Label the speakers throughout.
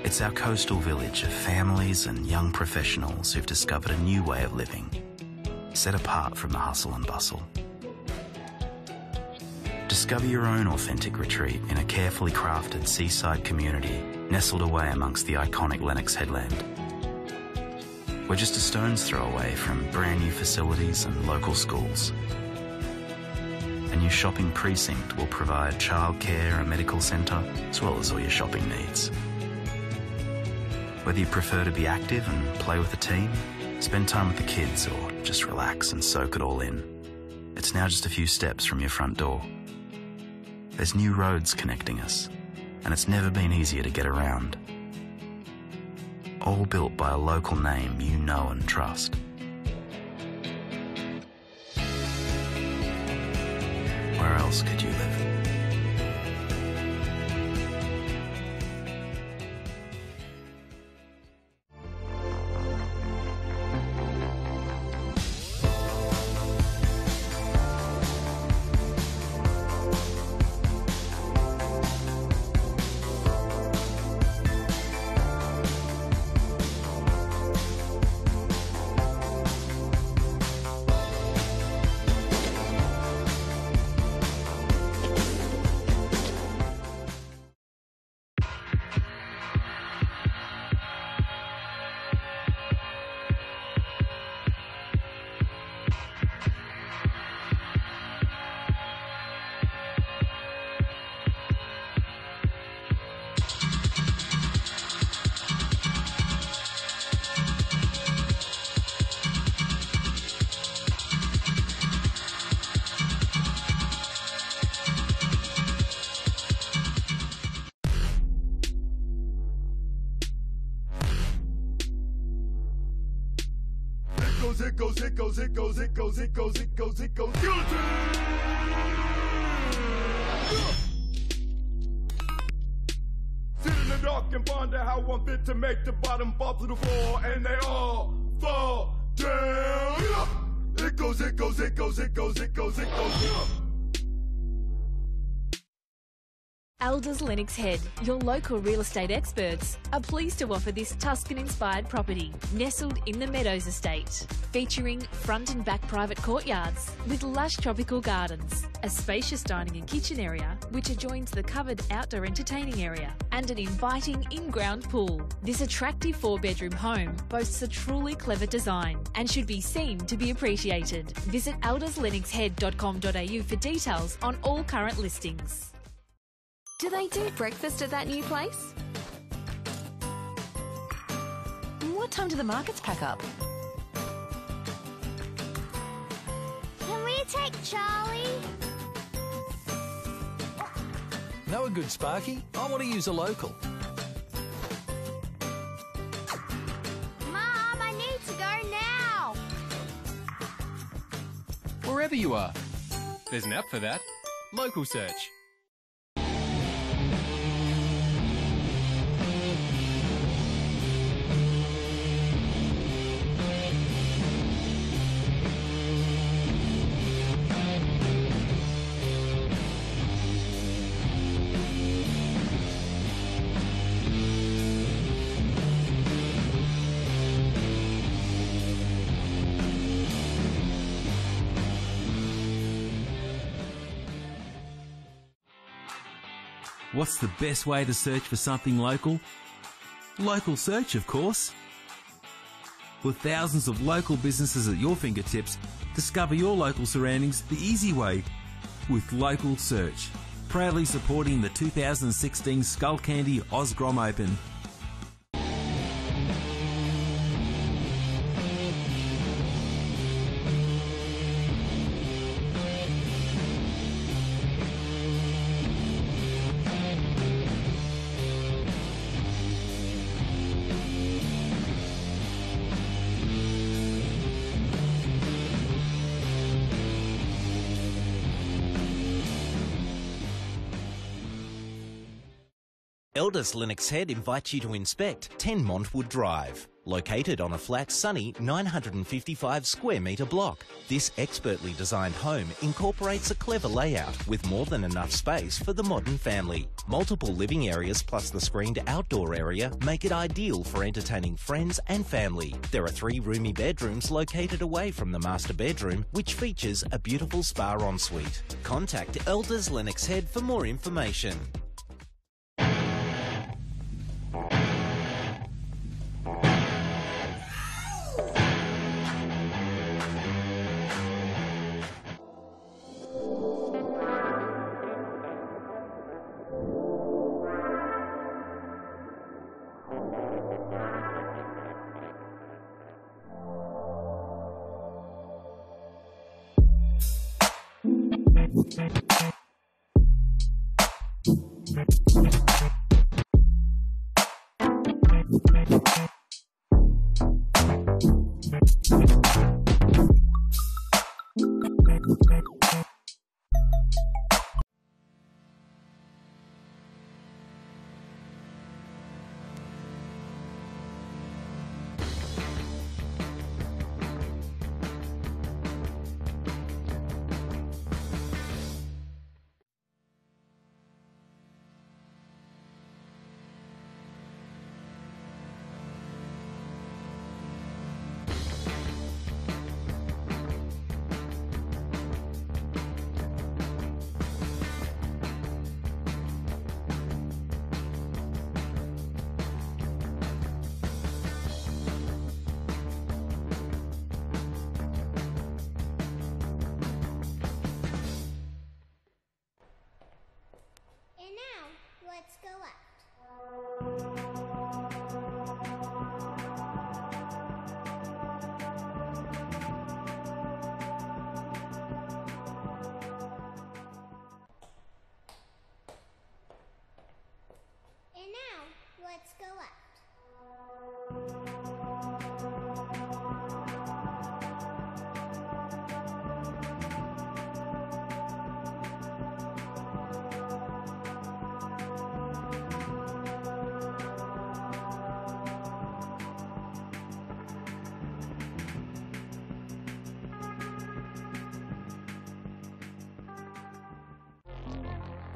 Speaker 1: It's our coastal village of families and young professionals who've discovered a new way of living, set apart from the hustle and bustle. Discover your own authentic retreat in a carefully crafted seaside community nestled away amongst the iconic Lennox headland. We're just a stone's throw away from brand new facilities and local schools. A new shopping precinct will provide childcare and medical centre, as well as all your shopping needs. Whether you prefer to be active and play with the team, spend time with the kids, or just relax and soak it all in, it's now just a few steps from your front door. There's new roads connecting us, and it's never been easier to get around. All built by a local name you know and trust. Where else could you live?
Speaker 2: It goes, guillotine! Sit in the dark and ponder how I'm fit to make the bottom fall to the floor, and they all fall down. It goes,
Speaker 3: Elders Lennox Head, your local real estate experts, are pleased to offer this Tuscan-inspired property nestled in the Meadows Estate, featuring front and back private courtyards with lush tropical gardens, a spacious dining and kitchen area which adjoins the covered outdoor entertaining area, and an inviting in-ground pool. This attractive 4-bedroom home boasts a truly clever design and should be seen to be appreciated. Visit elderslennoxhead.com.au for details on all current listings.
Speaker 4: Do they do breakfast at that new place? What time do the markets pack up?
Speaker 5: Can we take Charlie?
Speaker 6: Know a good Sparky? I want to use a local.
Speaker 5: Mom, I need to go now.
Speaker 7: Wherever you are. There's an app for that. Local Search.
Speaker 8: What's the best way to search for something local? Local Search, of course. With thousands of local businesses at your fingertips, discover your local surroundings the easy way with Local Search. Proudly supporting the 2016 Skullcandy Grom Open.
Speaker 9: Elders Lennox Head invites you to inspect 10 Montwood Drive. Located on a flat, sunny 955 square metre block, this expertly designed home incorporates a clever layout with more than enough space for the modern family. Multiple living areas plus the screened outdoor area make it ideal for entertaining friends and family. There are 3 roomy bedrooms located away from the master bedroom, which features a beautiful spa ensuite. Contact Elders Lennox Head for more information.
Speaker 5: Let's go left. And now, let's go left.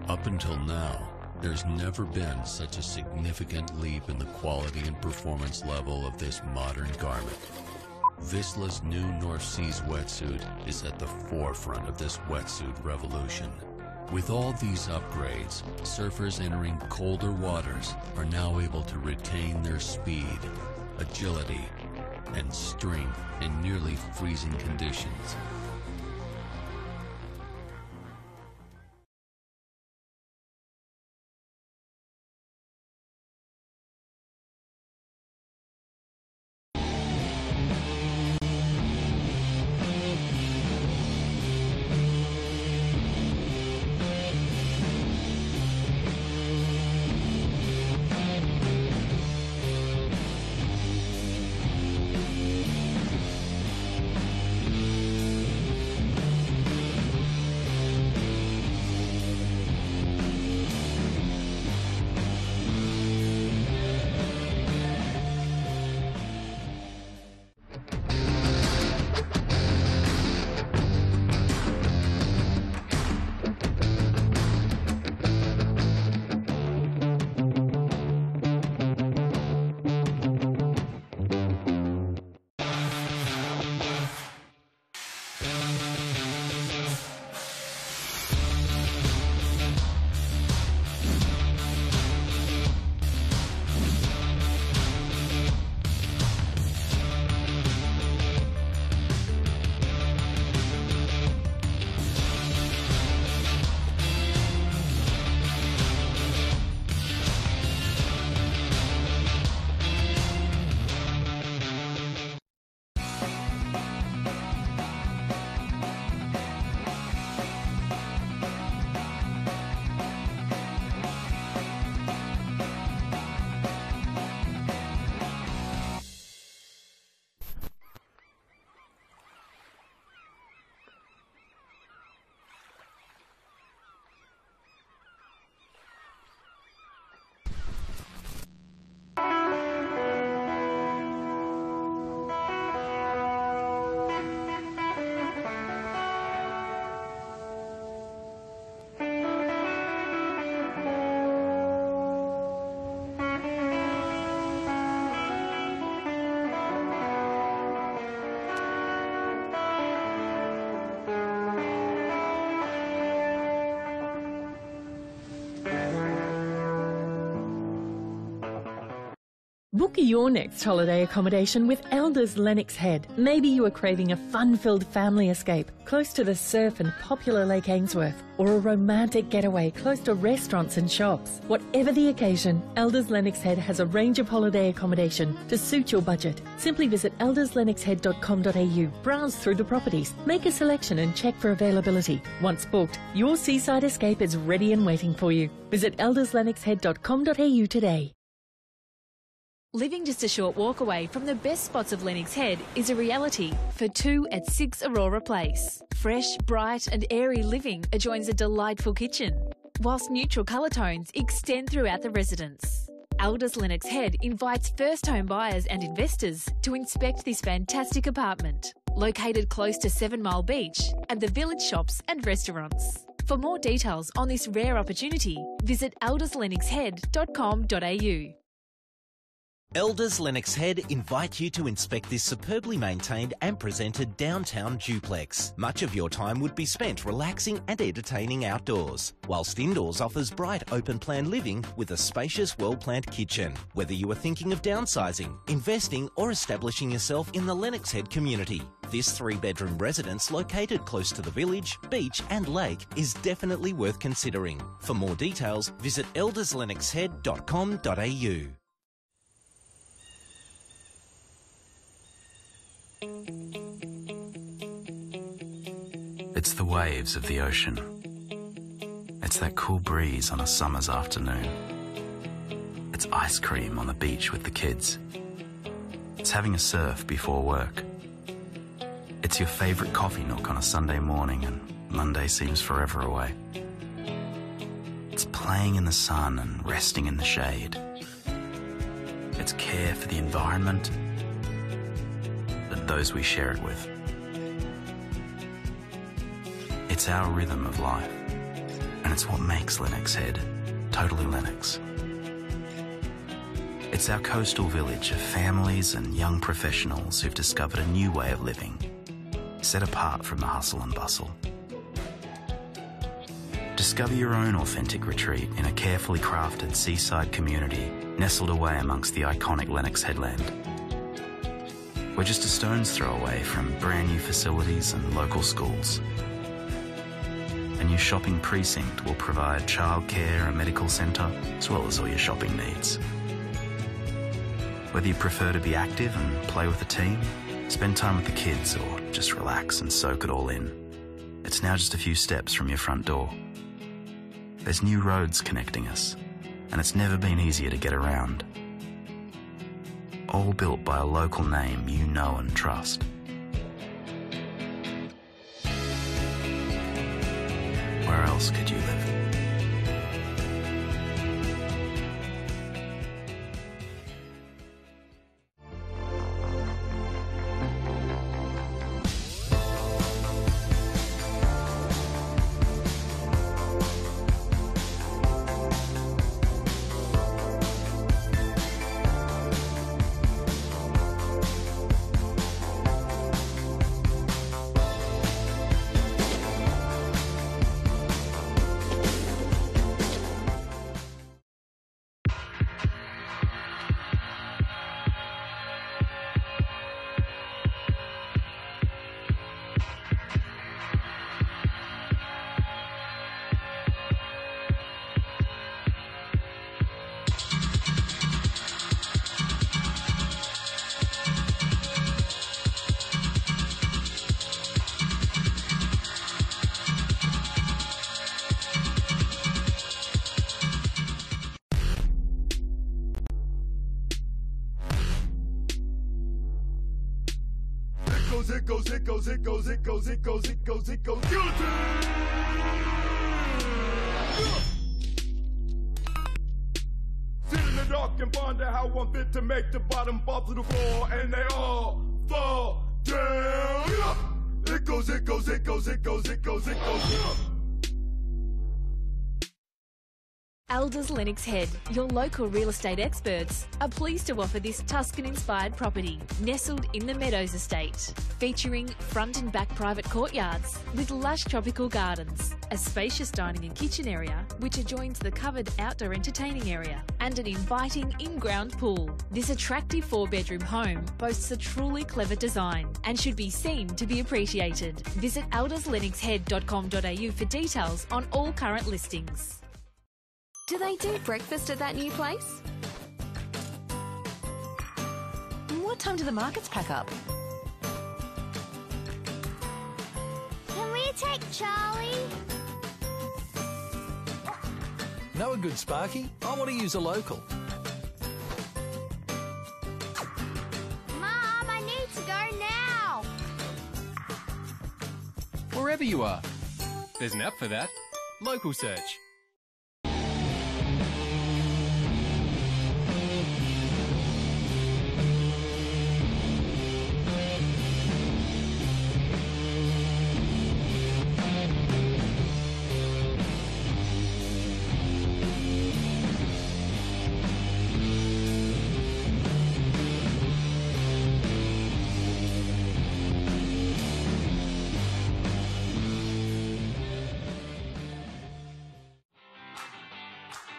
Speaker 10: Up until now, there's never been such a significant leap in the quality and performance level of this modern garment. Vissla's new North Seas wetsuit is at the forefront of this wetsuit revolution. With all these upgrades, surfers entering colder waters are now able to retain their speed, agility, and strength in nearly freezing conditions.
Speaker 11: Book your next holiday accommodation with Elders Lennox Head. Maybe you are craving a fun-filled family escape close to the surf and popular Lake Ainsworth, or a romantic getaway close to restaurants and shops. Whatever the occasion, Elders Lennox Head has a range of holiday accommodation to suit your budget. Simply visit elderslennoxhead.com.au, browse through the properties, make a selection and check for availability. Once booked, your seaside escape is ready and waiting for you. Visit elderslennoxhead.com.au today.
Speaker 3: Living just a short walk away from the best spots of Lennox Head is a reality for 2 at 6 Aurora Place. Fresh, bright and airy living adjoins a delightful kitchen, whilst neutral colour tones extend throughout the residence. Elders Lennox Head invites first home buyers and investors to inspect this fantastic apartment, located close to 7 Mile Beach and the village shops and restaurants. For more details on this rare opportunity, visit elderslennoxhead.com.au.
Speaker 9: Elders Lennox Head invite you to inspect this superbly maintained and presented downtown duplex. Much of your time would be spent relaxing and entertaining outdoors, whilst indoors offers bright open-plan living with a spacious, well-planned kitchen. Whether you are thinking of downsizing, investing or establishing yourself in the Lennox Head community, this 3-bedroom residence located close to the village, beach and lake is definitely worth considering. For more details, visit elderslennoxhead.com.au.
Speaker 1: It's the waves of the ocean. It's that cool breeze on a summer's afternoon. It's ice cream on the beach with the kids. It's having a surf before work. It's your favourite coffee nook on a Sunday morning and Monday seems forever away. It's playing in the sun and resting in the shade. It's care for the environment and those we share it with. It's our rhythm of life, and it's what makes Lennox Head totally Lennox. It's our coastal village of families and young professionals who've discovered a new way of living, set apart from the hustle and bustle. Discover your own authentic retreat in a carefully crafted seaside community nestled away amongst the iconic Lennox headland. We're just a stone's throw away from brand new facilities and local schools. A new shopping precinct will provide childcare and medical centre, as well as all your shopping needs. Whether you prefer to be active and play with the team, spend time with the kids, or just relax and soak it all in, it's now just a few steps from your front door. There's new roads connecting us, and it's never been easier to get around. All built by a local name you know and trust. Where else could you live?
Speaker 2: It goes, guilty! Sit in the dark and ponder how I'm fit to make the bottom fall to the floor, and they all fall down. It goes,
Speaker 3: Elders Lennox Head, your local real estate experts, are pleased to offer this Tuscan-inspired property nestled in the Meadows estate, featuring front and back private courtyards with lush tropical gardens, a spacious dining and kitchen area which adjoins the covered outdoor entertaining area, and an inviting in-ground pool. This attractive 4-bedroom home boasts a truly clever design and should be seen to be appreciated. Visit elderslennoxhead.com.au for details on all current listings.
Speaker 4: Do they do breakfast at that new place?
Speaker 12: What time do the markets pack up?
Speaker 5: Can we take Charlie?
Speaker 6: Know a good Sparky? I want to use a local.
Speaker 5: Mom, I need to go now.
Speaker 7: Wherever you are. There's an app for that. Local Search.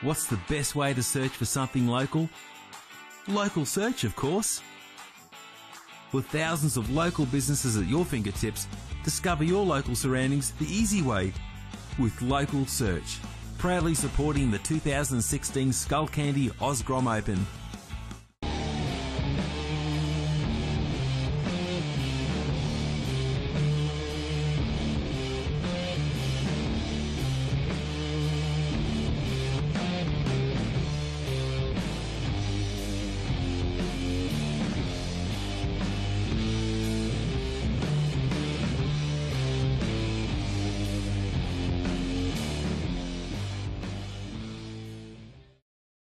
Speaker 8: What's the best way to search for something local? Local Search, of course. With thousands of local businesses at your fingertips, discover your local surroundings the easy way with Local Search. Proudly supporting the 2016 Skullcandy Grom Open.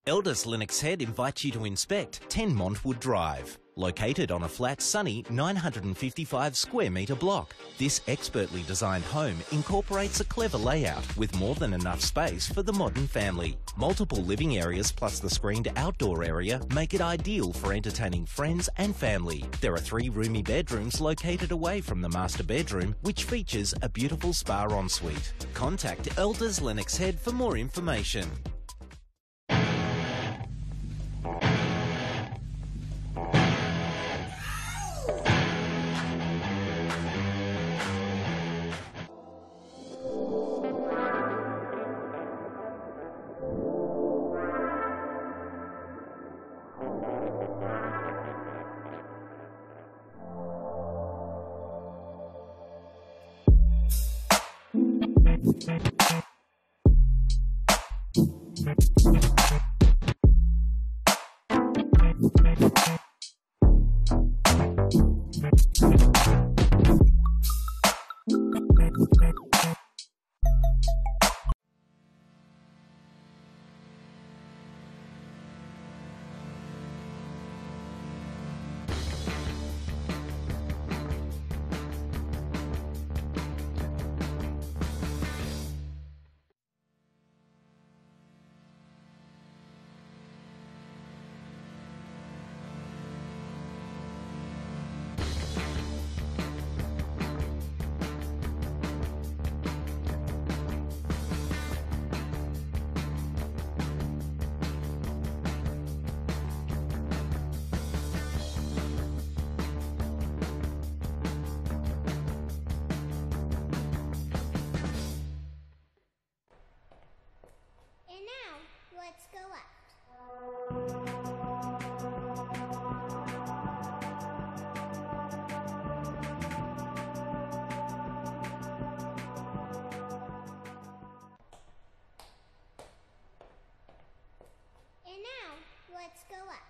Speaker 9: Elders Lennox Head invites you to inspect 10 Montwood Drive. Located on a flat, sunny 955 square metre block, this expertly designed home incorporates a clever layout with more than enough space for the modern family. Multiple living areas plus the screened outdoor area make it ideal for entertaining friends and family. There are 3 roomy bedrooms located away from the master bedroom, which features a beautiful spa ensuite. Contact Elders Lennox Head for more information.
Speaker 5: Let's go up. And now, let's go up.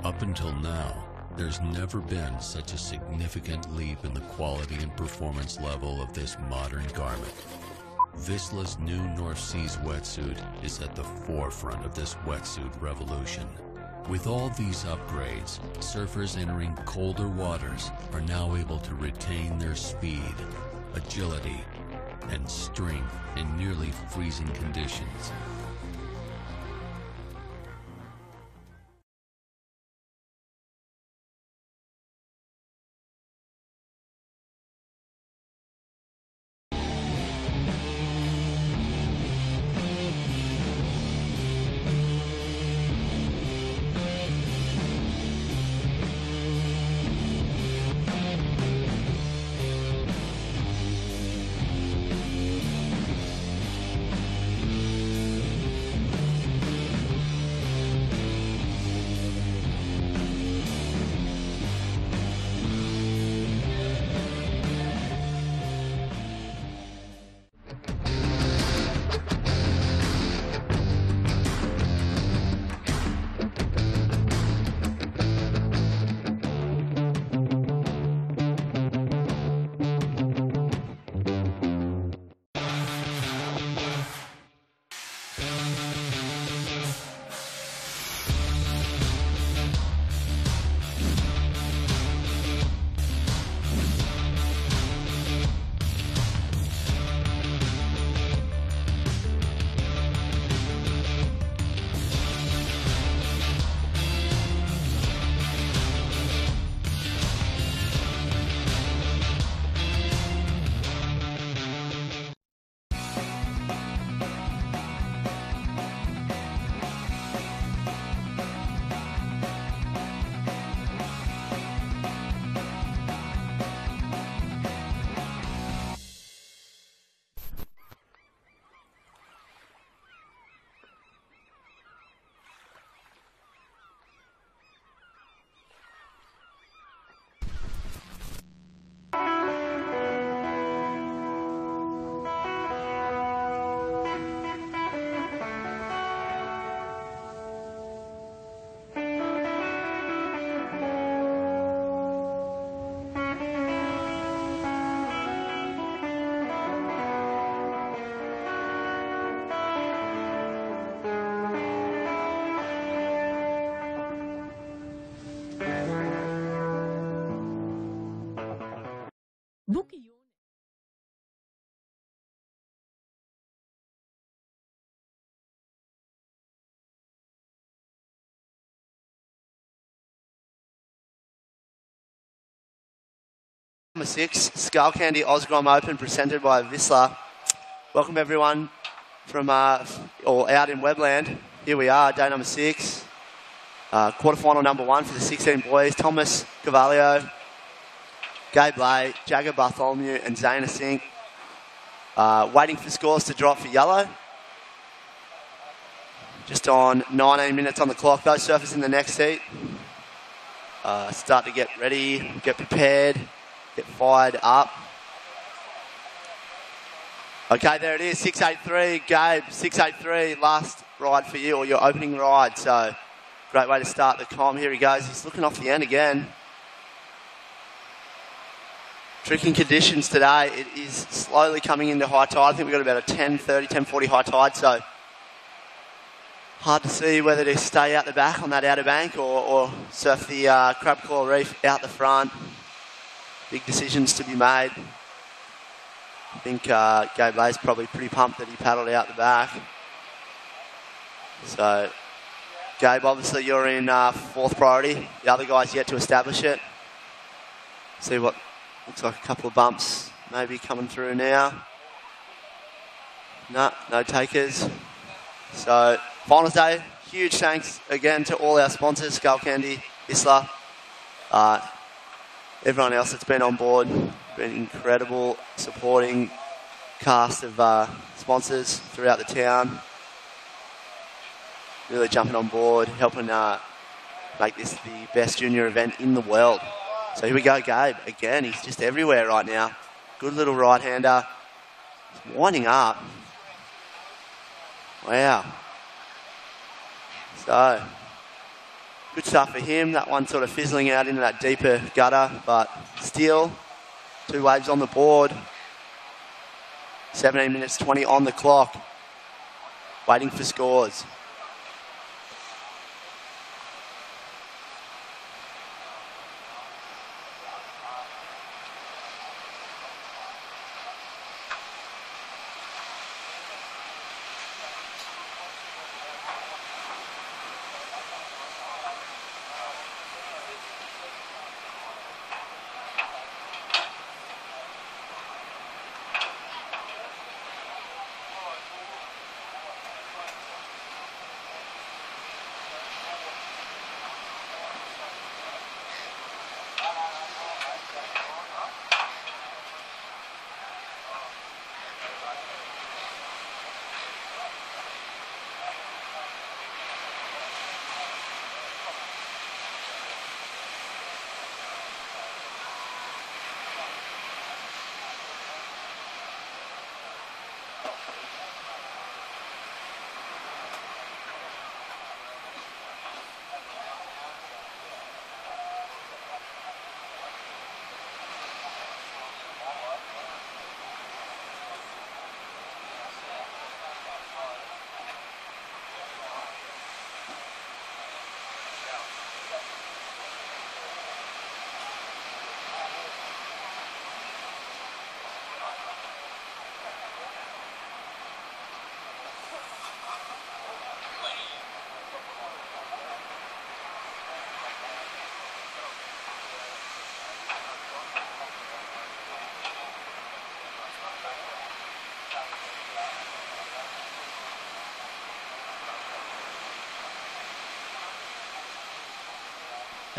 Speaker 10: Up until now, There's never been such a significant leap in the quality and performance level of this modern garment. Vissla's new North Seas wetsuit is at the forefront of this wetsuit revolution. With all these upgrades, surfers entering colder waters are now able to retain their speed, agility, and strength in nearly freezing conditions.
Speaker 13: Number 6, Skullcandy Grom Open, presented by Vissla. Welcome everyone from out in Webland. Here we are, day number 6. Quarterfinal number 1 for the 16 boys. Thomas Cavallo, Gabe Lay, Jagger Bartholomew and Zayna Singh. Waiting for scores to drop for yellow. Just on 19 minutes on the clock. Those surfers in the next heat start to get ready, get prepared, get fired up. Okay, there it is, 683, Gabe, 683, last ride for you, or your opening ride. So, great way to start the comp. Here he goes, he's looking off the end again. Tricky conditions today. It is slowly coming into high tide. I think we've got about a 10:30, 10:40 high tide, so hard to see whether to stay out the back on that outer bank or surf the crab claw reef out the front. Big decisions to be made. I think Gabe Lay's probably pretty pumped that he paddled out the back. So, Gabe, obviously you're in 4th priority. The other guy's yet to establish it. See what looks like a couple of bumps maybe coming through now. No takers. So, finals day. Huge thanks again to all our sponsors, Skullcandy, Vissla. Everyone else that's been on board, been incredible supporting cast of sponsors throughout the town. Really jumping on board, helping make this the best junior event in the world. So here we go, Gabe. Again, he's just everywhere right now. Good little right-hander. He's winding up. Wow. So, Good stuff for him. That one sort of fizzling out into that deeper gutter, but still, 2 waves on the board. 17 minutes 20 on the clock. Waiting for scores.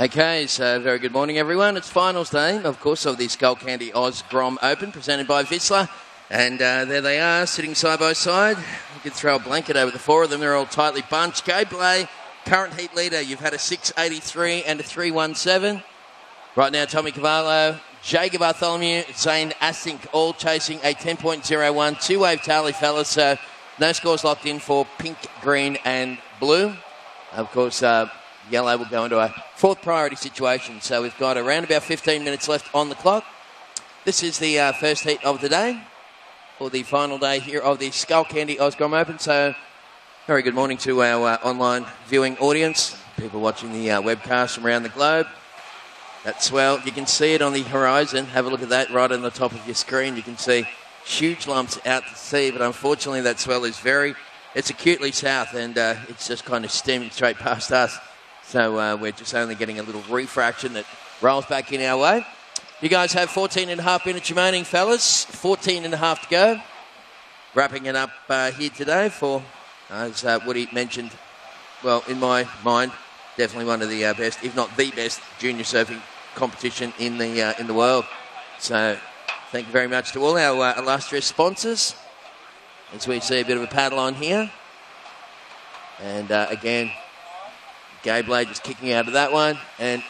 Speaker 14: Okay, so very good morning, everyone. It's finals day, of course, of the Skullcandy Oz Grom Open, presented by Vissla. And there they are, sitting side by side. You could throw a blanket over the 4 of them. They're all tightly bunched. Gabe Blay, current heat leader. You've had a 6.83 and a 3.17. Right now, Tommy Cavallo, Jacob Bartholomew, Zane Asink, all chasing a 10.01 two-wave tally, fellas. So no scores locked in for pink, green and blue. Of course, yellow will go into a 4th priority situation. So we've got around about 15 minutes left on the clock. This is the first heat of the day, for the final day here of the Skullcandy Oz Grom Open. So very good morning to our online viewing audience, people watching the webcast from around the globe. That swell, you can see it on the horizon. Have a look at that right on the top of your screen. You can see huge lumps out to sea, but unfortunately that swell is it's acutely south, and it's just kind of steaming straight past us. So we're just only getting a little refraction that rolls back in our way. You guys have 14 and a half minutes remaining, fellas. 14 and a half to go. Wrapping it up here today for, as Woody mentioned, well, in my mind, definitely one of the best, if not the best, junior surfing competition in the world. So thank you very much to all our illustrious sponsors, as we see a bit of a paddle on here. And again, Gabe Blade just kicking out of that one, and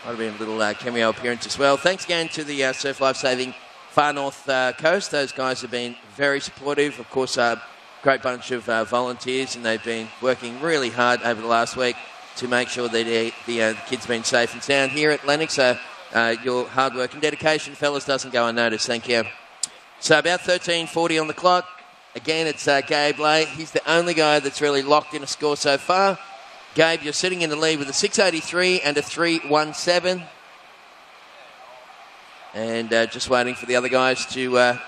Speaker 14: might have been a little cameo appearance as well. Thanks again to the Surf Life Saving Far North Coast. Those guys have been very supportive. Of course, a great bunch of volunteers, and they've been working really hard over the last week to make sure that the kids have been safe and sound here at Lennox. So your hard work and dedication, fellas, doesn't go unnoticed. Thank you. So about 13:40 on the clock. Again, it's Gabe Blay. He's the only guy that's really locked in a score so far. Gabe, you're sitting in the lead with a 6.83 and a 3.17. And just waiting for the other guys to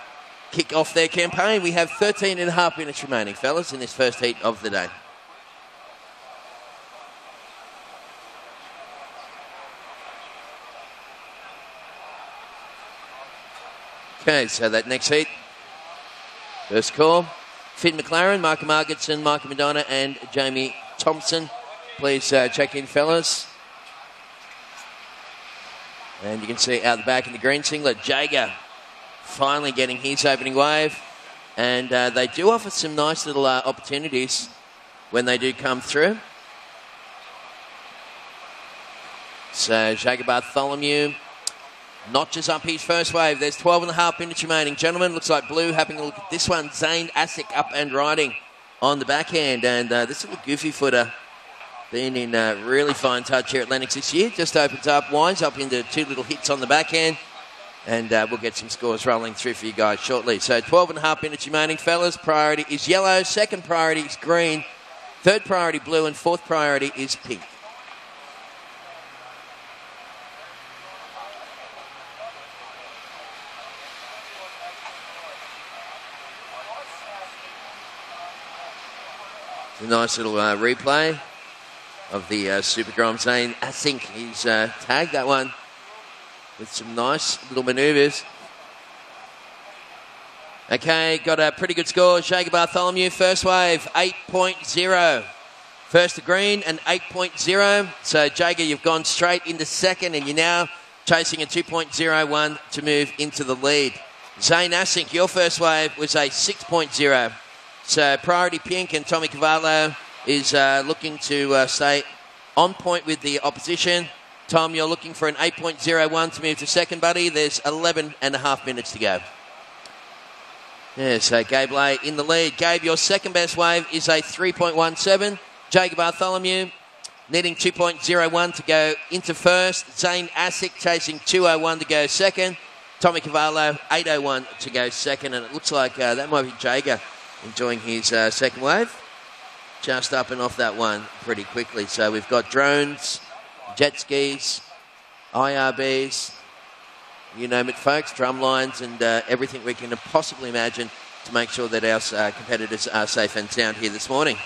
Speaker 14: kick off their campaign. We have 13 and a half minutes remaining, fellas, in this first heat of the day. Okay, so that next heat. First call. Finn McLaren, Marka Margetson, Marka Madonna and Jamie Thompson. Please check in, fellas. And you can see out the back in the green singlet, Jager finally getting his opening wave. And they do offer some nice little opportunities when they do come through. So Jager Bartholomew notches up his first wave. There's 12 and a half minutes remaining. Gentlemen, looks like blue having a look at this one. Zane Asik up and riding on the backhand. And this little goofy footer been in really fine touch here at Lennox this year. Just opens up, winds up into 2 little hits on the backhand. And we'll get some scores rolling through for you guys shortly. So 12.5 minutes remaining, fellas. Priority is yellow. Second priority is green. Third priority blue. And fourth priority is pink. It's a nice little replay of the Super Grom Zane. I think he's tagged that one with some nice little manoeuvres. Okay, got a pretty good score. Jager Bartholomew, first wave, 8.0. First to green and 8.0. So, Jager, you've gone straight into second and you're now chasing a 2.01 to move into the lead. Zane Asink, your first wave was a 6.0. So, priority pink, and Tommy Cavallo is looking to stay on point with the opposition. Tom, you're looking for an 8.01 to move to second, buddy. There's 11.5 minutes to go. Yeah, so Gabe Lay in the lead. Gabe, your second best wave is a 3.17. Jager Bartholomew needing 2.01 to go into first. Zane Asik chasing 2.01 to go second. Tommy Cavallo, 8.01 to go second. And it looks like that might be Jager enjoying his second wave. Just up and off that one pretty quickly. So we've got drones, jet skis, IRBs, you name it, folks, drum lines and everything we can possibly imagine to make sure that our competitors are safe and sound here this morning.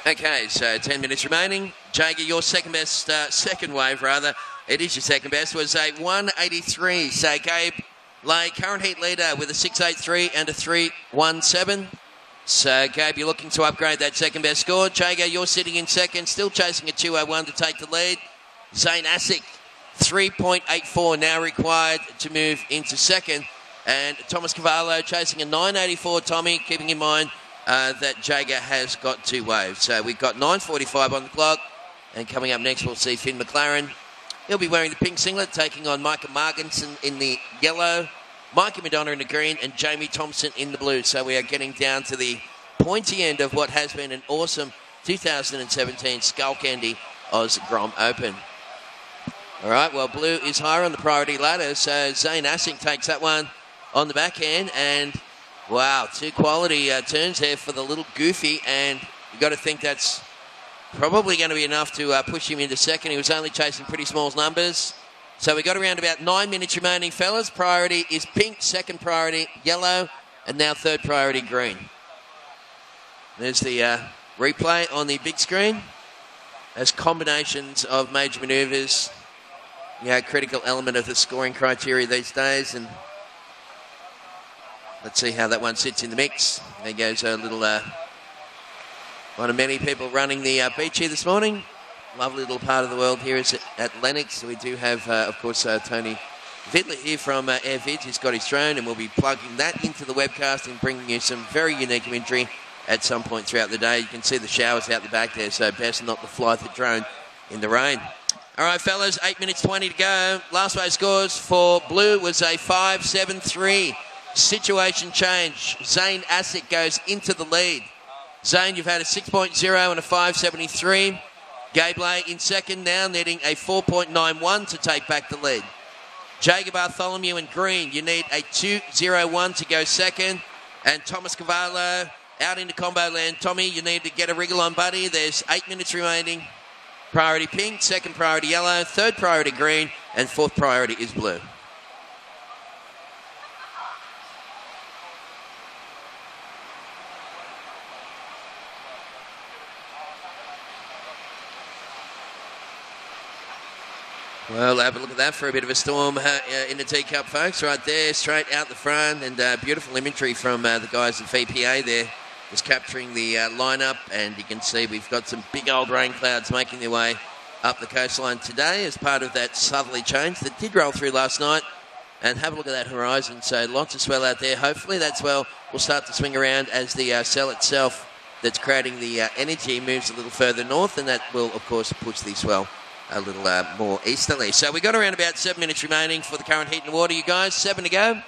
Speaker 14: Okay, so 10 minutes remaining. Jager, your second wave, it is your second best, was a 183. So Gabe Lay, current heat leader with a 683 and a 317. So Gabe, you're looking to upgrade that second best score. Jager, you're sitting in second, still chasing a 201 to take the lead. Zane Asik, 3.84 now required to move into second. And Thomas Cavallo chasing a 984. Tommy, keeping in mind that Jager has got 2 waves. So we've got 9.45 on the clock. And coming up next, we'll see Finn McLaren. He'll be wearing the pink singlet, taking on Micah Marginson in the yellow, Micah Madonna in the green, and Jamie Thompson in the blue. So we are getting down to the pointy end of what has been an awesome 2017 Skullcandy Oz Grom Open. All right, well, blue is higher on the priority ladder. So Zane Asink takes that one on the backhand, and wow, 2 quality turns there for the little goofy, and you've got to think that's probably going to be enough to push him into second. He was only chasing pretty small numbers. So we got around about 9 minutes remaining, fellas. Priority is pink, second priority yellow, and now third priority green. There's the replay on the big screen as combinations of major manoeuvres, critical element of the scoring criteria these days, and let's see how that one sits in the mix. There goes a little one of many people running the beach here this morning. Lovely little part of the world here is at Lennox. We do have, of course, Tony Vissla here from AirVids. He's got his drone, and we'll be plugging that into the webcast and bringing you some very unique imagery at some point throughout the day. You can see the showers out the back there, so best not to fly the drone in the rain. All right, fellas, 8 minutes 20 to go. Last wave scores for blue was a 5.73. Situation change. Zane Asik goes into the lead. Zane, you've had a 6.0 and a 5.73. Gabe Lay in second now, needing a 4.91 to take back the lead. Jager Bartholomew in green, you need a 2.01 to go second. And Thomas Cavallo out into combo land. Tommy, you need to get a wriggle on, buddy. There's 8 minutes remaining. Priority pink, second priority yellow, third priority green, and fourth priority is blue. Well, have a look at that for a bit of a storm in the teacup, folks. Right there, straight out the front, and beautiful imagery from the guys at VPA there, just capturing the lineup. And you can see we've got some big old rain clouds making their way up the coastline today as part of that southerly change that did roll through last night. And have a look at that horizon. So lots of swell out there. Hopefully that swell will start to swing around as the cell itself that's creating the energy moves a little further north, and that will, of course, push the swell a little more easterly. So we've got around about 7 minutes remaining for the current heat and water, you guys. 7 to go.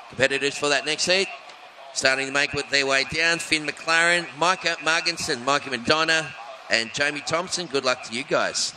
Speaker 14: Competitors for that next heat starting to make their way down. Finn McLaren, Micah Marginson, Mikey Madonna, and Jamie Thompson. Good luck to you guys.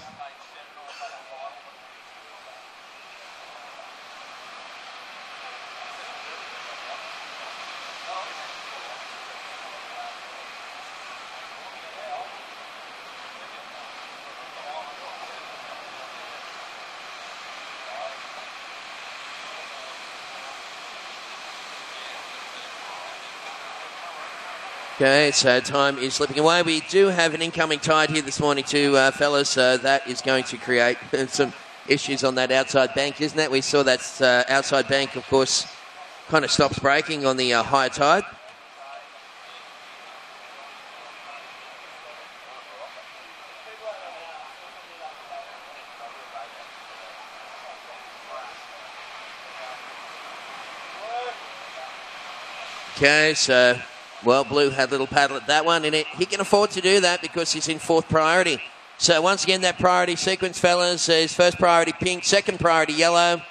Speaker 14: Okay, so time is slipping away. We do have an incoming tide here this morning too, fellas. That is going to create some issues on that outside bank, isn't it? We saw that outside bank, of course, kind of stops breaking on the high tide. Okay, so... well, Blue had a little paddle at that one, and he can afford to do that because he's in 4th priority. So once again, that priority sequence, fellas, is first priority pink, second priority yellow,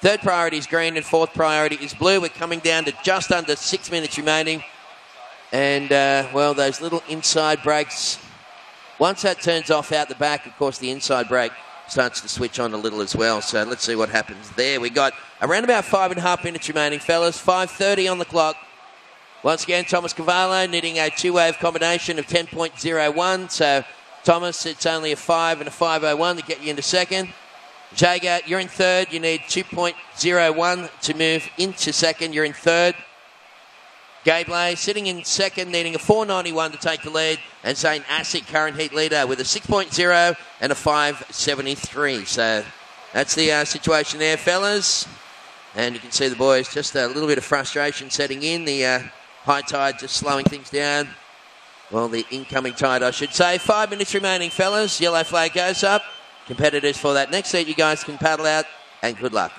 Speaker 14: third priority is green, and 4th priority is blue. We're coming down to just under 6 minutes remaining. And, well, those little inside brakes, once that turns off out the back, of course, the inside brake starts to switch on a little as well. So let's see what happens there. We got around about 5.5 minutes remaining, fellas, 5:30 on the clock. Once again, Thomas Cavallo needing a two-wave combination of 10.01. So, Thomas, it's only a 5 and a 5.01 to get you into second. Jager, you're in third. You need 2.01 to move into second. You're in third. Gable sitting in second, needing a 4.91 to take the lead. And Zane Asic, current heat leader, with a 6.0 and a 5.73. So, that's the situation there, fellas. And you can see the boys, just a little bit of frustration setting in. The high tide just slowing things down. Well, the incoming tide, I should say. 5 minutes remaining, fellas. Yellow flag goes up. Competitors for that next heat, you guys can paddle out, and good luck.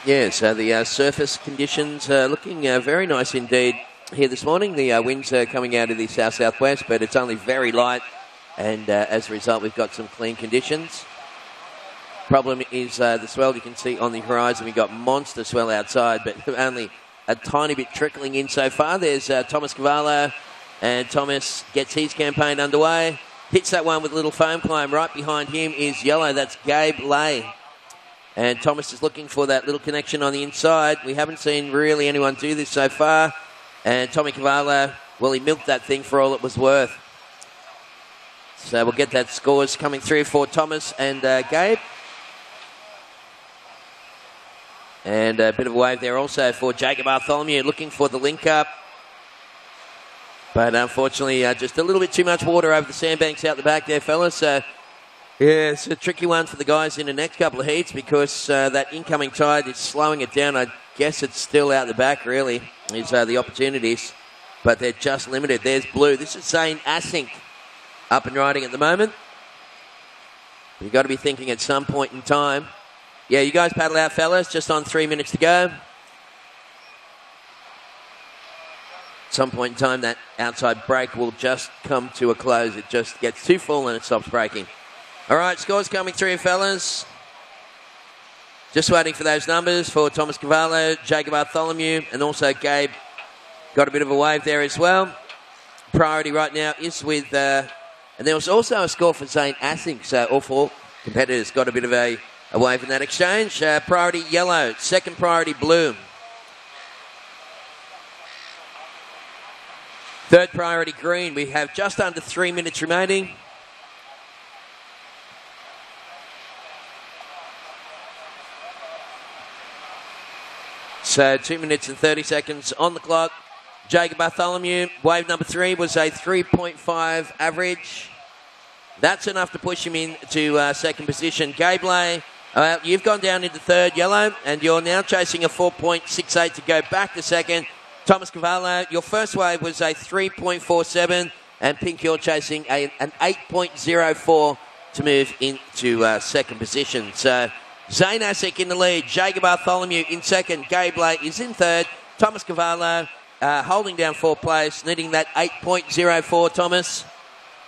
Speaker 14: Yeah, so the surface conditions are looking very nice indeed here this morning. The winds are coming out of the south-southwest, but it's only very light, and as a result, we've got some clean conditions. Problem is the swell you can see on the horizon. We've got monster swell outside, but only a tiny bit trickling in so far. There's Thomas Cavallo, and Thomas gets his campaign underway. Hits that one with a little foam climb. Right behind him is yellow. That's Gabe Lay. And Thomas is looking for that little connection on the inside. We haven't seen really anyone do this so far. And Tommy Cavallo, well, he milked that thing for all it was worth. So we'll get that scores coming through for Thomas and Gabe. And a bit of a wave there also for Jacob Bartholomew, looking for the link-up. But unfortunately, just a little bit too much water over the sandbanks out the back there, fellas. So... yeah, it's a tricky one for the guys in the next couple of heats because that incoming tide is slowing it down. I guess it's still out the back, really, is the opportunities. But they're just limited. There's Blue. This is Zane Asink up and riding at the moment. You've got to be thinking at some point in time. Yeah, you guys paddle out, fellas. Just on 3 minutes to go. At some point in time, that outside brake will just come to a close. It just gets too full and it stops braking. All right, scores coming through, fellas. Just waiting for those numbers for Thomas Cavallo, Jacob Bartholomew, and also Gabe. Got a bit of a wave there as well. Priority right now is with... and there was also a score for Zane Asink, so all four competitors got a bit of a wave in that exchange. Priority yellow, second priority blue. Third priority green. We have just under 3 minutes remaining. So 2 minutes and 30 seconds on the clock. Jacob Bartholomew, wave number 3 was a 3.5 average. That's enough to push him into second position. Gablay, you've gone down into third, yellow, and you're now chasing a 4.68 to go back to second. Thomas Cavallo, your first wave was a 3.47, and Pink, you're chasing an 8.04 to move into second position. So Zane Asic in the lead, Jacob Bartholomew in second, Gablay is in third, Thomas Cavallo holding down fourth place, needing that 8.04, Thomas.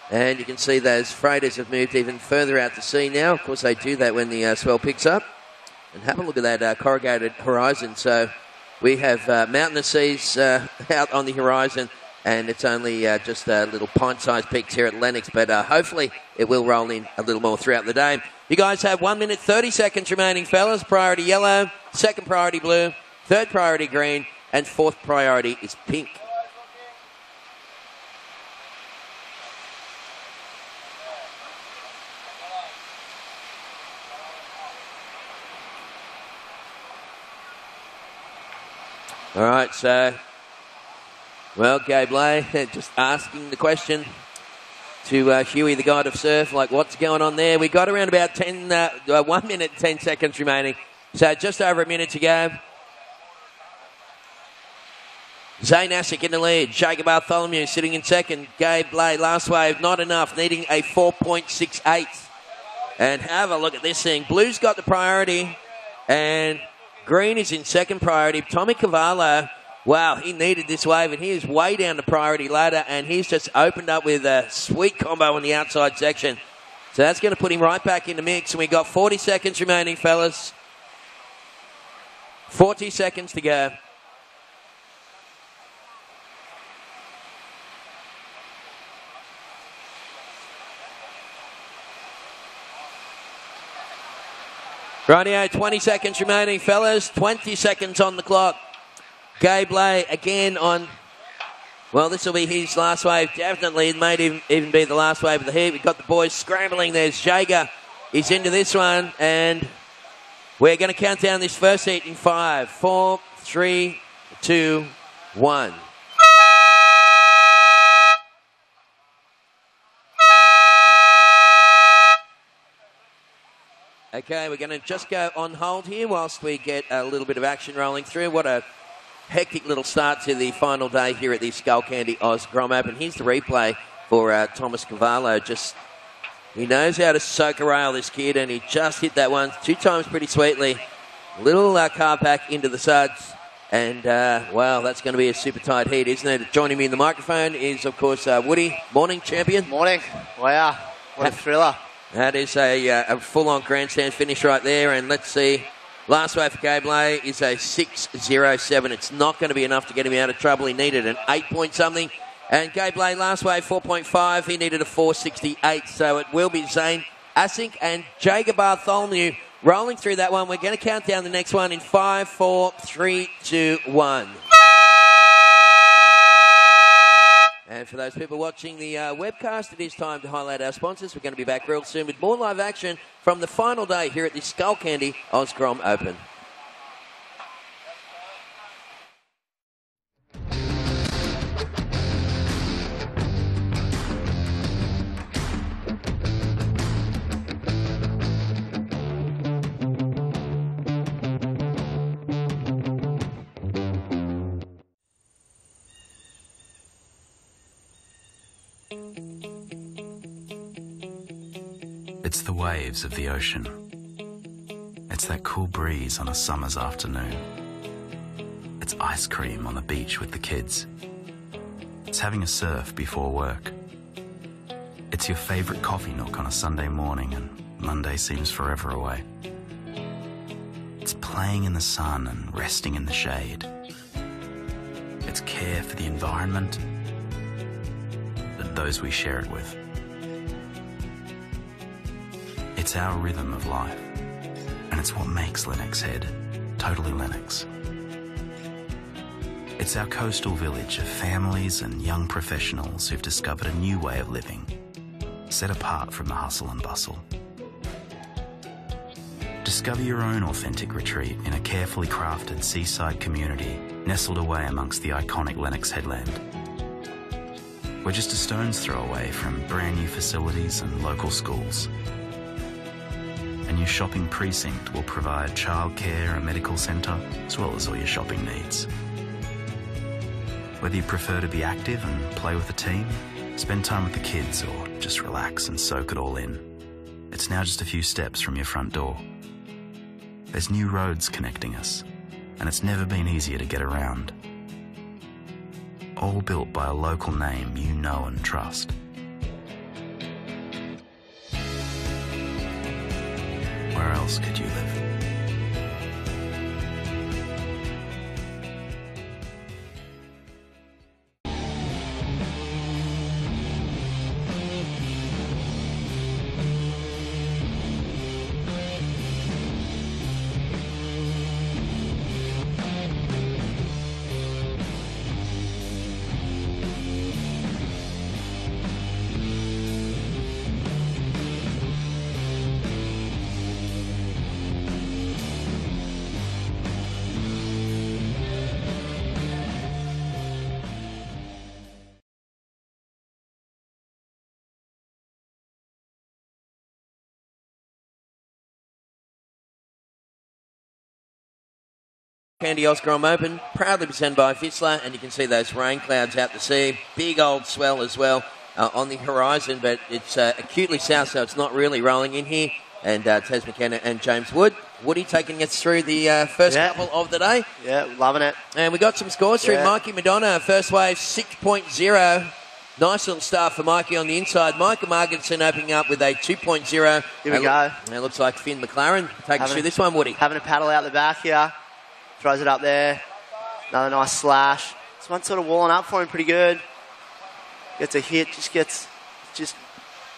Speaker 14: And you can see those freighters have moved even further out to sea now. Of course, they do that when the swell picks up. And have a look at that corrugated horizon. So we have mountainous seas out on the horizon, and it's only just little pint-sized peaks here at Lennox. But hopefully it will roll in a little more throughout the day. You guys have 1 minute, 30 seconds remaining, fellas. Priority yellow, second priority blue, third priority green, and fourth priority is pink. All right, so, well, Gablay just asking the question to Huey, the god of surf, like, what's going on there? We got around about 1 minute, 10 seconds remaining, so just over a minute to go. Zane Asic in the lead, Jacob Bartholomew sitting in second, Gablay last wave, not enough, needing a 4.68. And have a look at this thing. Blue's got the priority, and green is in second priority. Tommy Cavallo, wow, he needed this wave, and he is way down the priority ladder, and he's just opened up with a sweet combo on the outside section. So that's going to put him right back in the mix, and we've got 40 seconds remaining, fellas. 40 seconds to go. Rightio, 20 seconds remaining, fellas. 20 seconds on the clock. Gablay again on, well, this will be his last wave. Definitely, it may even be the last wave of the heat. We've got the boys scrambling. There's Jager. He's into this one, and we're going to count down this first heat in 5, 4, 3, 2, 1. Okay, we're going to just go on hold here whilst we get a little bit of action rolling through. What a hectic little start to the final day here at the Skullcandy Oz Grom Open. Here's the replay for Thomas Cavallo. He knows how to soak a rail, this kid, and he just hit that one 2 times pretty sweetly. Little car pack into the suds, and, well, that's going to be a super tight heat, isn't it? Joining me in the microphone is, of course, Woody. Morning, champion.
Speaker 13: Morning. Wow, what a thriller.
Speaker 14: That is a full-on grandstand finish right there. And let's see, last wave for Gablay is a 6.07. It's not going to be enough to get him out of trouble. He needed an 8-point-something. And Gablay, last wave, 4.5. He needed a 4.68. So it will be Zane Asic and Jager Bartholomew rolling through that one. We're going to count down the next one in 5, 4, 3, 2, 1. And for those people watching the webcast, it is time to highlight our sponsors. We're going to be back real soon with more live action from the final day here at the Skullcandy Oz Grom Open.
Speaker 1: It's the waves of the ocean. It's that cool breeze on a summer's afternoon. It's ice cream on the beach with the kids. It's having a surf before work. It's your favourite coffee nook on a Sunday morning and Monday seems forever away. It's playing in the sun and resting in the shade. It's care for the environment and those we share it with. It's our rhythm of life, and it's what makes Lennox Head totally Lennox. It's our coastal village of families and young professionals who've discovered a new way of living, set apart from the hustle and bustle. Discover your own authentic retreat in a carefully crafted seaside community nestled away amongst the iconic Lennox headland. We're just a stone's throw away from brand new facilities and local schools. A new shopping precinct will provide childcare, a medical centre, as well as all your shopping needs. Whether you prefer to be active and play with the team, spend time with the kids, or just relax and soak it all in, it's now just a few steps from your front door. There's new roads connecting us, and it's never been easier to get around. All built by a local name you know and trust. Where else could you live?
Speaker 14: Candy Grom Open, proudly presented by Vissla, and you can see those rain clouds out to sea. Big old swell as well on the horizon, but it's acutely south, so it's not really rolling in here. And Tez McKenna and James Wood. Woody taking us through the first couple of the day.
Speaker 13: Yeah, loving it.
Speaker 14: And we got some scores through. Mikey Madonna, first wave 6.0. Nice little start for Mikey on the inside. Michael Marginson opening up with a 2.0.
Speaker 13: Here we go.
Speaker 14: And it looks like Finn McLaren. Take us through this one, Woody.
Speaker 13: Having a paddle out the back here. Throws it up there. Another nice slash. This one's sort of walling up for him pretty good. Gets a hit. Just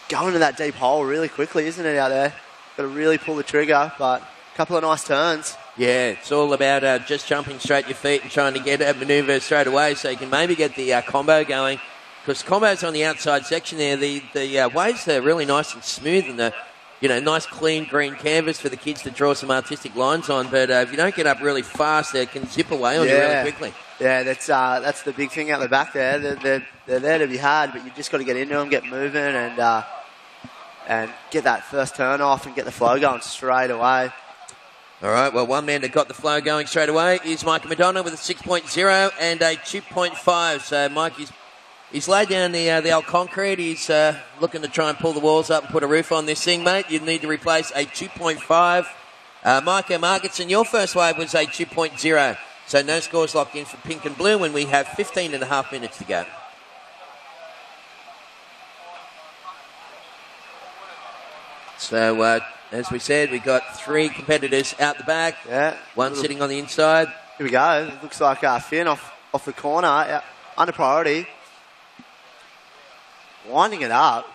Speaker 13: going to that deep hole really quickly, isn't it, out there? Got to really pull the trigger, but a couple of nice turns.
Speaker 14: Yeah, it's all about just jumping straight your feet and trying to get a manoeuvre straight away so you can maybe get the combo going. Because combo's on the outside section there. The waves are really nice and smooth, and the nice clean green canvas for the kids to draw some artistic lines on. But if you don't get up really fast, they can zip away on you really quickly.
Speaker 13: Yeah, that's the big thing out the back there. They're there to be had, but you just got to get into them, get moving, and get that first turn off and get the flow going straight away.
Speaker 14: All right, well, one man that got the flow going straight away is Mike Madonna with a 6.0 and a 2.5. So Mike, he's laid down the old concrete. He's looking to try and pull the walls up and put a roof on this thing, mate. You need to replace a 2.5. Micah Margetson, your first wave was a 2.0. So no scores locked in for pink and blue when we have 15 and a half minutes to go. So, as we said, we've got three competitors out the back.
Speaker 13: Yeah.
Speaker 14: One sitting on the inside.
Speaker 13: Here we go. It looks like Finn off the corner, under priority. Winding it up.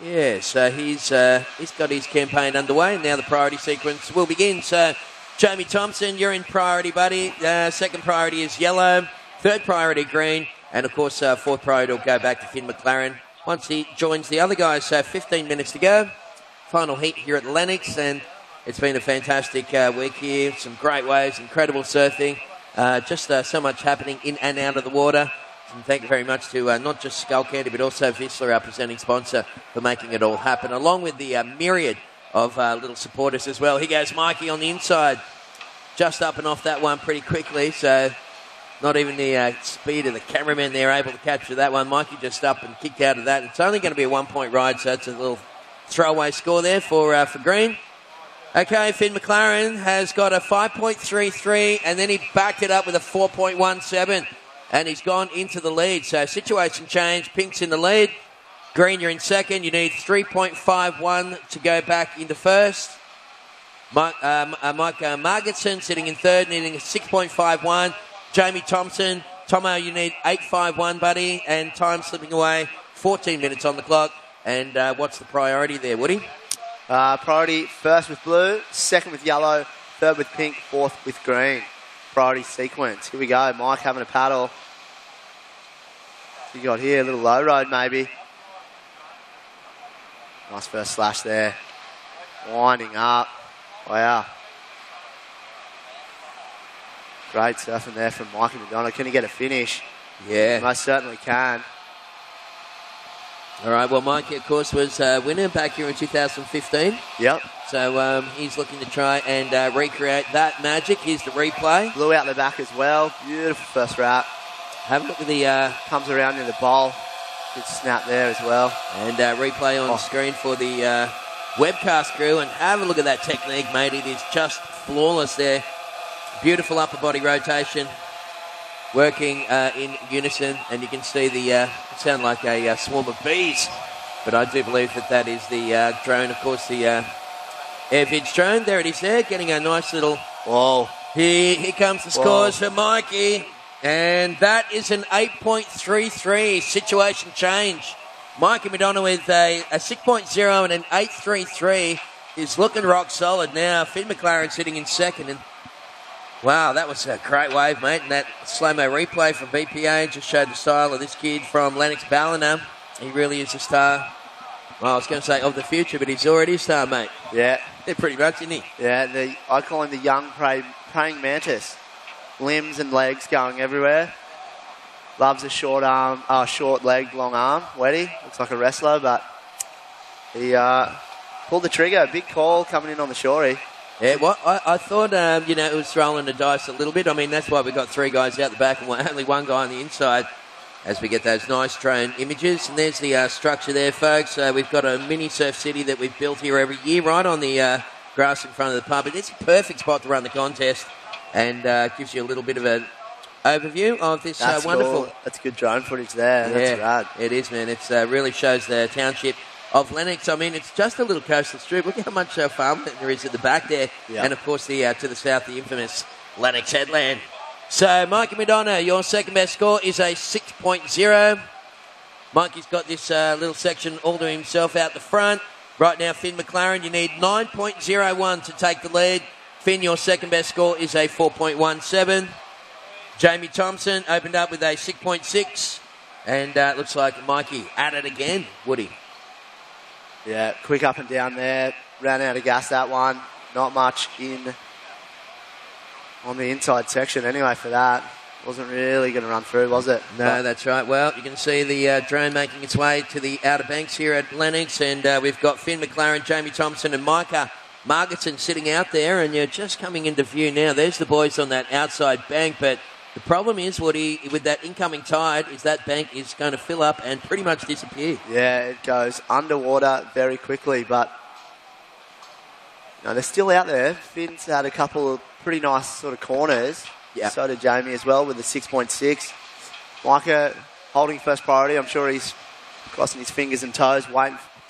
Speaker 14: Yeah, so he's got his campaign underway, and now the priority sequence will begin. So, Jamie Thompson, you're in priority, buddy. Second priority is yellow. Third priority, green. And, of course, fourth priority will go back to Finn McLaren once he joins the other guys. So 15 minutes to go. Final heat here at Lennox, and it's been a fantastic week here. Some great waves, incredible surfing. Just so much happening in and out of the water. And thank you very much to not just Skullcandy, but also Vissla, our presenting sponsor, for making it all happen, along with the myriad of little supporters as well. Here goes Mikey on the inside. Just up and off that one pretty quickly, so not even the speed of the cameraman there able to capture that one. Mikey just up and kicked out of that. It's only going to be a 1 point ride, so it's a little throwaway score there for green. Okay, Finn McLaren has got a 5.33, and then he backed it up with a 4.17, and he's gone into the lead. So situation change. Pink's in the lead. Green, you're in second. You need 3.51 to go back into first. Mike Margetson sitting in third, needing a 6.51. Jamie Thompson. Tomo, you need 8.51, buddy, and time slipping away. 14 minutes on the clock. And what's the priority there, Woody?
Speaker 13: Priority first with blue, second with yellow, third with pink, fourth with green. Priority sequence. Here we go. Mike having a paddle. So you got here a little low road maybe. Nice first slash there. Winding up. Wow. Great surfing there from Mikey McDonald. Can he get a finish?
Speaker 14: Yeah.
Speaker 13: Most certainly can.
Speaker 14: All right, well, Mikey, of course, was winner back here in 2015.
Speaker 13: Yep.
Speaker 14: So he's looking to try and recreate that magic. Here's the replay.
Speaker 13: Blew out the back as well. Beautiful first wrap.
Speaker 14: Have a look at the...
Speaker 13: comes around in the bowl. Good snap there as well.
Speaker 14: And replay on screen for the webcast crew. And have a look at that technique, mate. It is just flawless there. Beautiful upper body rotation. Working in unison. And you can see the... it sound like a swarm of bees. But I do believe that is the drone. Of course, the AirVids drone. There it is there. Getting a nice little...
Speaker 13: Whoa.
Speaker 14: Here comes the scores for Mikey. And that is an 8.33 situation change. Mikey Madonna with a 6.0 and an 8.33 is looking rock solid now. Finn McLaren sitting in second. And wow, that was a great wave, mate. And that slow-mo replay from BPA just showed the style of this kid from Lennox Ballina. He really is a star. Well, I was going to say of the future, but he's already a star, mate.
Speaker 13: Yeah.
Speaker 14: They're pretty much, isn't he?
Speaker 13: Yeah, I call him the young praying mantis. Limbs and legs going everywhere. Loves a short leg, long arm. Wetty, looks like a wrestler, but he pulled the trigger. Big call coming in on the shorey.
Speaker 14: Yeah, well, I thought, it was throwing the dice a little bit. I mean, that's why we've got three guys out the back and only one guy on the inside as we get those nice drone images. And there's the structure there, folks. We've got a mini surf city that we've built here every year right on the grass in front of the pub. It's a perfect spot to run the contest. And gives you a little bit of an overview of this wonderful...
Speaker 13: Cool. That's good drone footage there.
Speaker 14: Yeah,
Speaker 13: that's rad.
Speaker 14: It is, man. It really shows the township of Lennox. I mean, it's just a little coastal strip. Look how much farmland there is at the back there.
Speaker 13: Yeah.
Speaker 14: And, of course, to the south, the infamous Lennox headland. So, Mikey Madonna, your second best score is a 6.0. Mikey's got this little section all to himself out the front. Right now, Finn McLaren, you need 9.01 to take the lead. Finn, your second best score is a 4.17. Jamie Thompson opened up with a 6.6. And it looks like Mikey at it again, Woody.
Speaker 13: Yeah, quick up and down there. Ran out of gas that one. Not much on the inside section anyway for that. Wasn't really going to run through, was it?
Speaker 14: No, that's right. Well, you can see the drone making its way to the Outer Banks here at Lennox. And we've got Finn McLaren, Jamie Thompson and Micah Margetson sitting out there, and you're just coming into view now. There's the boys on that outside bank, but the problem is, Woody, with that incoming tide, is that bank is going to fill up and pretty much disappear.
Speaker 13: Yeah, it goes underwater very quickly, but they're still out there. Finn's had a couple of pretty nice sort of corners.
Speaker 14: Yeah.
Speaker 13: So did Jamie as well with the 6.6. Micah holding first priority. I'm sure he's crossing his fingers and toes,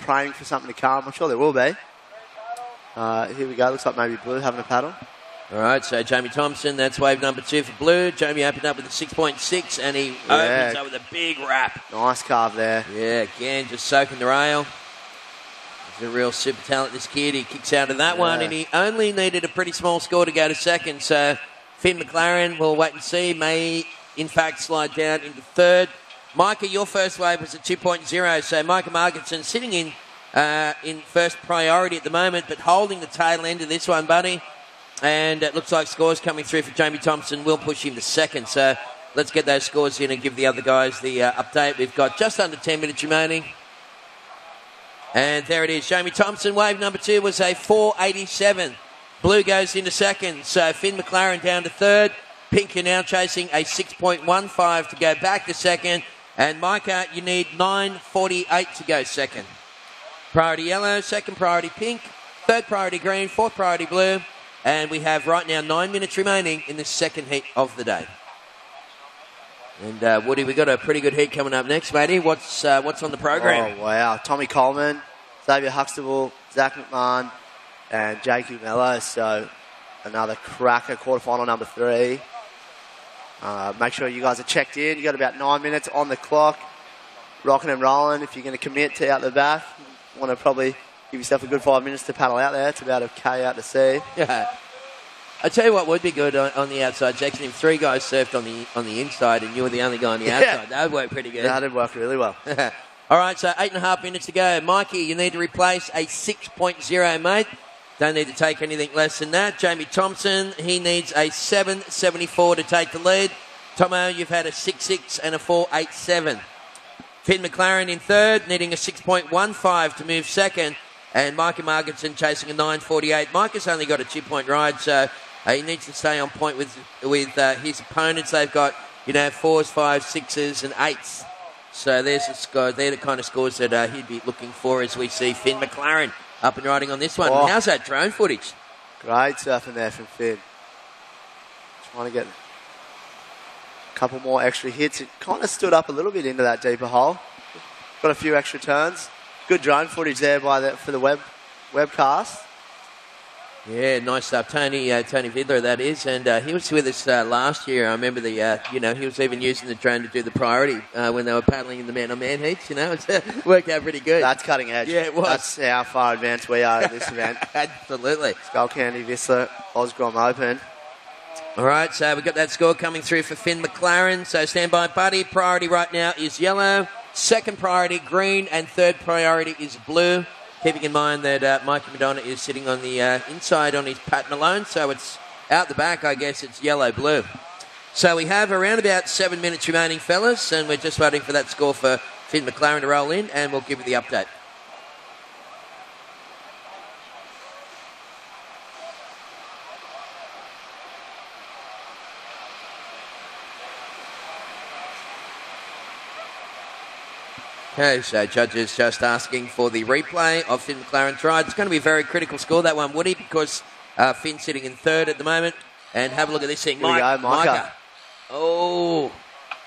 Speaker 13: praying for something to come. I'm sure there will be. Here we go. Looks like maybe Blue having a paddle.
Speaker 14: All right, so Jamie Thompson, that's wave number 2 for Blue. Jamie opened up with a 6.6, and he opens up with a big wrap.
Speaker 13: Nice carve there.
Speaker 14: Yeah, again, just soaking the rail. He's a real super talent, this kid. He kicks out of that one, and he only needed a pretty small score to go to second. So Finn McLaren, we'll wait and see, may in fact slide down into third. Micah, your first wave was a 2.0, so Micah Margetson sitting in first priority at the moment, but holding the tail end of this one, buddy. And it looks like scores coming through for Jamie Thompson will push him to second. So let's get those scores in and give the other guys the update. We've got just under 10 minutes remaining. And there it is. Jamie Thompson, wave number 2 was a 4.87. Blue goes into second. So Finn McLaren down to third. Pink are now chasing a 6.15 to go back to second. And Micah, you need 9.48 to go second. Priority yellow, second priority pink, third priority green, fourth priority blue. And we have right now 9 minutes remaining in the second heat of the day. And Woody, we've got a pretty good heat coming up next, matey. What's on the program?
Speaker 13: Oh, wow. Tommy Coleman, Xavier Huxtable, Zach McMahon, and Jakey Mello. So another cracker, quarterfinal number 3. Make sure you guys are checked in. You got about 9 minutes on the clock. Rocking and rolling. If you're going to commit to out the back, you want to probably give yourself a good 5 minutes to paddle out there. It's about a K out to sea.
Speaker 14: Yeah. I tell you what would be good on the outside section. If 3 guys surfed on the inside and you were the only guy on the outside, that would work pretty good.
Speaker 13: That would work really well.
Speaker 14: All All right, so 8.5 minutes to go. Mikey, you need to replace a 6.0, mate. Don't need to take anything less than that. Jamie Thompson, he needs a 7.74 to take the lead. Tomo, you've had a 6.6 and a 4.87. Finn McLaren in third, needing a 6.15 to move second. And Micah Marginson chasing a 9.48. Micah's only got a 2-point ride, so he needs to stay on point with his opponents. They've got, 4s, 5s, 6s and 8s. So there's the score. They're the kind of scores that he'd be looking for as we see Finn McLaren up and riding on this one.
Speaker 13: Oh.
Speaker 14: How's that drone footage?
Speaker 13: Great surfing there from Finn. Trying to get a couple more extra hits. It kind of stood up a little bit into that deeper hole. Got a few extra turns. Good drone footage there for the webcast.
Speaker 14: Yeah, nice stuff. Tony Vidler, that is. And he was with us last year. I remember he was even using the drone to do the priority when they were paddling in the man-on-man heats. It worked out pretty good.
Speaker 13: That's cutting edge.
Speaker 14: Yeah, it was.
Speaker 13: That's how far advanced we are at this event.
Speaker 14: Absolutely.
Speaker 13: Skullcandy, Vissla, Grom Open.
Speaker 14: All right, so we've got that score coming through for Finn McLaren. So stand by, buddy. Priority right now is yellow. Second priority, green. And third priority is blue. Keeping in mind that Mikey Madonna is sitting on the inside on his pattern alone, so it's out the back, I guess it's yellow-blue. So we have around about 7 minutes remaining, fellas, and we're just waiting for that score for Finn McLaren to roll in, and we'll give you the update. Okay, so judges just asking for the replay of Finn McLaren's ride. It's going to be a very critical score, that one, Woody, because Finn's sitting in third at the moment. And have a look at this thing.
Speaker 13: Here we go, Micah.
Speaker 14: Oh,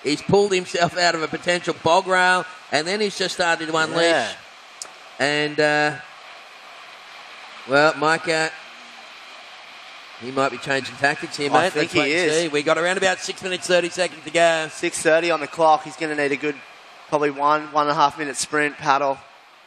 Speaker 14: he's pulled himself out of a potential bog rail, and then he's just started to unleash.
Speaker 13: Yeah.
Speaker 14: And, Micah, he might be changing tactics here, mate.
Speaker 13: I think he is.
Speaker 14: See. We got around about 6 minutes, 30 seconds to go.
Speaker 13: 6:30 on the clock. He's going to need a good... Probably 1.5 minute sprint, paddle.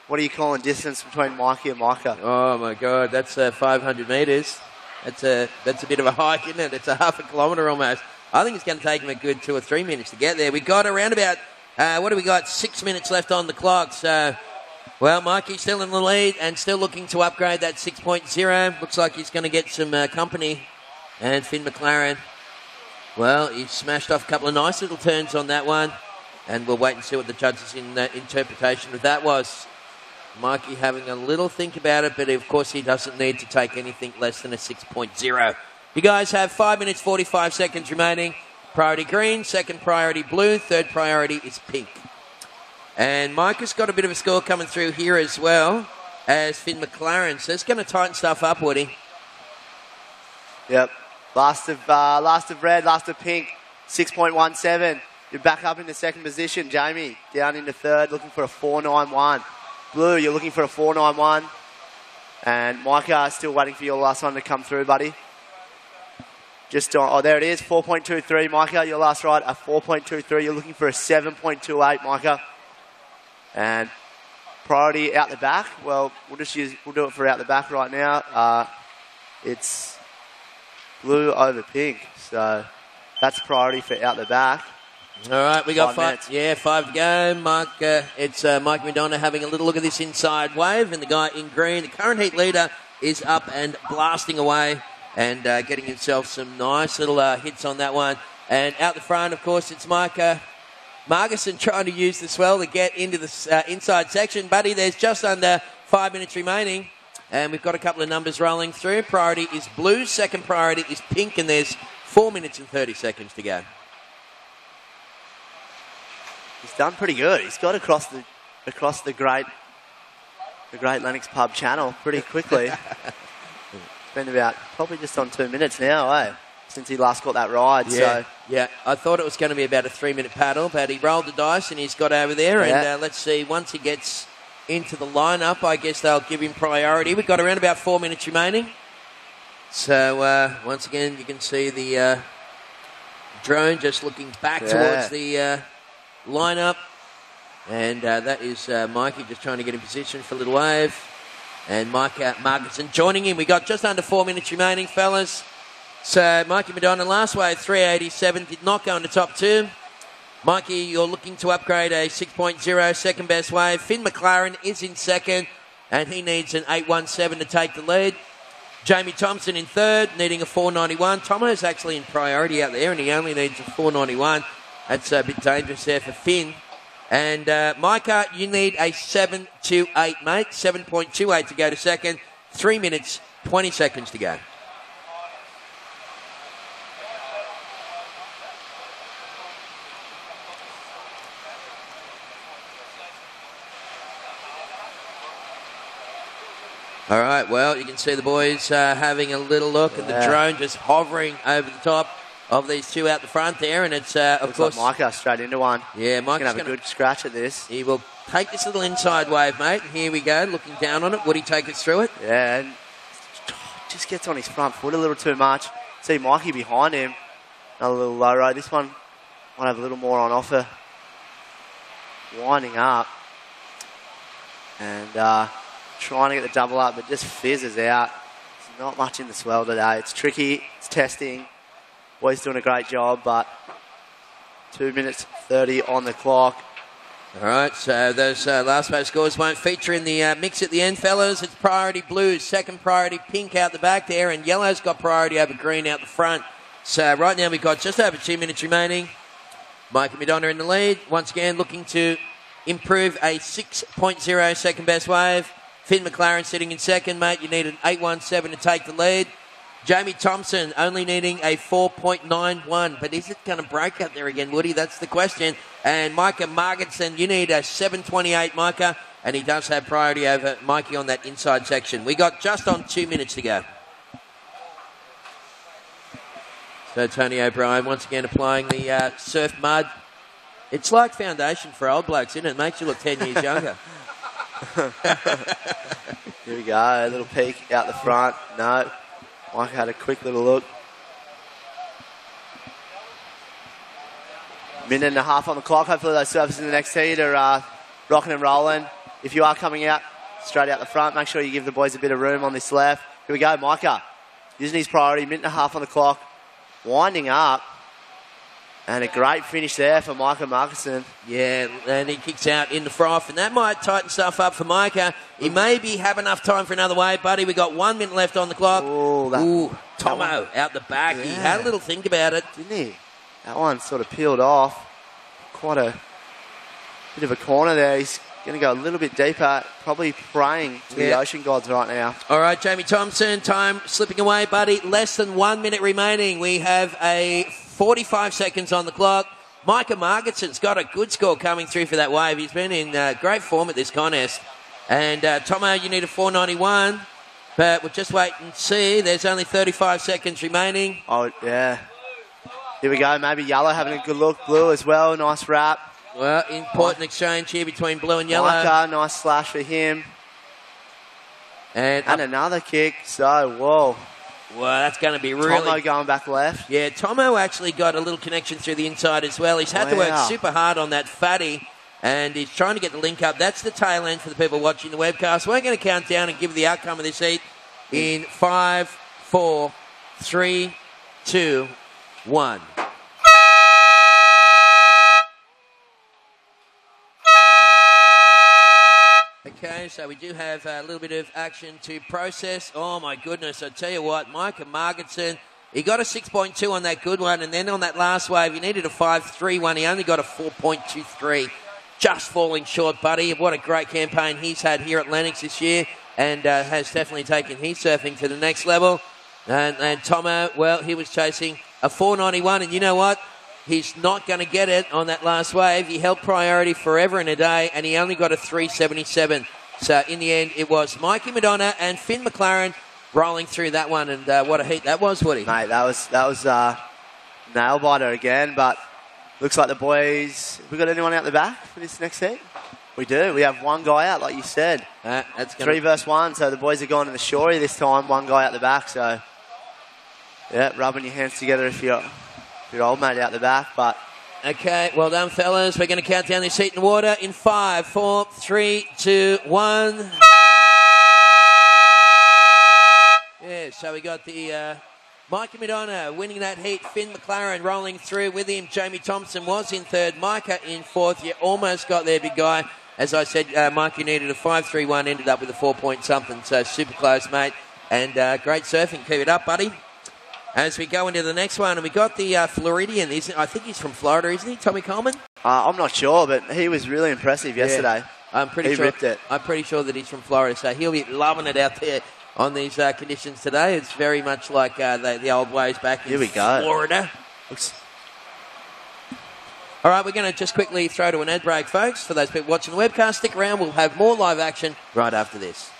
Speaker 13: What are you calling distance between Mikey and Micah?
Speaker 14: Oh, my God. That's 500 metres. That's a bit of a hike, isn't it? It's a half a kilometre almost. I think it's going to take him a good 2 or 3 minutes to get there. We got around about, 6 minutes left on the clock. So, Mikey's still in the lead and still looking to upgrade that 6.0. Looks like he's going to get some company. And Finn McLaren, he smashed off a couple of nice little turns on that one. And we'll wait and see what the judges' interpretation of that was. Mikey having a little think about it, but of course he doesn't need to take anything less than a 6.0. You guys have 5 minutes, 45 seconds remaining. Priority green, second priority blue, third priority is pink. And Micah's got a bit of a score coming through here as well as Finn McLaren. So it's going to tighten stuff up, Woody.
Speaker 13: Yep. Last of red, last of pink, 6.17. You're back up into second position, Jamie. Down into third, looking for a 4.91. Blue, you're looking for a 4.91. And Micah, still waiting for your last one to come through, buddy. Just on, there it is, 4.23. Micah, your last ride, a 4.23. You're looking for a 7.28, Micah. And priority out the back. Well, we'll do it for out the back right now. It's blue over pink. So that's priority for out the back.
Speaker 14: All right, we got
Speaker 13: 5 minutes.
Speaker 14: 5 to go. It's Mike Madonna having a little look at this inside wave, and the guy in green, the current heat leader, is up and blasting away and getting himself some nice little hits on that one. And out the front, of course, it's Micah Marginson trying to use the swell to get into the inside section. Buddy, there's just under 5 minutes remaining, and we've got a couple of numbers rolling through. Priority is blue, second priority is pink, and there's 4 minutes and 30 seconds to go.
Speaker 13: He's done pretty good. He's got across the great Lennox pub channel pretty quickly. It's been about probably just on 2 minutes now, since he last got that ride.
Speaker 14: Yeah. I thought it was going to be about a 3 minute paddle, but he rolled the dice and he's got over there. Yeah. And let's see, once he gets into the lineup, I guess they'll give him priority. We've got around about 4 minutes remaining. So once again, you can see the drone just looking back towards the lineup, and that is Mikey just trying to get in position for a little wave, and Micah Marginson joining him. We got just under 4 minutes remaining, fellas. So Mikey Madonna last wave 387, did not go into top two. Mikey, you're looking to upgrade a 6.0 second best wave. Finn McLaren is in second, and he needs an 8.17 to take the lead. Jamie Thompson in third, needing a 4.91. Tomo's actually in priority out there, and he only needs a 4.91. That's a bit dangerous there for Finn. And Micah, you need a 7.28, mate. 7.28 to go to second. 3 minutes, 20 seconds to go. All right, well, you can see the boys having a little look, and the drone just hovering over the top of these two out the front there, and it's, of course...
Speaker 13: Like Micah straight into one.
Speaker 14: Yeah, Micah's
Speaker 13: going to have a good scratch at this.
Speaker 14: He will take this little inside wave, mate. Here we go, looking down on it. Would he take us through it?
Speaker 13: Yeah, and just gets on his front foot a little too much. See Mikey behind him. Another little low road. This one might have a little more on offer. Winding up. And... trying to get the double up, but just fizzes out. There's not much in the swell today. It's tricky. It's testing. Boys doing a great job, but 2 minutes 30 on the clock.
Speaker 14: All right, so those last five scores won't feature in the mix at the end, fellas. It's priority blues, second priority pink out the back there, and yellow's got priority over green out the front. So right now we've got just over 2 minutes remaining. Mike and Madonna in the lead. Once again, looking to improve a 6.0 second best wave. Finn McLaren sitting in second, mate. You need an 8.17 to take the lead. Jamie Thompson only needing a 4.91. But is it going to break out there again, Woody? That's the question. And Micah Marginson, you need a 7.28, Micah. And he does have priority over Mikey on that inside section. We got just on 2 minutes to go. So Tony O'Brien once again applying the surf mud. It's like foundation for old blokes, isn't it? It makes you look 10 years younger.
Speaker 13: Here we go, a little peek out the front. No, Mike had a quick little look. Minute and a half on the clock. Hopefully those surfaces in the next heat are rocking and rolling. If you are coming out straight out the front, make sure you give the boys a bit of room on this left. Here we go, Micah using his priority. Minute and a half on the clock, winding up. And a great finish there for Micah Markinson.
Speaker 14: Yeah, and he kicks out in the froth, and that might tighten stuff up for Micah. He maybe have enough time for another wave, buddy. We got 1 minute left on the clock. Tomo out the back. Yeah. He had a little think about it.
Speaker 13: Didn't he? That one sort of peeled off. Quite a bit of a corner there. He's going to go a little bit deeper, probably praying to the ocean gods right now.
Speaker 14: All right, Jamie Thompson, time slipping away, buddy. Less than 1 minute remaining. We have a 45 seconds on the clock. Micah Marginson's got a good score coming through for that wave. He's been in great form at this contest. And Tomo, you need a 4.91. But we'll just wait and see. There's only 35 seconds remaining.
Speaker 13: Oh, yeah. Here we go. Maybe yellow having a good look. Blue as well. Nice wrap.
Speaker 14: Well, important exchange here between blue and yellow.
Speaker 13: Micah, nice slash for him. And another kick. So, whoa.
Speaker 14: Well, that's going to be really...
Speaker 13: Tomo going back left.
Speaker 14: Yeah, Tomo actually got a little connection through the inside as well. He's had to work super hard on that fatty, and he's trying to get the link up. That's the tail end for the people watching the webcast. We're going to count down and give the outcome of this heat in 5, 4, 3, 2, 1. Okay, so we do have a little bit of action to process. Oh, my goodness. I tell you what, Micah Marginson, he got a 6.2 on that good one, and then on that last wave, he needed a 5.3 one. He only got a 4.23. Just falling short, buddy. What a great campaign he's had here at Lennox this year, and has definitely taken his surfing to the next level. And Tomo, well, he was chasing a 4.91, and you know what? He's not going to get it on that last wave. He held priority forever and a day, and he only got a 3.77. So in the end, it was Mikey Madonna and Finn McLaren rolling through that one, and what a heat that was, Woody.
Speaker 13: Mate, that was nail biter again, but looks like the boys... Have we got anyone out the back for this next heat? We do. We have one guy out, like you said.
Speaker 14: That's
Speaker 13: 3 versus 1, so the boys are going to the shorey this time. One guy out the back, so... Yeah, rubbing your hands together if you're old mate out the back, but...
Speaker 14: Okay, well done, fellas. We're going to count down this heat in the water in 5, 4, 3, 2, 1. Yeah, so we got the Micah Madonna winning that heat. Finn McLaren rolling through with him. Jamie Thompson was in third. Micah in fourth. You almost got there, big guy. As I said, Micah needed a 5.31, ended up with a 4-point something. So super close, mate. And great surfing. Keep it up, buddy. As we go into the next one, and we got the Floridian. I think he's from Florida, isn't he, Tommy Coleman?
Speaker 13: I'm not sure, but he was really impressive yesterday.
Speaker 14: I'm pretty sure. Ripped it. I'm pretty sure that he's from Florida, so he'll be loving it out there on these conditions today. It's very much like the old ways back in Florida. All right, we're going to just quickly throw to an ad break, folks. For those people watching the webcast, stick around. We'll have more live action right after this.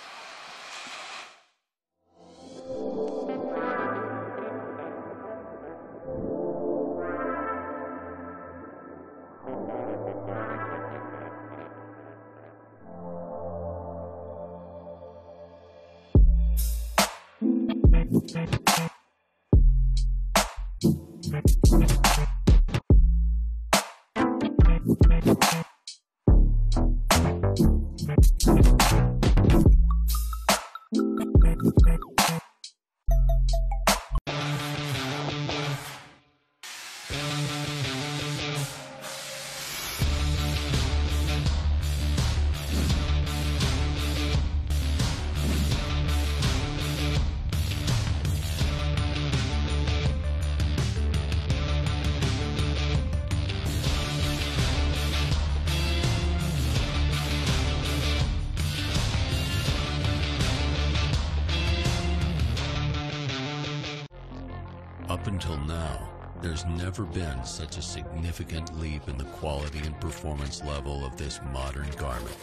Speaker 10: Up until now, there's never been such a significant leap in the quality and performance level of this modern garment.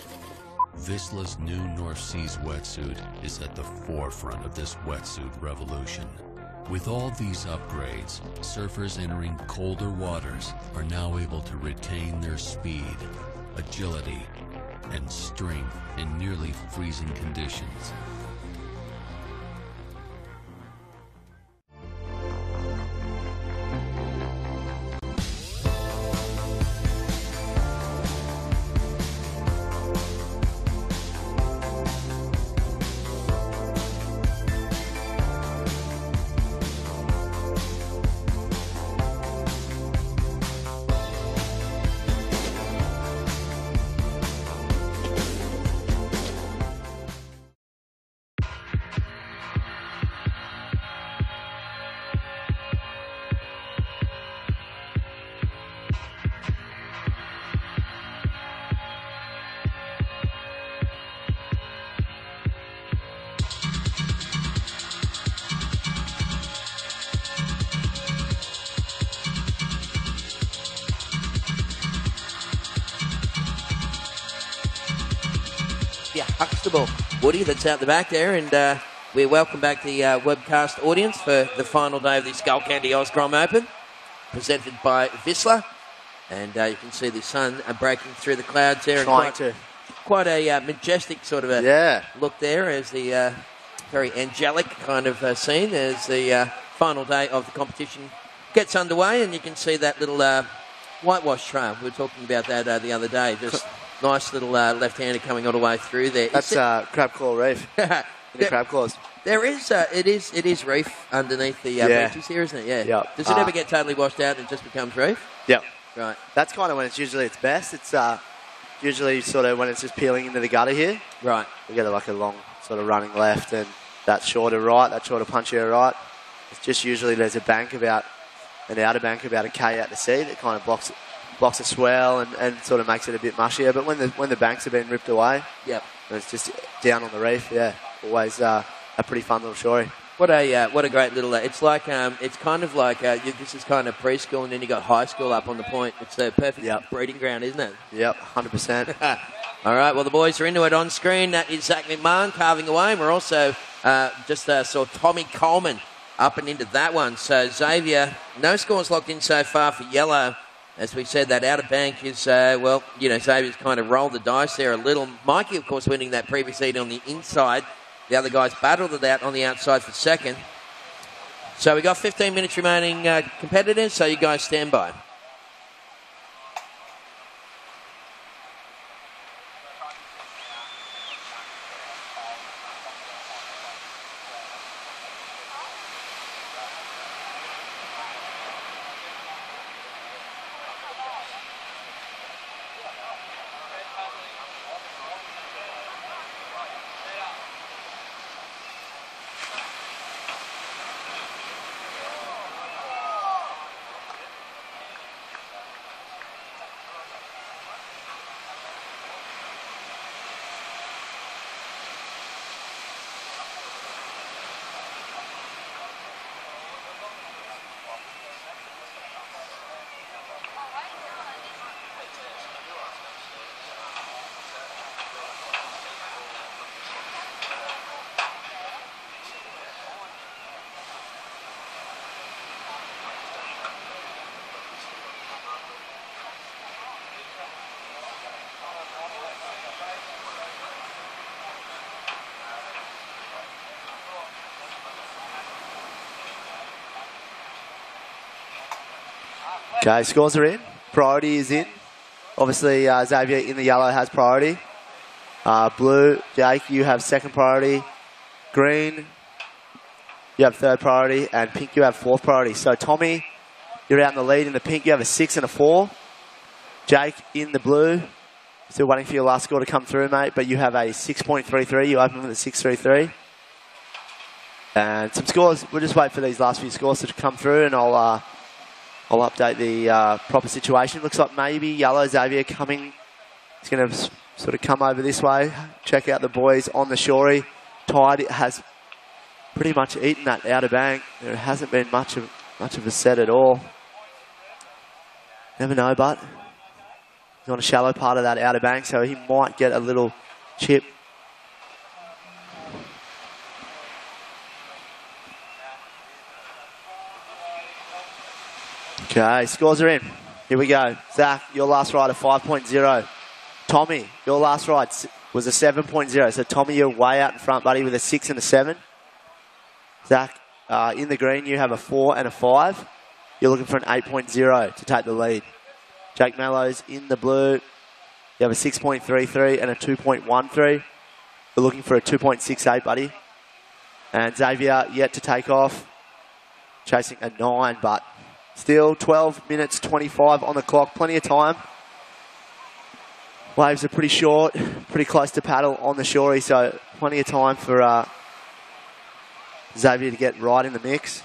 Speaker 10: Vissla's new North Seas wetsuit is at the forefront of this wetsuit revolution. With all these upgrades, surfers entering colder waters are now able to retain their speed, agility, and strength in nearly freezing conditions.
Speaker 14: Huxtable Woody that's out the back there, and we welcome back the webcast audience for the final day of the Skullcandy Grom Open, presented by Vissla. And you can see the sun breaking through the clouds there. Quite a majestic sort of a look there as the very angelic kind of scene as the final day of the competition gets underway, and you can see that little whitewash trail. We were talking about that the other day. Just nice little left-hander coming all the way through there.
Speaker 13: That's crab claw reef. Crab claws.
Speaker 14: There is, it is reef underneath the beaches here, isn't it? Yeah.
Speaker 13: Yep.
Speaker 14: Does it ever get totally washed out and it just becomes reef?
Speaker 13: Yep.
Speaker 14: Right.
Speaker 13: That's kind of when it's usually its best. It's usually sort of when it's just peeling into the gutter here.
Speaker 14: Right.
Speaker 13: We get like a long sort of running left and that shorter right, that shorter punchier right. It's just usually there's an outer bank about a K out to sea that kind of blocks a swell and sort of makes it a bit mushier. But when the banks have been ripped away,
Speaker 14: and
Speaker 13: it's just down on the reef. Always a pretty fun little story.
Speaker 14: What a great little. It's like it's kind of like this is kind of preschool, and then you got high school up on the point. It's a perfect breeding ground, isn't it?
Speaker 13: Yep, 100%.
Speaker 14: All right, well the boys are into it on screen. That is Zach McMahon carving away, and we're also just saw Tommy Coleman up and into that one. So Xavier, no scores locked in so far for yellow. As we said, that outer bank is, Xavier's kind of rolled the dice there a little. Mikey, of course, winning that previous heat on the inside. The other guys battled it out on the outside for second. So we got 15 minutes remaining competitors, so you guys stand by.
Speaker 13: Okay, scores are in. Priority is in. Obviously, Xavier in the yellow has priority. Blue, Jake, you have second priority. Green, you have third priority. And pink, you have fourth priority. So, Tommy, you're out in the lead. In the pink, you have a 6 and a 4. Jake, in the blue, still waiting for your last score to come through, mate. But you have a 6.33. You open with a 6.33. And some scores. We'll just wait for these last few scores to come through, and I'll update the proper situation. Looks like maybe yellow Xavier coming. He's going to sort of come over this way. Check out the boys on the shorey. Tide has pretty much eaten that outer bank. There hasn't been much of a set at all. Never know, but he's on a shallow part of that outer bank, so he might get a little chip. Okay, scores are in. Here we go. Zach, your last ride, a 5.0. Tommy, your last ride was a 7.0. So, Tommy, you're way out in front, buddy, with a 6 and a 7. Zach, in the green, you have a 4 and a 5. You're looking for an 8.0 to take the lead. Jake Mellows in the blue. You have a 6.33 and a 2.13. You're looking for a 2.68, buddy. And Xavier yet to take off. Chasing a 9, but still 12 minutes 25 on the clock. Plenty of time. Waves are pretty short, pretty close to paddle on the shorey, so plenty of time for Xavier to get right in the mix.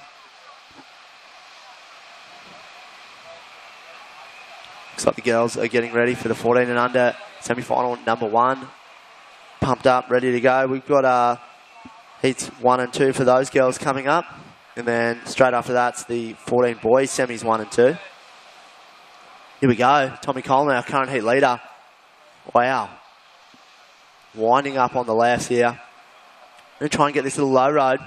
Speaker 13: Looks like the girls are getting ready for the 14 and under semi-final number 1. Pumped up, ready to go. We've got heats 1 and 2 for those girls coming up. And then straight after that's the 14 boys, semis 1 and 2. Here we go. Tommy Coleman, our current heat leader. Wow. Winding up on the lefts here. Going to try and get this little low road.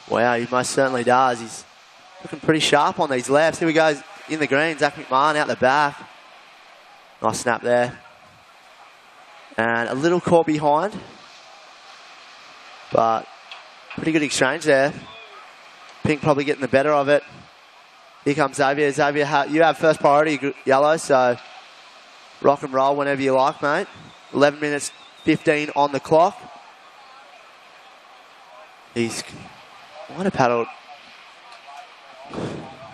Speaker 13: Wow, he most certainly does. He's looking pretty sharp on these lefts. Here we go. In the green, Zach McMahon out the back. Nice snap there. And a little caught behind. But pretty good exchange there. Pink probably getting the better of it. Here comes Xavier. Xavier, you have first priority, yellow, so rock and roll whenever you like, mate. 11 minutes 15 on the clock. He's might have paddled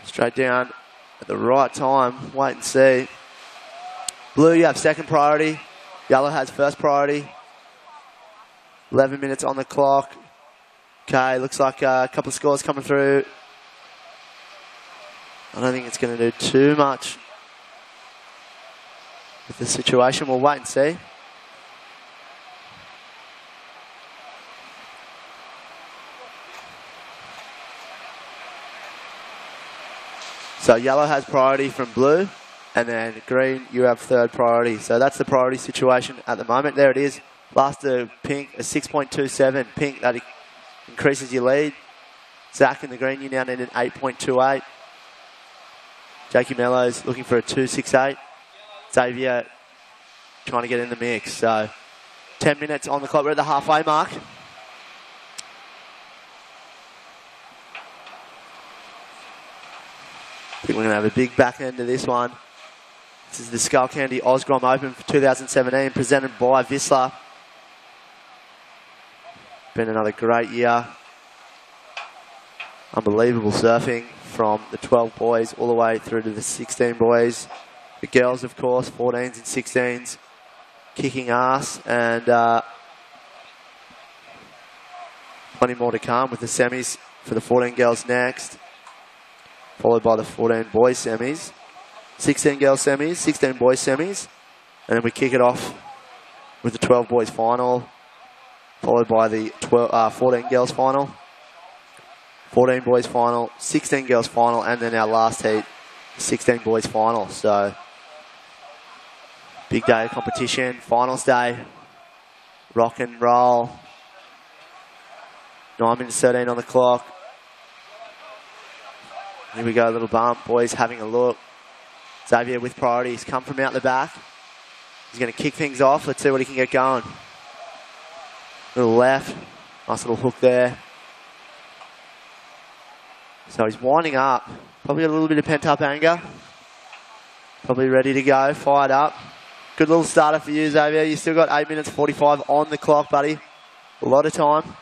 Speaker 13: straight down at the right time. Wait and see. Blue, you have second priority. Yellow has first priority. 11 minutes on the clock. Okay, looks like a couple of scores coming through. I don't think it's going to do too much with the situation. We'll wait and see. So yellow has priority from blue, and then green, you have third priority. So that's the priority situation at the moment. There it is. Last to pink, a 6.27. Pink, that increases your lead. Zach in the green, you now need an 8.28. Jakey Mellows looking for a 2.68. Xavier trying to get in the mix. So 10 minutes on the clock. We're at the halfway mark. I think we're going to have a big back end to this one. This is the Skullcandy Grom Open for 2017, presented by Vissla. Been another great year. Unbelievable surfing from the 12 boys all the way through to the 16 boys. The girls, of course, 14s and 16s, kicking ass, and plenty more to come with the semis for the 14 girls next, followed by the 14 boys semis, 16 girls semis, 16 boys semis, and then we kick it off with the 12 boys final, followed by the 14 girls final, 14 boys final, 16 girls final, and then our last heat, 16 boys final. So big day of competition, finals day, rock and roll. 9 minutes 13 on the clock. Here we go, a little bump. Boys having a look. Xavier with priority. He's come from out the back. He's going to kick things off. Let's see what he can get going. Little left. Nice little hook there. So he's winding up. Probably got a little bit of pent-up anger. Probably ready to go, fired up. Good little starter for you, Xavier. You still got 8 minutes 45 on the clock, buddy. A lot of time.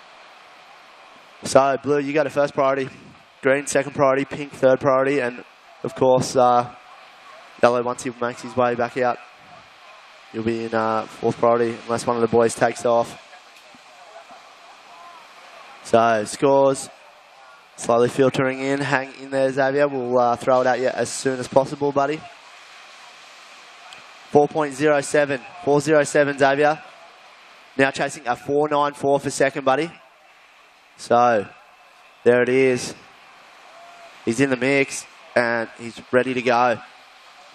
Speaker 13: So, blue, you go to first priority. Green, second priority. Pink, third priority. And, of course, yellow, once he makes his way back out, you'll be in fourth priority unless one of the boys takes off. So, scores slowly filtering in. Hang in there, Xavier. We'll throw it at you as soon as possible, buddy. 4.07. 4.07, Xavier. Now chasing a 4.94 for second, buddy. So, there it is. He's in the mix, and he's ready to go.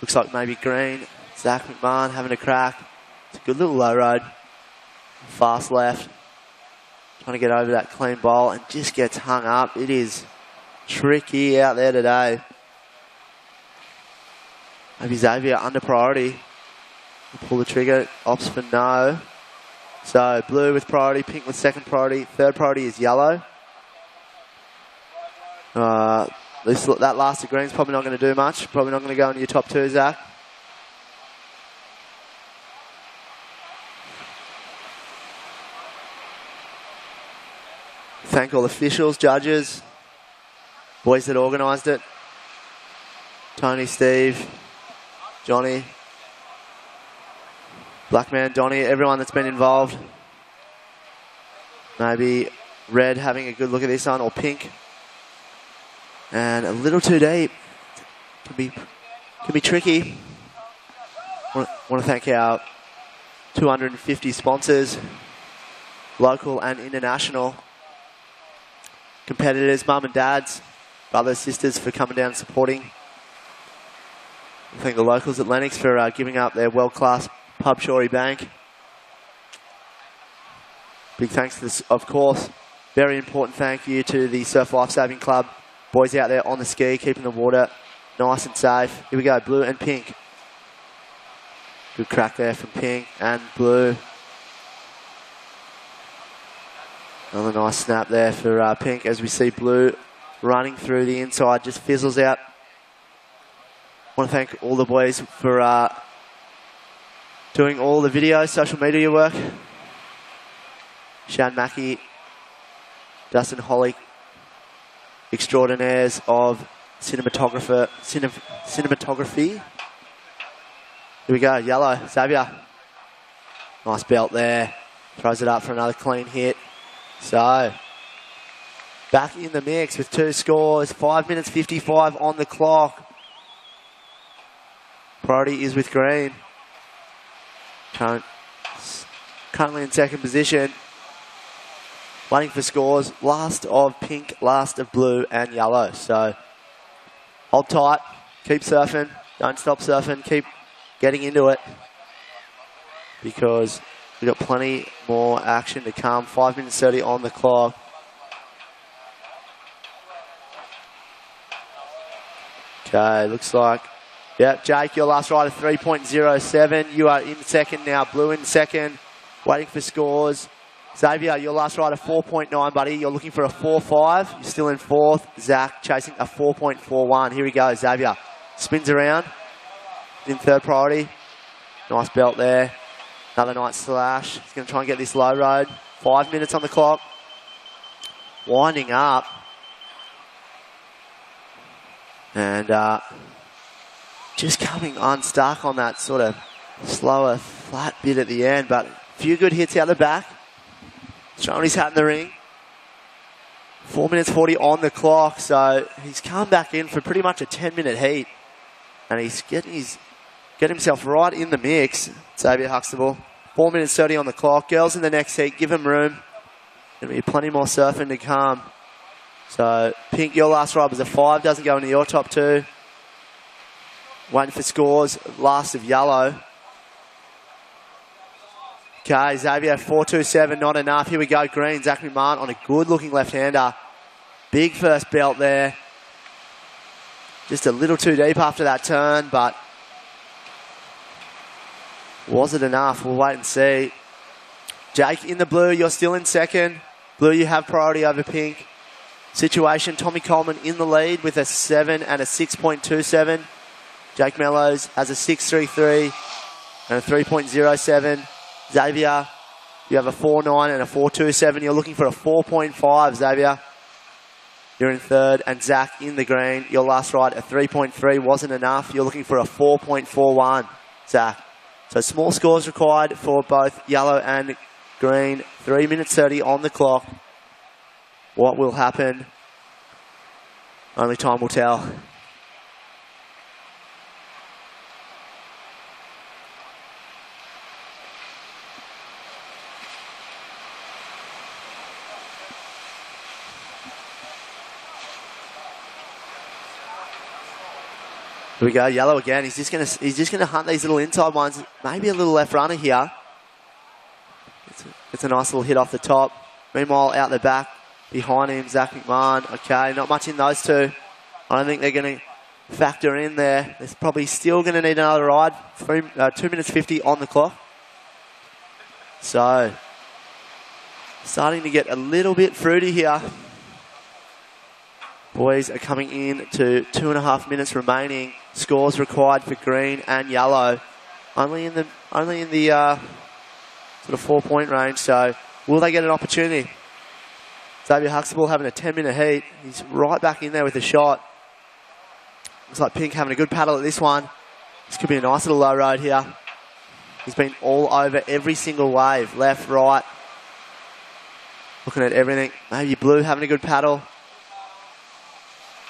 Speaker 13: Looks like maybe green. Zach McMahon having a crack. It's a good little low road. Fast left. Trying to get over that clean bowl and just gets hung up. It is tricky out there today. Maybe Xavier under priority. Pull the trigger. Opts for no. So blue with priority, pink with second priority. Third priority is yellow. That last of green's probably not going to do much. Probably not going to go into your top two, Zach. Thank all officials, judges, boys that organised it. Tony, Steve, Johnny, Blackman, Donnie, everyone that's been involved. Maybe red having a good look at this one, or pink. And a little too deep. Can be tricky. Want to thank our 250 sponsors, local and international. Competitors, mum and dads, brothers, sisters for coming down and supporting. I thank the locals at Lennox for giving up their world-class pub Shorey Bank. Big thanks to this, of course. Very important thank you to the Surf Lifesaving Club. Boys out there on the ski, keeping the water nice and safe. Here we go, blue and pink. Good crack there from pink and blue. Another nice snap there for pink as we see blue running through the inside, just fizzles out. Want to thank all the boys for doing all the video, social media work. Shan Mackey, Dustin Holly, extraordinaires of cinematography. Here we go, yellow, Xavier. Nice belt there. Throws it up for another clean hit. So, back in the mix with two scores. 5 minutes 55 on the clock. Priority is with green. Currently in second position. Waiting for scores. Last of pink, last of blue and yellow. So, hold tight. Keep surfing. Don't stop surfing. Keep getting into it. Because we've got plenty more action to come. 5 minutes 30 on the clock. Okay, looks like... Yeah, Jake, your last ride of 3.07. You are in second now. Blue in second. Waiting for scores. Xavier, your last ride of 4.9, buddy. You're looking for a 4.5. You're still in fourth. Zach chasing a 4.41. Here we go, Xavier. Spins around. In third priority. Nice belt there. Another nice slash. He's going to try and get this low road. 5 minutes on the clock. Winding up. And just coming unstuck on that sort of slower, flat bit at the end. But a few good hits out the back. Throwing his hat in the ring. 4 minutes 40 on the clock. So he's come back in for pretty much a 10-minute heat. And he's getting himself right in the mix. Xavier Huxtable. 4 minutes 30 on the clock. Girls in the next heat. Give him room. Going to be plenty more surfing to come. So, Pink, your last ride was a 5. Doesn't go into your top two. Waiting for scores. Last of yellow. Okay, Xavier, 4.27. Not enough. Here we go. Green. Zach McMahon on a good-looking left-hander. Big first belt there. Just a little too deep after that turn, but... was it enough? We'll wait and see. Jake in the blue, you're still in second. Blue, you have priority over pink. situation. Tommy Coleman in the lead with a 7 and a 6.27. Jake Mellows has a 6.33 and a 3.07. Xavier, you have a 4.9 and a 4.27. You're looking for a 4.5, Xavier. You're in third. And Zach in the green. Your last ride, a 3.3 wasn't enough. You're looking for a 4.41, Zach. So small scores required for both yellow and green. 3 minutes 30 on the clock. What will happen? Only time will tell. Here we go, yellow again. He's just gonna hunt these little inside ones. Maybe a little left runner here. It's a nice little hit off the top. Meanwhile, out the back, behind him, Zach McMahon. Okay, not much in those two. I don't think they're going to factor in there. There's probably still going to need another ride. 2 minutes 50 on the clock. So, starting to get a little bit fruity here. Boys are coming in to 2.5 minutes remaining. Scores required for green and yellow. Only in the sort of 4-point range. So will they get an opportunity? Xavier Huxtable having a 10-minute heat. He's right back in there with a shot. Looks like Pink having a good paddle at this one. This could be a nice little low road here. He's been all over every single wave. Left, right. Looking at everything. Maybe Blue having a good paddle.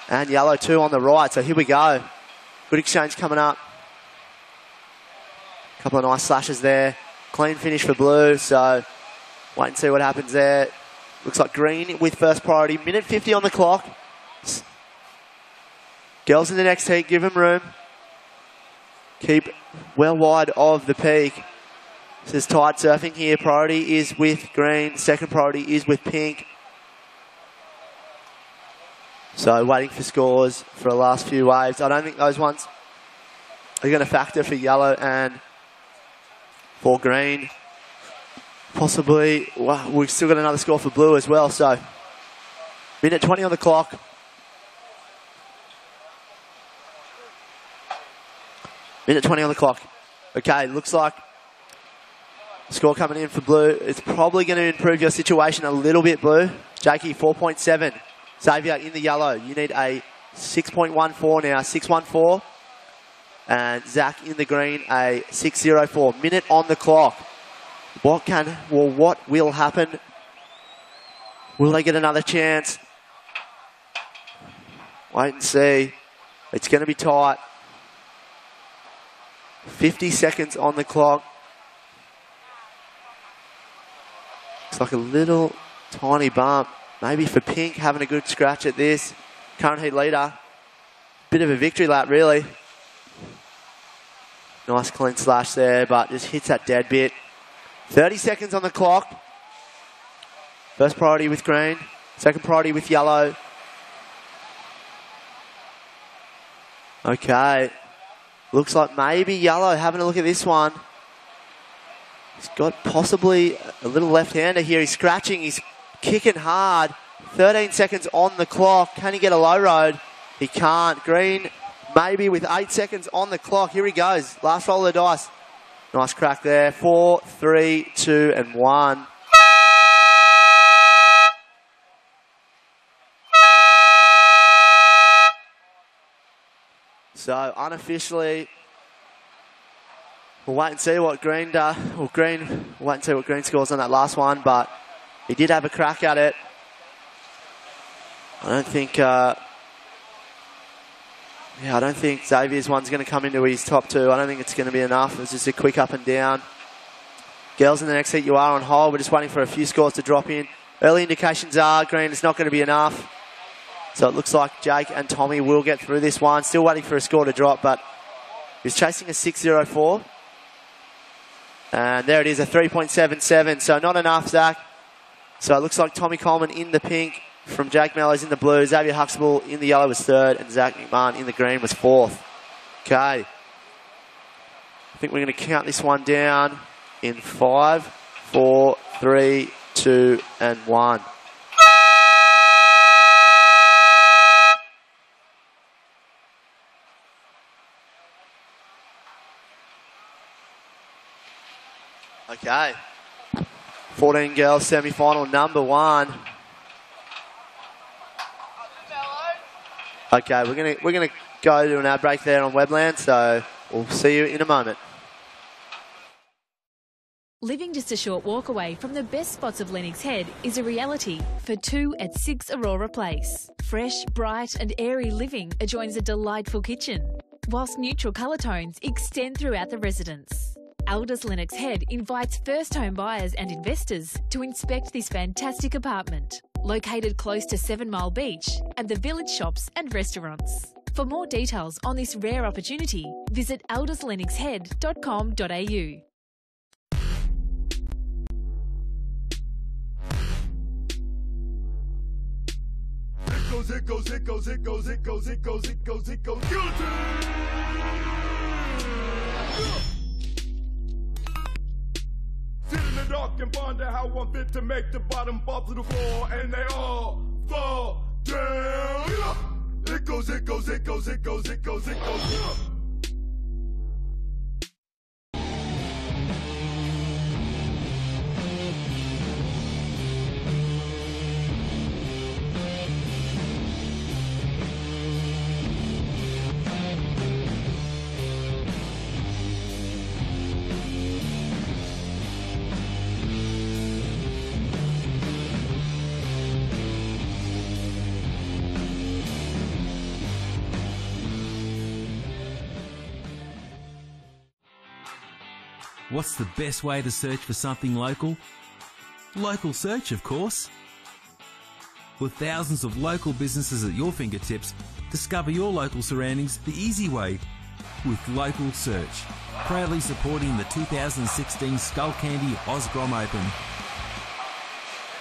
Speaker 13: And yellow too on the right. So here we go. Good exchange coming up. Couple of nice slashes there. Clean finish for Blue. So wait and see what happens there. Looks like green with first priority. Minute 50 on the clock. Girls in the next heat. Give them room. Keep well wide of the peak. This is tight surfing here. Priority is with green. Second priority is with pink. So waiting for scores for the last few waves. I don't think those ones are going to factor for yellow and for green. Possibly, well, we've still got another score for blue as well. So minute 20 on the clock. Minute 20 on the clock. Okay, looks like score coming in for blue. It's probably going to improve your situation a little bit, Blue. Jakey, 4.7. Xavier in the yellow. You need a 6.14 now, 6.14. And Zach in the green, a 6.04. Minute on the clock. What will happen? Will they get another chance? Wait and see. It's going to be tight. 50 seconds on the clock. Looks like a little tiny bump. Maybe for Pink, having a good scratch at this. Current heat leader. Bit of a victory lap, really. Nice clean slash there, but just hits that dead bit. 30 seconds on the clock. First priority with green. Second priority with yellow. Okay. Looks like maybe yellow. Having a look at this one. He's got possibly a little left-hander here. He's scratching. He's kicking hard. 13 seconds on the clock. Can he get a low road? He can't. Green maybe with 8 seconds on the clock. Here he goes. Last roll of the dice. Nice crack there. 4, 3, 2, and 1. So unofficially, we'll wait and see what green does. We'll wait and see what green scores on that last one, but he did have a crack at it. I don't think Xavier's one's going to come into his top two. I don't think it's going to be enough. It's just a quick up and down. Girls in the next heat, you are on hold. We're just waiting for a few scores to drop in. Early indications are green is not going to be enough. So it looks like Jake and Tommy will get through this one. Still waiting for a score to drop, but he's chasing a 6.04. And there it is, a 3.77. So not enough, Zach. So it looks like Tommy Coleman in the pink from Jake Mellows in the blue. Xavier Huxtable in the yellow was third, and Zach McMahon in the green was fourth. Okay. I think we're going to count this one down in 5, 4, 3, 2, and 1. Okay. 14 girls semi-final number 1. Okay, we're gonna go to an ad break there on Webland, so we'll see you in a moment.
Speaker 3: Living just a short walk away from the best spots of Lennox Head is a reality for 2 at 6 Aurora Place. Fresh, bright and airy living adjoins a delightful kitchen, whilst neutral colour tones extend throughout the residence. Elders Lennox Head invites first home buyers and investors to inspect this fantastic apartment, located close to 7 Mile Beach and the village shops and restaurants. For more details on this rare opportunity, visit elderslennoxhead.com.au.
Speaker 2: It goes, guillotine! Sit in the dark and ponder how one fit to make the bottom fall to the floor, and they all fall down. It goes,
Speaker 8: What's the best way to search for something local? Local search, of course. With thousands of local businesses at your fingertips, discover your local surroundings the easy way with Local Search. Proudly supporting the 2016 Skullcandy Grom Open.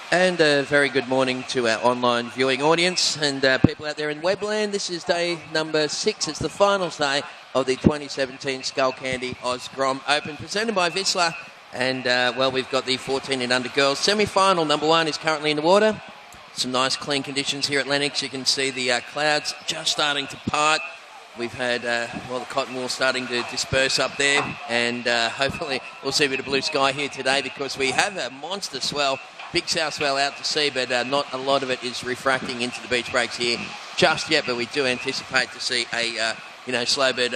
Speaker 14: And a very good morning to our online viewing audience and people out there in Webland. This is day number 6. It's the finals day of the 2017 Skullcandy Grom Open, presented by Vissla. And, well, we've got the 14 and under girls. Semi-final number 1 is currently in the water. Some nice clean conditions here at Lennox. You can see the clouds just starting to part. We've had, well, the cotton wool starting to disperse up there. And hopefully we'll see a bit of blue sky here today, because we have a monster swell. Big south swell out to sea, but not a lot of it is refracting into the beach breaks here just yet. But we do anticipate to see a, slow but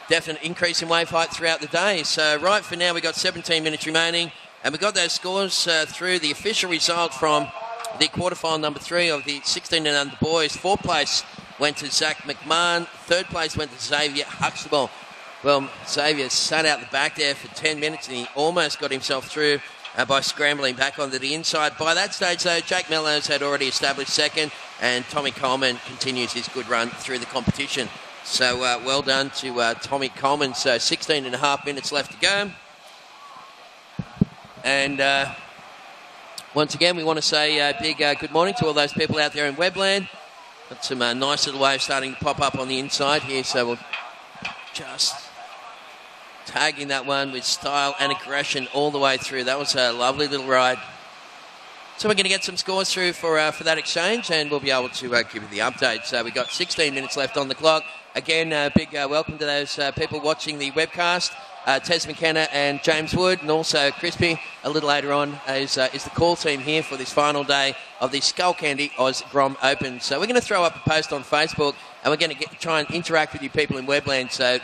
Speaker 14: definite increase in wave height throughout the day. So right for now, we've got 17 minutes remaining, and we've got those scores through. The official result from the quarterfinal number 3 of the 16 and under boys. 4th place went to Zach McMahon. 3rd place went to Xavier Huxtable. Well, Xavier sat out the back there for 10 minutes, and he almost got himself through by scrambling back onto the inside. By that stage, though, Jake Mellows had already established 2nd, and Tommy Coleman continues his good run through the competition. So well done to Tommy Coleman. So 16 and a half minutes left to go. And once again, we want to say a big good morning to all those people out there in Webland. Got some nice little waves starting to pop up on the inside here, so we'll just tagging that one with style and aggression all the way through. That was a lovely little ride. So we're going to get some scores through for that exchange, and we'll be able to give you the update. So we've got 16 minutes left on the clock. Again, a big welcome to those people watching the webcast. Tez McKenna and James Wood, and also Crispy a little later on is the call team here for this final day of the Skullcandy Grom Open. So we're going to throw up a post on Facebook, and we're going to try and interact with you people in Webland. So,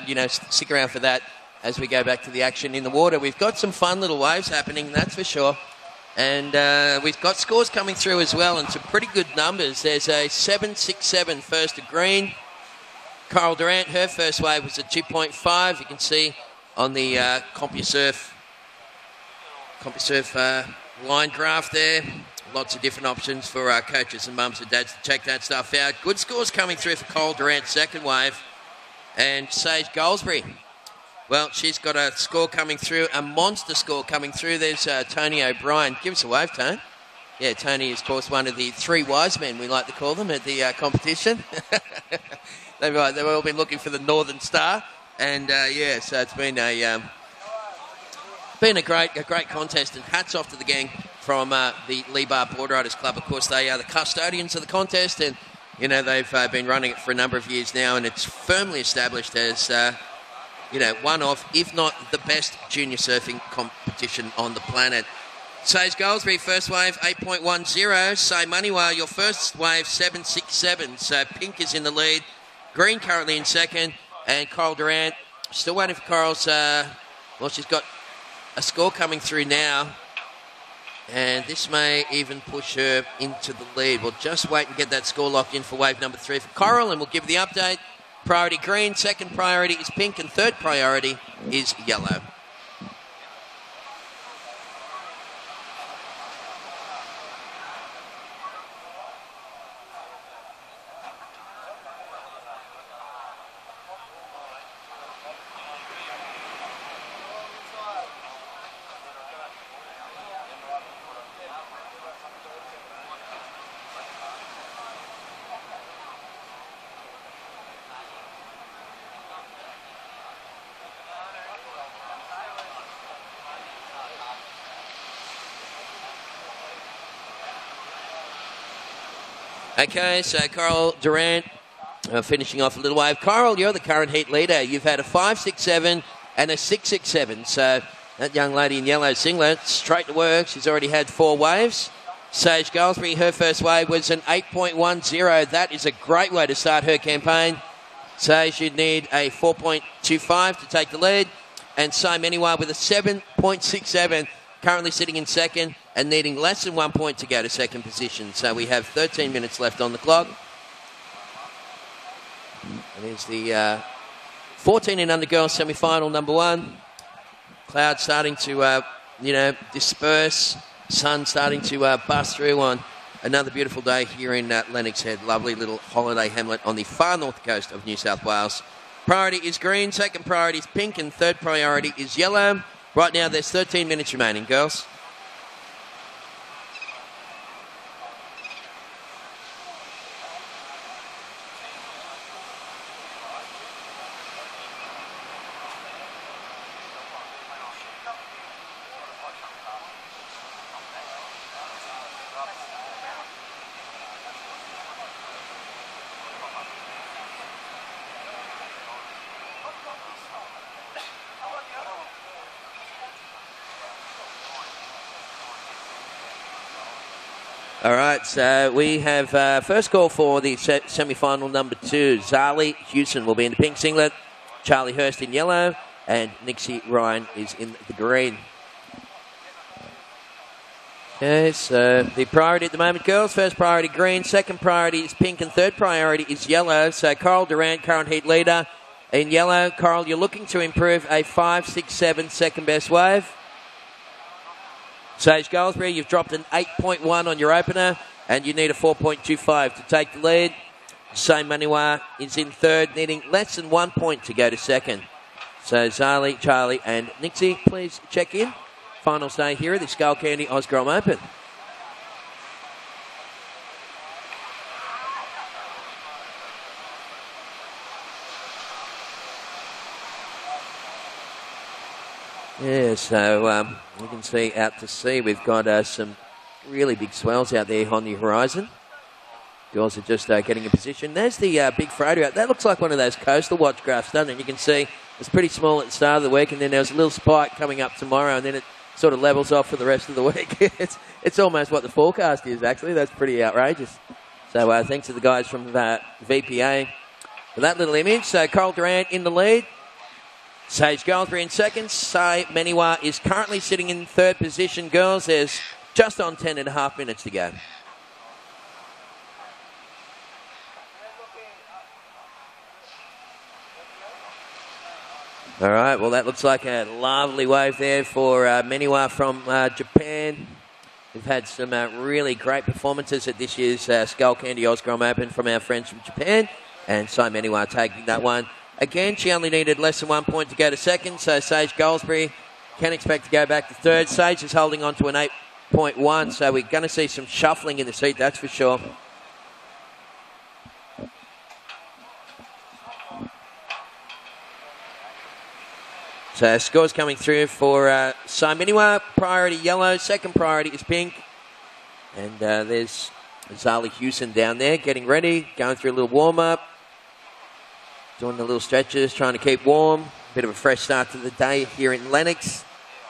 Speaker 14: stick around for that as we go back to the action in the water. We've got some fun little waves happening, that's for sure. And we've got scores coming through as well, and some pretty good numbers. There's a 7.67 first to green. Carl Durant, her first wave was a 2.5. You can see on the CompuSurf line graph there. Lots of different options for our coaches and mums and dads to check that stuff out. Good scores coming through for Carl Durant's second wave. And Sage Goldsbury, well, she's got a score coming through, a monster score coming through. There's Tony O'Brien. Give us a wave, Tone. Yeah, Tony is, of course, one of the 3 wise men, we like to call them, at the competition. They've all been looking for the Northern Star. And, so it's been a great contest. And hats off to the gang from the Lee Bar Board Riders Club. Of course, they are the custodians of the contest. And, they've been running it for a number of years now. And it's firmly established as one of, if not the best junior surfing competition on the planet. Sage Goldsbury, first wave, 8.10. Say Maniwa, your first wave, 7.67. So Pink is in the lead. Green currently in second. And Coral Durant, still waiting for Coral's... she's got a score coming through now. And this may even push her into the lead. We'll just wait and get that score locked in for wave number 3 for Coral, and we'll give the update. Priority green, second priority is pink, and third priority is yellow. Okay, so Coral Durant finishing off a little wave. Coral, you're the current heat leader. You've had a 5.67 and a 6.67. So that young lady in yellow singlet, straight to work. She's already had 4 waves. Sage Goldsbury, her first wave was an 8.10. That is a great way to start her campaign. Sage, you'd need a 4.25 to take the lead. And Simon Anyway with a 7.67, currently sitting in second and needing less than 1 point to go to second position. So we have 13 minutes left on the clock. And here's the 14 and under girls semi-final number 1. Clouds starting to, disperse. Sun starting to bust through on another beautiful day here in Lennox Head. Lovely little holiday hamlet on the far north coast of New South Wales. Priority is green, second priority is pink, and third priority is yellow. Right now there's 13 minutes remaining, girls. All right, so we have first call for the semi-final number 2. Zali Hewson will be in the pink singlet, Charlie Hurst in yellow, and Nixie Ryan is in the green. Okay, so the priority at the moment, girls, first priority green, second priority is pink, and third priority is yellow. So Coral Durant, current heat leader in yellow. Coral, you're looking to improve a 5.67 second best wave. Sage Goldsbury, you've dropped an 8.1 on your opener, and you need a 4.25 to take the lead. Same Maniwa is in third, needing less than 1 point to go to second. So Zali, Charlie, and Nixie, please check in. Final day here at the Skullcandy Grom Open. Yeah, so you can see out to sea we've got some really big swells out there on the horizon. Girls are just getting in position. There's the big freighter out. That looks like one of those coastal watch graphs, doesn't it? You can see it's pretty small at the start of the week, and then there's a little spike coming up tomorrow, and then it sort of levels off for the rest of the week. It's almost what the forecast is, actually. That's pretty outrageous. So thanks to the guys from VPA for that little image. So Coral Durant in the lead. Sage Goldsbury in second. Sai Maniwa is currently sitting in third position. Girls, there's just on 10.5 minutes to go. All right, well, that looks like a lovely wave there for Maniwa from Japan. We've had some really great performances at this year's Skullcandy Grom Open from our friends from Japan. And Sai Maniwa taking that one. Again, she only needed less than 1 point to go to second, so Sage Goldsbury can expect to go back to third. Sage is holding on to an 8.1, so we're going to see some shuffling in the seat, that's for sure. So scores coming through for Siminiwa. Priority yellow, second priority is pink. And there's Zali Hewson down there getting ready, going through a little warm-up. Doing the little stretches, trying to keep warm. bit of a fresh start to the day here in Lennox.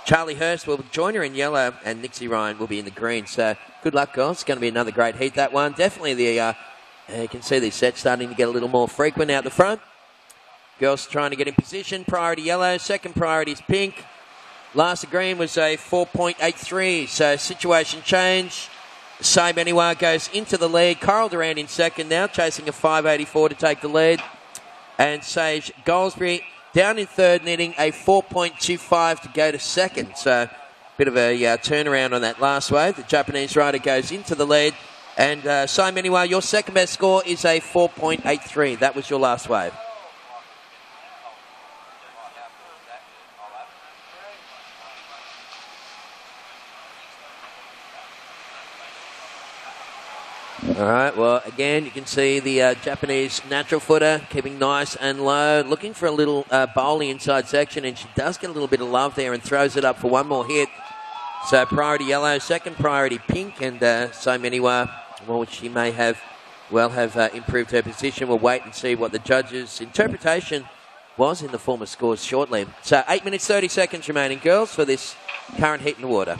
Speaker 14: Charlie Hurst will join her in yellow, and Nixie Ryan will be in the green. So good luck, girls. It's going to be another great heat, that one. Definitely you can see these sets starting to get a little more frequent out the front. Girls trying to get in position. Priority yellow. Second priority is pink. Last green was a 4.83. So situation change. Same Anywhere goes into the lead. Coral Durant in second now, chasing a 5.84 to take the lead. And Sage Goldsbury down in third, needing a 4.25 to go to second. So bit of a turnaround on that last wave. The Japanese rider goes into the lead. And Same Anywhere, your second best score is a 4.83. That was your last wave. All right, well, again, you can see the Japanese natural footer keeping nice and low, looking for a little bowling inside section, and she does get a little bit of love there and throws it up for one more hit. So priority yellow, second priority pink, and Same Anywhere, well, she may have improved her position. We'll wait and see what the judges' interpretation was in the form of scores shortly. So 8 minutes, 30 seconds remaining, girls, for this current heat in the water.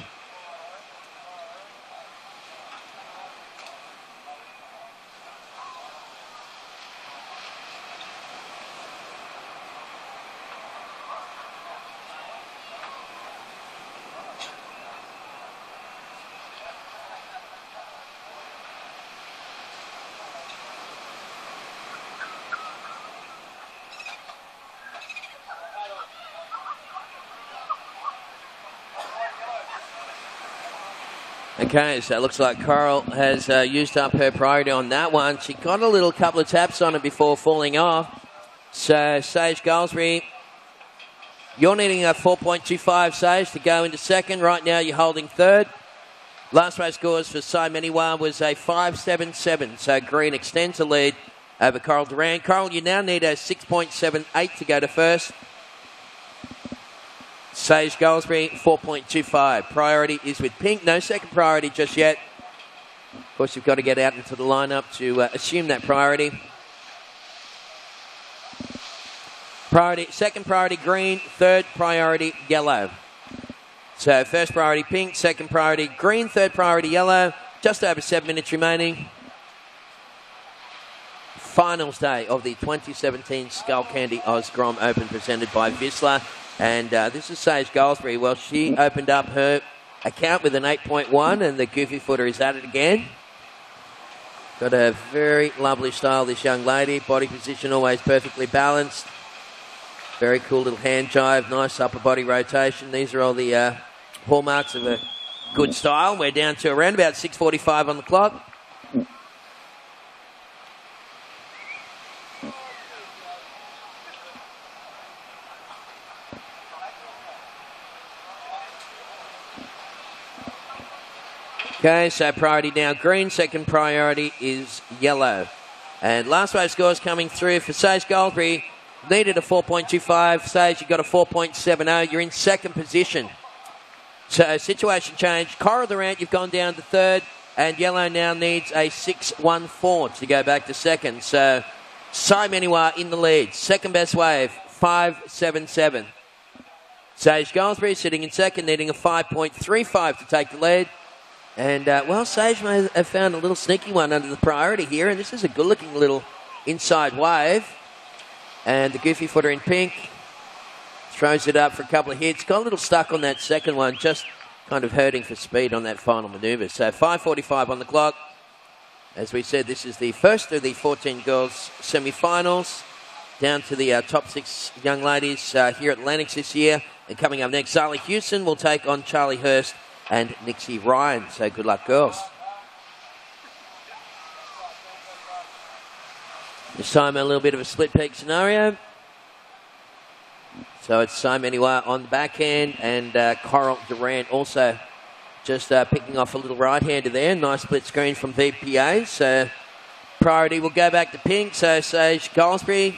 Speaker 14: Okay, so it looks like Coral has used up her priority on that one. She got a couple of taps on it before falling off. So Sage Goldsbury, you're needing a 4.25, Sage, to go into second. Right now you're holding third. Last race scores for Sime Anywhere was a 5.77. So Green extends the lead over Coral Durant. Coral, you now need a 6.78 to go to first. Sage Goldsbury, 4.25. Priority is with pink. No second priority just yet. Of course, you've got to get out into the lineup to assume that priority. Second priority green, third priority yellow. So first priority pink, second priority green, third priority yellow. Just over 7 minutes remaining. Finals day of the 2017 Skullcandy Oz Grom Open presented by Vissla. And this is Sage Goldsbury. Well, she opened up her account with an 8.1, and the goofy footer is at it again. Got a very lovely style, this young lady. Body position always perfectly balanced. Very cool little hand jive, nice upper body rotation. These are all the hallmarks of a good style. We're down to around about 6:45 on the clock. Okay, so priority now green, second priority is yellow. And last wave scores coming through for Sage Goldsbury. Needed a 4.25. Sage, you got a 4.70. You're in second position. So situation change. Coral Durant, you've gone down to third. And yellow now needs a 6.14 to go back to second. So Sime Anywhere in the lead. Second best wave, 5.77. Sage Goldsbury sitting in second, needing a 5.35 to take the lead. And, well, Sage may have found a little sneaky one under the priority here, and this is a good-looking little inside wave. And the goofy footer in pink throws it up for a couple of hits. Got a little stuck on that second one, just kind of hurting for speed on that final manoeuvre. So 5:45 on the clock. As we said, this is the first of the 14 girls semi-finals. Down to the top 6 young ladies here at Lennox this year. And coming up next, Zali Houston will take on Charlie Hurst and Nixie Ryan. So good luck, girls. This time a little bit of a split peak scenario. So it's Sime Anywhere on the backhand, and Coral Durant also just picking off a little right-hander there. Nice split screen from VPA. So priority will go back to pink. So Sage Goldsbury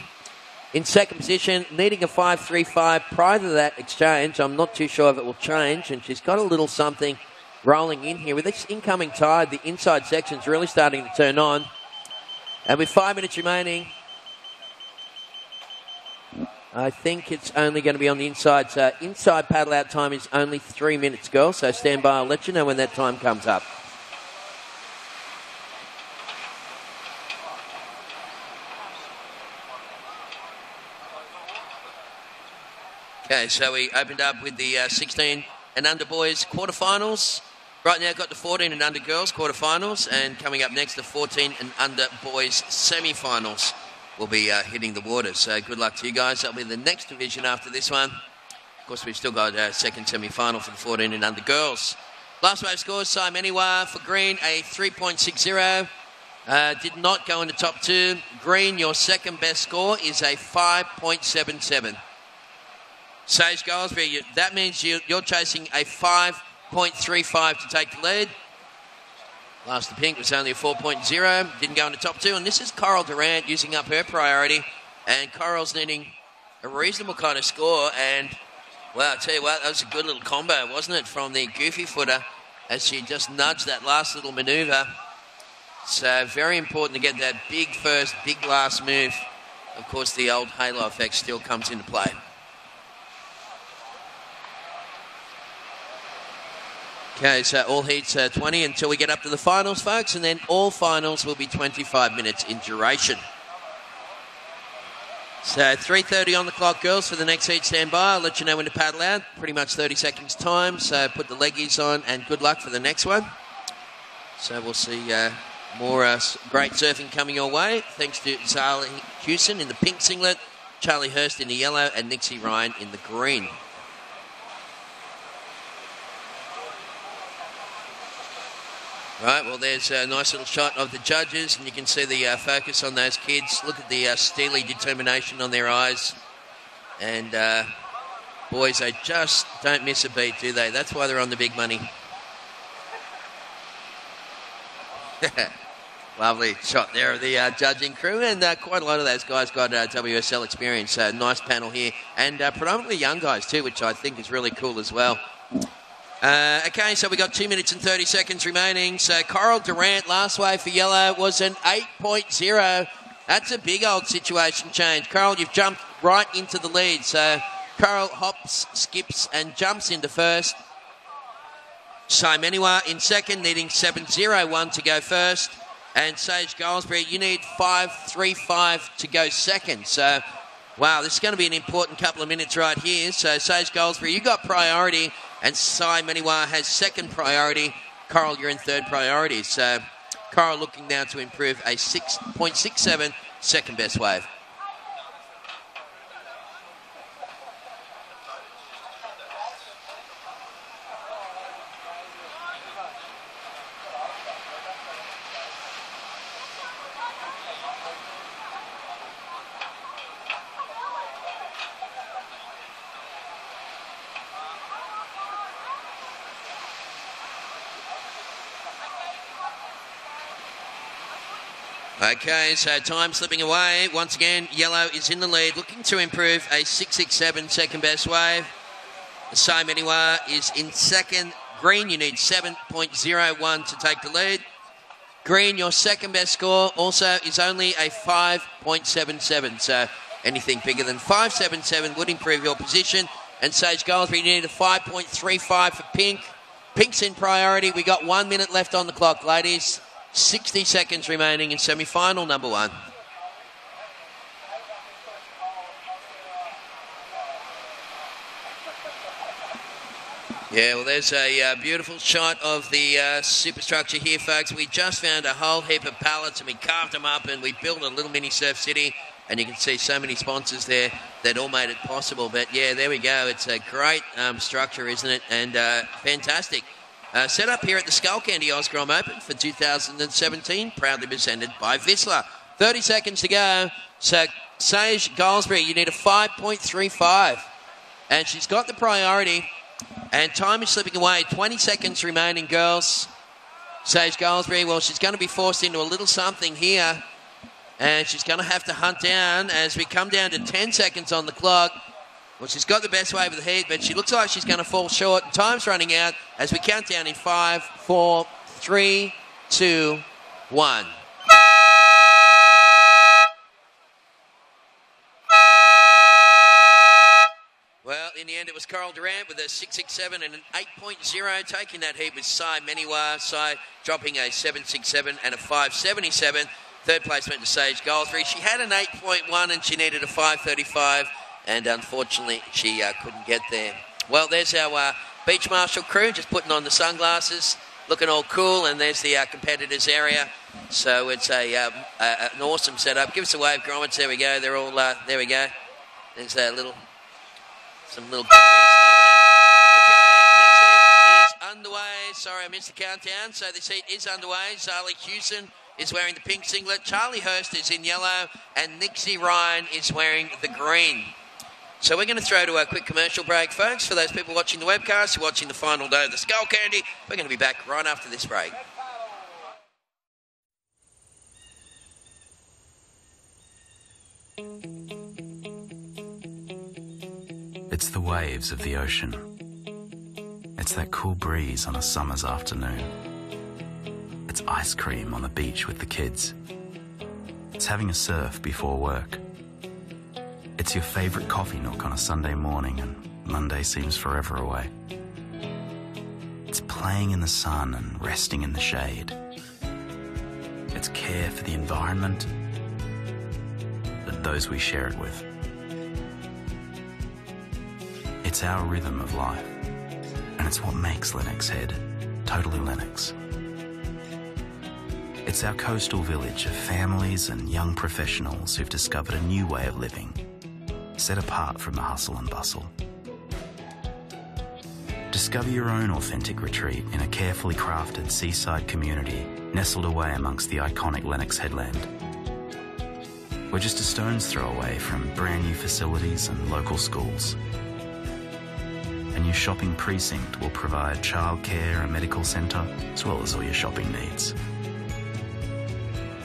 Speaker 14: in second position, needing a 5.35 prior to that exchange. I'm not too sure if it will change, and she's got a little something rolling in here. With this incoming tide, the inside section's really starting to turn on. And with 5 minutes remaining, I think it's only going to be on the inside. So inside paddle out time is only 3 minutes, girls. So stand by. I'll let you know when that time comes up. Okay, so we opened up with the 16 and under boys quarterfinals. Right now got the 14 and under girls quarterfinals, and coming up next the 14 and under boys semifinals will be hitting the water. So good luck to you guys. That'll be the next division after this one. Of course, we've still got a second semi-final for the 14 and under girls. Last wave scores, Simon Anywhere for Green, a 3.60. Did not go in the top two. Green, your second best score is a 5.77. Sage Goldsbury, that means you're chasing a 5.35 to take the lead. Last the pink was only a 4.0. Didn't go in the top two. And this is Coral Durant using up her priority. And Coral's needing a reasonable kind of score. And, well, I'll tell you what, that was a good little combo, wasn't it, from the goofy footer as she just nudged that last little manoeuvre. So very important to get that big first, big last move. Of course, the old halo effect still comes into play. Okay, so all heats 20 until we get up to the finals, folks, and then all finals will be 25 minutes in duration. So 3:30 on the clock, girls, for the next heat. Stand by. I'll let you know when to paddle out. Pretty much 30 seconds time, so put the leggies on and good luck for the next one. So we'll see more great surfing coming your way. Thanks to Zali Hewson in the pink singlet, Charlie Hurst in the yellow, and Nixie Ryan in the green. Right, well, there's a nice little shot of the judges, and you can see the focus on those kids. Look at the steely determination on their eyes. And, boys, they just don't miss a beat, do they? That's why they're on the big money. Lovely shot there of the judging crew, and quite a lot of those guys got WSL experience. Nice panel here, and predominantly young guys too, which I think is really cool as well. Okay, so we got 2 minutes and 30 seconds remaining. So Coral Durant, last wave for yellow, was an 8.0. That's a big old situation change. Coral, you've jumped right into the lead. So Coral hops, skips, and jumps into first. Simon Anywhere in second, needing 7.01 to go first. And Sage Goldsbury, you need 5.35 to go second. So, wow, this is going to be an important couple of minutes right here. So Sage Goldsbury, you got priority. And Simon Anywhere has second priority. Coral, you're in third priority. So Coral looking now to improve a 6.67 second best wave. Okay, so time slipping away. Once again, yellow is in the lead, looking to improve a 6.67 second best wave. Simon Anywhere is in second. Green, you need 7.01 to take the lead. Green, your second best score also is only a 5.77. So anything bigger than 5.77 would improve your position. And Sage Goldsbury, you need a 5.35 for Pink. Pink's in priority. We got 1 minute left on the clock, ladies. 60 seconds remaining in semi-final number one. Yeah, well, there's a beautiful shot of the superstructure here, folks. We just found a whole heap of pallets and we carved them up and we built a little mini surf city. And you can see so many sponsors there that all made it possible. But, yeah, there we go. It's a great structure, isn't it? And fantastic. Set up here at the Skullcandy Grom Open for 2017, proudly presented by Vissla. 30 seconds to go. So, Sage Goldsbury, you need a 5.35. And she's got the priority. And time is slipping away. 20 seconds remaining, girls. Sage Goldsbury, well, she's going to be forced into a little something here. And she's going to have to hunt down as we come down to 10 seconds on the clock. Well, she's got the best wave of the heat, but she looks like she's going to fall short. Time's running out as we count down in 5, 4, 3, 2, 1. is Coral Durant with a 6.67 and an 8.0. Taking that heat with Sai Meniwa. Sai dropping a 7.67 and a 5.77. Third place went to Sage Goldthry. She had an 8.1 and she needed a 5.35, and unfortunately she couldn't get there. Well, there's our beach marshal crew just putting on the sunglasses, looking all cool, and there's the competitors area. So it's an awesome setup. Give us a wave, Grommets. There we go. They're all there. We go. There's some little. Okay, next heat is underway. Sorry, I missed the countdown. So this heat is underway. Zali Hewson is wearing the pink singlet. Charlie Hurst is in yellow, and Nixie Ryan is wearing the green. So we're going to throw to a quick commercial break, folks. For those people watching the webcast, who are watching the final day of the Skullcandy, we're going to be back right after this break.
Speaker 1: It's the waves of the ocean. It's that cool breeze on a summer's afternoon. It's ice cream on the beach with the kids. It's having a surf before work. It's your favourite coffee nook on a Sunday morning and Monday seems forever away. It's playing in the sun and resting in the shade. It's care for the environment and those we share it with. It's our rhythm of life, and it's what makes Lennox Head totally Lennox. It's our coastal village of families and young professionals who've discovered a new way of living, set apart from the hustle and bustle. Discover your own authentic retreat in a carefully crafted seaside community nestled away amongst the iconic Lennox headland. We're just a stone's throw away from brand new facilities and local schools. A new shopping precinct will provide childcare, a medical centre, as well as all your shopping needs.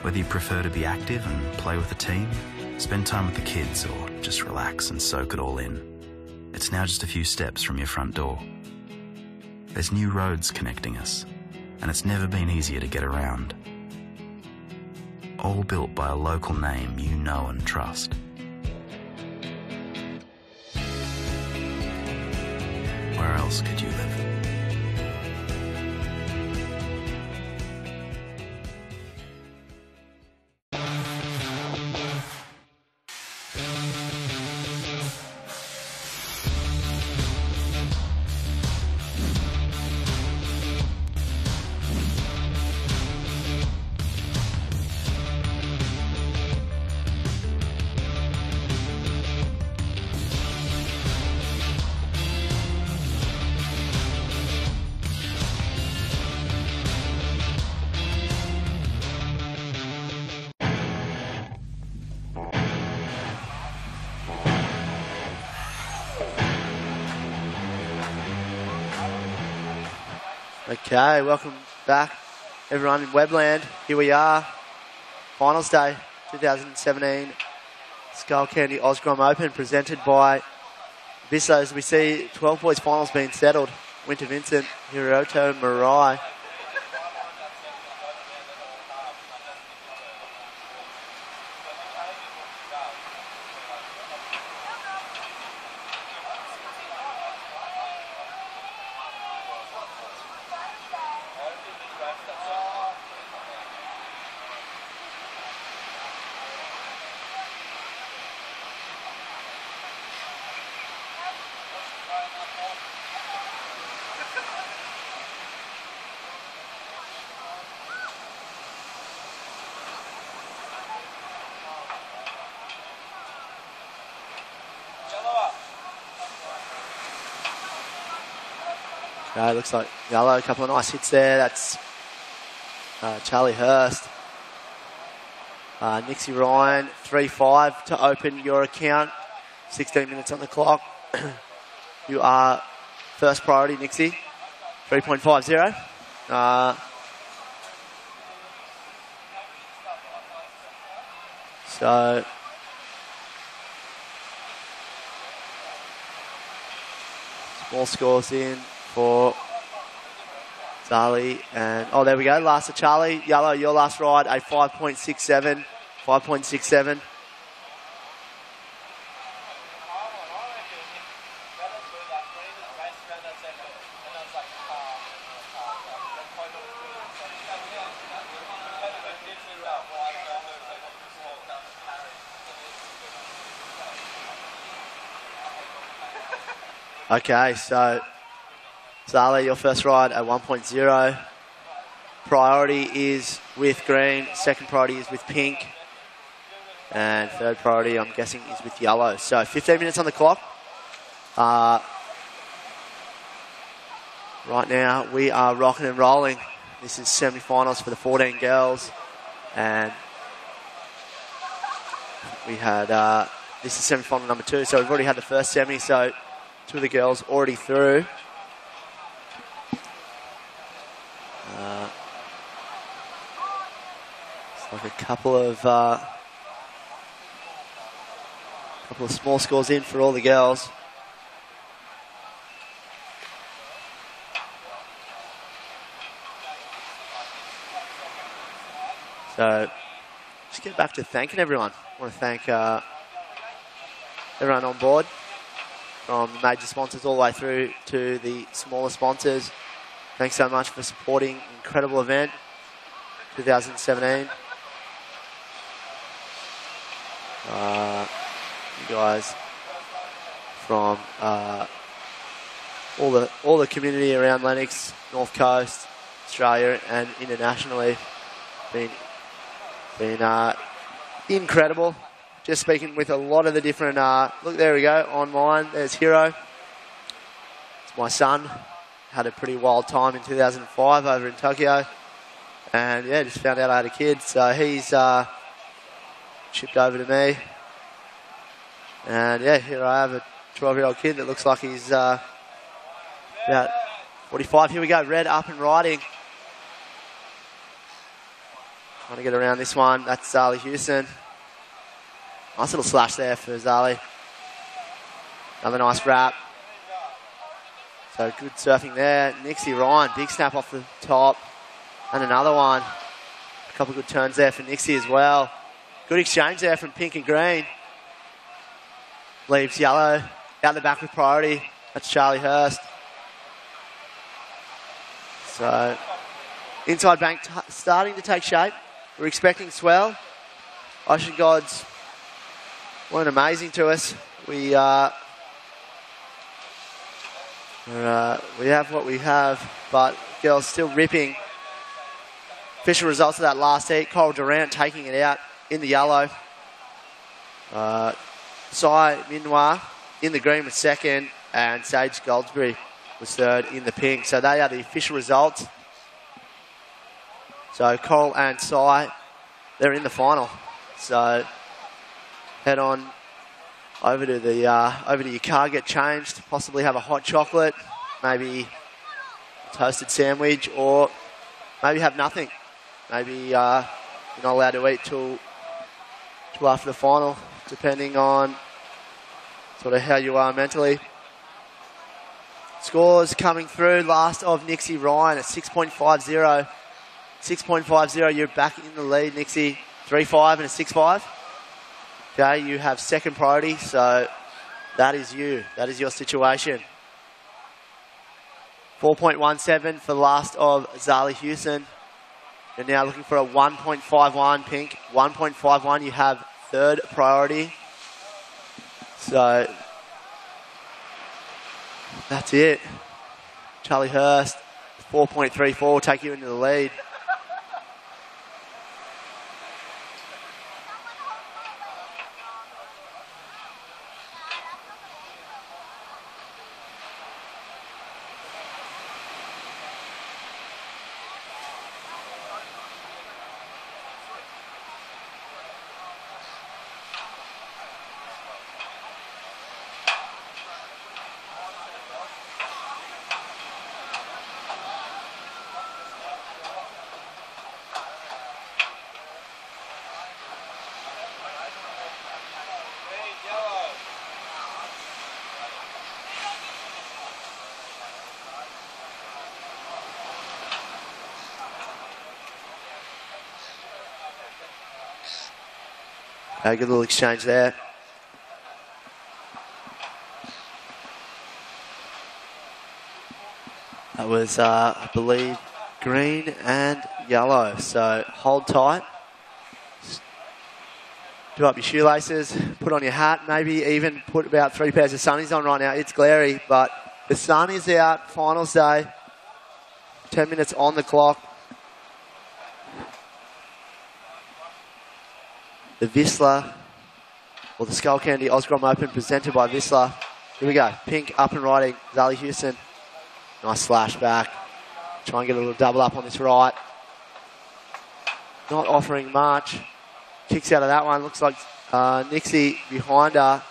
Speaker 1: Whether you prefer to be active and play with a team, spend time with the kids, or just relax and soak it all in, it's now just a few steps from your front door. There's new roads connecting us, and it's never been easier to get around. All built by a local name you know and trust. Where else could you live?
Speaker 13: Okay, welcome back, everyone in Webland. Here we are, finals day, 2017 Skullcandy Grom Open, presented by Vissla. As we see 12 boys finals being settled. Winter Vincent, Hiroto Marai. Looks like yellow, a couple of nice hits there. That's Charlie Hurst. Nixie Ryan, 3-5 to open your account. 16 minutes on the clock. You are first priority, Nixie. 3.50. So small scores in for Zali, and oh, there we go. Last of Charlie. Yellow, your last ride, a 5.67. 5.67. Okay, so Zali, your first ride at 1.0. Priority is with green. Second priority is with pink. And third priority, I'm guessing, is with yellow. So 15 minutes on the clock. Right now, we are rocking and rolling. This is semi-finals for the 14 girls. And we had, this is semi-final number 2. So we've already had the first semi. So 2 of the girls already through. It's like a couple of small scores in for all the girls. So just get back to thanking everyone. I want to thank everyone on board, from the major sponsors all the way through to the smaller sponsors. Thanks so much for supporting an incredible event, 2017. You guys from all the community around Lennox, North Coast, Australia, and internationally, been incredible. Just speaking with a lot of the different. Look, there we go. Online, there's Hero. It's my son. Had a pretty wild time in 2005 over in Tokyo, and yeah, just found out I had a kid. So he's shipped over to me. And yeah, here I have a 12-year-old kid that looks like he's about 45. Here we go, red up and riding. Trying to get around this one. That's Zali Houston. Nice little slash there for Zali. Another nice wrap. So good surfing there. Nixie Ryan, big snap off the top. And another one. A couple of good turns there for Nixie as well. Good exchange there from pink and green. Leaves yellow out the back with priority. That's Charlie Hurst. So inside bank starting to take shape. We're expecting swell. Ocean Gods weren't amazing to us. We have what we have, but girls still ripping. Official results of that last heat. Coral Durant taking it out in the yellow. Sai Minwa in the green was second, and Sage Goldsberry was third in the pink. So they are the official results. So Coral and Sai, they're in the final. So head on over to your car, get changed, possibly have a hot chocolate, maybe a toasted sandwich, or maybe have nothing. Maybe you're not allowed to eat till after the final, depending on sort of how you are mentally. Scores coming through. Last of Nixie Ryan at 6.50. 6.50, you're back in the lead, Nixie. 3.5 and a 6.5. Okay, you have second priority, so that is you. That is your situation. 4.17 for the last of Zali Houston. You're now looking for a 1.51 pink. 1.51, you have third priority. So that's it. Charlie Hurst, 4.34, take you into the lead. Good little exchange there. That was, I believe, green and yellow. So hold tight. Do up your shoelaces, put on your hat, maybe even put about 3 pairs of sunnies on right now. It's glary, but The sun is out, finals day. 10 minutes on the clock. The Vissla, or the Skullcandy Grom Open presented by Vissla. Here we go. Pink up and riding. Zali Houston. Nice slash back. Try and get a little double up on this right. Not offering much. Kicks out of that one. Looks like Nixie behind her.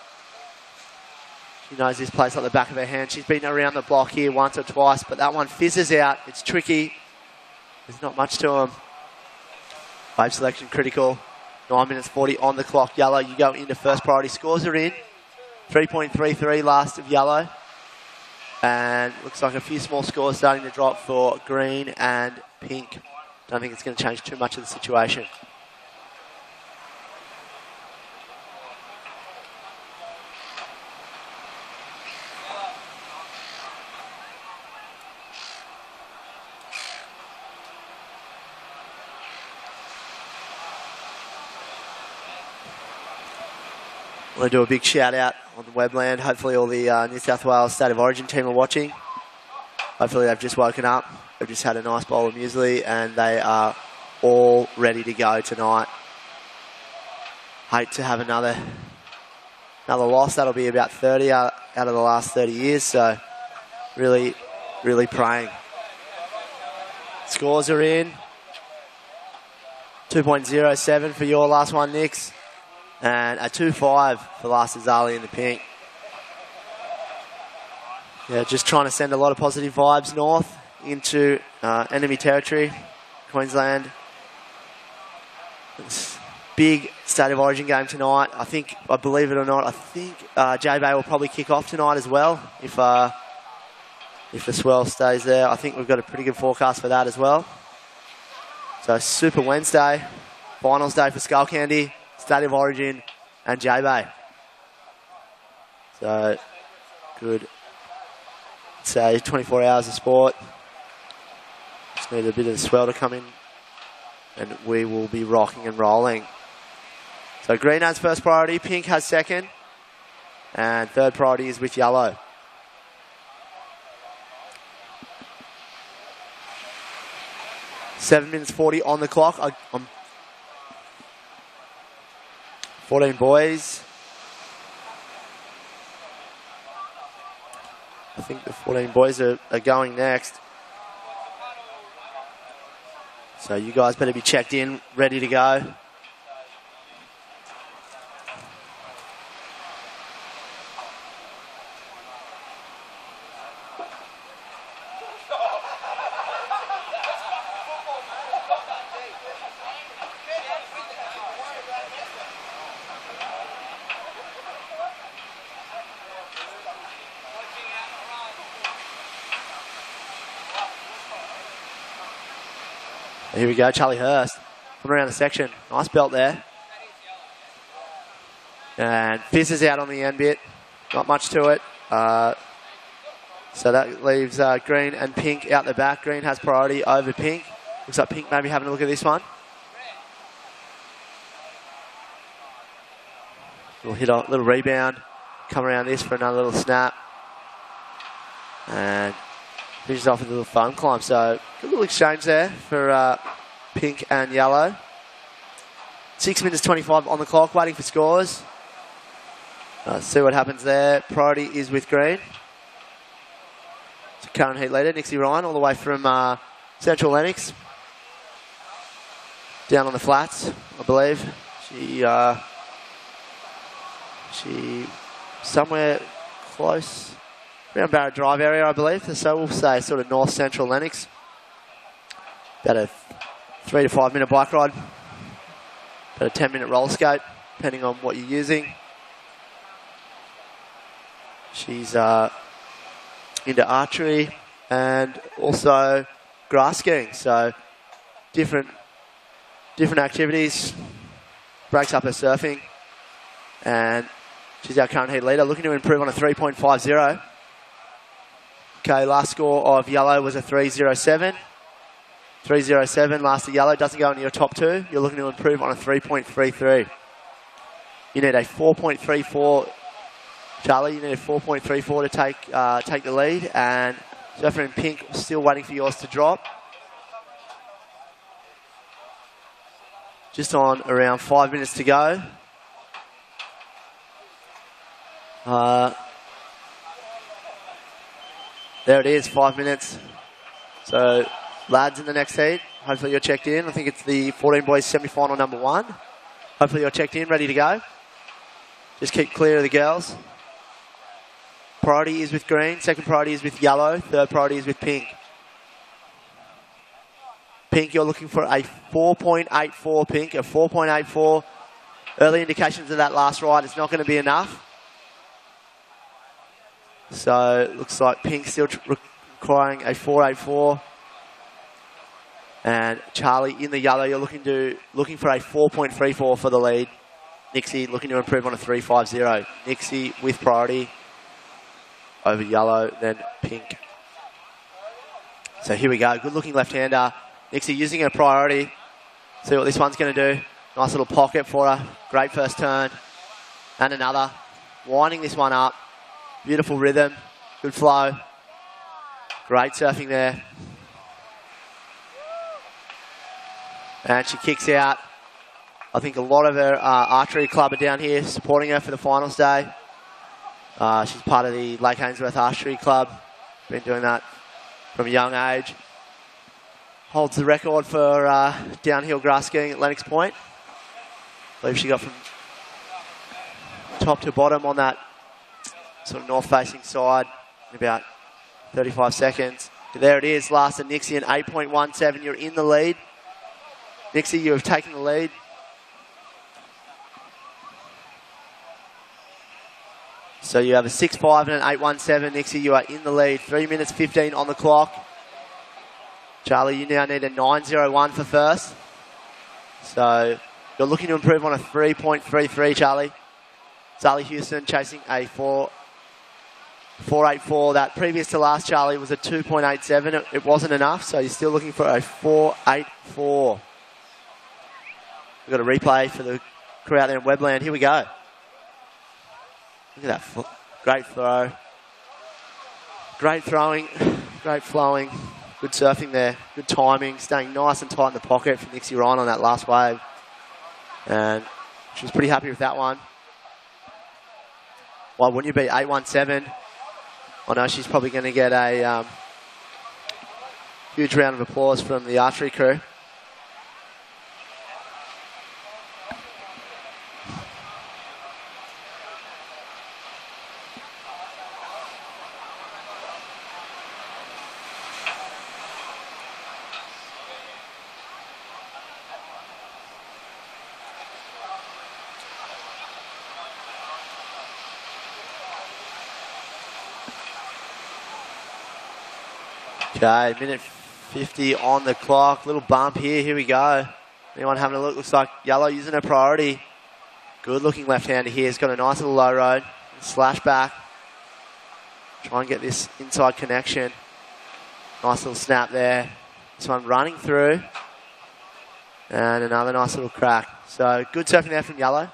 Speaker 13: She knows this place like the back of her hand. She's been around the block here once or twice, but that one fizzes out. It's tricky. There's not much to them. Wave selection critical. 9 minutes 40 on the clock. Yellow, you go into first priority. Scores are in. 3.33 last of yellow. And looks like a few small scores starting to drop for green and pink. Don't think it's going to change too much of the situation. I want to do a big shout out on the webland. Hopefully all the New South Wales State of Origin team are watching. Hopefully they've just woken up. They've just had a nice bowl of muesli and they are all ready to go tonight. Hate to have another loss. That'll be about 30 out of the last 30 years. So really, really praying. Scores are in. 2.07 for your last one, Nix. And a 2.5 for last Azali in the pink. Yeah, just trying to send a lot of positive vibes north into enemy territory, Queensland. It's big State of Origin game tonight. I believe it or not, I think J-Bay will probably kick off tonight as well if the swell stays there. I think we've got a pretty good forecast for that as well. So Super Wednesday, finals day for Skullcandy, State of Origin and J-Bay. So good, say 24 hours of sport. Just need a bit of the swell to come in and we will be rocking and rolling. So green has first priority, pink has second, and third priority is with yellow. Seven minutes 40 on the clock. I'm 14 boys. I think the 14 boys are going next. So you guys better be checked in, ready to go. Here we go, Charlie Hurst from around the section. Nice belt there. And fizzes out on the end bit. Not much to it. So that leaves green and pink out the back. Green has priority over pink. Looks like pink maybe having a look at this one. We'll hit a little rebound. Come around this for another little snap. And finishes off with a little foam climb. So good little exchange there for pink and yellow. 6 minutes 25 on the clock, waiting for scores. Let's see what happens there. Priority is with green. So current heat leader, Nixie Ryan, all the way from Central Lennox. Down on the flats, I believe. She somewhere close around Barrett Drive area, I believe. So we'll say sort of north central Lennox. About a 3 to 5 minute bike ride. About a 10-minute roller skate, depending on what you're using. She's into archery and also grass skiing. So different activities. Breaks up her surfing. And she's our current heat leader, looking to improve on a 3.50. Okay, last score of yellow was a 3.07. 3.07 last of yellow. Doesn't go into your top two. You're looking to improve on a 3.33. You need a 4.34 Charlie, you need a 4.34 to take the lead, and Surfer in pink still waiting for yours to drop. Just on around 5 minutes to go. There it is, 5 minutes. So, lads in the next heat, hopefully you're checked in. I think it's the 14 boys semi-final number 1. Hopefully you're checked in, ready to go. Just keep clear of the girls. Priority is with green, second priority is with yellow, third priority is with pink. Pink, you're looking for a 4.84, Pink, a 4.84. Early indications of that last ride, it's not going to be enough. So, looks like Pink still requiring a 4.84. And Charlie in the yellow, you're looking for a 4.34 for the lead. Nixie looking to improve on a 3.50. Nixie with priority over yellow, then pink. So here we go. Good looking left-hander. Nixie using her priority. See what this one's going to do. Nice little pocket for her. Great first turn. And another. Winding this one up. Beautiful rhythm. Good flow. Great surfing there. And she kicks out. I think a lot of her archery club are down here supporting her for the finals day. She's part of the Lake Ainsworth Archery Club. Been doing that from a young age. Holds the record for downhill grass skiing at Lennox Point. I believe she got from top to bottom on that sort of north-facing side in about 35 seconds. There it is, last of Nixie in 8.17. You're in the lead. Nixie, you have taken the lead. So you have a 6.5 and an 8.17. Nixie, you are in the lead. 3 minutes 15 on the clock. Charlie, you now need a 9.01 for first. So you're looking to improve on a 3.33, Charlie. Sally Houston chasing a 4.84. That previous to last, Charlie, was a 2.87. It wasn't enough, so you're still looking for a 4.84. We've got a replay for the crew out there in Webland. Here we go. Look at that. Great throw. Great throwing. Great flowing. Good surfing there. Good timing. Staying nice and tight in the pocket for Nixie Ryan on that last wave. And she was pretty happy with that one. Why wouldn't you be 8.17? I know she's probably going to get a huge round of applause from the archery crew. Okay, minute 50 on the clock. Little bump here. Here we go. Anyone having a look? Looks like yellow using her priority. Good looking left-hander here. It's got a nice little low road. Slash back. Try and get this inside connection. Nice little snap there. This one running through. And another nice little crack. So good surfing there from yellow.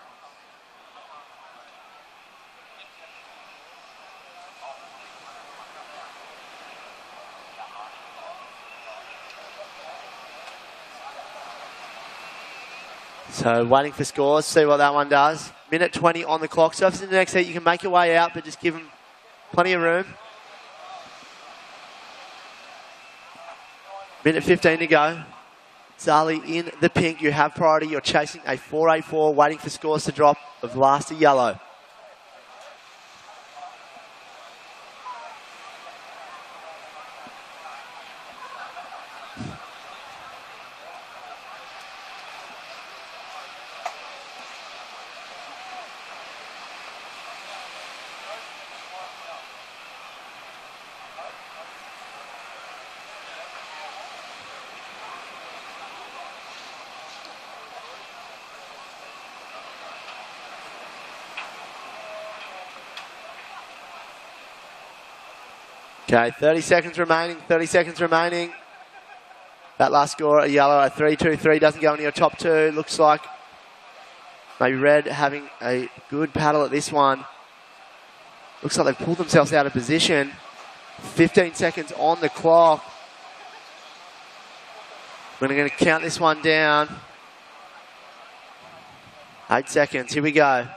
Speaker 13: So waiting for scores, see what that one does. Minute 20 on the clock. Surfers in the next heat, you can make your way out, but just give them plenty of room. Minute 15 to go. Zali in the pink, you have priority. You're chasing a 4.84, waiting for scores to drop of last to yellow. Okay, 30 seconds remaining, 30 seconds remaining. That last score, a yellow, a 3.23, doesn't go into your top two. Looks like maybe red having a good paddle at this one. Looks like they've pulled themselves out of position. 15 seconds on the clock. We're going to count this one down. 8 seconds. Here we go.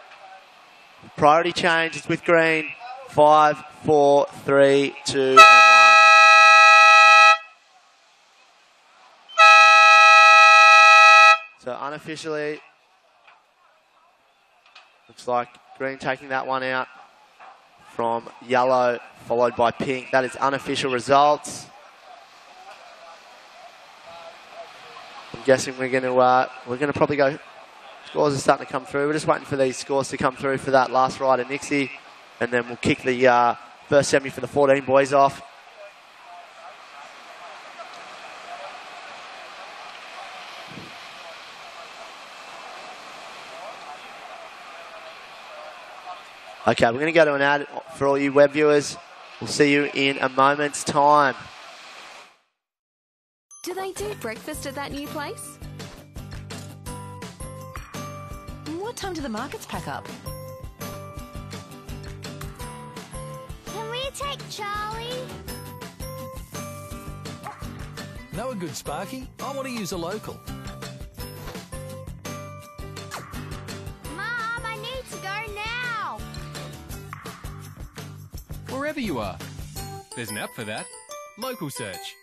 Speaker 13: Priority change. It's with green. 5, 4, 3, 2, and 1. So unofficially, looks like green taking that one out from yellow, followed by pink. That is unofficial results. I'm guessing we're going to probably go. Scores are starting to come through. We're just waiting for these scores to come through for that last rider, Nixie, and then we'll kick the first semi for the 14 boys off. Okay, we're going to go to an ad for all you web viewers. We'll see you in a moment's time.
Speaker 4: Do they do breakfast at that new place?
Speaker 12: What time do the markets pack up?
Speaker 5: Can we take Charlie?
Speaker 6: Know a good Sparky? I want to use a local.
Speaker 5: Mom, I need to go now.
Speaker 7: Wherever you are. There's an app for that. Local Search.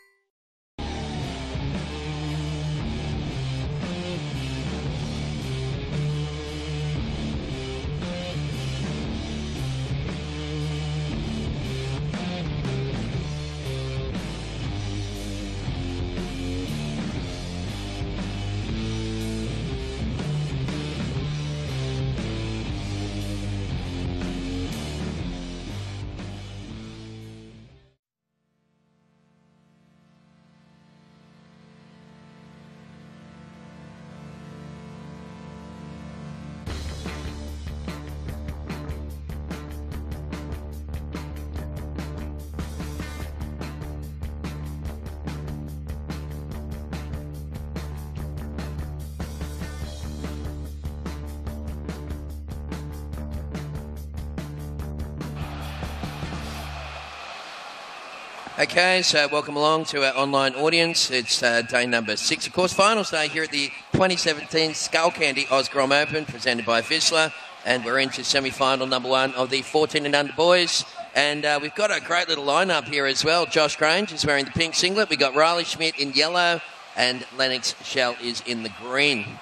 Speaker 14: Okay, so welcome along to our online audience. It's day number 6, of course, finals day here at the 2017 Skullcandy Grom Open, presented by Vissla, and we're into semi-final number 1 of the 14 and under boys. And we've got a great little lineup here as well. Josh Grange is wearing the pink singlet. We've got Riley Schmidt in yellow, and Lennox Shell is in the green.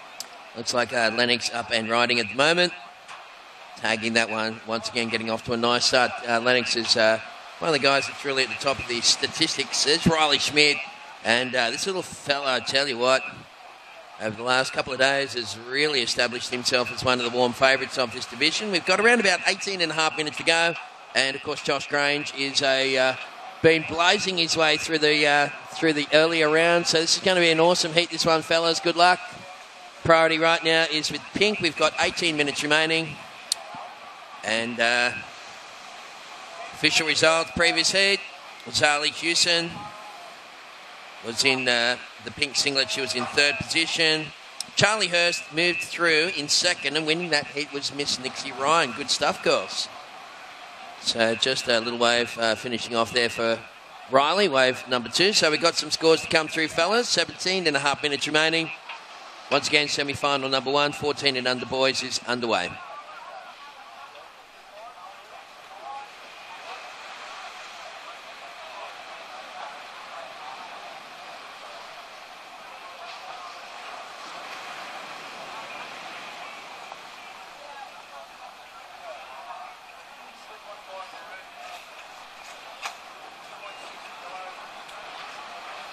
Speaker 14: Looks like Lennox up and riding at the moment. Tagging that one, once again getting off to a nice start. Lennox is one of the guys that's really at the top of the statistics. There's Riley Schmidt. And this little fella, I tell you what, over the last couple of days has really established himself as one of the warm favourites of this division. We've got around about 18 and a half minutes to go. And, of course, Josh Grange is been blazing his way through the earlier rounds. So this is going to be an awesome heat, this one, fellas. Good luck. Priority right now is with pink. We've got 18 minutes remaining. And official results, previous heat, Zali Hewson was in the pink singlet. She was in third position. Charlie Hurst moved through in second, and winning that heat was Miss Nixie Ryan. Good stuff, girls. So just a little wave finishing off there for Riley, wave number 2. So we've got some scores to come through, fellas. 17 and a half minutes remaining. Once again, semi-final number 1, 14 and under boys is underway.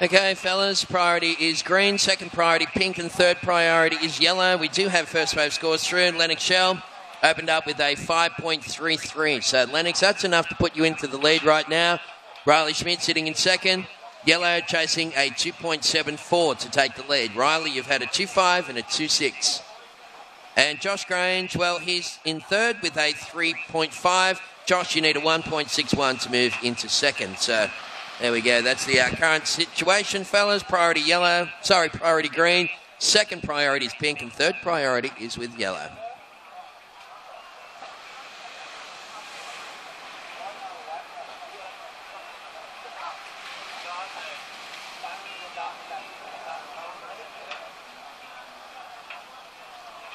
Speaker 14: Okay, fellas, priority is green, second priority pink, and third priority is yellow. We do have first wave scores through. Lennox Shell opened up with a 5.33. So, Lennox, that's enough to put you into the lead right now. Riley Schmidt sitting in second. Yellow chasing a 2.74 to take the lead. Riley, you've had a 2.5 and a 2.6. And Josh Grange, well, he's in third with a 3.5. Josh, you need a 1.61 to move into second. So, there we go. That's the current situation, fellas. Priority green. Second priority is pink, and third priority is with yellow.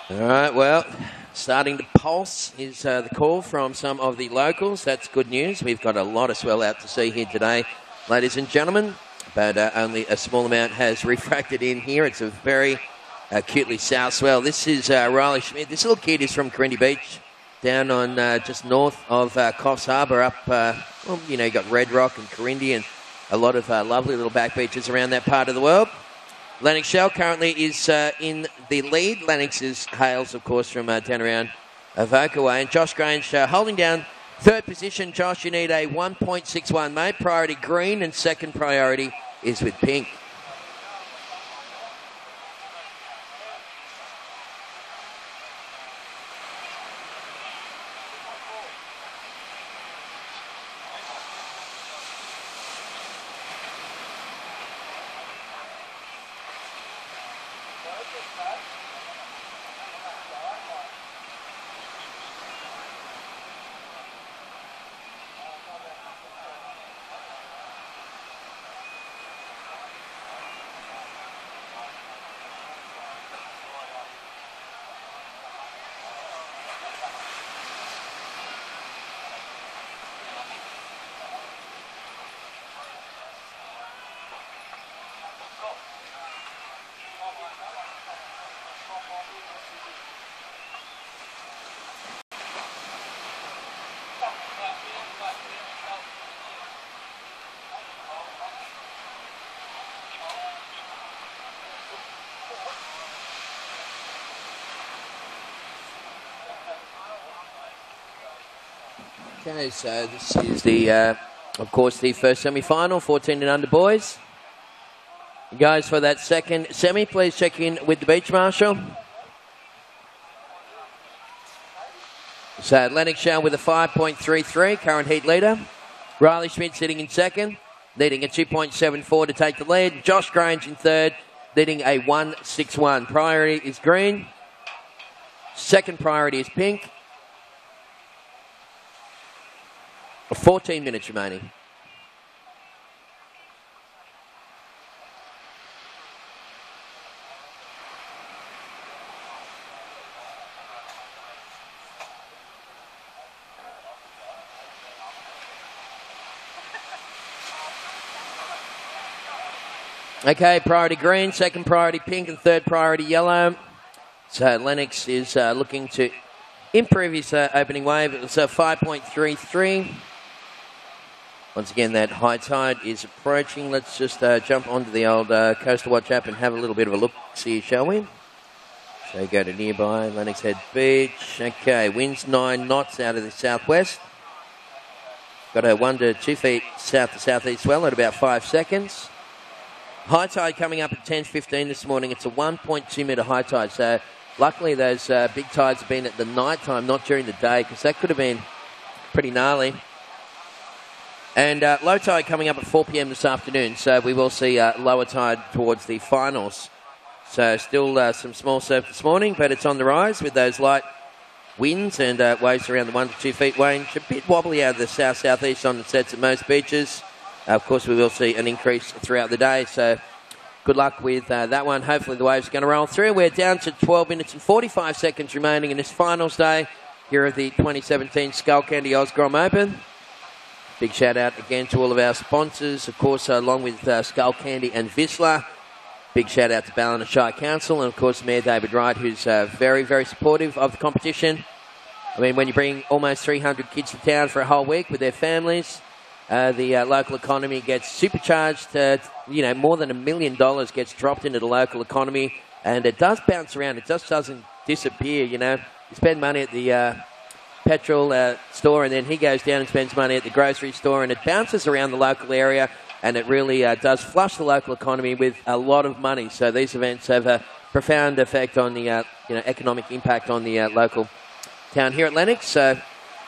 Speaker 14: All right, well, starting to pulse is the call from some of the locals. That's good news. We've got a lot of swell out to sea here today, ladies and gentlemen, but only a small amount has refracted in here. It's a very acutely south swell. This is Riley Schmidt. This little kid is from Corindi Beach, down on just north of Coffs Harbour, up, you got Red Rock and Corindi and a lot of lovely little back beaches around that part of the world. Lennox Shell currently is in the lead. Lennox hails, of course, from down around Avoca Way. And Josh Grange holding down third position. Josh, you need a 1.61, mate. Priority green and second priority is with pink. Okay, so this is the, of course, the first semi-final, 14 and under boys. Guys, for that second semi, please check in with the beach marshal. So Lennox Shell with a 5.33, current heat leader. Riley Schmidt sitting in second, leading a 2.74 to take the lead. Josh Grange in third, leading a 1.61. Priority is green. Second priority is pink. 14 minutes remaining. Okay, priority green, second priority pink, and third priority yellow. So Lennox is looking to improve his opening wave. It was 5.33. Once again, that high tide is approaching. Let's just jump onto the old Coastal Watch app and have a little bit of a look-see, shall we? So go to nearby Lennox Head Beach. Okay, winds 9 knots out of the southwest. Got a 1 to 2 feet south to southeast swell at about 5 seconds. High tide coming up at 10:15 this morning. It's a 1.2 metre high tide. So luckily those big tides have been at the night time, not during the day, because that could have been pretty gnarly. And low tide coming up at 4 p.m. this afternoon, so we will see lower tide towards the finals. So still some small surf this morning, but it's on the rise with those light winds and waves around the 1 to 2 feet range. A bit wobbly out of the south-southeast on the sets at most beaches. Of course, we will see an increase throughout the day, so good luck with that one. Hopefully the waves are going to roll through. We're down to 12 minutes and 45 seconds remaining in this finals day here at the 2017 Skullcandy Grom Open. Big shout out again to all of our sponsors, of course, along with Skullcandy and Vissla. Big shout out to Ballina Shire Council and, of course, Mayor David Wright, who's very, very supportive of the competition. I mean, when you bring almost 300 kids to town for a whole week with their families, the local economy gets supercharged. More than $1 million gets dropped into the local economy, and it does bounce around. It just doesn't disappear, You spend money at the petrol store, and then he goes down and spends money at the grocery store, and it bounces around the local area, and it really does flush the local economy with a lot of money. So these events have a profound effect on the economic impact on the local town here at Lennox. So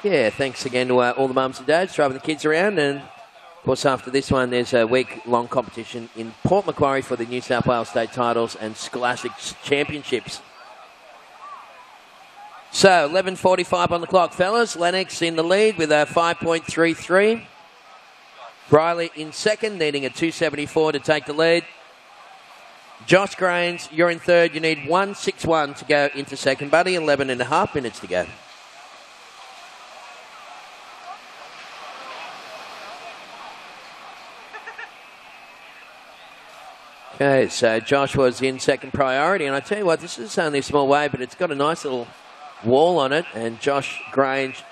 Speaker 14: yeah, thanks again to all the mums and dads driving the kids around, and of course after this one there's a week-long competition in Port Macquarie for the New South Wales State titles and Scholastic Championships. So, 11:45 on the clock, fellas. Lennox in the lead with a 5.33. Riley in second, needing a 2.74 to take the lead. Josh Grange, you're in third. You need 1.61 to go into second, buddy. 11.5 minutes to go. Okay, so Josh was in second priority, and I tell you what, this is only a small wave, but it's got a nice little wall on it, and Josh Grange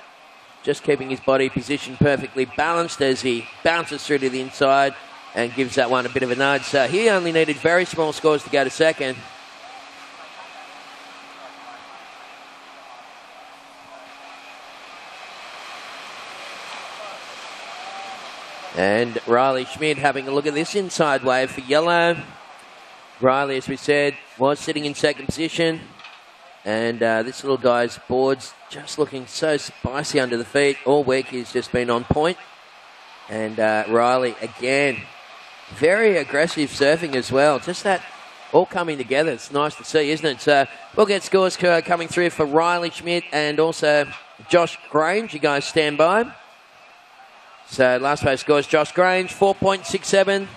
Speaker 14: just keeping his body positioned perfectly balanced as he bounces through to the inside and gives that one a bit of a nudge. So he only needed very small scores to go to second. And Riley Schmidt having a look at this inside wave for yellow. Riley, as we said, was sitting in second position. And this little guy's board's just looking so spicy under the feet. All week he's just been on point. And Riley, again, very aggressive surfing as well. Just that all coming together. It's nice to see, isn't it? So we'll get scores coming through for Riley Schmidt and also Josh Grange. You guys stand by. So last wave scores Josh Grange, 4.67.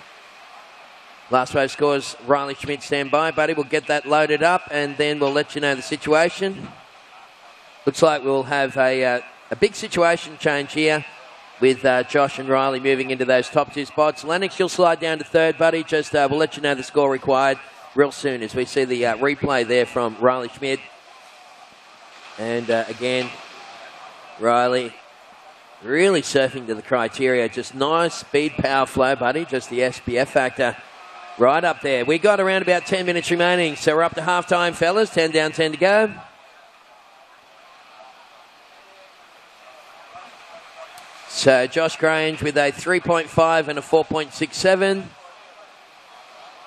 Speaker 14: Last wave scores Riley Schmidt. Stand by, buddy. We'll get that loaded up and then we'll let you know the situation. Looks like we'll have a big situation change here with Josh and Riley moving into those top two spots. Lennox, you'll slide down to third, buddy. Just we'll let you know the score required real soon as we see the replay there from Riley Schmidt. And again, Riley really surfing to the criteria. Just nice speed, power, flow, buddy. Just the SPF factor right up there. We got around about 10 minutes remaining, so we're up to half-time, fellas. 10 down, 10 to go. So Josh Grange with a 3.5 and a 4.67.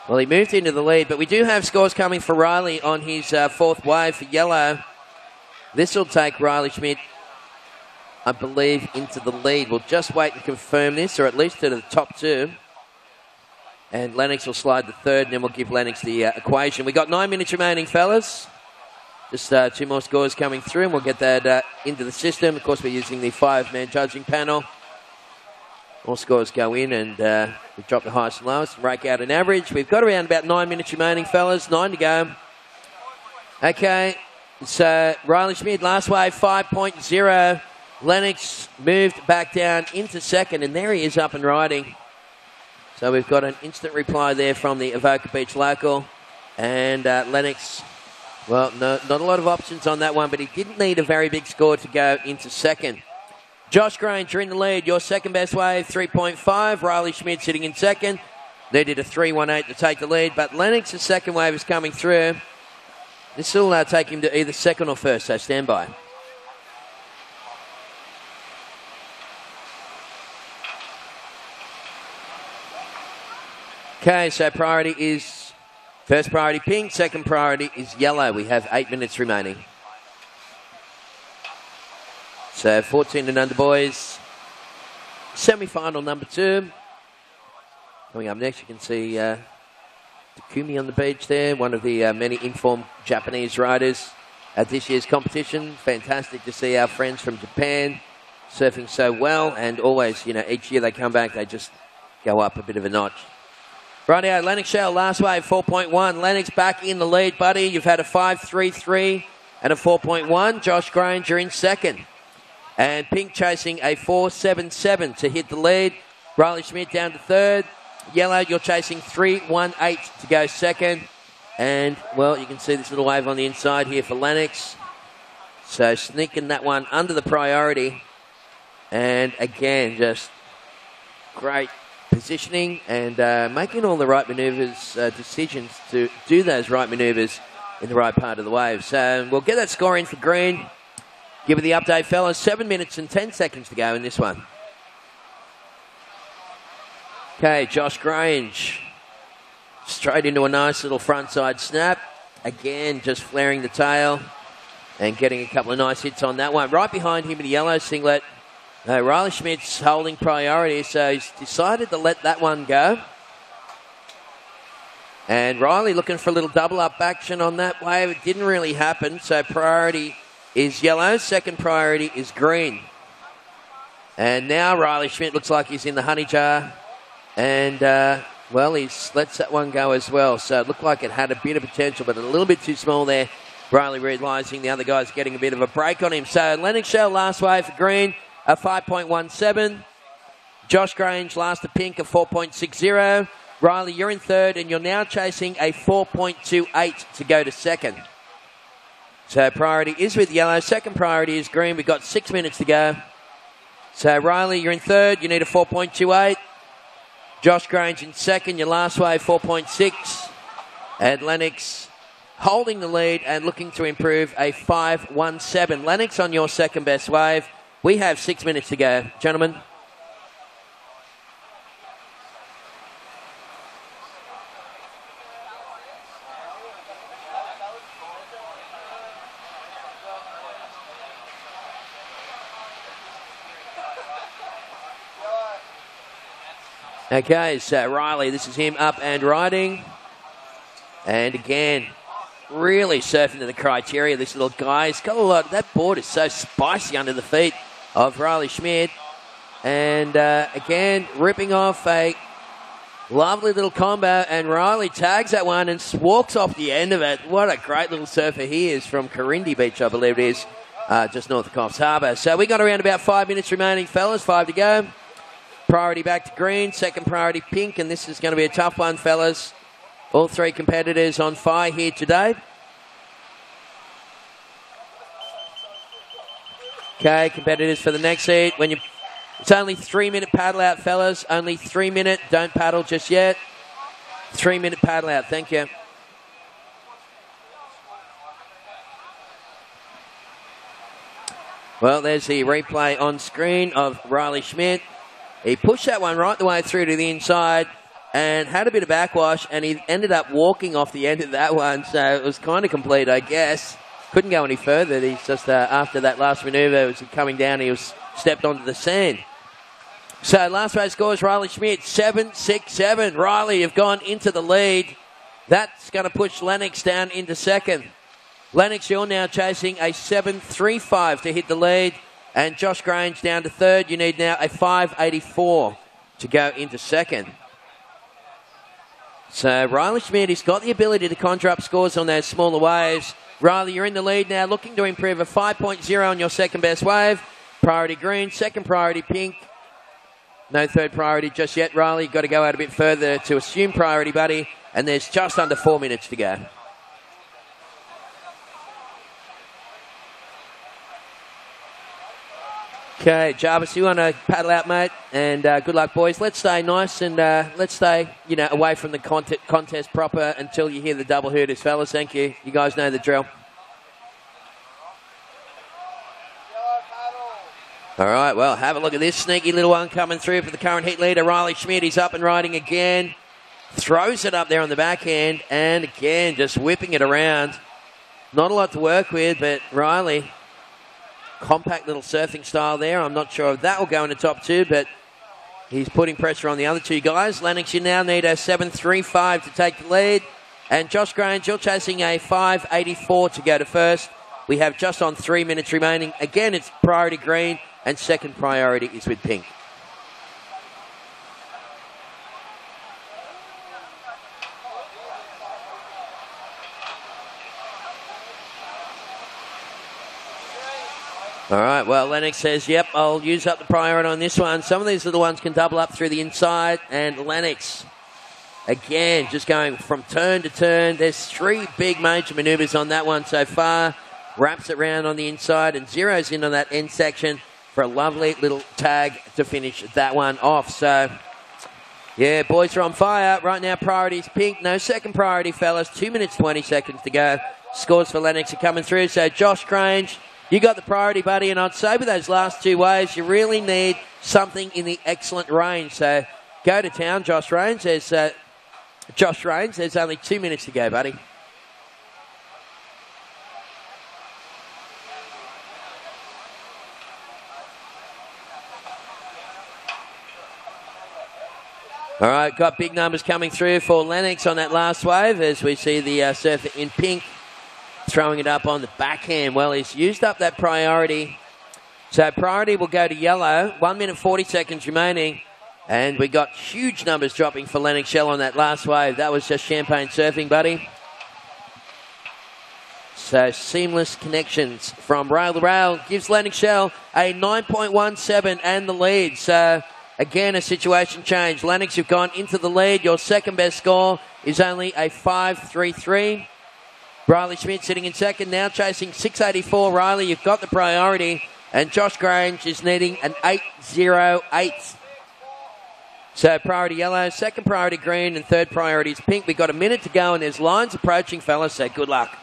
Speaker 14: Well, he moved into the lead, but we do have scores coming for Riley on his fourth wave for yellow. This will take Riley Schmidt, I believe, into the lead. We'll just wait and confirm this, or at least to the top two. And Lennox will slide to third, and then we'll give Lennox the equation. We've got 9 minutes remaining, fellas. Just two more scores coming through, and we'll get that into the system. Of course, we're using the 5-man judging panel. All scores go in, and we drop the highest and lowest and rake out an average. We've got around about 9 minutes remaining, fellas. 9 to go. Okay, so Riley Schmidt, last wave, 5.0. Lennox moved back down into second, and there he is up and riding. So we've got an instant reply there from the Avoca Beach local. And Lennox, well, not a lot of options on that one, but he didn't need a very big score to go into second. Josh Grange, you're in the lead. Your second best wave, 3.5. Riley Schmidt sitting in second. Needed a 3.18 to take the lead, but Lennox's second wave is coming through. This will take him to either second or first, so stand by. Okay, so priority is, first priority pink, second priority is yellow. We have 8 minutes remaining. So 14 and under boys, semi-final number 2. Coming up next, you can see Takumi on the beach there, one of the many informed Japanese riders at this year's competition. Fantastic to see our friends from Japan surfing so well, and always, you know, each year they come back, they just go up a bit of a notch. Rightio, Lennox Shell, last wave, 4.1. Lennox back in the lead, buddy. You've had a 5.33 and a 4.1. Josh Grange, you're in second. And Pink chasing a 4.77 to hit the lead. Riley Schmidt down to third. Yellow, you're chasing 3.18 to go second. And, well, you can see this little wave on the inside here for Lennox. So sneaking that one under the priority. And, again, just great positioning and making all the right manoeuvres, decisions to do those right manoeuvres in the right part of the wave. So we'll get that score in for green. Give it the update, fellas. 7 minutes and 10 seconds to go in this one. Okay, Josh Grange. Straight into a nice little frontside snap. Again, just flaring the tail and getting a couple of nice hits on that one. Right behind him in the yellow singlet, Riley Schmidt's holding priority, so he's decided to let that one go. And Riley looking for a little double-up action on that wave. It didn't really happen, so priority is yellow. Second priority is green. And now Riley Schmidt looks like he's in the honey jar. And well, he's lets that one go as well. So it looked like it had a bit of potential, but a little bit too small there. Riley realising the other guy's getting a bit of a break on him. So Lennox Shell last wave for green, a 5.17. Josh Grange last to pink, a 4.60. Riley, you're in third, and you're now chasing a 4.28 to go to second. So priority is with yellow. Second priority is green. We've got 6 minutes to go. So Riley, you're in third. You need a 4.28. Josh Grange in second. Your last wave, 4.6. And Lennox holding the lead and looking to improve a 5.17. Lennox on your second best wave. We have 6 minutes to go, gentlemen. Okay, so Riley, this is him up and riding. And again, really surfing to the criteria, this little guy. He's got a lot. That board is so spicy under the feet of Riley Schmidt. And again, ripping off a lovely little combo. And Riley tags that one and walks off the end of it. What a great little surfer he is from Corindi Beach, I believe it is, just north of Coffs Harbour. So we got around about 5 minutes remaining, fellas. 5 to go. Priority back to green, second priority pink, and this is going to be a tough one, fellas. All three competitors on fire here today. Okay, competitors for the next heat. It's only 3 minute paddle out, fellas. Only 3 minute. Don't paddle just yet. 3 minute paddle out. Thank you. Well, there's the replay on screen of Riley Schmidt. He pushed that one right the way through to the inside and had a bit of backwash, and he ended up walking off the end of that one, so it was kind of complete, I guess. Couldn't go any further. He's just, after that last manoeuvre, was coming down, he was stepped onto the sand. So last race scores, Riley Schmidt, 7-6-7. Riley, you've gone into the lead. That's going to push Lennox down into second. Lennox, you're now chasing a 7-3-5 to hit the lead. And Josh Grange down to third. You need now a 5.84 to go into second. So Riley Schmidt has got the ability to conjure up scores on those smaller waves. Riley, you're in the lead now, looking to improve a 5.0 on your second best wave. Priority green, second priority pink. No third priority just yet, Riley. You've got to go out a bit further to assume priority, buddy. And there's just under 4 minutes to go. Okay, Jarvis, you want to paddle out, mate? And good luck, boys. Let's stay nice and let's stay, away from the contest proper until you hear the double hooters, fellas. Thank you. You guys know the drill. All right, well, have a look at this sneaky little one coming through for the current heat leader, Riley Schmidt. He's up and riding again. Throws it up there on the backhand and again just whipping it around. Not a lot to work with, but Riley... compact little surfing style there. I'm not sure if that will go into top two, but he's putting pressure on the other two guys. Lennox, you now need a 7.35 to take the lead. And Josh Grange, you're chasing a 5.84 to go to first. We have just on 3 minutes remaining. Again, it's priority green, and second priority is with pink. All right, well, Lennox says, yep, I'll use up the priority on this one. Some of these little ones can double up through the inside, and Lennox, again, just going from turn to turn. There's 3 big major manoeuvres on that one so far. Wraps it round on the inside and zeroes in on that end section for a lovely little tag to finish that one off. So, yeah, boys are on fire. Right now, priority is pink. No second priority, fellas. 2 minutes, 20 seconds to go. Scores for Lennox are coming through. So, Josh Grange, you got the priority, buddy, and I'd say with those last 2 waves, you really need something in the excellent range. So go to town, Josh Rains. There's only 2 minutes to go, buddy. All right, got big numbers coming through for Lennox on that last wave as we see the surfer in pink throwing it up on the backhand. Well, he's used up that priority. So priority will go to yellow. 1 minute, 40 seconds remaining. And we got huge numbers dropping for Lennox Shell on that last wave. That was just champagne surfing, buddy. So seamless connections from rail to rail gives Lennox Shell a 9.17 and the lead. So again, a situation change. Lennox, you've gone into the lead. Your second best score is only a 5.33. Riley Schmidt sitting in second, now chasing 6.84. Riley, you've got the priority. And Josh Grange is needing an 8.08. So priority yellow, second priority green, and third priority is pink. We've got a minute to go, and there's lines approaching, fellas, so good luck.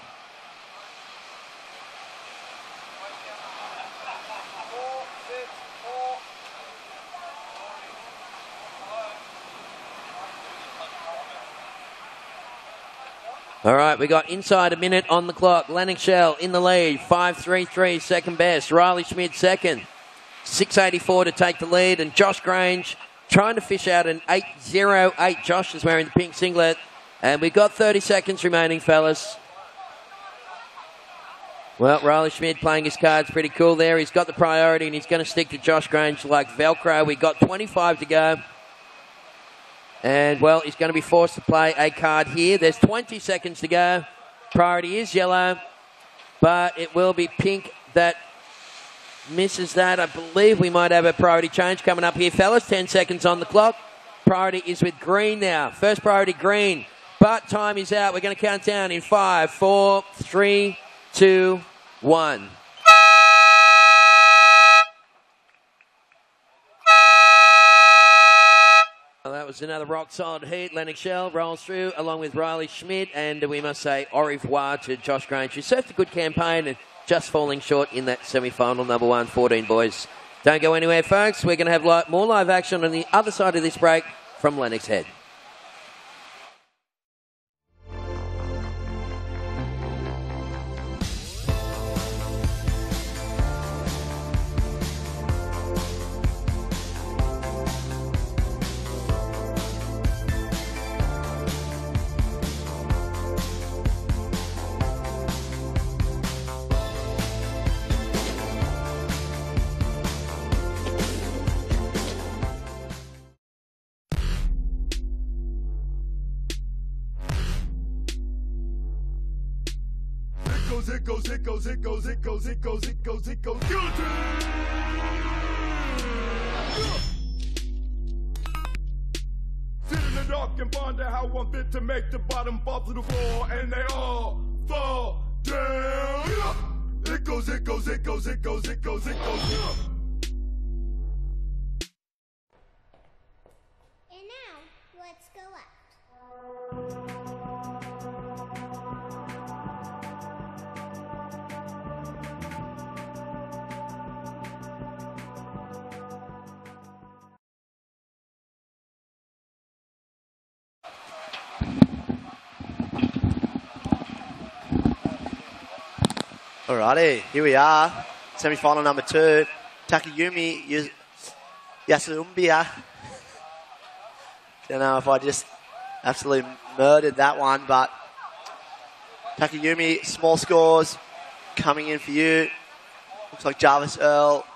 Speaker 14: All right, we got inside a minute on the clock. Lennox Shell in the lead, 5.33, second best. Riley Schmidt second, 6.84 to take the lead. And Josh Grange trying to fish out an 8.08. Josh is wearing the pink singlet. And we've got 30 seconds remaining, fellas. Well, Riley Schmidt playing his cards pretty cool there. He's got the priority and he's going to stick to Josh Grange like Velcro. We've got 25 to go. And, well, he's going to be forced to play a card here. There's 20 seconds to go. Priority is yellow, but it will be pink that misses that. I believe we might have a priority change coming up here, fellas. 10 seconds on the clock. Priority is with green now. First priority green, but time is out. We're going to count down in 5, 4, 3, 2, 1. Well, that was another rock-solid heat. Lennox Shell rolls through along with Riley Schmidt, and we must say au revoir to Josh Grange, who surfed a good campaign and just falling short in that semi-final number 1, 14 boys. Don't go anywhere, folks. We're going to have more live action on the other side of this break from Lennox Head.
Speaker 2: It goes, it goes, it goes, it goes, it goes, it goes, it goes, guilty! Sit in the dark and ponder how one fit to make the bottom fall to the floor, and they all fall down. It goes, it goes, it goes, it goes, it goes, it goes.
Speaker 5: And now, let's go up.
Speaker 13: Alrighty, here we are. Semi-final number 2. Takayumi Yasumbia. Don't know if I just absolutely murdered that one, but Takayumi, small scores coming in for you. Looks like Jarvis Earl.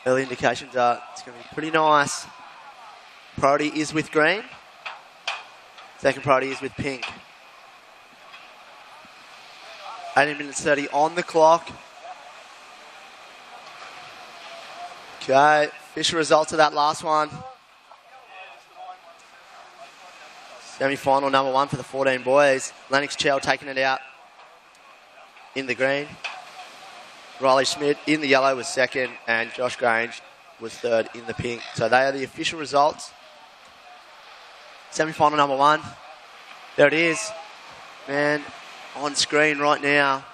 Speaker 13: Early indications are it's going to be pretty nice. Priority is with green. Second priority is with pink. 18 minutes 30 on the clock. Okay, official results of that last one. Semi-final number 1 for the 14 boys. Lennox Shell taking it out in the green. Riley Schmidt in the yellow was second, and Josh Grange was third in the pink. So they are the official results. Semi-final number 1. There it is. Man, on screen right now.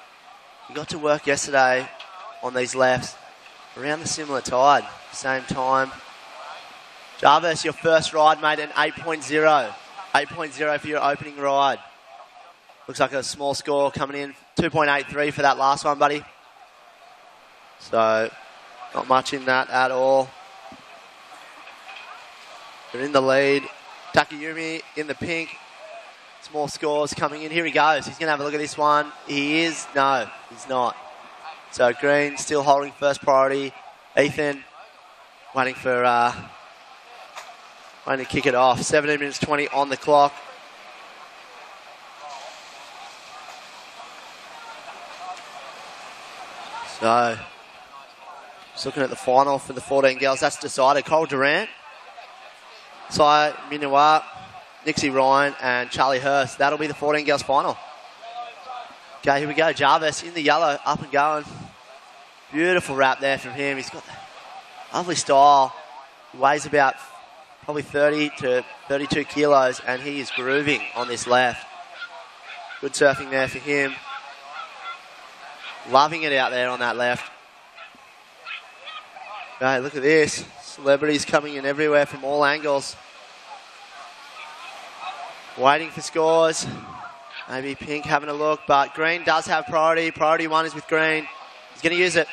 Speaker 13: You got to work yesterday on these lefts around the similar tide, same time. Jarvis, your first ride made an 8.0. 8.0 for your opening ride. Looks like a small score coming in. 2.83 for that last one, buddy. So, not much in that at all. You're in the lead. Takayumi in the pink. Small scores coming in. Here he goes. He's going to have a look at this one. He is. No, he's not. So green still holding first priority. Ethan waiting to kick it off. 17 minutes 20 on the clock. So, just looking at the final for the 14 girls. That's decided. Cole Durant, Sai Minua, Nixie Ryan, and Charlie Hurst. That'll be the 14 girls final. Okay, here we go. Jarvis in the yellow, up and going. Beautiful wrap there from him. He's got the lovely style. He weighs about probably 30 to 32 kilos, and he is grooving on this left. Good surfing there for him. Loving it out there on that left. Okay, look at this. Celebrities coming in everywhere from all angles. Waiting for scores. Maybe Pink having a look, but Green does have priority. Priority 1 is with Green. He's going to use it.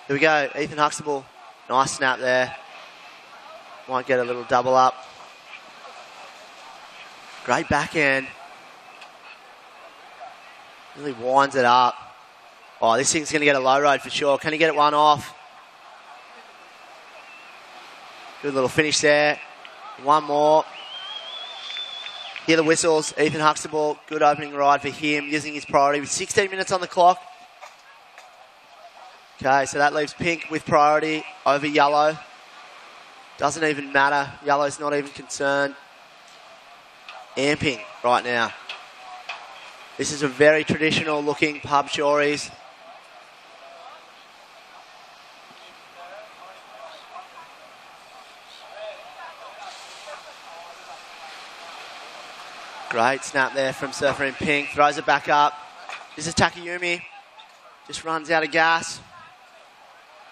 Speaker 13: Here we go. Ethan Huxtable. Nice snap there. Might get a little double up. Great backhand. Really winds it up. Oh, this thing's going to get a low road for sure. Can he get it one off? Good little finish there. One more. Hear the whistles. Ethan Huxtable, good opening ride for him, using his priority with 16 minutes on the clock. Okay, so that leaves Pink with priority over Yellow. Doesn't even matter. Yellow's not even concerned. Amping right now. This is a very traditional looking pub Shories. Great snap there from Surfer in Pink. Throws it back up. This is Takayumi. Just runs out of gas.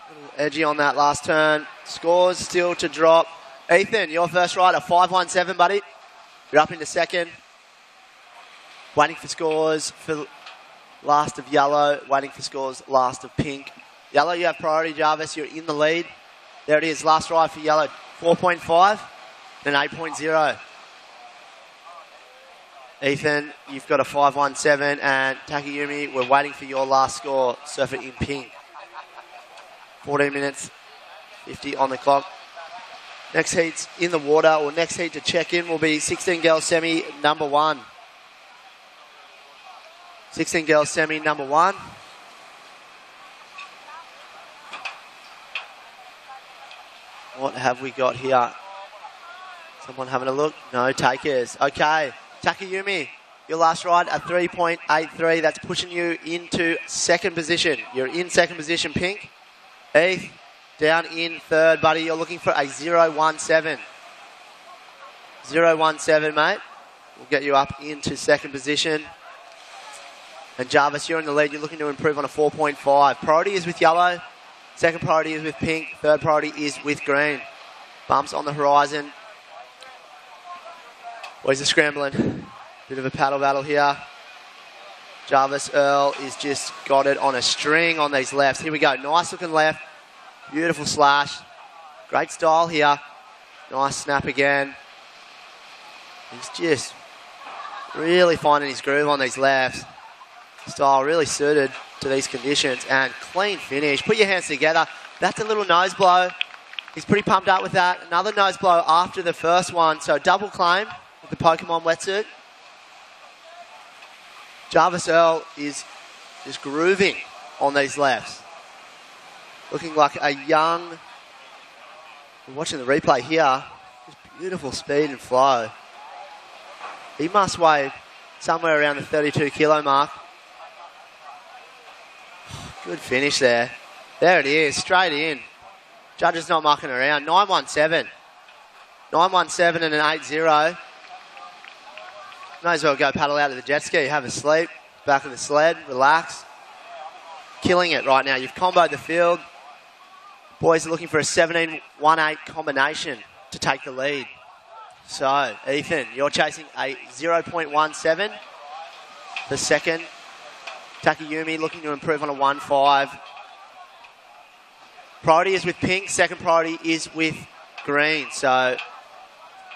Speaker 13: A little edgy on that last turn. Scores still to drop. Ethan, your first ride, a 5.17, buddy. You're up into second. Waiting for scores for last of Yellow. Waiting for scores last of Pink. Yellow, you have priority, Jarvis. You're in the lead. There it is. Last ride for Yellow. 4.5 and 8.0. Ethan, you've got a 5.17, and Takayumi, we're waiting for your last score. Surfer in Pink. 14 minutes, 50 on the clock. Next heat's in the water, or next heat to check in will be 16 girls semi number 1. 16 girls semi number 1. What have we got here? Someone having a look? No takers. Okay. Takayumi, your last ride, a 3.83. That's pushing you into second position. You're in second position, Pink. Heath, down in third, buddy. You're looking for a 0.17. 0.17, mate. We'll get you up into second position. And Jarvis, you're in the lead. You're looking to improve on a 4.5. Priority is with Yellow. Second priority is with Pink. Third priority is with Green. Bumps on the horizon. Boys are scrambling. Bit of a paddle battle here. Jarvis Earl is just got it on a string on these lefts. Here we go. Nice looking left. Beautiful slash. Great style here. Nice snap again. He's just really finding his groove on these lefts. Style really suited to these conditions. And clean finish. Put your hands together. That's a little nose blow. He's pretty pumped up with that. Another nose blow after the first one. So double claim. The Pokemon wetsuit. Jarvis Earl is just grooving on these lefts. Looking like a young... We're watching the replay here. Just beautiful speed and flow. He must weigh somewhere around the 32 kilo mark. Good finish there. There it is, straight in. Judges not mucking around. 9.17. 9.17 and an 8.0. May as well go paddle out to the jet ski, have a sleep, back of the sled, relax. Killing it right now. You've comboed the field. Boys are looking for a 17-1-8 combination to take the lead. So, Ethan, you're chasing a 0.17 for second. Takayumi looking to improve on a 1.5. Priority is with Pink. Second priority is with Green. So,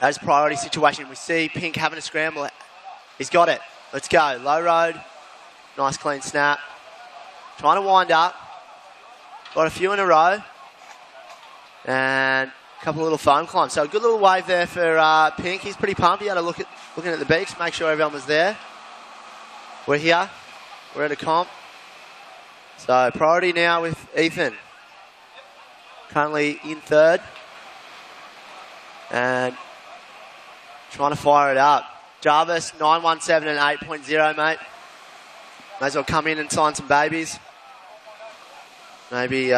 Speaker 13: that's priority situation. We see Pink having a scramble. He's got it. Let's go. Low road. Nice clean snap. Trying to wind up. Got a few in a row. And a couple of little foam climbs. So a good little wave there for Pink. He's pretty pumped. He had a looking at the beach, make sure everyone was there. We're here. We're at a comp. So priority now with Ethan. Currently in third. And trying to fire it up. Jarvis, 917 and 8.0, mate. May as well come in and sign some babies. Maybe give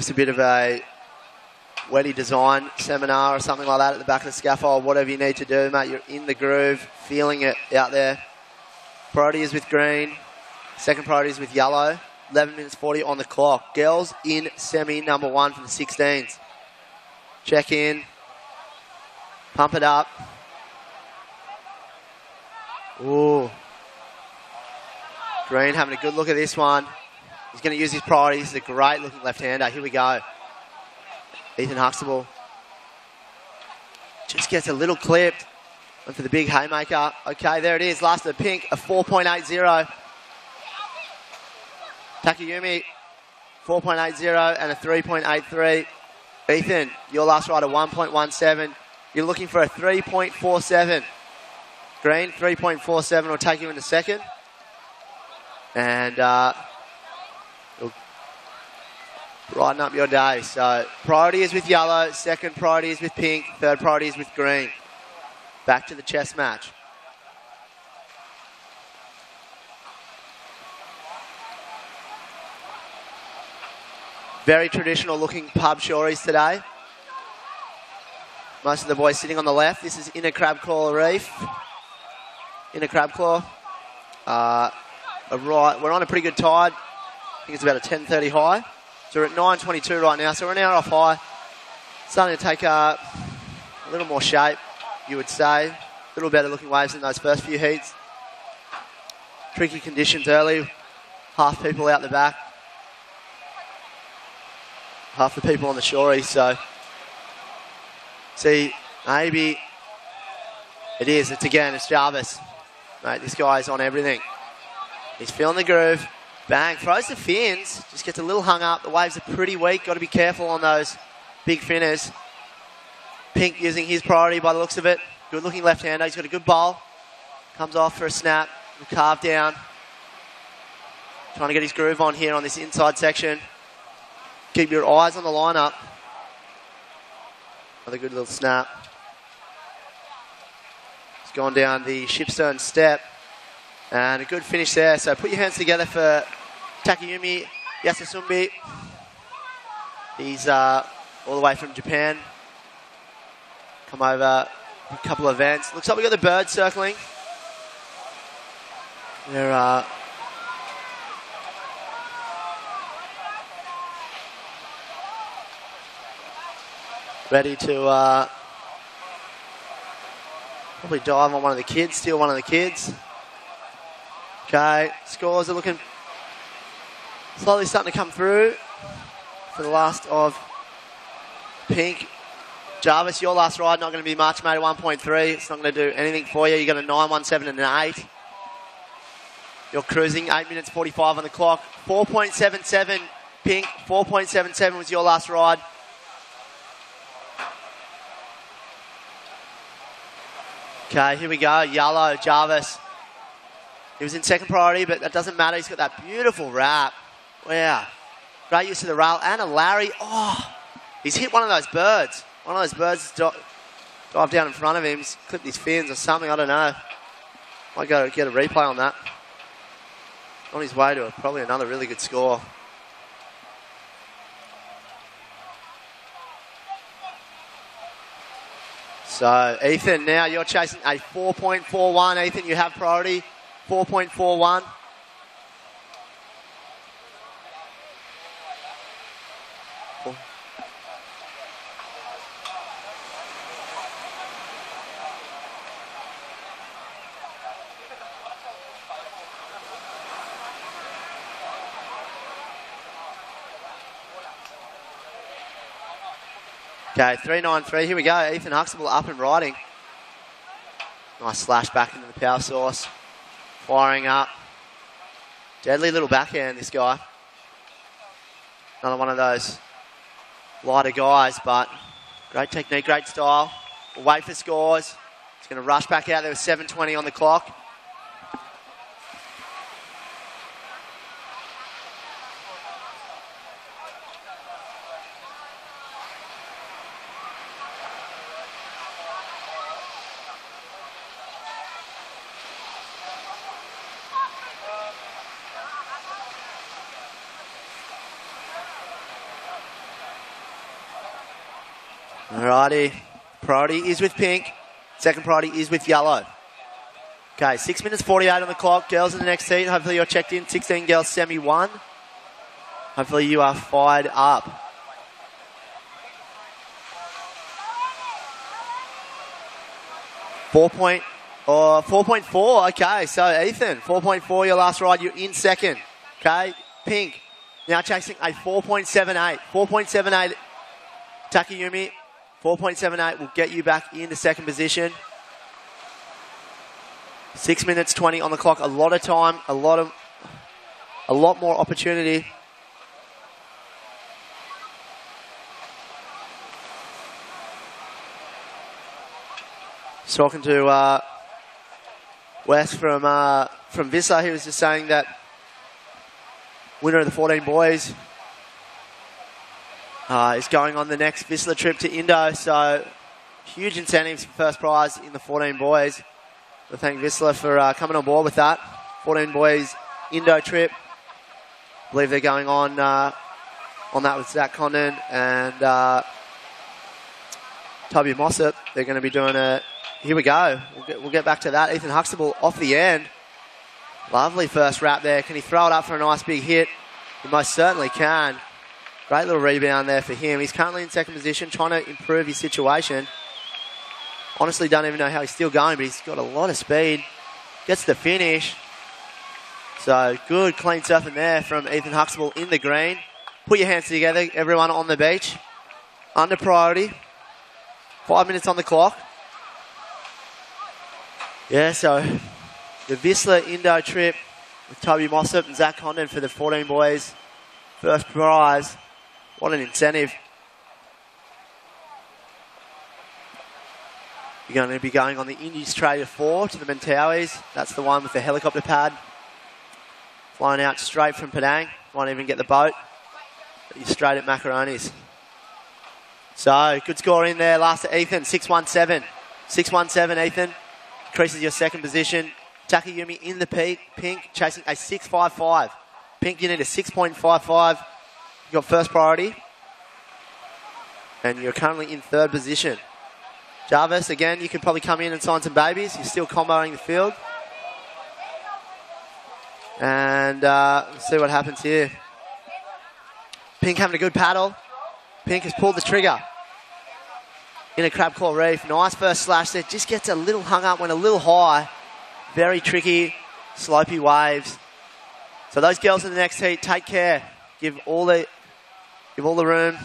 Speaker 13: us a bit of a wetty design seminar or something like that at the back of the scaffold. Whatever you need to do, mate. You're in the groove, feeling it out there. Priority is with green. Second priority is with yellow. 11 minutes 40 on the clock. Girls in semi number 1 for the 16s. Check in. Pump it up. Ooh. Green having a good look at this one. He's going to use his priority. This is a great looking left-hander. Here we go. Ethan Huxtable. Just gets a little clipped. Went for the big haymaker. Okay, there it is. Last of the Pink, a 4.80. Takayumi, 4.80 and a 3.83. Ethan, your last ride, a 1.17. You're looking for a 3.47. Green, 3.47 will take you in a second. And it'll brighten up your day. So priority is with yellow, second priority is with pink, third priority is with green. Back to the chess match. Very traditional looking pub shories today. Most of the boys sitting on the left. This is Inner Crabclaw Reef. Inner Crabclaw. We're on a pretty good tide. I think it's about a 10:30 high. So we're at 9:22 right now. So we're an hour off high. Starting to take a little more shape, you would say. A little better looking waves than those first few heats. Tricky conditions early. Half people out the back. Half the people on the shorey. So, see, maybe it is. It's Jarvis. Mate, this guy's on everything. He's feeling the groove. Bang, throws the fins. Just gets a little hung up. The waves are pretty weak. Got to be careful on those big finners. Pink using his priority by the looks of it. Good looking left-hander. He's got a good bowl. Comes off for a snap. Carve down. Trying to get his groove on here on this inside section. Keep your eyes on the lineup. Another good little snap. He's gone down the shipstern step. And a good finish there. So put your hands together for Takayumi Yasasumbi. He's all the way from Japan. Come over a couple of events. Looks like we've got the birds circling. They're ready to probably dive on one of the kids, steal one of the kids. Okay, scores are looking slowly starting to come through for the last of Pink. Jarvis, your last ride, not going to be much, mate, 1.3. It's not going to do anything for you. You got a 9.17 and an 8. You're cruising, 8 minutes 45 on the clock. 4.77, Pink. 4.77 was your last ride. Okay, here we go. Yellow, Jarvis. He was in second priority, but that doesn't matter. He's got that beautiful wrap. Wow. Great use of the rail. And a Larry. Oh, he's hit one of those birds. One of those birds dive down in front of him. He's clipped his fins or something. I don't know. Might go get a replay on that. On his way to probably another really good score. So, Ethan, now you're chasing a 4.41. Ethan, you have priority. 4.41. Okay, 3.93. Here we go. Ethan Huxtable up and riding. Nice slash back into the power source. Firing up. Deadly little backhand, this guy. Another one of those lighter guys, but great technique, great style. We'll wait for scores. He's going to rush back out there with 7:20 on the clock. Alrighty, priority is with pink, second priority is with yellow. Okay, 6 minutes 48 on the clock. Girls in the next heat, hopefully you're checked in. 16 girls, semi 1. Hopefully you are fired up. Four point, 4.4, okay, so Ethan, 4.4 your last ride, you're in second. Okay, pink, now chasing a 4.78. 4.78, Takayumi. 4.78 will get you back into second position. 6 minutes 20 on the clock. A lot of time, a lot more opportunity. Just talking to Wes from Vissla, he was just saying that winner of the 14 boys is going on the next Vissla trip to Indo, so huge incentives for first prize in the 14 boys. We thank Vissla for coming on board with that. 14 boys Indo trip. I believe they're going on that with Zach Condon and Toby Mossop. They're going to be doing a... Here we go. We'll get back to that. Ethan Huxtable off the end. Lovely first wrap there. Can he throw it up for a nice big hit? He most certainly can. Great little rebound there for him. He's currently in second position, trying to improve his situation. Honestly, don't even know how he's still going, but he's got a lot of speed. Gets the finish. So, good, clean surfing there from Ethan Huxtable in the green. Put your hands together, everyone on the beach. Under priority. 5 minutes on the clock. Yeah, so the Vissla Indo trip with Toby Mossop and Zach Condon for the 14 boys. First prize. What an incentive. You're going to be going on the Indies Trader 4 to the Mentawis. That's the one with the helicopter pad. Flying out straight from Padang. Won't even get the boat. But you're straight at Macaronis. So, good score in there. Last to Ethan, 617. 617, Ethan. Increases your second position. Takayumi in the pink, chasing a 6.55. Pink, you need a 6.55. You got first priority. And you're currently in third position. Jarvis, again, you could probably come in and sign some babies. You're still comboing the field. And see what happens here. Pink having a good paddle. Pink has pulled the trigger. In a crab claw reef. Nice first slash there. Just gets a little hung up, went a little high. Very tricky, slopey waves. So those girls in the next heat, take care. Give all the room.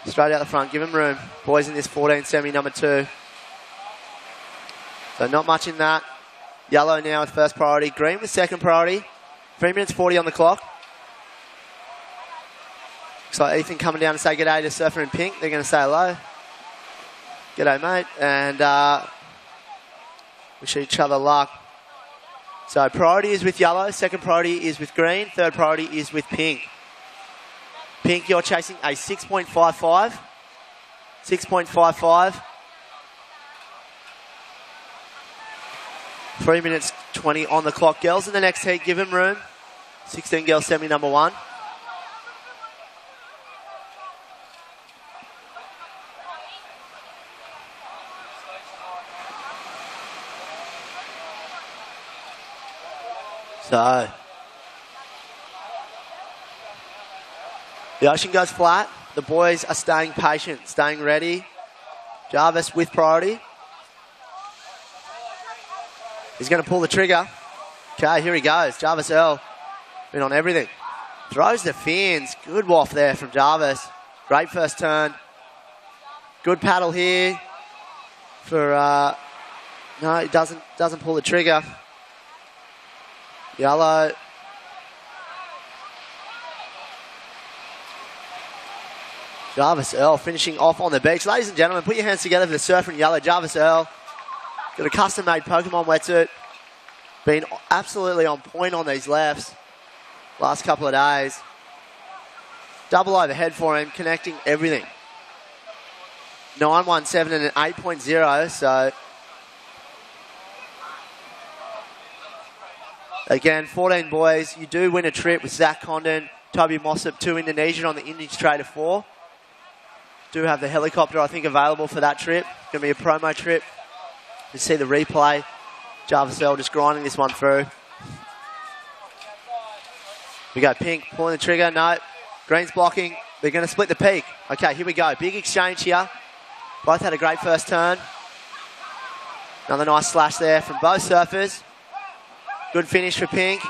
Speaker 13: Straight out the front, give them room. Boys in this 14 semi number 2. So not much in that. Yellow now with first priority. Green with second priority. 3 minutes 40 on the clock. Looks like Ethan coming down to say g'day to Surfer in pink. They're going to say hello. G'day, mate. And wish each other luck. So priority is with yellow. Second priority is with green. Third priority is with pink. Pink, you're chasing a 6.55. 6.55. 3 minutes 20 on the clock. Girls in the next heat, give them room. 16 girls semi number 1. So, the ocean goes flat. The boys are staying patient, staying ready. Jarvis with priority. He's going to pull the trigger. Okay, here he goes. Jarvis Earl, been on everything. Throws the fins. Good waft there from Jarvis. Great first turn. Good paddle here. For no, he doesn't pull the trigger. Yellow. Jarvis Earl finishing off on the beach. Ladies and gentlemen, put your hands together for the surfer in yellow. Jarvis Earl. Got a custom-made Pokemon wetsuit. Been absolutely on point on these lefts last couple of days. Double overhead for him, connecting everything. 9.17 and an 8.0, so... Again, 14 boys. You do win a trip with Zach Condon, Toby Mossop, 2 Indonesian on the Indies Trader 4. Do have the helicopter, I think, available for that trip. Going to be a promo trip. You see the replay. Jarvis Earl just grinding this one through. We go Pink, pulling the trigger. No. Green's blocking. They're going to split the peak. Okay, here we go. Big exchange here. Both had a great first turn. Another nice slash there from both surfers. Good finish for Pink.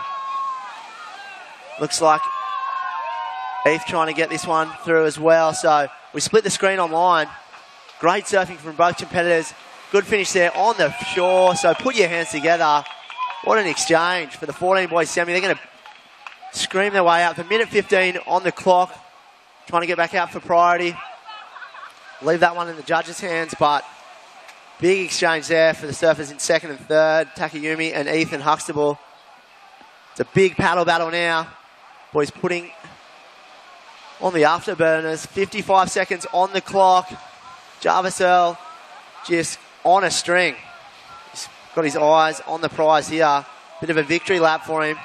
Speaker 13: Looks like Heath trying to get this one through as well. So we split the screen online. Great surfing from both competitors. Good finish there on the shore. So put your hands together. What an exchange for the 14 boys semi. They're going to scream their way out. The minute 15 on the clock. Trying to get back out for priority. Leave that one in the judges' hands, but big exchange there for the surfers in second and third. Takayumi and Ethan Huxtable. It's a big paddle battle now. Boys putting on the afterburners. 55 seconds on the clock. Jarvis Earl just on a string. He's got his eyes on the prize here. Bit of a victory lap for him.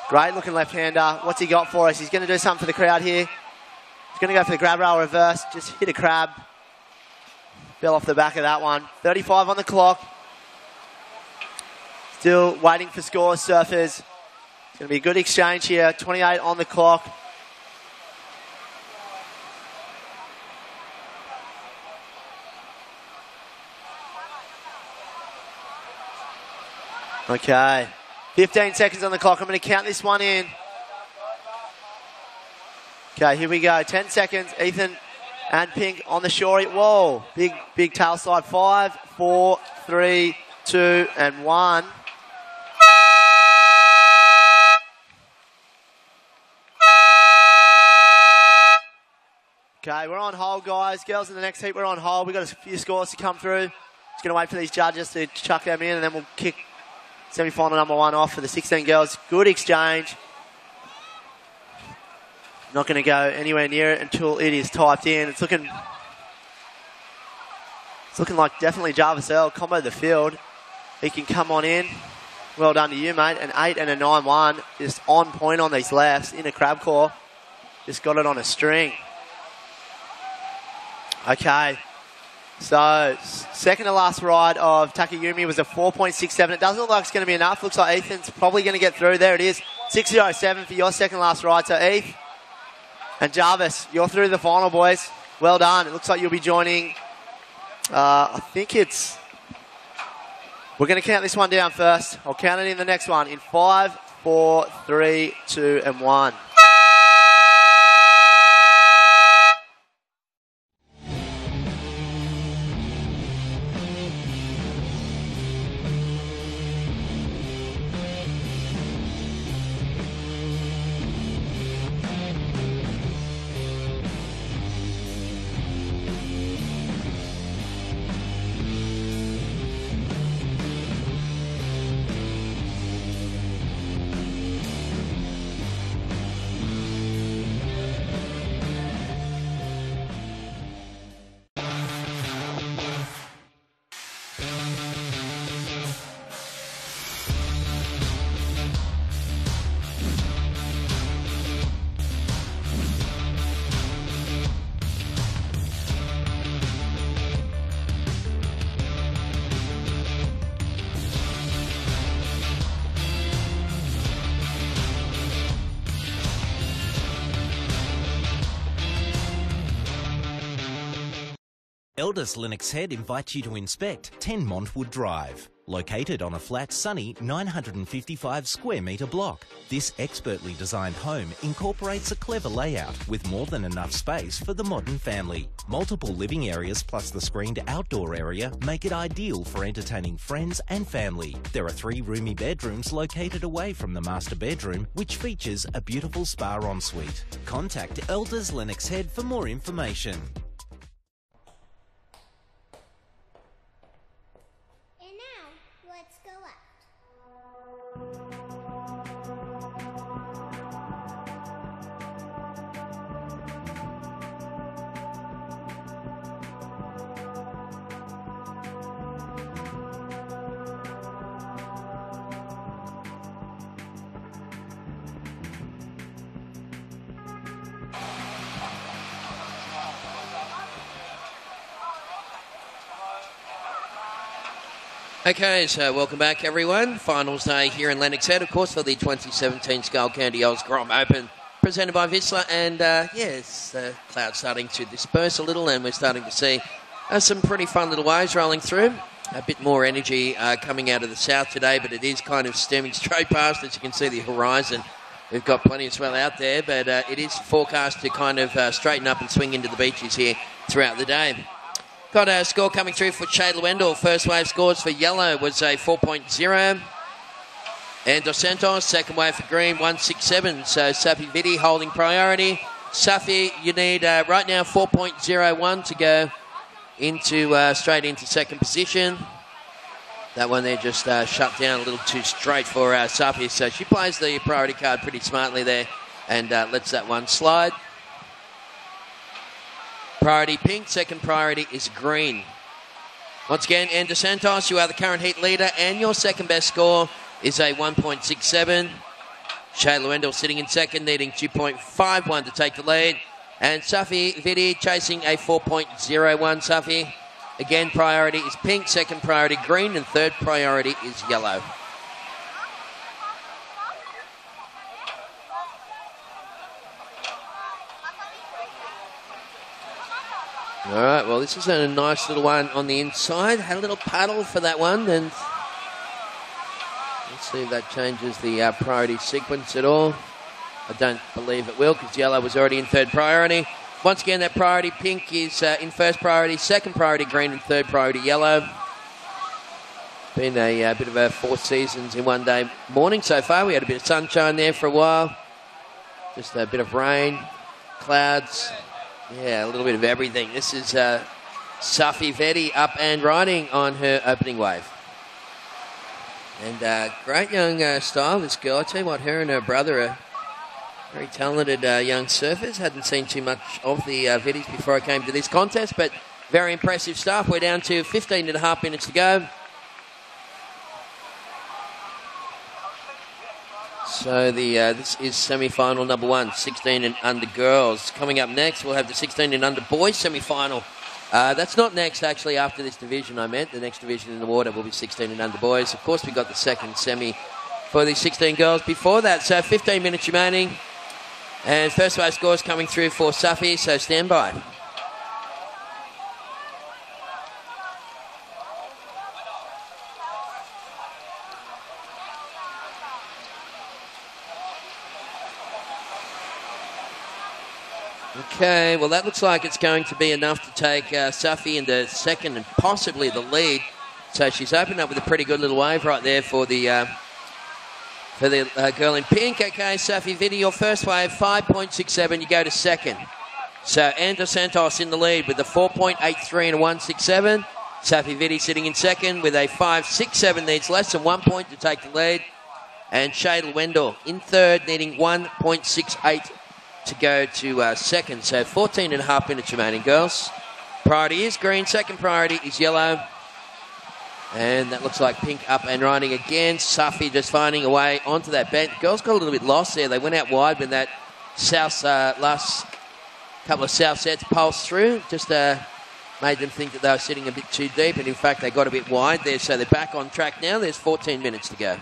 Speaker 13: Great looking left-hander. What's he got for us? He's going to do something for the crowd here. He's going to go for the grab rail reverse. Just hit a crab. Fell off the back of that one. 35 on the clock. Still waiting for scores, surfers. It's going to be a good exchange here. 28 on the clock. Okay. 15 seconds on the clock. I'm going to count this one in. Okay, here we go. 10 seconds. Ethan and Pink on the shore. Whoa. Big tail slide. 5, 4, 3, 2, and 1. Okay, we're on hold, guys. Girls in the next heat, we're on hold. We've got a few scores to come through. Just going to wait for these judges to chuck them in, and then we'll kick semi-final number 1 off for the 16 girls. Good exchange. Not going to go anywhere near it until it is typed in. It's looking like definitely Jarvis Earl combo the field. He can come on in. Well done to you, mate. An 8 and a 9-1. Just on point on these lefts in a crab core. Just got it on a string. Okay. So, second to last ride of Takayumi was a 4.67. It doesn't look like it's going to be enough. Looks like Ethan's probably going to get through. There it is. 6.07 for your second last ride. So, Eth and Jarvis, you're through the final, boys. Well done. It looks like you'll be joining, I think it's... We're going to count this one down first. I'll count it in the next one in 5, 4, 3, 2, and 1.
Speaker 9: Elders Lennox Head invites you to inspect 10 Montwood Drive. Located on a flat, sunny 955 square metre block, this expertly designed home incorporates a clever layout with more than enough space for the modern family. Multiple living areas plus the screened outdoor area make it ideal for entertaining friends and family. There are 3 roomy bedrooms located away from the master bedroom, which features a beautiful spa ensuite. Contact Elders Lennox Head for more information.
Speaker 5: Let's go up.
Speaker 14: Okay, so welcome back, everyone. Finals day here in Lennox Head, of course, for the 2017 Skullcandy Oz Grom Open, presented by Vissla. And, yes, the clouds starting to disperse a little, and we're starting to see some pretty fun little waves rolling through. A bit more energy coming out of the south today, but it is kind of stemming straight past, as you can see, the horizon. We've got plenty of swell out there, but it is forecast to kind of straighten up and swing into the beaches here throughout the day. Got a score coming through for Shayla Wendell. First wave scores for yellow was a 4.0. And Dos Santos, second wave for green, 1.67. So Safi Vidi holding priority. Safi, you need right now 4.01 to go into straight into second position. That one there just shut down a little too straight for Safi. So she plays the priority card pretty smartly there and lets that one slide. Priority pink, second priority is green. Once again, Ann Dos Santos, you are the current heat leader, and your second best score is a 1.67. Shayla Wendell sitting in second, needing 2.51 to take the lead. And Safi Vidi chasing a 4.01. Safi, again, priority is pink, second priority green, and third priority is yellow. All right, well, this is a nice little one on the inside. Had a little paddle for that one, and let's see if that changes the priority sequence at all. I don't believe it will, because yellow was already in third priority. Once again, that priority pink is in first priority, second priority green, and third priority yellow. Been a bit of a 4 seasons in one day morning so far. We had a bit of sunshine there for a while. Just a bit of rain, clouds. Yeah, a little bit of everything. This is Safi Vidi up and riding on her opening wave. And great young style, this girl. I tell you what, her and her brother are very talented young surfers. Hadn't seen too much of the Vidis before I came to this contest, but very impressive stuff. We're down to 15.5 minutes to go. So this is semi-final number 1, 16 and under girls. Coming up next, we'll have the 16 and under boys semi-final. That's not next, actually, after this division, I meant. The next division in the water will be 16 and under boys. Of course, we got the second semi for the 16 girls before that. So 15 minutes remaining. And first wave scores coming through for Safi, so stand by. Okay, well, that looks like it's going to be enough to take Safi into second and possibly the lead. So she's opened up with a pretty good little wave right there for the girl in pink. Okay, Safi Vidi, your first wave, 5.67. You go to second. So Ann Dos Santos in the lead with a 4.83 and a 1.67. Safi Vidi sitting in second with a 5.67, needs less than 1 point to take the lead. And Shayla Wendell in third, needing 1.68 to go to second. So 14.5 minutes remaining, girls. Priority is green, second priority is yellow. And that looks like pink up and riding again. Safi just finding a way onto that bend. Girls got a little bit lost there. They went out wide when that south last couple of south sets pulsed through. Just made them think that they were sitting a bit too deep. And in fact, they got a bit wide there. So they're back on track now. There's 14 minutes to go.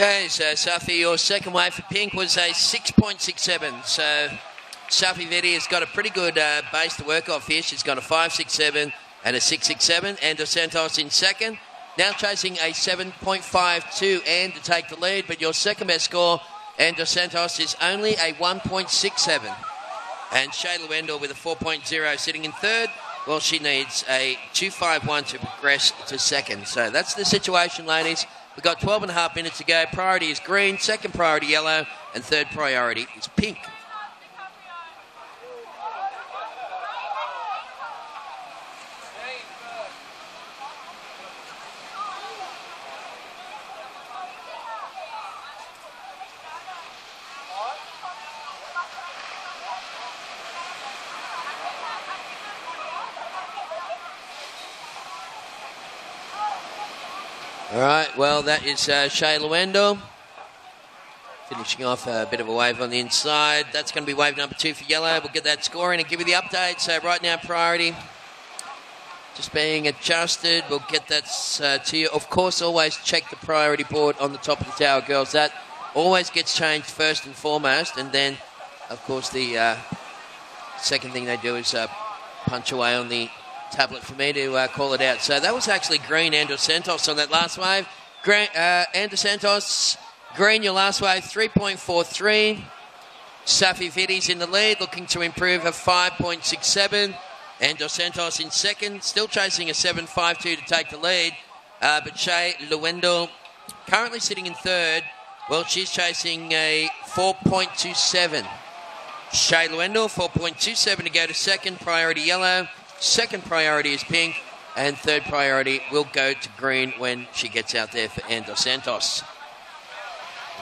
Speaker 14: Okay, so Safi, your second wave for pink was a 6.67. So Safi Vetti has got a pretty good base to work off here. She's got a 5.67 and a 6.67. And Dos Santos in second. Now chasing a 7.52 and to take the lead. But your second best score, and Dos Santos, is only a 1.67. And Shayla Wendell with a 4.0 sitting in third. Well, she needs a 2.51 to progress to second. So that's the situation, ladies. We've got 12 and a half minutes to go. Priority is green, second priority yellow, and third priority is pink. All right, well, that is Shayla Wendell. Finishing off a bit of a wave on the inside. That's going to be wave number 2 for yellow. We'll get that scoring and give you the update. So right now, priority just being adjusted. We'll get that to you. Of course, always check the priority board on the top of the tower, girls. That always gets changed first and foremost. And then, of course, the second thing they do is punch away on the tablet for me to call it out. So that was actually green and Dos Santos on that last wave. Green, and Dos Santos, green your last wave, 3.43. Safi Vetti's in the lead, looking to improve a 5.67. And Dos Santos in second, still chasing a 7.52 to take the lead. But Shay Lewendell currently sitting in third. Well, she's chasing a 4.27. Shay Lewendell, 4.27 to go to second, priority yellow. Second priority is pink, and third priority will go to green when she gets out there for Dos Santos.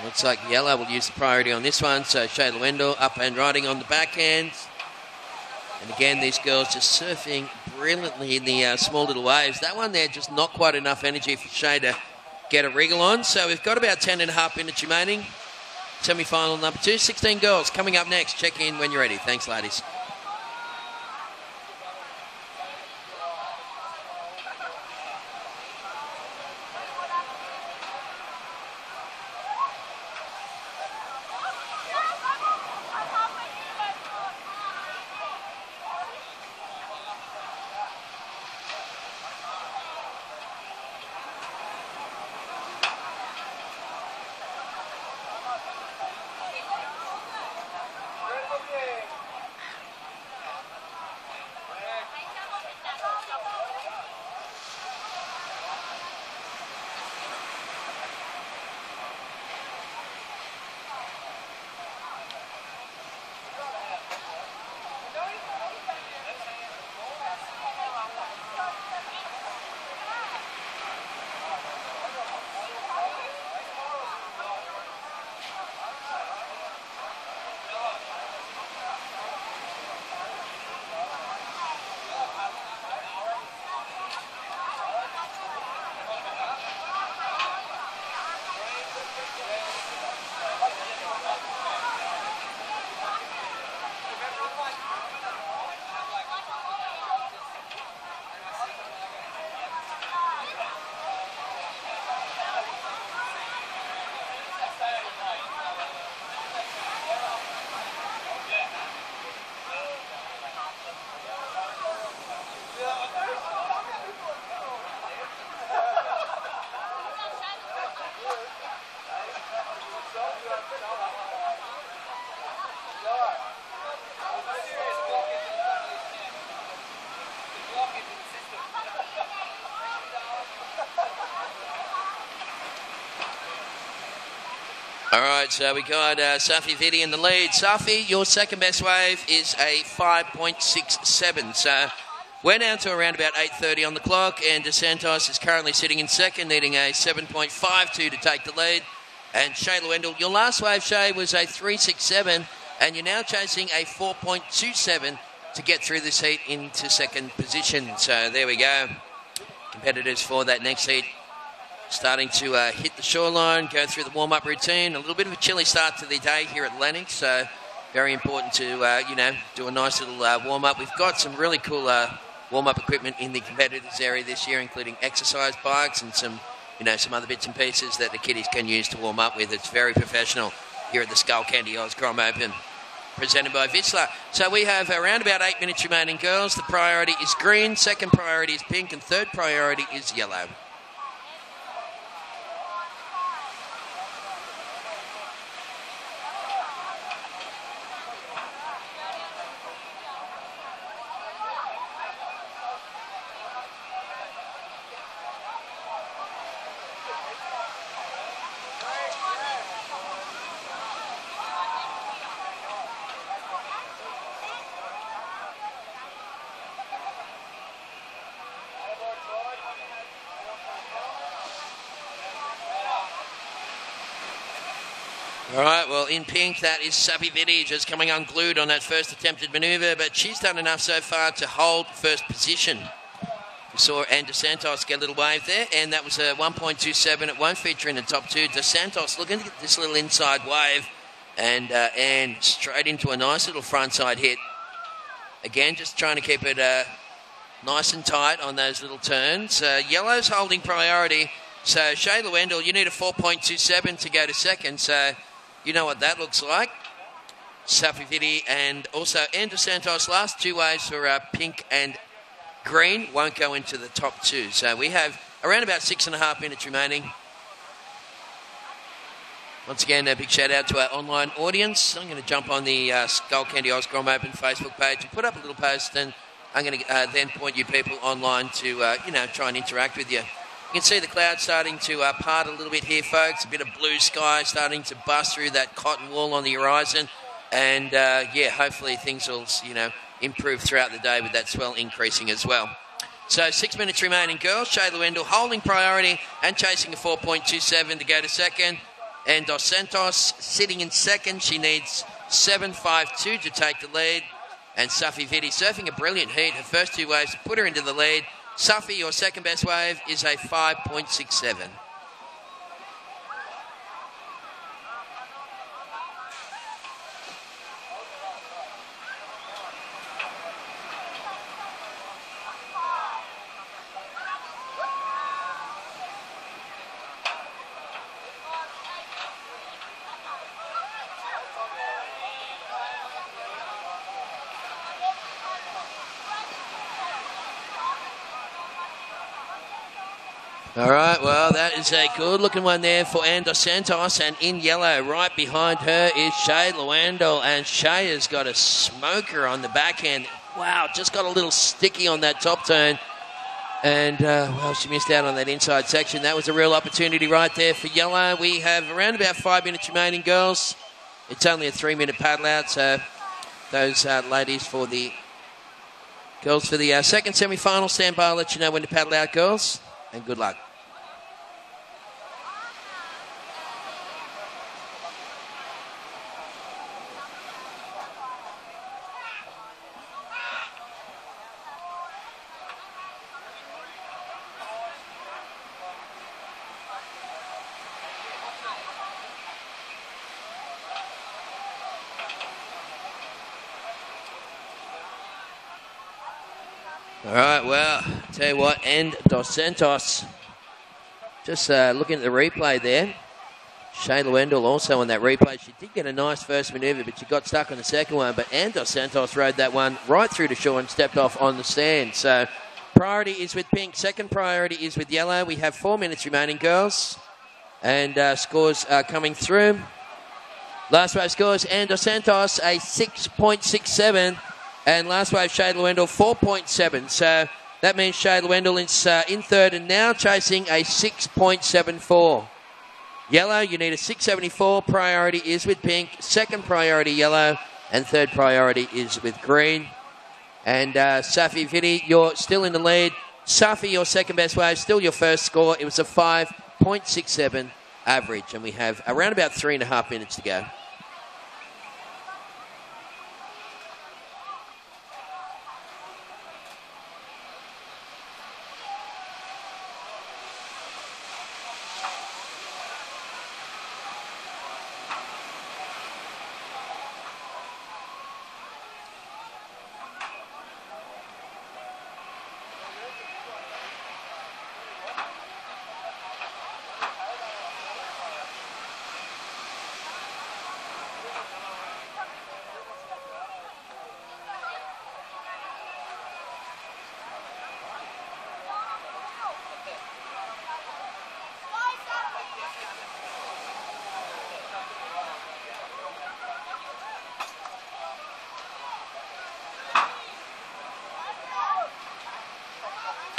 Speaker 14: Looks like yellow will use the priority on this one, so Shayla Wendell up and riding on the backhand. And again, these girls just surfing brilliantly in the small little waves. That one there, just not quite enough energy for Shay to get a wriggle on. So we've got about 10 and a half minutes remaining. Semi-final number 2, 16 girls coming up next. Check in when you're ready. Thanks, ladies. All right, so we got Safi Vetti in the lead. Safi, your second best wave is a 5.67. So we're down to around about 8:30 on the clock, and Dos Santos is currently sitting in second, needing a 7.52 to take the lead. And Shayla Wendell, your last wave, Shay, was a 3.67, and you're now chasing a 4.27 to get through this heat into second position. So there we go. Competitors for that next heat starting to hit the shoreline, go through the warm-up routine. A little bit of a chilly start to the day here at Lennox, so very important to, do a nice little warm-up. We've got some really cool warm-up equipment in the competitors area this year, including exercise bikes and some some other bits and pieces that the kiddies can use to warm up with. It's very professional here at the Skullcandy Grom Open, presented by Vissla. So we have around about 8 minutes remaining, girls. The priority is green, second priority is pink, and third priority is yellow. All right, well, in pink, that is Sappy Vitti just coming unglued on that first attempted manoeuvre, but she's done enough so far to hold first position. We saw Anne DeSantos get a little wave there, and that was a 1.27. It won't feature in the top two. DeSantos looking to get this little inside wave, and Anne straight into a nice little frontside hit. Again, just trying to keep it nice and tight on those little turns. Yellow's holding priority, so Shayla Wendell, you need a 4.27 to go to second, so you know what that looks like. Sappy Vitti and also Anne DeSantos, last two waves for pink and green, won't go into the top two. So we have around about 6.5 minutes remaining. Once again, a big shout out to our online audience. I'm going to jump on the Skullcandy Grom Open Facebook page and put up a little post, and I'm going to then point you people online to, try and interact with you. You can see the clouds starting to part a little bit here, folks. A bit of blue sky starting to bust through that cotton wall on the horizon. And, hopefully things will, improve throughout the day with that swell increasing as well. So 6 minutes remaining, girls. Shayla Wendell holding priority and chasing a 4.27 to go to second. And Dos Santos sitting in second. She needs 7.52 to take the lead. And Safi Vitti surfing a brilliant heat. Her first two waves put her into the lead. Safi, your second best wave is a 5.67. All right, well, that is a good-looking one there for Anne Dos Santos, and in yellow, right behind her is Shayla Wendell, and Shay has got a smoker on the backhand. Wow, just got a little sticky on that top turn, and, she missed out on that inside section. That was a real opportunity right there for yellow. We have around about 5 minutes remaining, girls. It's only a 3-minute paddle out, so those ladies for the girls for the second semi-final, stand by. I'll let you know when to paddle out, girls, and good luck. All right, well, tell you what, and Dos Santos, just looking at the replay there, Shayla Wendell also on that replay. She did get a nice first manoeuvre, but she got stuck on the second one. But Anne Dos Santos rode that one right through to shore and stepped off on the stand. So priority is with pink, second priority is with yellow. We have 4 minutes remaining, girls, and scores are coming through. Last wave scores, Anne Dos Santos, a 6.67. And last wave, Shayla Wendell, 4.7. So that means Shayla Wendell is in third and now chasing a 6.74. Yellow, you need a 6.74. Priority is with pink. Second priority, yellow. And third priority is with green. And Safi Vitti, you're still in the lead. Safi, your second best wave, still your first score. It was a 5.67 average. And we have around about 3.5 minutes to go.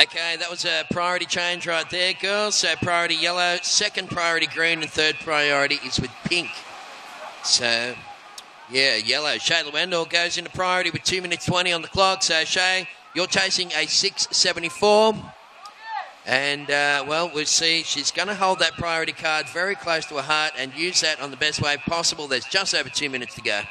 Speaker 14: Okay, that was a priority change right there, girls. So priority yellow, second priority green, and third priority is with pink. So, yeah, yellow. Shayla Wendell goes into priority with 2 minutes 20 on the clock. So, Shay, you're chasing a 6.74. And, well, we'll see. She's going to hold that priority card very close to her heart and use that on the best way possible. There's just over 2 minutes to go.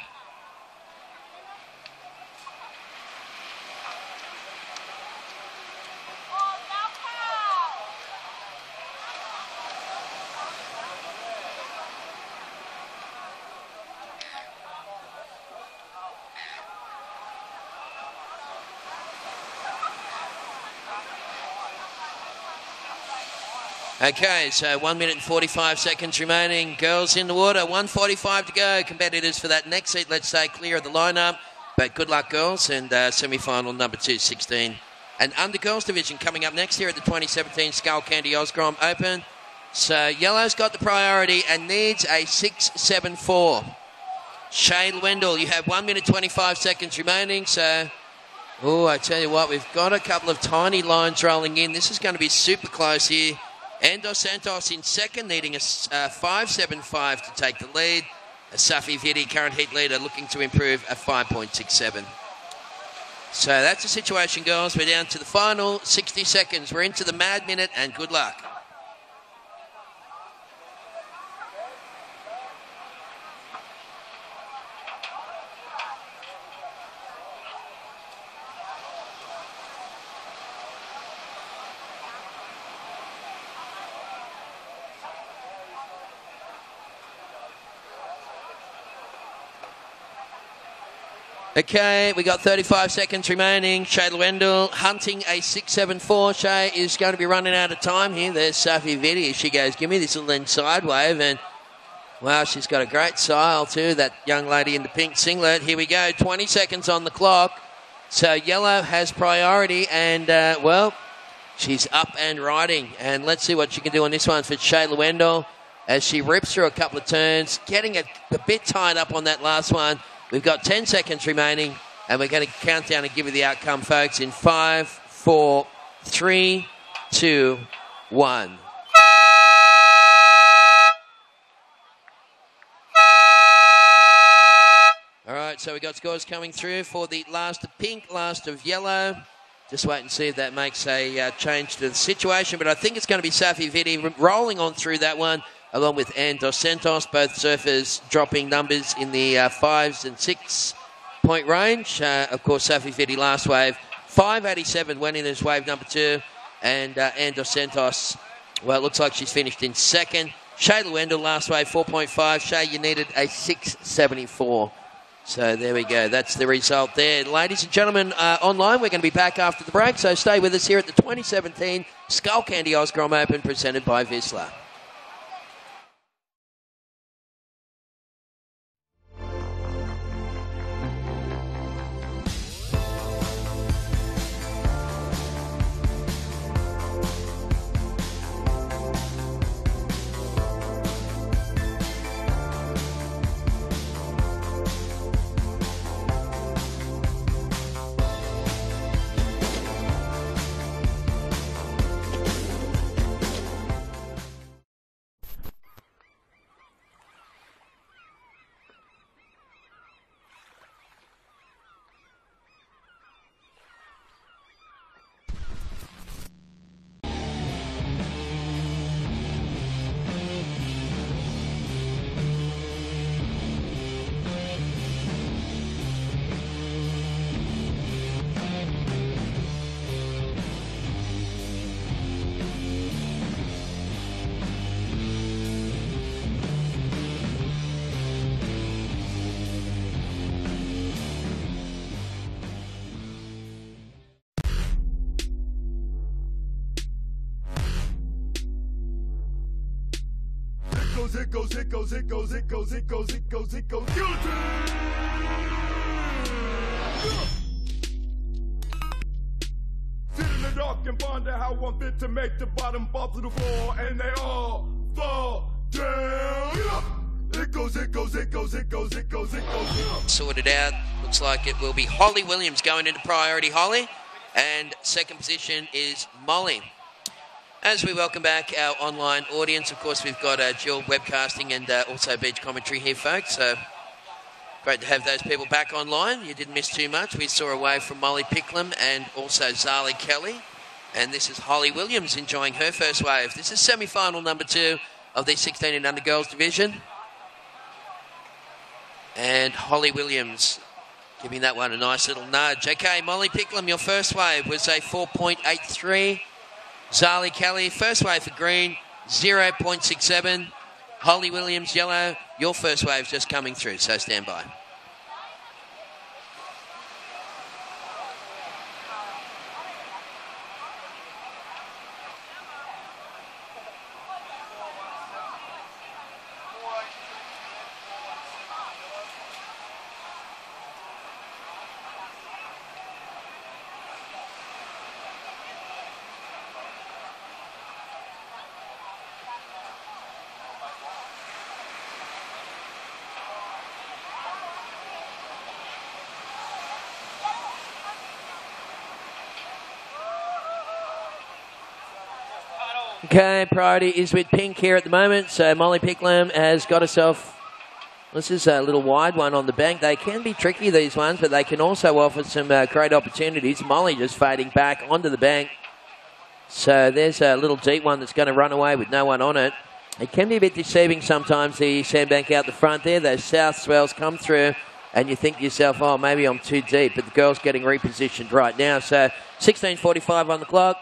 Speaker 14: Okay, so 1 minute and 45 seconds remaining. Girls in the water, 1:45 to go. Competitors for that next seat, let's say, clear of the lineup. But good luck, girls, and semi-final number 216. And under girls division coming up next year at the 2017 Skullcandy Grom Open. So yellow's got the priority and needs a 6.74. Shayla Wendell, you have 1 minute 25 seconds remaining. So, I tell you what, we've got a couple of tiny lines rolling in. This is going to be super close here. Dos Santos in second, needing a 5.75 to take the lead. Safi Vidi, current heat leader, looking to improve a 5.67. So that's the situation, girls. We're down to the final 60 seconds. We're into the mad minute, and good luck. Okay, we got 35 seconds remaining. Shayla Wendell hunting a 6.74. Shay is going to be running out of time here. There's Safi Vidi. She goes, give me this little inside wave. And, wow, she's got a great style too, that young lady in the pink singlet. Here we go, 20 seconds on the clock. So yellow has priority and, well, she's up and riding. And let's see what she can do on this one for Shayla Wendell as she rips through a couple of turns, getting a bit tied up on that last one. We've got 10 seconds remaining, and we're going to count down and give you the outcome, folks, in 5, 4, 3, 2, 1. All right, so we've got scores coming through for the last of pink, last of yellow. Just wait and see if that makes a change to the situation, but I think it's going to be Safi Vidi rolling on through that one, along with Dos Santos, both surfers dropping numbers in the 5s and 6 point range. Of course, Safi Vidi last wave, 5.87 went in as wave number 2. And Dos Santos, well, it looks like she's finished in second. Shayla Wendell last wave, 4.5. Shay, you needed a 6.74. So there we go. That's the result there. Ladies and gentlemen, online, we're going to be back after the break. So stay with us here at the 2017 Skullcandy Grom Open presented by Vissla.
Speaker 2: It goes, guilty! Sit in the dark and ponder how one fit to make the bottom fall to the floor, and they all fall down. It goes.
Speaker 14: Sorted out. Looks like it will be Holly Williams going into priority. Holly, And second position is Molly. As we welcome back our online audience, of course, we've got dual webcasting and also beach commentary here, folks. So great to have those people back online. You didn't miss too much. We saw a wave from Molly Picklum and also Zali Kelly. And this is Holly Williams enjoying her first wave. This is semi-final number 2 of the 16 and under girls division. And Holly Williams giving that one a nice little nudge. Okay, Molly Picklum, your first wave was a 4.83. Zali Kelly, first wave for green, 0.67. Holly Williams, yellow, your first wave just coming through, so stand by. Okay, priority is with pink here at the moment. So Molly Picklum has got herself, this is a little wide one on the bank. They can be tricky, these ones, but they can also offer some great opportunities. Molly just fading back onto the bank. So there's a little deep one that's going to run away with no one on it. It can be a bit deceiving sometimes, the sandbank out the front there. Those south swells come through and you think to yourself, oh, maybe I'm too deep. But the girl's getting repositioned right now. So 16:45 on the clock.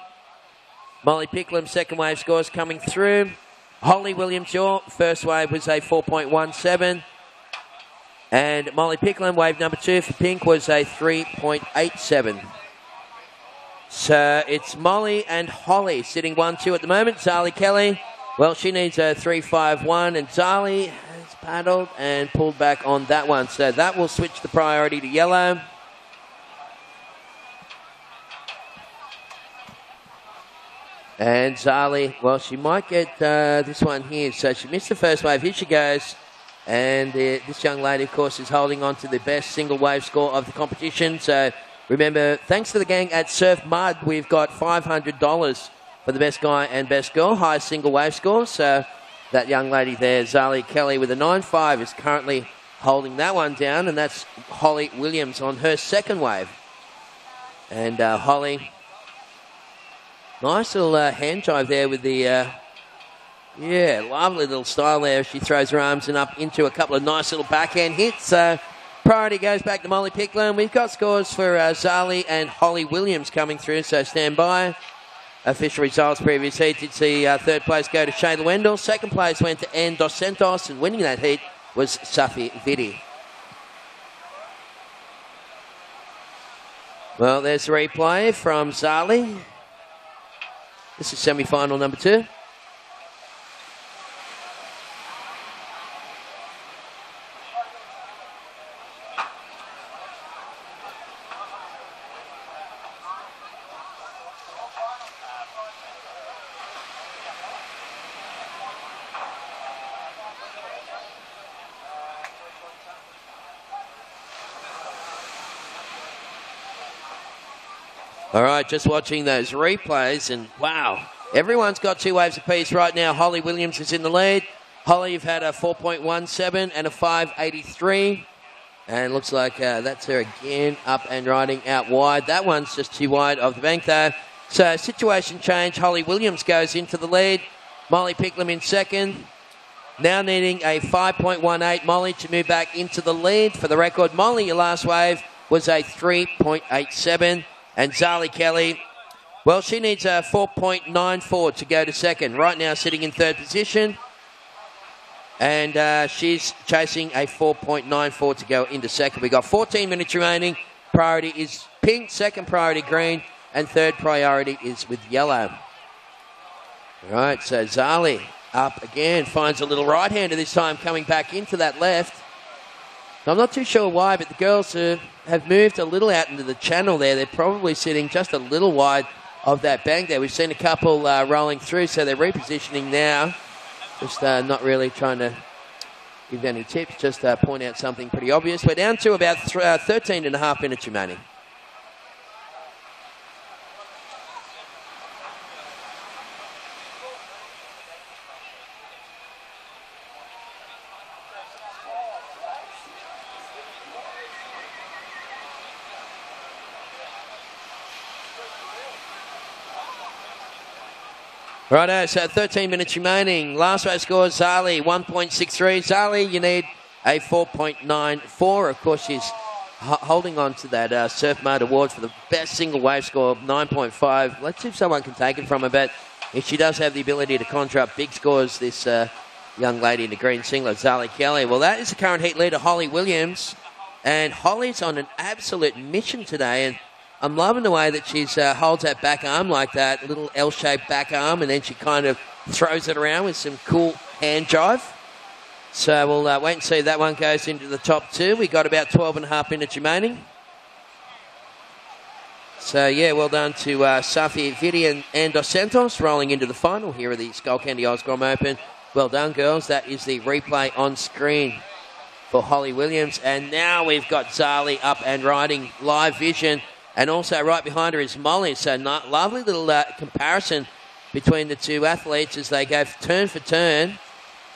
Speaker 14: Molly Picklum, second wave scores coming through. Holly Williams, your first wave was a 4.17. And Molly Picklum, wave number 2 for pink, was a 3.87. So it's Molly and Holly sitting 1-2 at the moment. Zali Kelly, well, she needs a 3.51. And Zali has paddled and pulled back on that one. So that will switch the priority to yellow. And Zali, well, she might get this one here. So she missed the first wave. Here she goes. And this young lady, of course, is holding on to the best single wave score of the competition. So remember, thanks to the gang at Surf Mud, we've got $500 for the best guy and best girl, highest single wave score. So that young lady there, Zali Kelly, with a 9.5, is currently holding that one down. And that's Holly Williams on her second wave. And Holly... nice little hand drive there with the, lovely little style there. She throws her arms and up into a couple of nice little backhand hits. Priority goes back to Molly Picklum. We've got scores for Zali and Holly Williams coming through, so stand by. Official results previous heat did see third place go to Shayla Wendell. Second place went to Ann Dos Santos, and winning that heat was Safi Vidi. Well, there's the replay from Zali. This is semi-final number 2. All right, just watching those replays, and wow, everyone's got 2 waves apiece right now. Holly Williams is in the lead. Holly, you've had a 4.17 and a 5.83, and looks like that's her again, up and riding out wide. That one's just too wide of the bank, though. So situation change. Holly Williams goes into the lead. Molly Picklum in second. Now needing a 5.18 Molly to move back into the lead. For the record, Molly, your last wave was a 3.87. And Zali Kelly, well, she needs a 4.94 to go to second. Right now sitting in third position. And she's chasing a 4.94 to go into second. We've got 14 minutes remaining. Priority is pink, second priority green, and third priority is with yellow. All right, so Zali up again, finds a little right-hander this time, coming back into that left. I'm not too sure why, but the girls have moved a little out into the channel there. They're probably sitting just a little wide of that bank there. We've seen a couple rolling through, so they're repositioning now. Just not really trying to give any tips, just point out something pretty obvious. We're down to about 13 and a half minutes remaining. Righto, so 13 minutes remaining. Last race score, Zali, 1.63. Zali, you need a 4.94. Of course, she's holding on to that Surf Mode Award for the best single wave score of 9.5. Let's see if someone can take it from her. But if she does have the ability to conjure up big scores, this young lady in the green singlet, Zali Kelly. Well, that is the current heat leader, Holly Williams. And Holly's on an absolute mission today. And I'm loving the way that she holds that back arm like that, little L-shaped back arm, and then she kind of throws it around with some cool hand jive. So we'll wait and see if that one goes into the top two. We've got about 12.5 minutes remaining. So, yeah, well done to Safi, Vidi and Dos Santos rolling into the final here at the Skullcandy Grom Open. Well done, girls. That is the replay on screen for Holly Williams. And now we've got Zali up and riding live vision. And also right behind her is Molly. So lovely little comparison between the two athletes as they go turn for turn.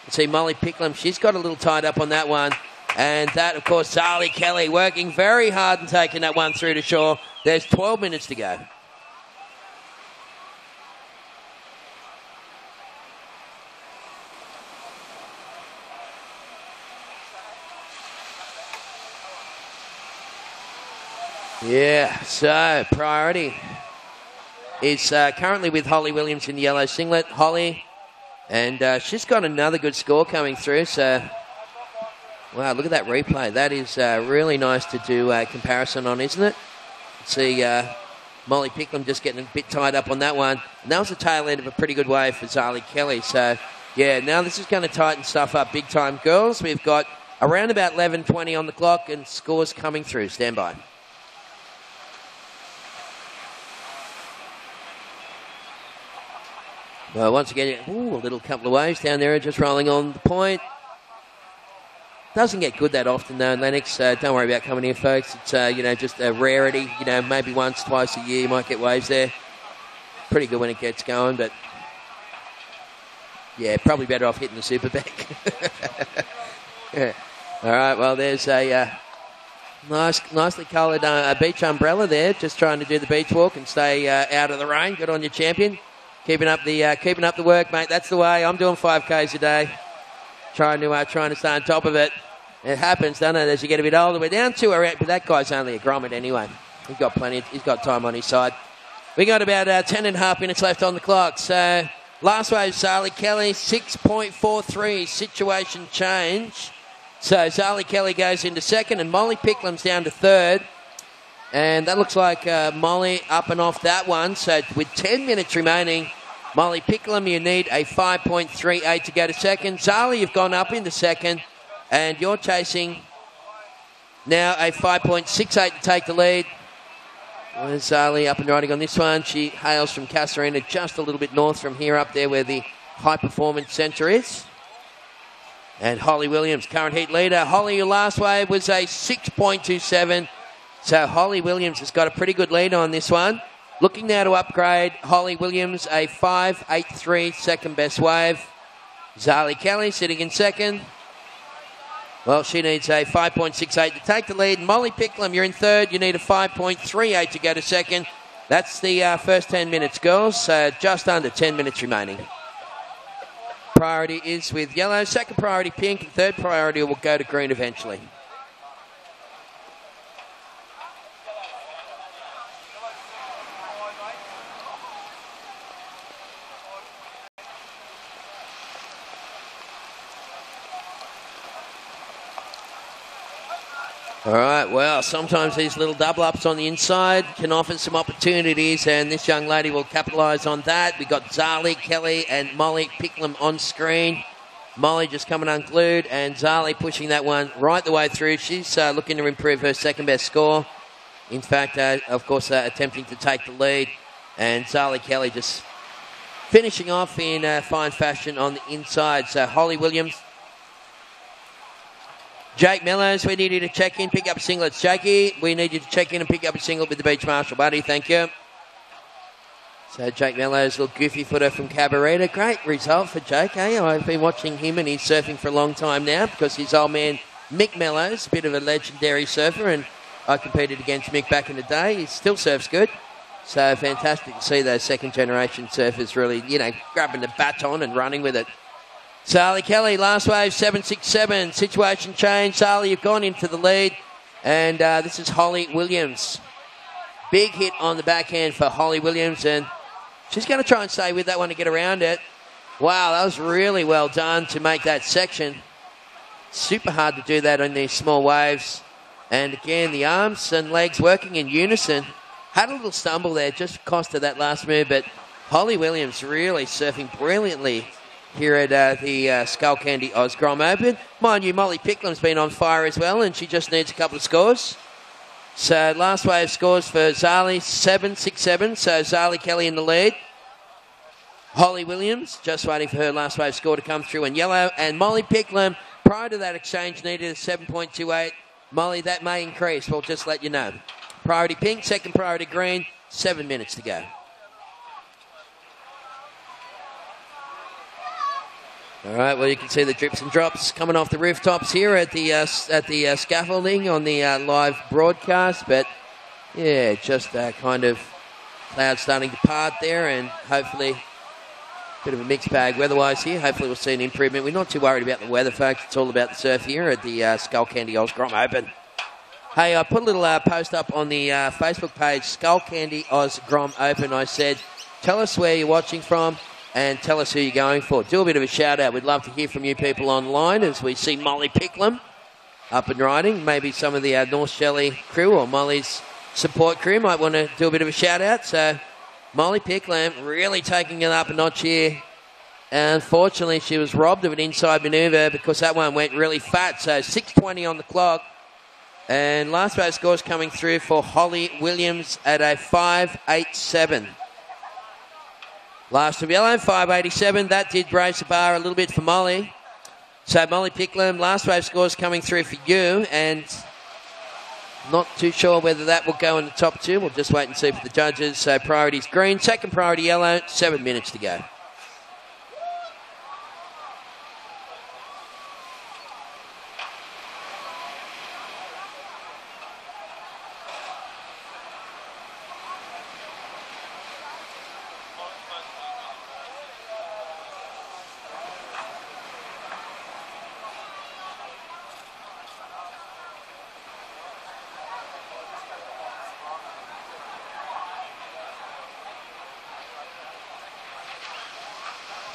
Speaker 14: See Molly Picklum, she's got a little tied up on that one. And that, of course, Zali Kelly working very hard and taking that one through to shore. There's 12 minutes to go. Yeah, so priority is currently with Holly Williams in the yellow singlet. Holly, and she's got another good score coming through. So, wow, look at that replay. That is really nice to do a comparison on, isn't it? See Molly Picklum just getting a bit tied up on that one. And that was the tail end of a pretty good wave for Zali Kelly. So, yeah, now this is going to tighten stuff up big time. Girls, we've got around about 11:20 on the clock and scores coming through. Stand by. Well, once again, a little couple of waves down there, just rolling on the point. Doesn't get good that often, though, Lennox. Don't worry about coming here, folks. It's, just a rarity. Maybe once, twice a year you might get waves there. Pretty good when it gets going, but, yeah, probably better off hitting the super bank. Yeah. All right, well, there's a nicely coloured beach umbrella there, just trying to do the beach walk and stay out of the rain. Good on your champion. Keeping up the work, mate. That's the way. I'm doing 5Ks a day. Trying to stay on top of it. It happens, doesn't it, as you get a bit older. We're down 2 around, but that guy's only a grommet anyway. He's got time on his side. We got about 10.5 minutes left on the clock. So last wave, Zali Kelly, 6.43. Situation change. So Zali Kelly goes into second, and Molly Picklum's down to third. And that looks like Molly up and off that one. So with 10 minutes remaining, Molly Picklum, you need a 5.38 to go to second. Zali, you've gone up into second. And you're chasing now a 5.68 to take the lead. There's Zali up and riding on this one. She hails from Casarina, just a little bit north from here, up there where the High Performance Centre is. And Holly Williams, current heat leader. Holly, your last wave was a 6.27. So Holly Williams has got a pretty good lead on this one. Looking now to upgrade Holly Williams, a 5.83 second best wave. Zali Kelly sitting in second. Well, she needs a 5.68 to take the lead. Molly Picklum, you're in third. You need a 5.38 to go to second. That's the first 10 minutes, girls. So just under 10 minutes remaining. Priority is with yellow. Second priority, pink. And third priority will go to green eventually. All right, well, sometimes these little double-ups on the inside can offer some opportunities, and this young lady will capitalise on that. We've got Zali Kelly and Molly Picklum on screen. Molly just coming unglued, and Zali pushing that one right the way through. She's looking to improve her second-best score. In fact, of course, attempting to take the lead. And Zali Kelly just finishing off in fine fashion on the inside. So Holly Williams. Jake Mellows, we need you to check in, pick up singlets. Jakey, we need you to check in and pick up a singlet with the Beach Marshal, buddy. Thank you. So Jake Mellows, little goofy footer from Cabarita. Great result for Jake, eh? I've been watching him and he's surfing for a long time now because his old man, Mick Mellows, a bit of a legendary surfer, and I competed against Mick back in the day. He still surfs good. So fantastic to see those second-generation surfers really, grabbing the baton and running with it. Sally Kelly, last wave, 7-6-7. Situation change. Sally, you've gone into the lead. And this is Holly Williams. Big hit on the backhand for Holly Williams. And she's going to try and stay with that one to get around it. Wow, that was really well done to make that section. Super hard to do that on these small waves. And again, the arms and legs working in unison. Had a little stumble there, just cost her that last move. But Holly Williams really surfing brilliantly here at the Skullcandy Oz Grom Open. Mind you, Molly Picklam's been on fire as well, and she just needs a couple of scores. So last wave scores for Zali, 7-6-7. So Zali Kelly in the lead. Holly Williams just waiting for her last wave score to come through in yellow. And Molly Picklam, prior to that exchange, needed a 7.28. Molly, that may increase. We'll just let you know. Priority pink, second priority green, 7 minutes to go. All right, well, you can see the drips and drops coming off the rooftops here at the scaffolding on the live broadcast. But, yeah, just kind of clouds starting to part there, and hopefully a bit of a mixed bag weather-wise here. Hopefully we'll see an improvement. We're not too worried about the weather, folks. It's all about the surf here at the Skullcandy Oz Grom Open. Hey, I put a little post up on the Facebook page, Skullcandy Oz Grom Open. I said, tell us where you're watching from and tell us who you're going for. Do a bit of a shout-out. We'd love to hear from you people online as we see Molly Picklam up and riding. Maybe some of the North Shelley crew or Molly's support crew might want to do a bit of a shout-out. So Molly Picklam really taking it up a notch here. And unfortunately, she was robbed of an inside manoeuvre because that one went really fat. So 6:20 on the clock. And last wave scores coming through for Holly Williams at a 5.87. Last of yellow, 5.87. That did raise the bar a little bit for Molly. So Molly Picklam, last wave scores coming through for you. And not too sure whether that will go in the top two. We'll just wait and see for the judges. So priority's green, second priority yellow, 7 minutes to go.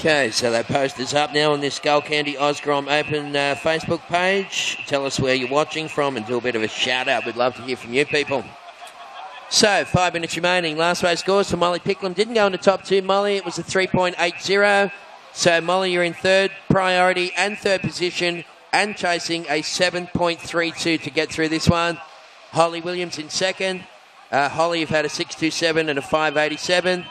Speaker 14: Okay, so that post is up now on this Skullcandy Oz Grom Open Facebook page. Tell us where you're watching from and do a bit of a shout-out. We'd love to hear from you people. So, 5 minutes remaining. Last race scores for Molly Picklam. Didn't go into top two, Molly. It was a 3.80. So, Molly, you're in third priority and third position and chasing a 7.32 to get through this one. Holly Williams in second. Holly, you've had a 6.27 and a 5.87.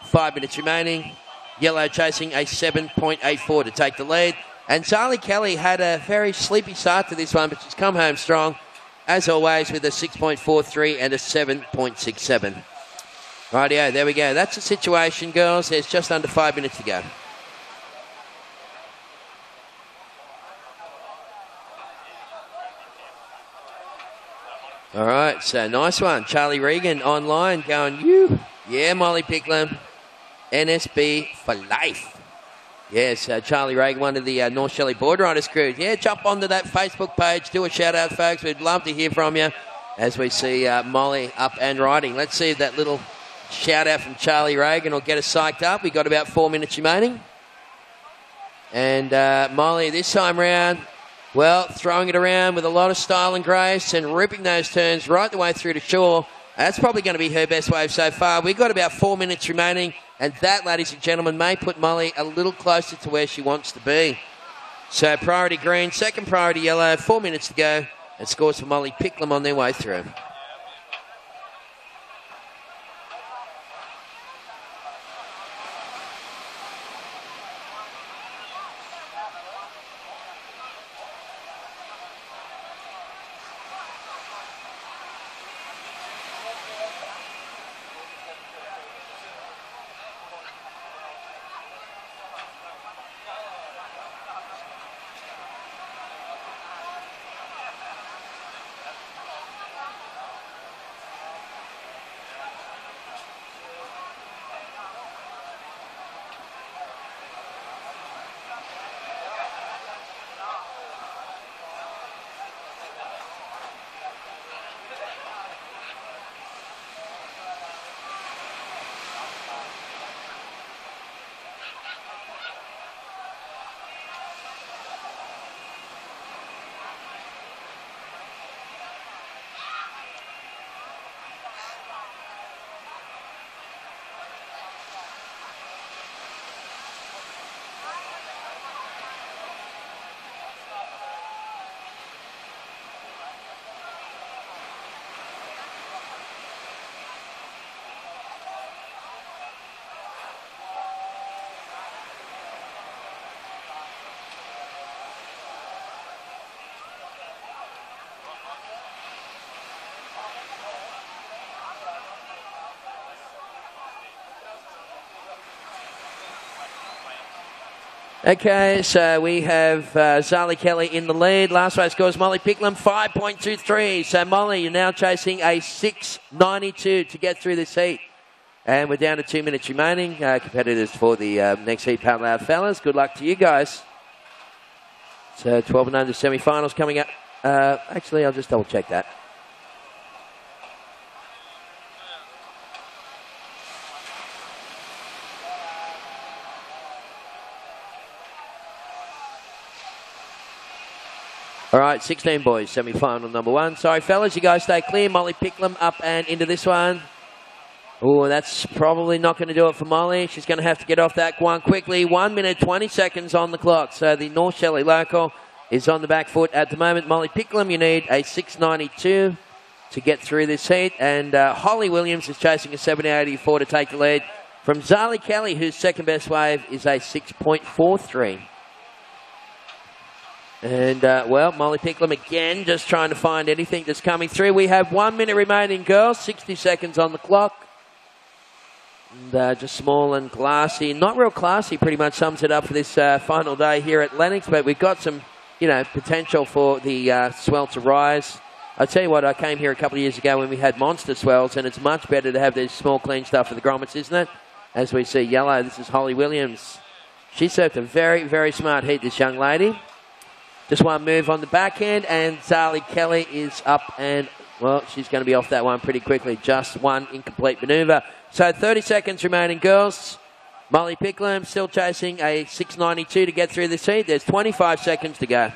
Speaker 14: 5 minutes remaining. Yellow chasing a 7.84 to take the lead. And Charlie Kelly had a very sleepy start to this one, but she's come home strong, as always, with a 6.43 and a 7.67. Rightio, there we go. That's the situation, girls. There's just under 5 minutes to go. All right, so nice one. Charlie Regan online going, you. Yeah, Molly Picklam. NSB for life. Yes, Charlie Reagan, one of the North Shelley Board Riders crew. Yeah, jump onto that Facebook page. Do a shout-out, folks. We'd love to hear from you as we see Molly up and riding. Let's see if that little shout-out from Charlie Reagan will get us psyched up. We've got about 4 minutes remaining. And Molly, this time round, well, throwing it around with a lot of style and grace and ripping those turns right the way through to shore. That's probably going to be her best wave so far. We've got about 4 minutes remaining, and that, ladies and gentlemen, may put Molly a little closer to where she wants to be. So priority green, second priority yellow, 4 minutes to go, and scores for Molly Picklam on their way through. Okay, so we have Zali Kelly in the lead. Last race scores Molly Picklum 5.23. So Molly, you're now chasing a 6.92 to get through this heat. And we're down to 2 minutes remaining. Competitors for the next heat, Pat Loud fellas. Good luck to you guys. So 12 and under semi-finals coming up. Actually, I'll just double check that. All right, 16 boys, semi-final number 1. Sorry, fellas, you guys stay clear. Molly Picklum up and into this one. Oh, that's probably not going to do it for Molly. She's going to have to get off that one quickly. 1 minute, 20 seconds on the clock. So the North Shelley local is on the back foot at the moment. Molly Picklum, you need a 6.92 to get through this heat. And Holly Williams is chasing a 7.84 to take the lead from Zali Kelly, whose second best wave is a 6.43. And, well, Molly Picklum again, just trying to find anything that's coming through. We have 1 minute remaining, girls. 60 seconds on the clock. And, just small and classy. Not real classy, pretty much sums it up for this final day here at Lennox. But we've got some, you know, potential for the swell to rise. I tell you what, I came here a couple of years ago when we had monster swells, and it's much better to have this small, clean stuff for the grommets, isn't it? As we see yellow, this is Holly Williams. She served a very, very smart heat, this young lady. Just one move on the backhand, and Zali Kelly is up and, well, she's going to be off that one pretty quickly. Just one incomplete manoeuvre. So 30 seconds remaining, girls. Molly Picklum still chasing a 6.92 to get through this heat. There's 25 seconds to go.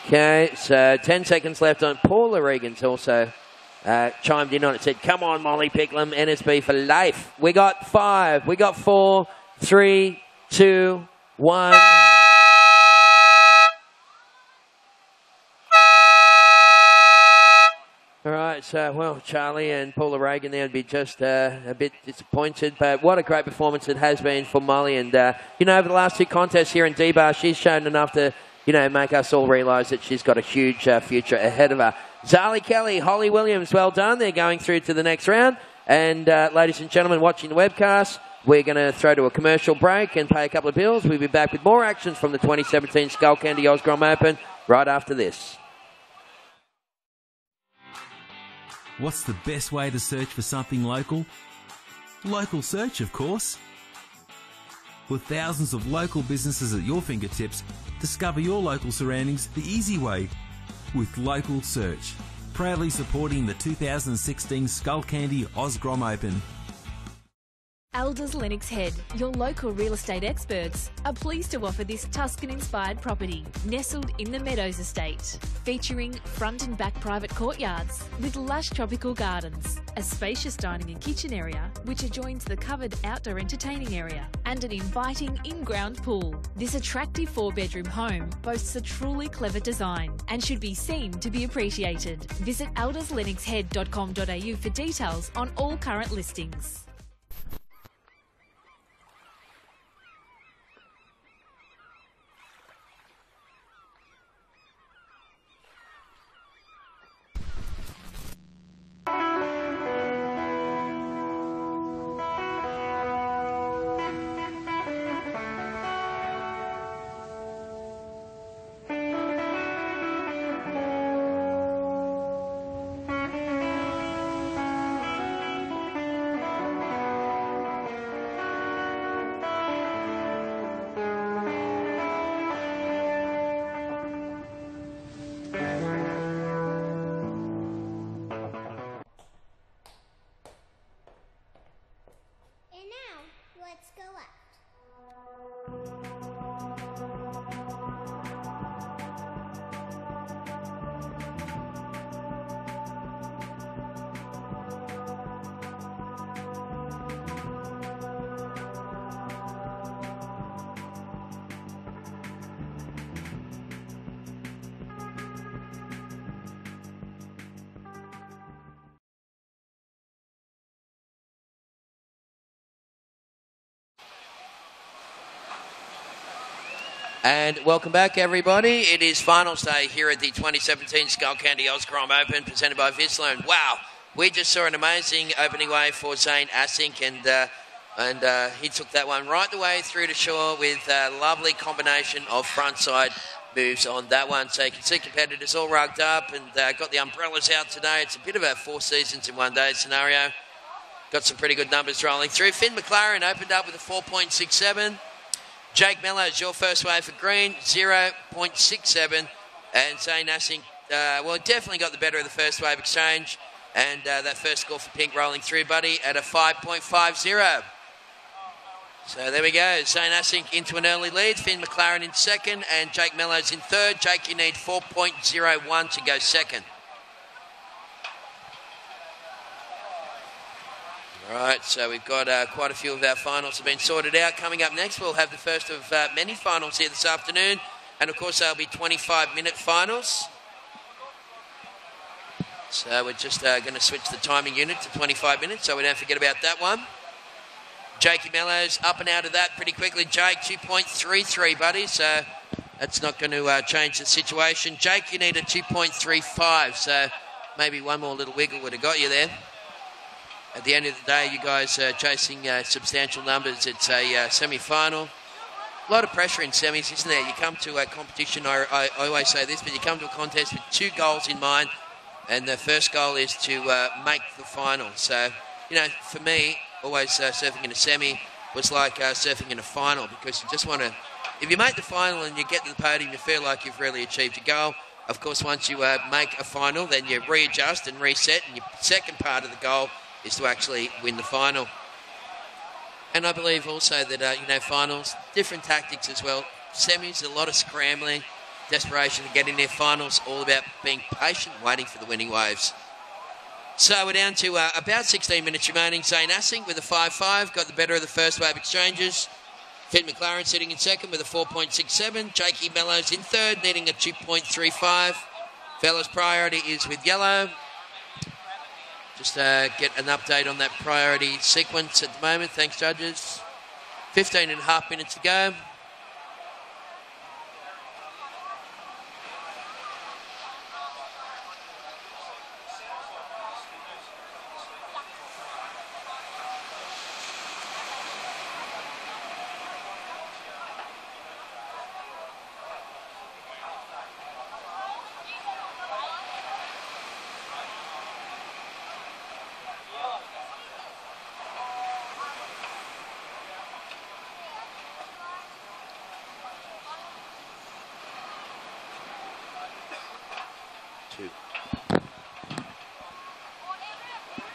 Speaker 14: Okay, so 10 seconds left on. Paula Regan's also chimed in on it, said, come on, Molly Picklum, NSB for life. We got 5, we got 4, 3, 2, 1. All right, so, well, Charlie and Paula Reagan there would be just a bit disappointed, but what a great performance it has been for Molly. And, you know, over the last 2 contests here in D-Bar, she's shown enough to, you know, make us all realise that she's got a huge future ahead of her. Zali Kelly, Holly Williams, well done. They're going through to the next round. And, ladies and gentlemen watching the webcast, we're going to throw to a commercial break and pay a couple of bills. We'll be back with more actions from the 2017 Skullcandy Grom Open right after this.
Speaker 8: What's the best way to search for something local? Local search, of course. With thousands of local businesses at your fingertips, discover your local surroundings the easy way with Local Search. Proudly supporting the 2016 Skullcandy Grom Open.
Speaker 3: Elders Lennox Head, your local real estate experts, are pleased to offer this Tuscan-inspired property, nestled in the Meadows Estate, featuring front and back private courtyards with lush tropical gardens, a spacious dining and kitchen area which adjoins the covered outdoor entertaining area, and an inviting in-ground pool. This attractive 4-bedroom home boasts a truly clever design and should be seen to be appreciated. Visit elderslennoxhead.com.au for details on all current listings.
Speaker 14: And welcome back, everybody. It is finals day here at the 2017 Skullcandy Grom Open, presented by Vissla. And wow, we just saw an amazing opening wave for Zane Asink, and he took that one right the way through to shore with a lovely combination of frontside moves on that one. So you can see competitors all rugged up and got the umbrellas out today. It's a bit of a 4 seasons in 1 day scenario. Got some pretty good numbers rolling through. Finn McLaren opened up with a 4.67. Jake Mellows, your first wave for green, 0.67. And Zane Asink, definitely got the better of the first wave exchange. And that first score for pink rolling through, buddy, at a 5.50. So there we go. Zane Asink into an early lead. Finn McLaren in second and Jake Mellows in third. Jake, you need 4.01 to go second. All right, so we've got quite a few of our finals have been sorted out. Coming up next, we'll have the first of many finals here this afternoon. And, of course, there'll be 25-minute finals. So we're just going to switch the timing unit to 25 minutes, so we don't forget about that one. Jakey Mellows up and out of that pretty quickly. Jake, 2.33, buddy, so that's not going to change the situation. Jake, you need a 2.35, so maybe one more little wiggle would have got you there. At the end of the day, you guys are chasing substantial numbers. It's a semi-final. A lot of pressure in semis, isn't there? You come to a competition, I always say this, but you come to a contest with 2 goals in mind, and the first goal is to make the final. So, you know, for me, always surfing in a semi was like surfing in a final, because you just want to, if you make the final and you get to the podium, you feel like you've really achieved a goal. Of course, once you make a final, then you readjust and reset, and your second part of the goal is to actually win the final. And I believe also that, finals, different tactics as well. Semis, a lot of scrambling, desperation to get in their finals, all about being patient, waiting for the winning waves. So we're down to about 16 minutes remaining. Zane Asink with a 5.5, got the better of the first wave exchanges. Finn McLaren sitting in second with a 4.67. Jakey Mellows in third, needing a 2.35. Fellas, priority is with yellow. Just get an update on that priority sequence at the moment. Thanks, judges. 15.5 minutes to go.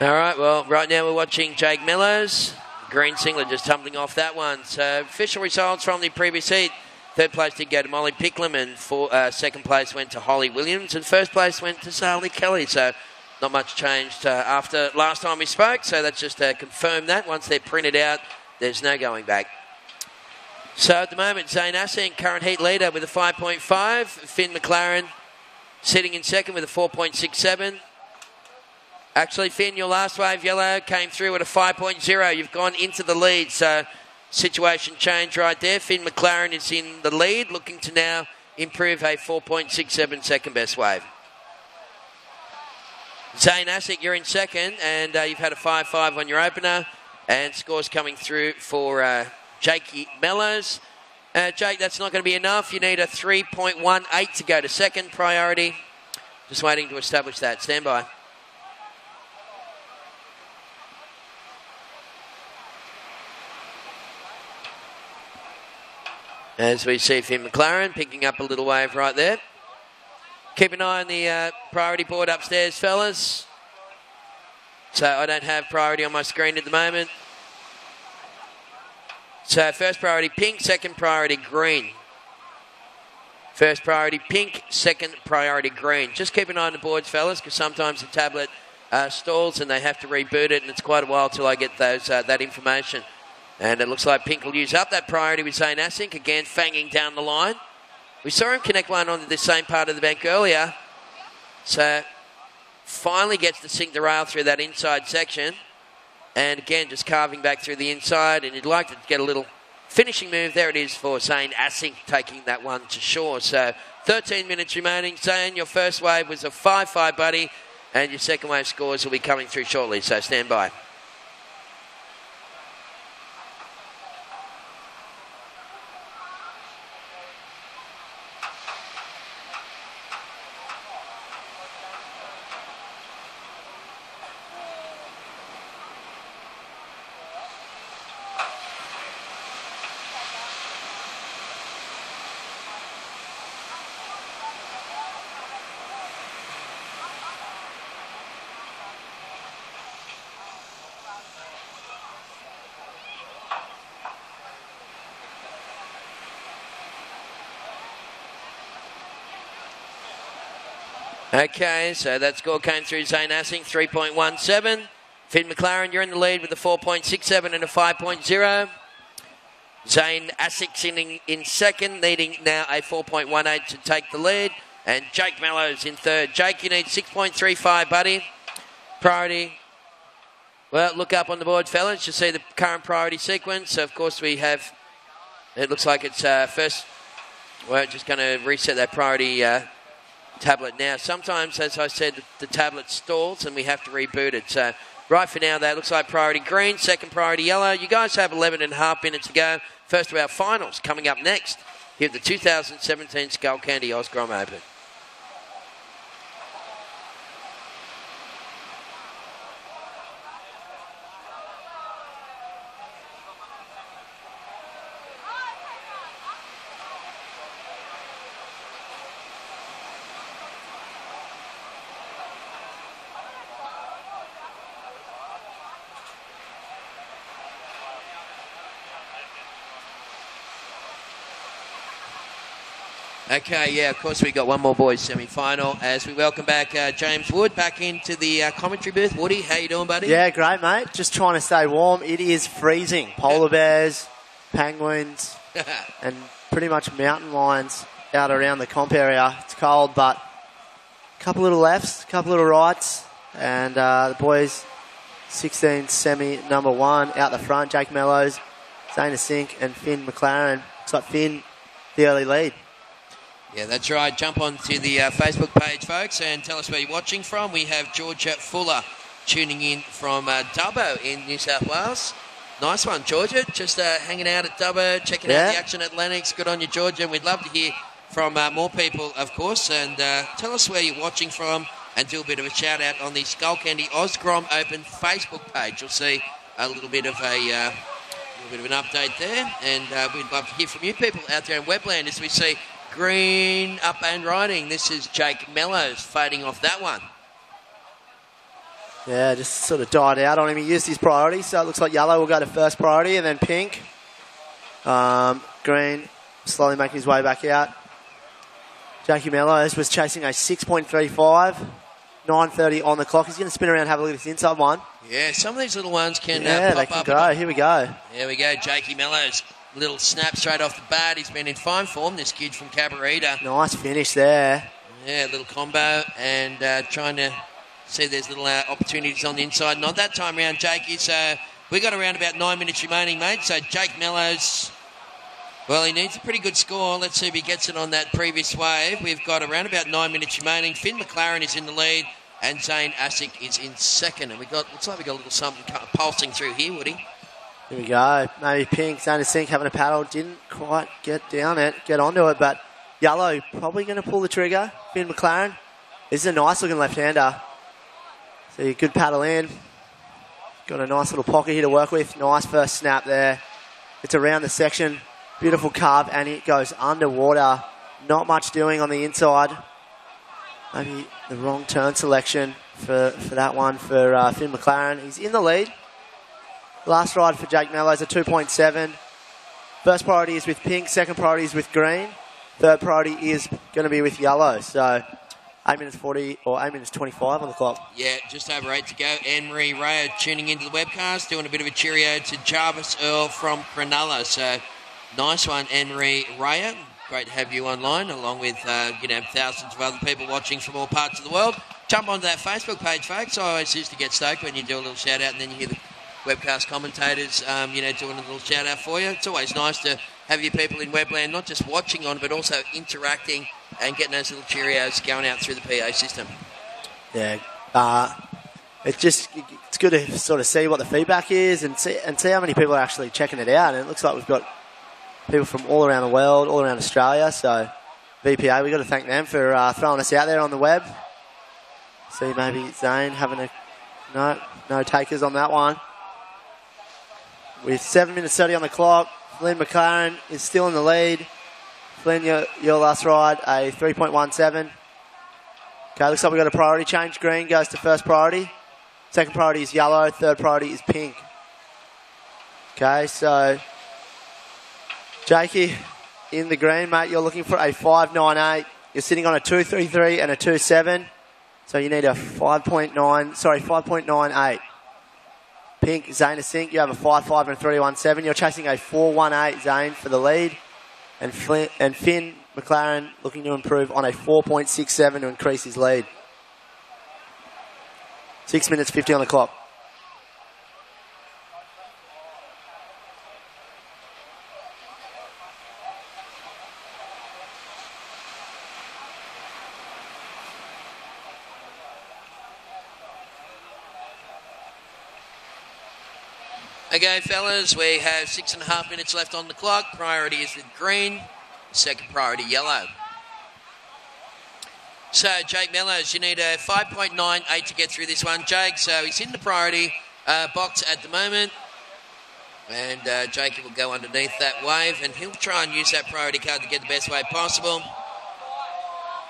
Speaker 14: All right, well, right now we're watching Jake Mellows. Green singlet just tumbling off that one. So official results from the previous heat. Third place did go to Molly Picklum, and second place went to Holly Williams, and first place went to Sally Kelly. So not much changed after last time we spoke. So that's just to confirm that. Once they're printed out, there's no going back. So at the moment, Zane Asink, current heat leader with a 5.5. Finn McLaren sitting in second with a 4.67. Actually, Finn, your last wave yellow came through at a 5.0. You've gone into the lead, so situation change right there. Finn McLaren is in the lead, looking to now improve a 4.67 second best wave. Zane Asink, you're in second, and you've had a 5.5 on your opener, and scores coming through for Jakey Mellows. Jake, that's not going to be enough. You need a 3.18 to go to second priority. Just waiting to establish that. Stand by. As we see Finn McLaren picking up a little wave right there. Keep an eye on the priority board upstairs, fellas. So I don't have priority on my screen at the moment. So first priority pink, second priority green. First priority pink, second priority green. Just keep an eye on the boards, fellas, because sometimes the tablet stalls and they have to reboot it, and it's quite a while till I get those that information. And it looks like pink will use up that priority with Zane Asink, again fanging down the line. We saw him connect one onto the same part of the bank earlier. So finally gets to sink the rail through that inside section. And again, just carving back through the inside. And you'd like to get a little finishing move, there it is for Zane Assink taking that one to shore. So 13 minutes remaining. Zane, your first wave was a 5-5, buddy, and your second wave scores will be coming through shortly, so stand by. Okay, so that score came through Zane Assink, 3.17. Finn McLaren, you're in the lead with a 4.67 and a 5.0. Zane Assink in second, needing now a 4.18 to take the lead. And Jake Mellows in third. Jake, you need 6.35, buddy. Priority. Well, look up on the board, fellas, to see the current priority sequence. So, of course, we have, it looks like it's first, we're just going to reset that priority tablet now. Sometimes, as I said, the tablet stalls and we have to reboot it. So right for now, that looks like priority green, second priority yellow. You guys have 11.5 minutes to go. First of our finals coming up next here at the 2017 Skullcandy Oz Grom Open. Okay, yeah, of course we got one more boys semi-final as we welcome back James Wood back into the commentary booth. Woody, how you doing, buddy?
Speaker 13: Yeah, great, mate. Just trying to stay warm. It is freezing. Polar bears, penguins, and pretty much mountain lions out around the comp area. It's cold, but a couple little lefts, a couple little rights, and the boys 16 semi number 1 out the front. Jake Mellows, Zane Assink, and Finn McLaren. Looks like Finn, the early lead.
Speaker 14: Yeah, that's right. Jump onto the Facebook page, folks, and tell us where you're watching from. We have Georgia Fuller tuning in from Dubbo in New South Wales. Nice one, Georgia. Just hanging out at Dubbo, checking out the action at Lennox. Good on you, Georgia. We'd love to hear from more people, of course. And tell us where you're watching from and do a bit of a shout-out on the Skullcandy Oz Grom Open Facebook page. You'll see a little bit of an update there. And we'd love to hear from you people out there in Webland as we see green up and riding. This is Jake Mellows fading off that one.
Speaker 13: Yeah, just sort of died out on him. He used his priority, so it looks like yellow will go to first priority and then pink. Green slowly making his way back out. Jakey Mellows was chasing a 6.35, 9:30 on the clock. He's going to spin around and have a look at this inside one.
Speaker 14: Yeah, some of these little ones can
Speaker 13: pop
Speaker 14: they can
Speaker 13: up.
Speaker 14: go.
Speaker 13: Here we go.
Speaker 14: There we go, Jakey Mellows. Little snap straight off the bat. He's been in fine form, this kid from Cabarita.
Speaker 13: Nice finish there.
Speaker 14: Yeah, little combo and trying to see there's little opportunities on the inside. Not that time around, Jakey. So we got around about 9 minutes remaining, mate. So Jake Mellows, well, he needs a pretty good score. Let's see if he gets it on that previous wave. We've got around about 9 minutes remaining. Finn McLaren is in the lead and Zane Assink is in second. And looks like we got a little something pulsing through here, Woody.
Speaker 13: Here we go. Maybe pink. Zane Assink having a paddle. Didn't quite get onto it, but yellow probably going to pull the trigger. Finn McLaren. This is a nice looking left-hander. So a good paddle in. Got a nice little pocket here to work with. Nice first snap there. It's around the section. Beautiful carve, and it goes underwater. Not much doing on the inside. Maybe the wrong turn selection for that one for Finn McLaren. He's in the lead. Last ride for Jake Mellows, a 2.7. First priority is with pink. Second priority is with green. Third priority is going to be with yellow. So 8 minutes 40 or 8 minutes 25 on the clock.
Speaker 14: Yeah, just over 8 to go. Anne-Marie Raya tuning into the webcast, doing a bit of a cheerio to Jarvis Earl from Cronulla. So nice one, Anne-Marie Raya. Great to have you online, along with thousands of other people watching from all parts of the world. Jump onto that Facebook page, folks. I always used to get stoked when you do a little shout out and then you hear the webcast commentators, doing a little shout out for you. It's always nice to have your people in Webland not just watching on, but also interacting and getting those little Cheerios going out through the PA system.
Speaker 13: Yeah, it's good to sort of see what the feedback is and see how many people are actually checking it out. And it looks like we've got people from all around the world, all around Australia. So VPA, we've got to thank them for throwing us out there on the web. See maybe Zane having no takers on that one. With 7 minutes 30 on the clock, Flynn McLaren is still in the lead. Flynn, your last ride, a 3.17. Okay, looks like we've got a priority change. Green goes to first priority. Second priority is yellow. Third priority is pink. Okay, so Jakey in the green, mate. You're looking for a 5.98. You're sitting on a 2.33 and a 2.7. So you need a 5.98. Pink, Zane Asink, you have a 5.5 and a 3.17. You're chasing a 4.18, Zane, for the lead. And Finn McLaren looking to improve on a 4.67 to increase his lead. 6 minutes 50 on the clock.
Speaker 14: Okay, fellas, we have 6.5 minutes left on the clock. Priority is with green. Second priority, yellow. So, Jake Mellows, you need a 5.98 to get through this one. Jake, so he's in the priority box at the moment. And Jake will go underneath that wave, and he'll try and use that priority card to get the best wave possible.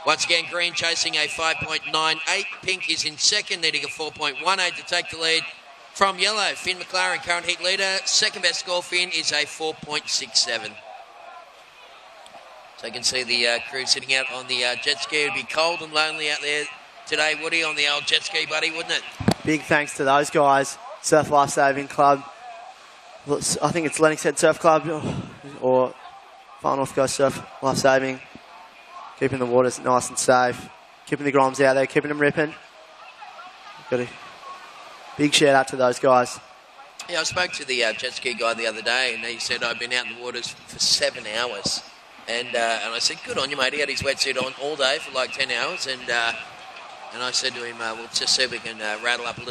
Speaker 14: Once again, green chasing a 5.98. Pink is in second, needing a 4.18 to take the lead. From yellow, Finn McLaren, current heat leader. Second best score, Finn, is a 4.67. So you can see the crew sitting out on the jet ski. It'd be cold and lonely out there today, Woody, on the old jet ski, buddy, wouldn't it?
Speaker 13: Big thanks to those guys. Surf Life Saving Club. I think it's Lennox Head Surf Club or Far North Coast Surf Life Saving. Keeping the waters nice and safe. Keeping the Groms out there, keeping them ripping. Got a big shout out to those guys.
Speaker 14: Yeah, I spoke to the jet ski guy the other day, and he said I'd been out in the waters for 7 hours. And I said, good on you, mate. He had his wetsuit on all day for like 10 hours. And I said to him, we'll just see if we can rattle up a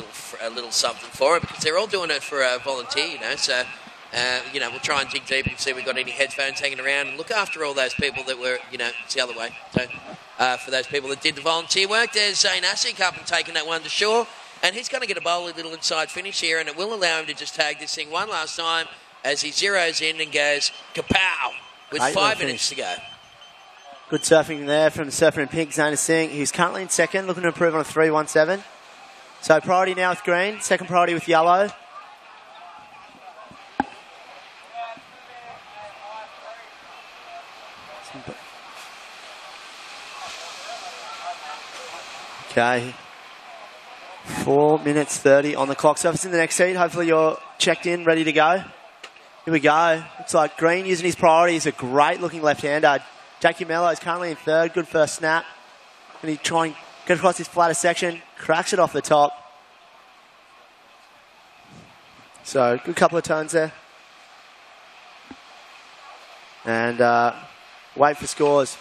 Speaker 14: little something for it, because they're all doing it for a volunteer, you know. So, we'll try and dig deep and see if we've got any headphones hanging around and look after all those people that were, it's the other way. So, for those people that did the volunteer work, there's Zane Asink up and taking that one to shore. And he's going to get a bowly little inside finish here, and it will allow him to just tag this thing one last time as he zeroes in and goes kapow with 5 minutes to go.
Speaker 13: Good surfing there from the surfer in pink, Zane Asink. He's currently in second, looking to improve on a 3.17. So priority now with green, second priority with yellow. Okay. 4 minutes 30 on the clock. Surface in the next seat. Hopefully you're checked in, ready to go. Here we go. Looks like green using his priority. He's a great looking left-hander. Jackie Mello is currently in third. Good first snap. And he try and get across his flatter section. Cracks it off the top. So good couple of turns there. And wait for scores.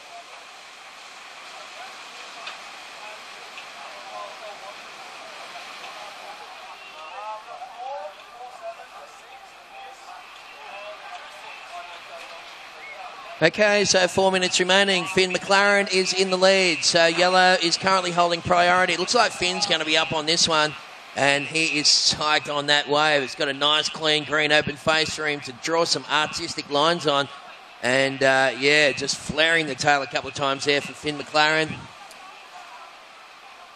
Speaker 14: Okay, so 4 minutes remaining. Finn McLaren is in the lead. So yellow is currently holding priority. It looks like Finn's going to be up on this one. And he is psyched on that wave. It's got a nice, clean, green, open face for him to draw some artistic lines on. And, just flaring the tail a couple of times there for Finn McLaren.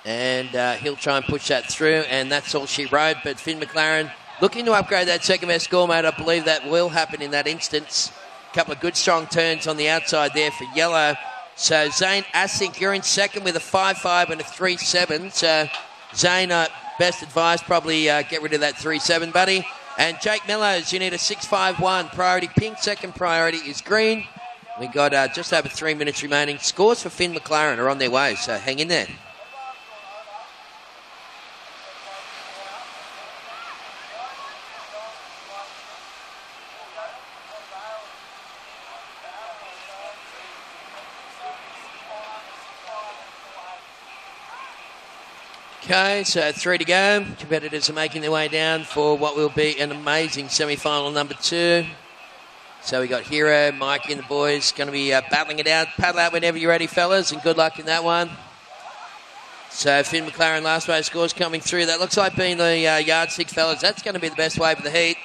Speaker 14: And he'll try and push that through. And that's all she wrote. But Finn McLaren looking to upgrade that second best score, mate. I believe that will happen in that instance. Couple of good strong turns on the outside there for yellow. So Zane Asink, you're in second with a 5.5 and a 3.7. So Zane, best advice, probably get rid of that 3.7, buddy. And Jake Mellows, you need a 6.51. Priority pink, second priority is green. We got just over 3 minutes remaining. Scores for Finn McLaren are on their way, so hang in there. Okay, so 3 to go. Competitors are making their way down for what will be an amazing semi-final number 2. So we got Hero, Mikey and the boys going to be battling it out. Paddle out whenever you're ready, fellas, and good luck in that one. So Finn McLaren last race scores coming through. That looks like being the yardstick, fellas. That's going to be the best way for the heat.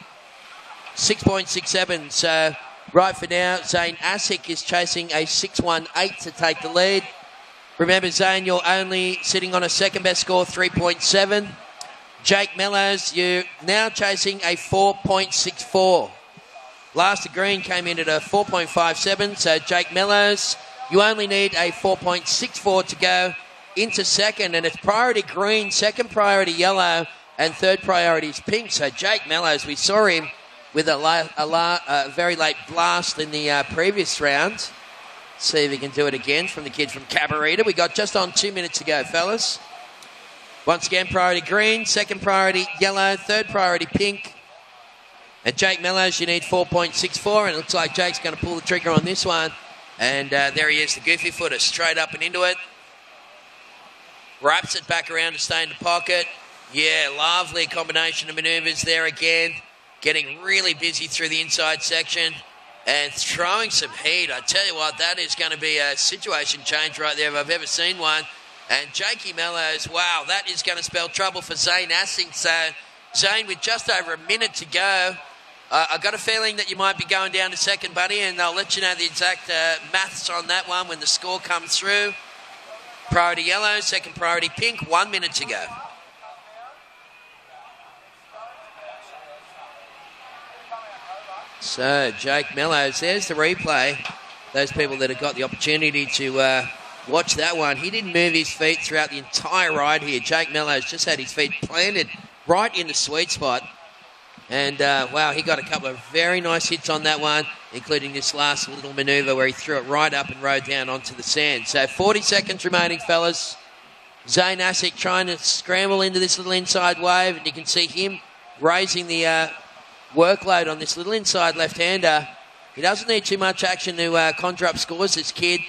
Speaker 14: 6.67. So right for now, Zane Asic is chasing a 6.18 to take the lead. Remember, Zane, you're only sitting on a second best score, 3.7. Jake Mellows, you're now chasing a 4.64. Last of Green came in at a 4.57, so Jake Mellows, you only need a 4.64 to go into second, and it's priority green, second priority yellow, and third priority is pink. So Jake Mellows, we saw him with a very late blast in the previous round. See if he can do it again from the kid from Cabarita. We got just on 2 minutes to go, fellas. Once again, priority green, second priority yellow, third priority pink. At Jake Mellows, you need 4.64, and it looks like Jake's going to pull the trigger on this one. And there he is, the goofy footer, straight up and into it. Wraps it back around to stay in the pocket. Yeah, lovely combination of manoeuvres there again. Getting really busy through the inside section and throwing some heat. I tell you what, that is going to be a situation change right there if I've ever seen one. And Jakey Mellows, wow, that is going to spell trouble for Zane Assing. So Zane, with just over a minute to go, I've got a feeling that you might be going down to second, buddy, and I'll let you know the exact maths on that one when the score comes through. Priority yellow, second priority pink, 1 minute to go. So, Jake Mellows, there's the replay. Those people that have got the opportunity to watch that one, he didn't move his feet throughout the entire ride here. Jake Mellows just had his feet planted right in the sweet spot. And, wow, he got a couple of very nice hits on that one, including this last little manoeuvre where he threw it right up and rode down onto the sand. So 40 seconds remaining, fellas. Zane Asic trying to scramble into this little inside wave, and you can see him raising the workload on this little inside left-hander. He doesn't need too much action to conjure up scores, this kid.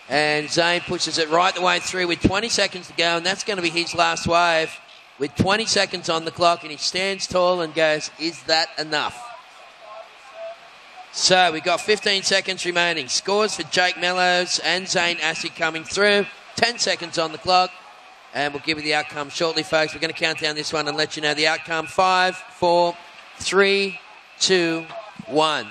Speaker 14: And Zane pushes it right the way through with 20 seconds to go, and that's going to be his last wave. With 20 seconds on the clock, and he stands tall and goes, is that enough? So we've got 15 seconds remaining. Scores for Jake Mellows and Zane Asic coming through. 10 seconds on the clock, and we'll give you the outcome shortly, folks. We're going to count down this one and let you know the outcome. 5, 4, 3, 2, 1.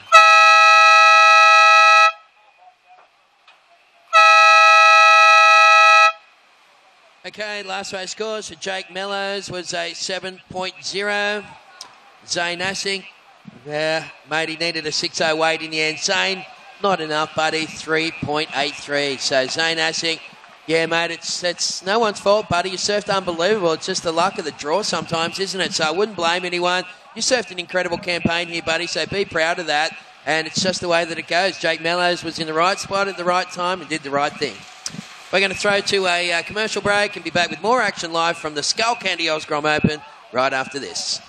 Speaker 14: Okay, last race scores for Jake Mellows was a 7.0. Zane Asic, mate, he needed a 6.08 in the end. Zane, not enough, buddy, 3.83. So Zane Asic, yeah, mate, it's no one's fault, buddy. You surfed unbelievable. It's just the luck of the draw sometimes, isn't it? So I wouldn't blame anyone. You surfed an incredible campaign here, buddy, so be proud of that. And it's just the way that it goes. Jake Mellows was in the right spot at the right time and did the right thing. We're going to throw to a commercial break and be back with more action live from the Skullcandy Grom Open right after this.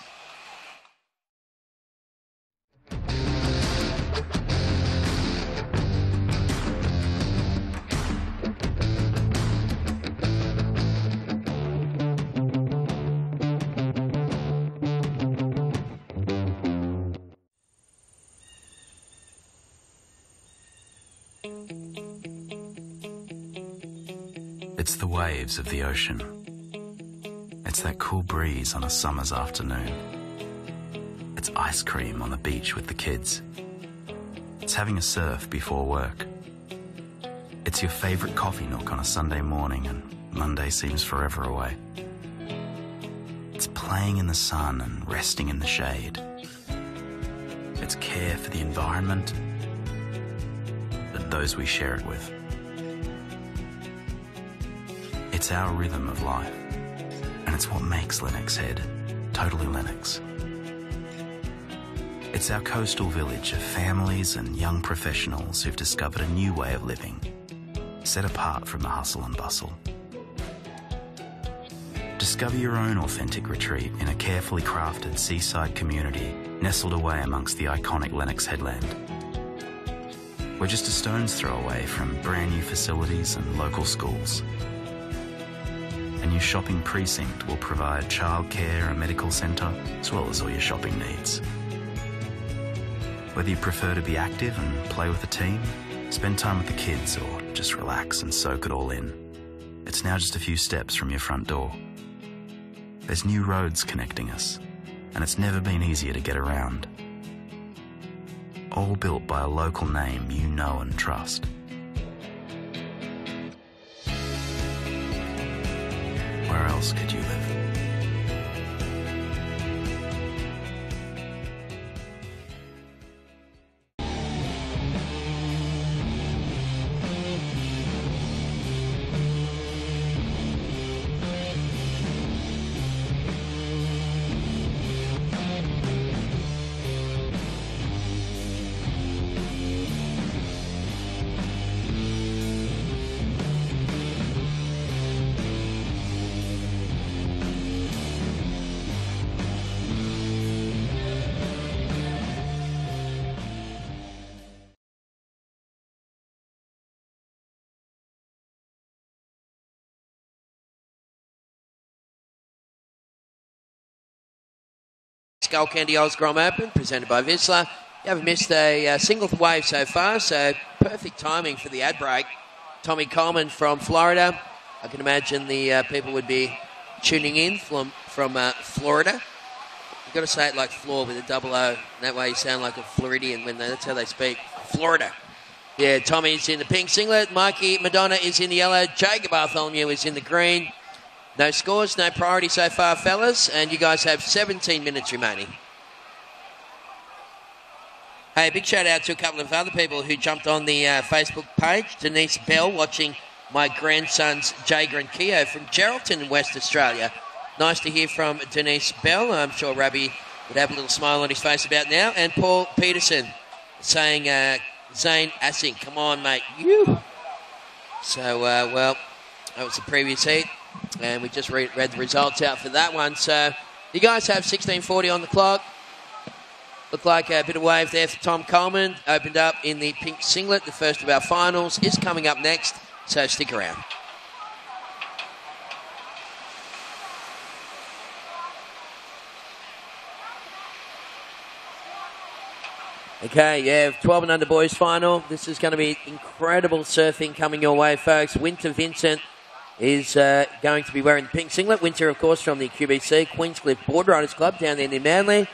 Speaker 1: It's the waves of the ocean. It's that cool breeze on a summer's afternoon. It's ice cream on the beach with the kids. It's having a surf before work. It's your favourite coffee nook on a Sunday morning and Monday seems forever away. It's playing in the sun and resting in the shade. It's care for the environment and those we share it with. It's our rhythm of life, and it's what makes Lennox Head totally Lennox. It's our coastal village of families and young professionals who've discovered a new way of living, set apart from the hustle and bustle. Discover your own authentic retreat in a carefully crafted seaside community nestled away amongst the iconic Lennox headland. We're just a stone's throw away from brand new facilities and local schools. A new shopping precinct will provide childcare and medical centre, as well as all your shopping needs. Whether you prefer to be active and play with a team, spend time with the kids, or just relax and soak it all in, it's now just a few steps from your front door. There's new roads connecting us, and it's never been easier to get around. All built by a local name you know and trust. Where else could you live?
Speaker 14: Skullcandy Oz Grom Open, presented by Vissla. You haven't missed a single wave so far, so perfect timing for the ad break. Tommy Coleman from Florida. I can imagine the people would be tuning in from Florida. You've got to say it like floor with a double O. That way you sound like a Floridian when that's how they speak. Florida. Yeah, Tommy's in the pink singlet. Mikey Madonna is in the yellow. Jacob Bartholomew is in the green. No scores, no priority so far, fellas, and you guys have 17 minutes remaining. Hey, big shout out to a couple of other people who jumped on the Facebook page. Denise Bell watching my grandsons Jager and Keogh from Geraldton in West Australia. Nice to hear from Denise Bell. I'm sure Rabbi would have a little smile on his face about now. And Paul Peterson saying, Zane Assing, come on, mate. You. So, well, that was the previous heat. And we just read the results out for that one. So you guys have 16:40 on the clock. Looked like a bit of wave there for Tom Coleman. Opened up in the pink singlet. The first of our finals is coming up next, so stick around. Okay, yeah, 12 and under boys final. This is going to be incredible surfing coming your way, folks. Winter Vincent is going to be wearing the pink singlet. Winter, of course, from the QBC, Queenscliff Board Riders Club down there near Manly.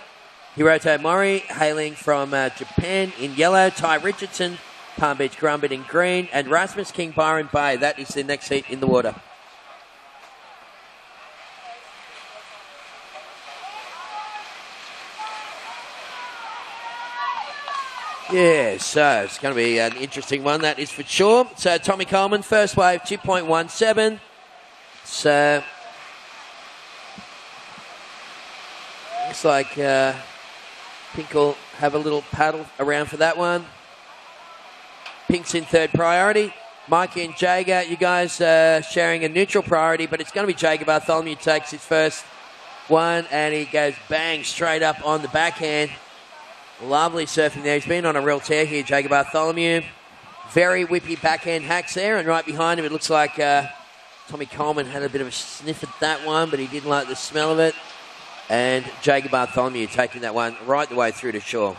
Speaker 14: Hiroto Mori, hailing from Japan in yellow. Ty Richardson, Palm Beach Grumbit in green. And Rasmus King Byron Bay, that is the next heat in the water. Yeah, so it's going to be an interesting one, that is for sure. So Tommy Coleman, first wave, 2.17. So looks like Pink will have a little paddle around for that one. Pink's in third priority. Mikey and Jager, you guys sharing a neutral priority, but it's going to be Jager Bartholomew takes his first one, and he goes bang straight up on the backhand. Lovely surfing there. He's been on a real tear here, Jager Bartholomew. Very whippy backhand hacks there, and right behind him it looks like Tommy Coleman had a bit of a sniff at that one, but he didn't like the smell of it. And Jager Bartholomew taking that one right the way through to shore.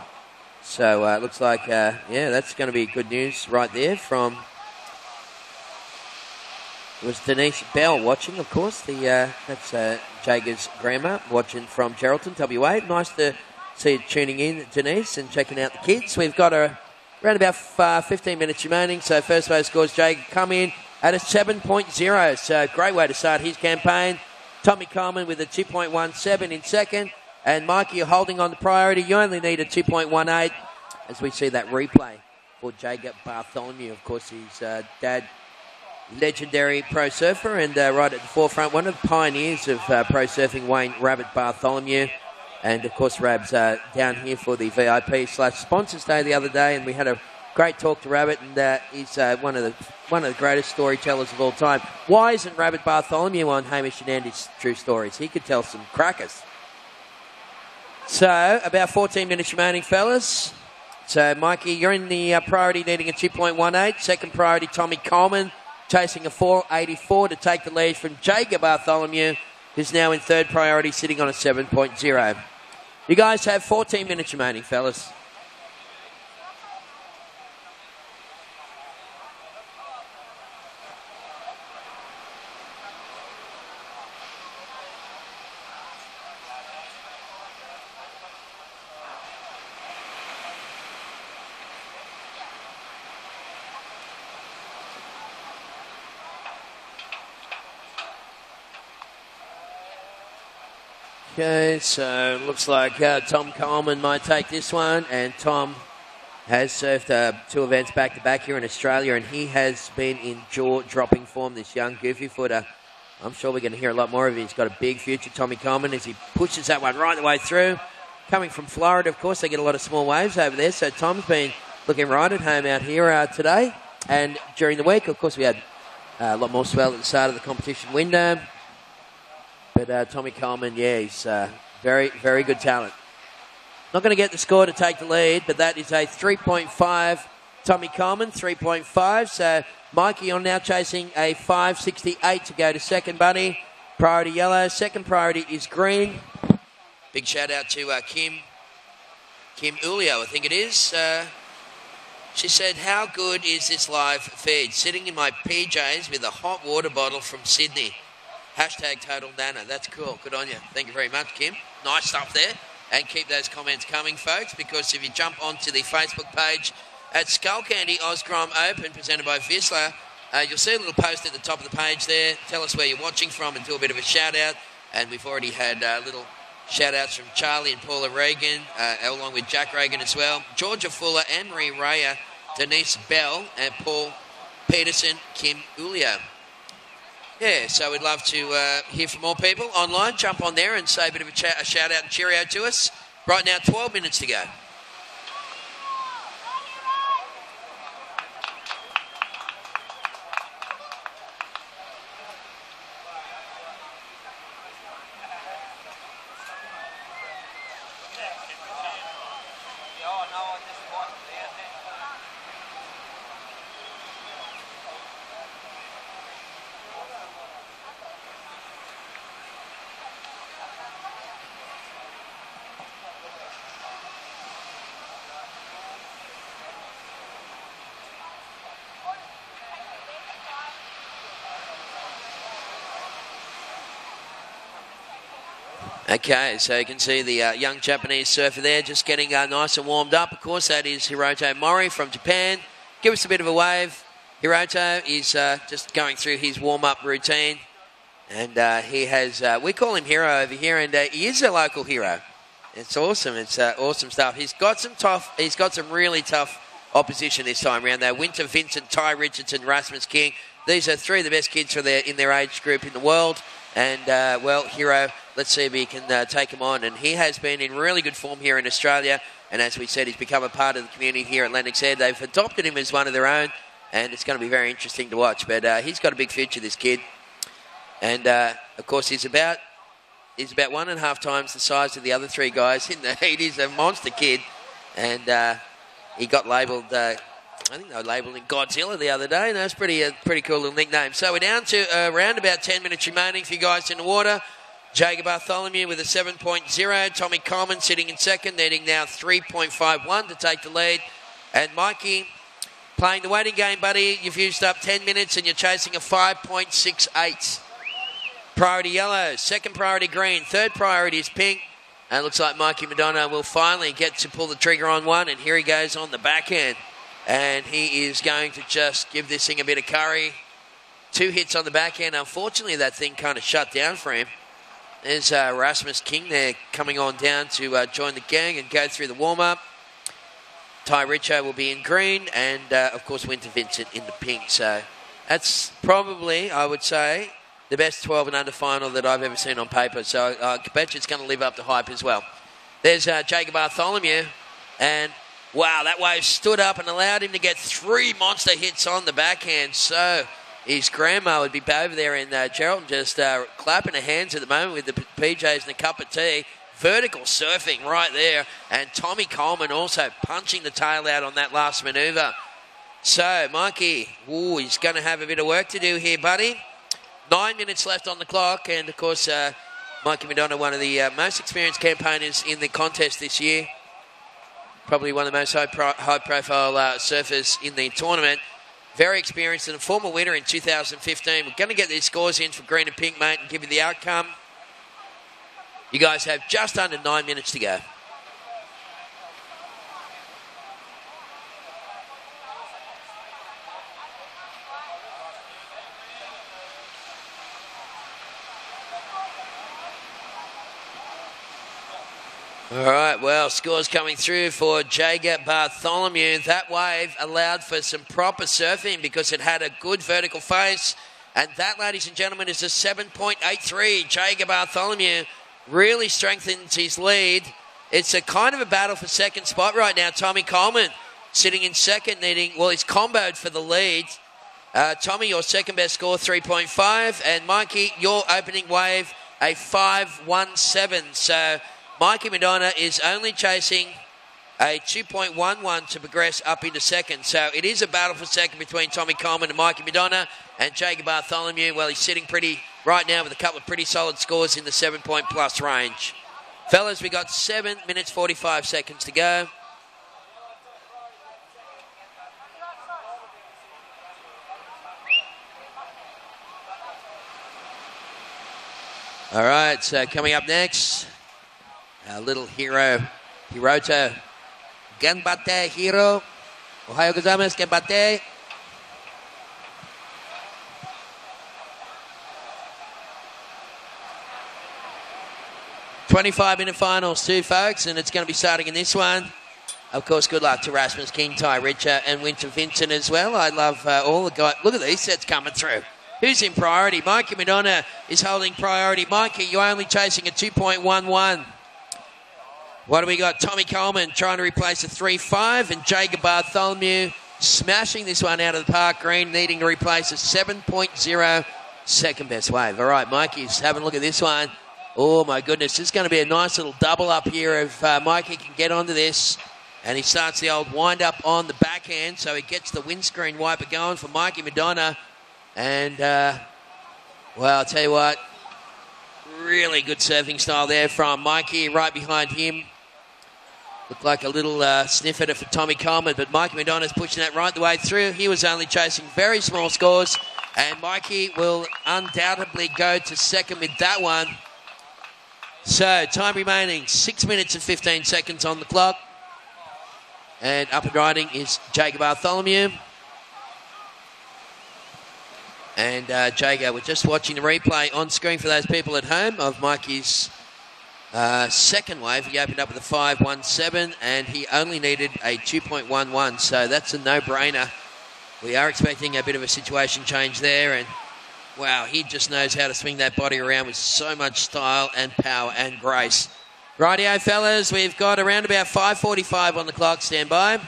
Speaker 14: So it looks like, yeah, that's going to be good news right there from... It was Denise Bell watching, of course. That's Jager's grandma watching from Geraldton, WA. Nice to see you tuning in, Denise, and checking out the kids. We've got around about 15 minutes remaining. So first wave scores, Jager come in at a 7.0. So great way to start his campaign. Tommy Coleman with a 2.17 in second. And Mikey, you're holding on the priority. You only need a 2.18 as we see that replay for Jager Bartholomew. Of course, his dad, legendary pro surfer, and right at the forefront, one of the pioneers of pro surfing, Wayne Rabbit Bartholomew. And, of course, Rab's down here for the VIP/Sponsors Day the other day, and we had a great talk to Rabbit, and he's one of the greatest storytellers of all time. Why isn't Rabbit Bartholomew on Hamish and Andy's True Stories? He could tell some crackers. So, about 14 minutes remaining, fellas. So, Mikey, you're in the priority needing a 2.18. Second priority, Tommy Coleman, chasing a 4.84 to take the lead from Jacob Bartholomew, who's now in third priority, sitting on a 7.0. You guys have 14 minutes remaining, fellas. Okay, so looks like Tom Coleman might take this one, and Tom has surfed 2 events back-to-back here in Australia, and he has been in jaw-dropping form, this young goofy footer. I'm sure we're going to hear a lot more of him. He's got a big future, Tommy Coleman, as he pushes that one right the way through. Coming from Florida, of course, they get a lot of small waves over there, so Tom's been looking right at home out here today. And during the week, of course, we had a lot more swell at the start of the competition window. But Tommy Coleman, yeah, he's very, very good talent. Not going to get the score to take the lead, but that is a 3.5. Tommy Coleman, 3.5. So Mikey, you're now chasing a 5.68 to go to second, buddy. Priority yellow. Second priority is green. Big shout out to Kim Ulio, I think it is. She said, how good is this live feed? Sitting in my PJs with a hot water bottle from Sydney. Hashtag Total Nana. That's cool. Good on you. Thank you very much, Kim. Nice stuff there. And keep those comments coming, folks, because if you jump onto the Facebook page at Skullcandy Grom Open, presented by Vissla, you'll see a little post at the top of the page there. Tell us where you're watching from and do a bit of a shout-out. And we've already had little shout-outs from Charlie and Paula Reagan, along with Jack Reagan as well. Georgia Fuller, Anne-Marie Raya, Denise Bell, and Paul Peterson, Kim Ulio. Yeah, so we'd love to hear from more people online. Jump on there and say a bit of a shout-out and cheerio to us. Right now, 12 minutes to go. Okay, so you can see the young Japanese surfer there just getting nice and warmed up. Of course, that is Hiroto Mori from Japan. Give us a bit of a wave. Hiroto is just going through his warm-up routine. And he has, we call him Hero over here, and he is a local hero. It's awesome. It's awesome stuff. He's got some really tough opposition this time around, though. Winter Vincent, Ty Richardson, Rasmus King. These are 3 of the best kids in their age group in the world. And, well, Hero, let's see if he can take him on. And he has been in really good form here in Australia. And as we said, he's become a part of the community here at Lennox Head. They've adopted him as one of their own. And it's going to be very interesting to watch. But he's got a big future, this kid. And, of course, he's about 1.5 times the size of the other 3 guys in the heat. He's a monster kid. And he got labelled... I think they were labelled in Godzilla the other day, and that's pretty cool little nickname. So we're down to around about 10 minutes remaining for you guys in the water. Jacob Bartholomew with a 7.0. Tommy Coleman sitting in second, needing now 3.51 to take the lead. And Mikey playing the waiting game, buddy. You've used up 10 minutes and you're chasing a 5.68. Priority yellow, second priority green, third priority is pink. And it looks like Mikey Madonna will finally get to pull the trigger on one, and here he goes on the backhand. And he is going to just give this thing a bit of curry. 2 hits on the backhand. Unfortunately, that thing kind of shut down for him. There's Rasmus King there coming on down to join the gang and go through the warm-up. Ty Richo will be in green. And, of course, Winter Vincent in the pink. So that's probably, I would say, the best 12 and under final that I've ever seen on paper. So I bet you it's going to live up to hype as well. There's Jacob Bartholomew. And... wow, that wave stood up and allowed him to get 3 monster hits on the backhand. So his grandma would be over there in Geraldton just clapping her hands at the moment with the PJs and a cup of tea. Vertical surfing right there. And Tommy Coleman also punching the tail out on that last manoeuvre. So, Mikey, he's going to have a bit of work to do here, buddy. 9 minutes left on the clock, and of course, Mikey Madonna, one of the most experienced campaigners in the contest this year. Probably one of the most high-profile surfers in the tournament. Very experienced and a former winner in 2015. We're going to get these scores in for green and pink, mate, and give you the outcome. You guys have just under 9 minutes to go. All right, well, scores coming through for Jager Bartholomew. That wave allowed for some proper surfing because it had a good vertical face. And that, ladies and gentlemen, is a 7.83. Jager Bartholomew really strengthens his lead. It's a kind of a battle for second spot right now. Tommy Coleman sitting in second, he's comboed for the lead. Tommy, your second best score, 3.5. And Mikey, your opening wave, a 5.17. So Mikey Madonna is only chasing a 2.11 to progress up into second. So it is a battle for second between Tommy Coleman and Mikey Madonna. And Jager Bartholomew, well, he's sitting pretty right now with a couple of pretty solid scores in the 7-point plus range. Fellas, we got 7 minutes 45 seconds to go. All right, so coming up next, our little hero, Hiroto. Ganbate, hero. Ohayo gozaimasu, ganbate. $25-minute finals too, folks, and it's going to be starting in this one. Of course, good luck to Rasmus King, Ty Richer, and Winter Vincent as well. I love all the guys. Look at these sets coming through. Who's in priority? Mikey Madonna is holding priority. Mikey, you're only chasing a 2.11. What do we got? Tommy Coleman trying to replace a 3.5, and Jager Bartholomew smashing this one out of the park green, needing to replace a 7.0 second best wave. All right, Mikey's having a look at this one. Oh, my goodness. This is going to be a nice little double up here if Mikey can get onto this. And he starts the old wind-up on the backhand, so he gets the windscreen wiper going for Mikey Madonna. And, well, I'll tell you what, really good surfing style there from Mikey. Right behind him, looked like a little sniff at it for Tommy Coleman, but Mikey Madonna's pushing that right the way through. He was only chasing very small scores, and Mikey will undoubtedly go to second with that one. So, time remaining, 6 minutes and 15 seconds on the clock. And up and riding is Jager Bartholomew. And Jager, we're just watching the replay on screen for those people at home of Mikey's second wave. He opened up with a 5.17 and he only needed a 2.11, so that's a no-brainer. We are expecting a bit of a situation change there, and wow, he just knows how to swing that body around with so much style and power and grace. Rightio, fellas, we've got around about 5:45 on the clock. Stand by.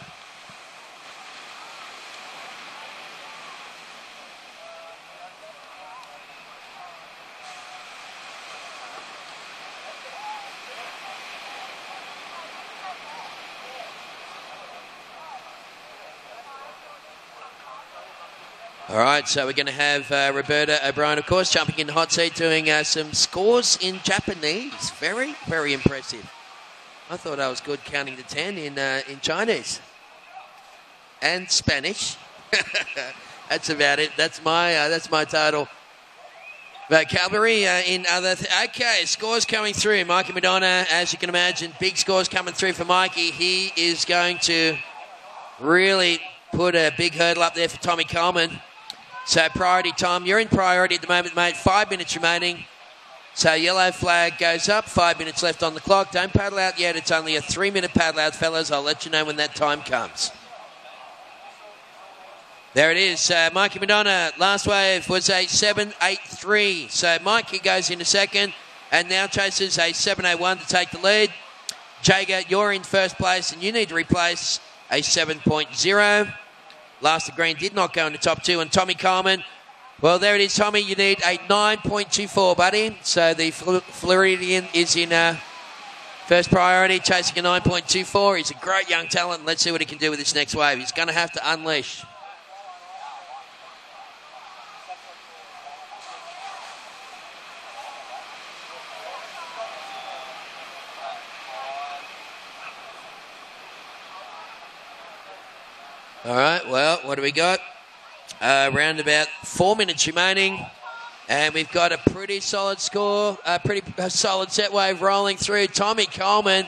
Speaker 14: All right, so we're going to have Roberta O'Brien, of course, jumping in the hot seat, doing some scores in Japanese. Very, very impressive. I thought I was good counting to 10 in Chinese and Spanish. That's about it. That's my total vocabulary in other. Okay, scores coming through. Mikey Madonna, as you can imagine, big scores coming through for Mikey. He is going to really put a big hurdle up there for Tommy Coleman. So priority, Tom, you're in priority at the moment, mate. 5 minutes remaining. So yellow flag goes up. 5 minutes left on the clock. Don't paddle out yet. It's only a 3-minute paddle out, fellas. I'll let you know when that time comes. There it is. Mikey Madonna, last wave was a 7.83. So Mikey goes into second and now chases a 7.01 to take the lead. Jager, you're in first place and you need to replace a 7.0. Last of green did not go in the top two. And Tommy Coleman, well, there it is, Tommy. You need a 9.24, buddy. So the Floridian is in first priority, chasing a 9.24. He's a great young talent. Let's see what he can do with this next wave. He's going to have to unleash. All right, well, what do we got? Around about 4 minutes remaining. And we've got a pretty solid score, a pretty solid set wave rolling through. Tommy Coleman,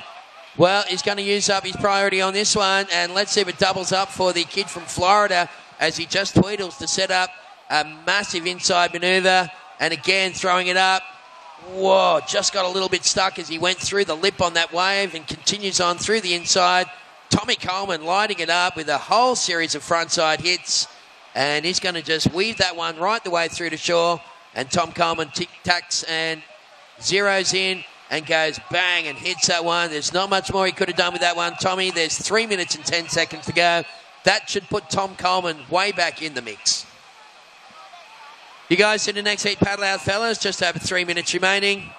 Speaker 14: well, he's going to use up his priority on this one. And let's see if it doubles up for the kid from Florida as he just tweedles to set up a massive inside manoeuvre. And again, throwing it up. Whoa, just got a little bit stuck as he went through the lip on that wave and continues on through the inside. Tommy Coleman lighting it up with a whole series of frontside hits. And he's going to just weave that one right the way through to shore. And Tom Coleman tic-tacs and zeroes in and goes bang and hits that one. There's not much more he could have done with that one, Tommy. There's 3 minutes and 10 seconds to go. That should put Tom Coleman way back in the mix. You guys in the next heat paddle out, fellas. Just over 3 minutes remaining.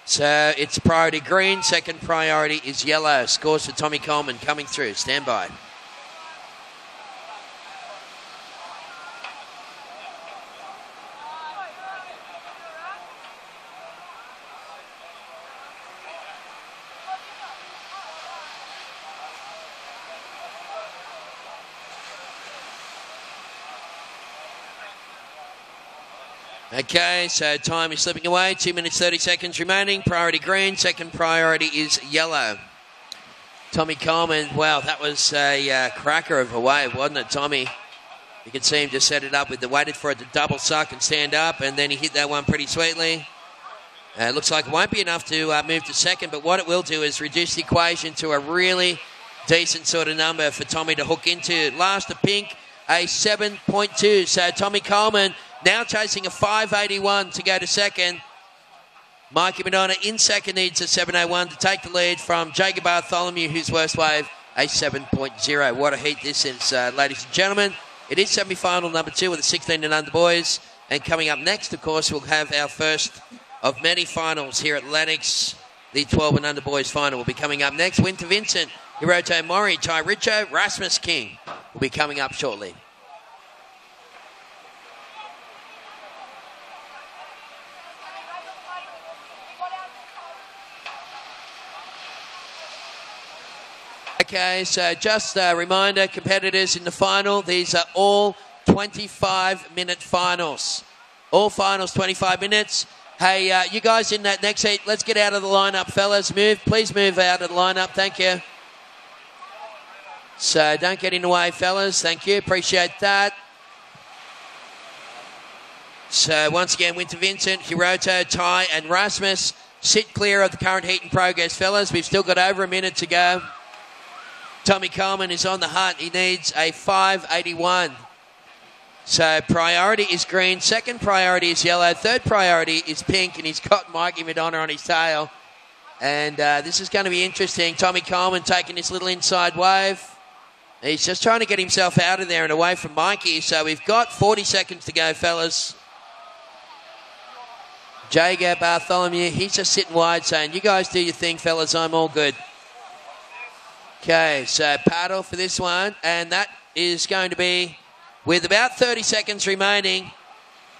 Speaker 14: So it's priority green. Second priority is yellow. Scores for Tommy Coleman coming through. Stand by. Okay, so time is slipping away. 2 minutes, 30 seconds remaining. Priority green. Second priority is yellow. Tommy Coleman, wow, that was a cracker of a wave, wasn't it, Tommy? You could see him just set it up with the waited for it to double suck and stand up, and then he hit that one pretty sweetly. It looks like it won't be enough to move to second, but what it will do is reduce the equation to a really decent sort of number for Tommy to hook into. Last, a pink, a 7.2. So Tommy Coleman now chasing a 5.81 to go to second. Mikey Madonna in second needs a 7.01 to take the lead from Jacob Bartholomew, whose worst wave, a 7.0. What a heat this is, ladies and gentlemen. It is semi-final number 2 with the 16 and under boys. And coming up next, of course, we'll have our first of many finals here at Lennox. The 12 and under boys final will be coming up next. Winter Vincent, Hiroto Mori, Ty Richo, Rasmus King will be coming up shortly. Okay, so just a reminder, competitors in the final, these are all 25-minute finals. All finals, 25 minutes. Hey, you guys in that next heat, let's get out of the lineup, fellas. Please move out of the lineup, thank you. So don't get in the way, fellas, thank you, appreciate that. So once again, Winter Vincent, Hiroto, Ty and Rasmus, sit clear of the current heat in progress, fellas. We've still got over a minute to go. Tommy Coleman is on the hunt. He needs a 5.81. So priority is green. Second priority is yellow. Third priority is pink. And he's got Mikey Madonna on his tail. And this is going to be interesting. Tommy Coleman taking this little inside wave. He's just trying to get himself out of there and away from Mikey. So we've got 40 seconds to go, fellas. Jago Bartholomew, he's just sitting wide saying, you guys do your thing, fellas. I'm all good. Okay, so paddle for this one, and that is going to be with about 30 seconds remaining.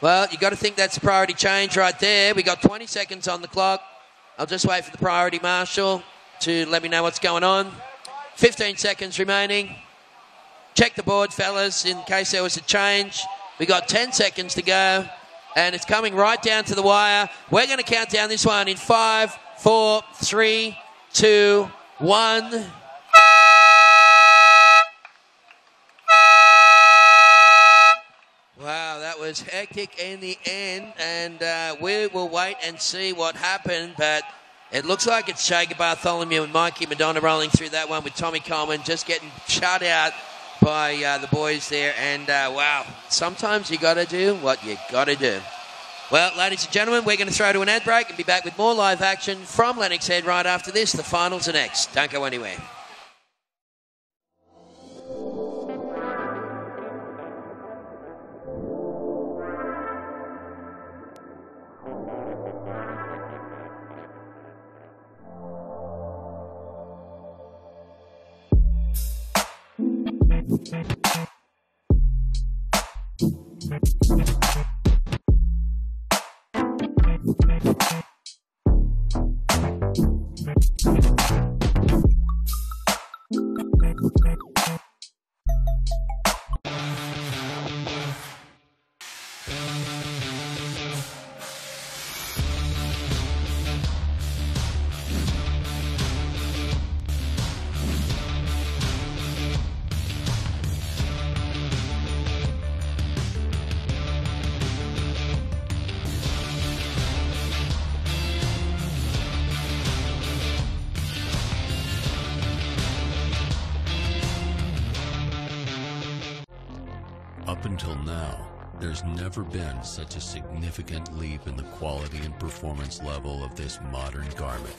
Speaker 14: Well, you've got to think that's a priority change right there. We got 20 seconds on the clock. I'll just wait for the priority marshal to let me know what's going on. 15 seconds remaining. Check the board, fellas, in case there was a change. We got 10 seconds to go, and it's coming right down to the wire. We're going to count down this one in 5, 4, 3, 2, 1... Wow, that was hectic in the end, and we will wait and see what happened, but it looks like it's Jago Bartholomew and Mikey Madonna rolling through that one with Tommy Coleman just getting shut out by the boys there, and wow, sometimes you got to do what you got to do. Well, ladies and gentlemen, we're going to throw to an ad break and be back with more live action from Lennox Head right after this. The finals are next. Don't go anywhere.
Speaker 10: Up until now, there's never been such a significant leap in the quality and performance level of this modern garment.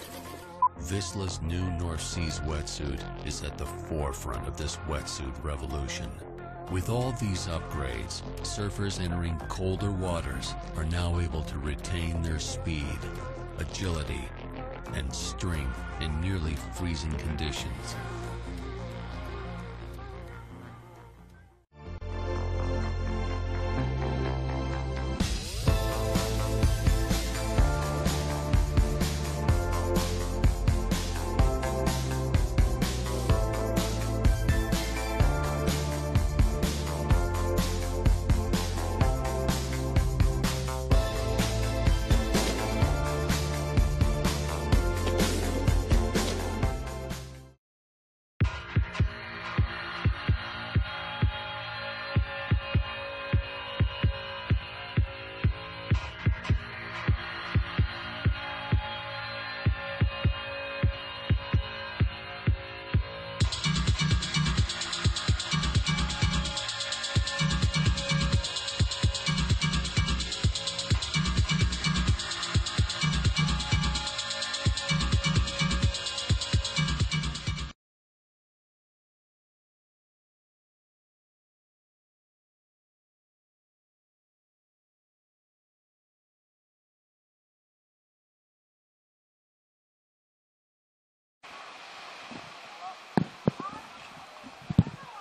Speaker 10: Vissla's new North Seas wetsuit is at the forefront of this wetsuit revolution. With all these upgrades, surfers entering colder waters are now able to retain their speed, agility, and strength in nearly freezing conditions.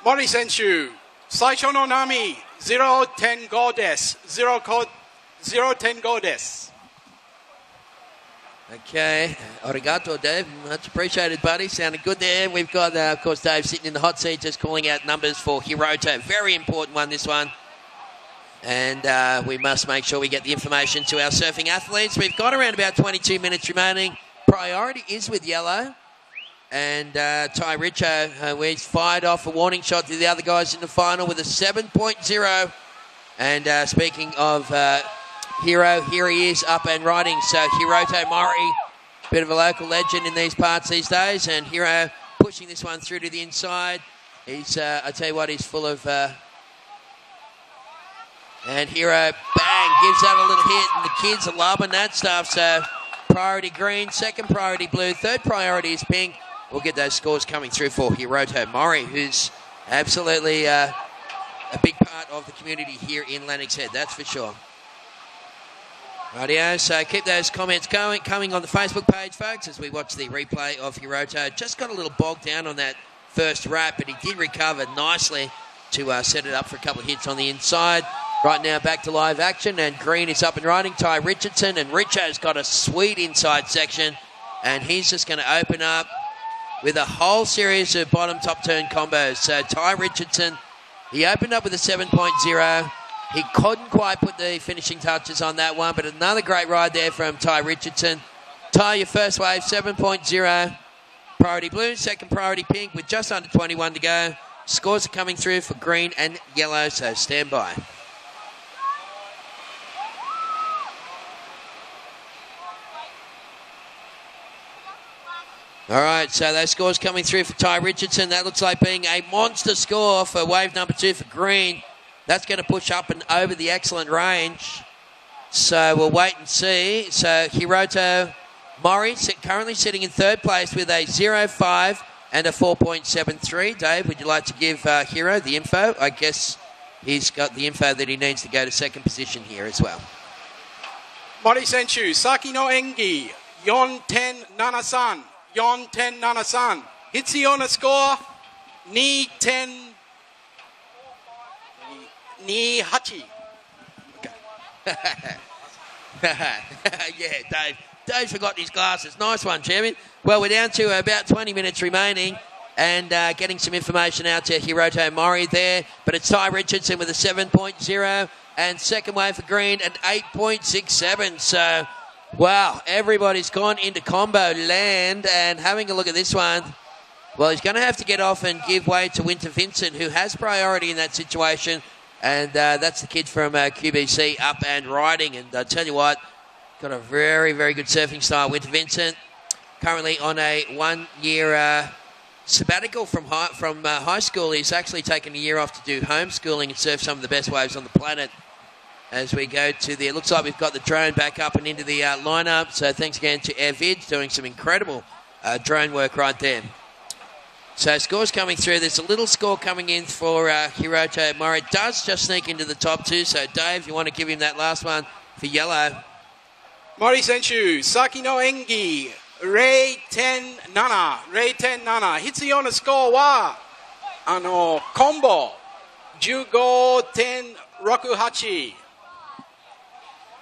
Speaker 15: Mori Senshu, Saisho no Nami, 0-10 go desu, 0-10 go desu.
Speaker 14: Okay, arigato, Dave. Much appreciated, buddy. Sounded good there. We've got, of course, Dave sitting in the hot seat just calling out numbers for Hiroto. Very important one, this one. And we must make sure we get the information to our surfing athletes. We've got around about 22 minutes remaining. Priority is with yellow. And Ty Richo, he's fired off a warning shot to the other guys in the final with a 7.0. And speaking of Hiro, here he is up and riding. So Hiroto Mori, bit of a local legend in these parts these days. And Hiro pushing this one through to the inside. He's, I tell you what, he's full of... and Hiro, bang, gives that a little hit. And the kids are loving that stuff. So priority green, second priority blue, third priority is pink. We'll get those scores coming through for Hiroto Mori, who's absolutely a big part of the community here in Lennox Head, that's for sure. Rightio, so keep those comments coming on the Facebook page, folks, as we watch the replay of Hiroto. Just got a little bogged down on that first wrap, but he did recover nicely to set it up for a couple of hits on the inside. Right now, back to live action, and green is up and riding. Ty Richardson, and Richo's got a sweet inside section, and he's just going to open up with a whole series of bottom top turn combos. So Ty Richardson, he opened up with a 7.0. He couldn't quite put the finishing touches on that one, but another great ride there from Ty Richardson. Ty, your first wave, 7.0. Priority blue, second priority pink with just under 21 to go. Scores are coming through for green and yellow, so stand by. All right, so those scores coming through for Ty Richardson. That looks like being a monster score for wave number 2 for green. That's going to push up and over the excellent range. So we'll wait and see. So Hiroto Mori currently sitting in third place with a 0.5 and a 4.73. Dave, would you like to give Hiro the info? I guess he's got the info that he needs to go to second position here as well.
Speaker 15: Mori Senshu, Saki no Engi, 4.10-7. 4.10-7. Hitsuyo score, 2.10-28.
Speaker 14: Yeah, Dave forgot his glasses. Nice one, Chairman. Well, we're down to about 20 minutes remaining and getting some information out to Hiroto Mori there. But it's Ty Richardson with a 7.0 and second wave for green at 8.67. So... wow, everybody's gone into combo land, and having a look at this one, well, he's going to have to get off and give way to Winter Vincent, who has priority in that situation, and that's the kid from QBC up and riding. And I tell you what, got a very, very good surfing style, Winter Vincent, currently on a 1-year sabbatical from high school. He's actually taken a year off to do homeschooling and surf some of the best waves on the planet. As we go to the, it looks like we've got the drone back up and into the lineup. So thanks again to Air Vids doing some incredible drone work right there. So scores coming through. There's a little score coming in for Hiroto Mori. It does just sneak into the top two. So Dave, you want to give him that last one for yellow.
Speaker 15: Mori Senshu, Saki no Engi, Rei 10-7. Rei 10-7. Hitsuyo no score wa, combo, 15-10-68.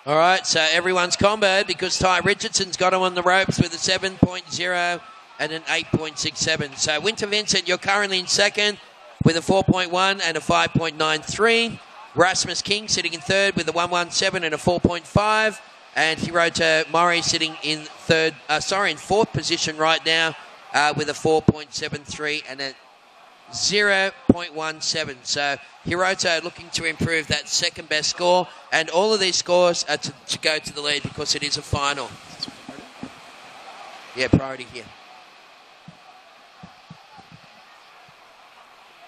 Speaker 14: All right, so everyone's comboed because Ty Richardson's got him on the ropes with a 7.0 and an 8.67. So Winter Vincent, you're currently in second with a 4.1 and a 5.93. Rasmus King sitting in third with a 1.17 and a 4.5. And Hiroto Mori sitting in fourth position right now with a 4.73 and a 0.17. So Hiroto looking to improve that second best score, and all of these scores are to go to the lead because it is a final. Yeah, priority here.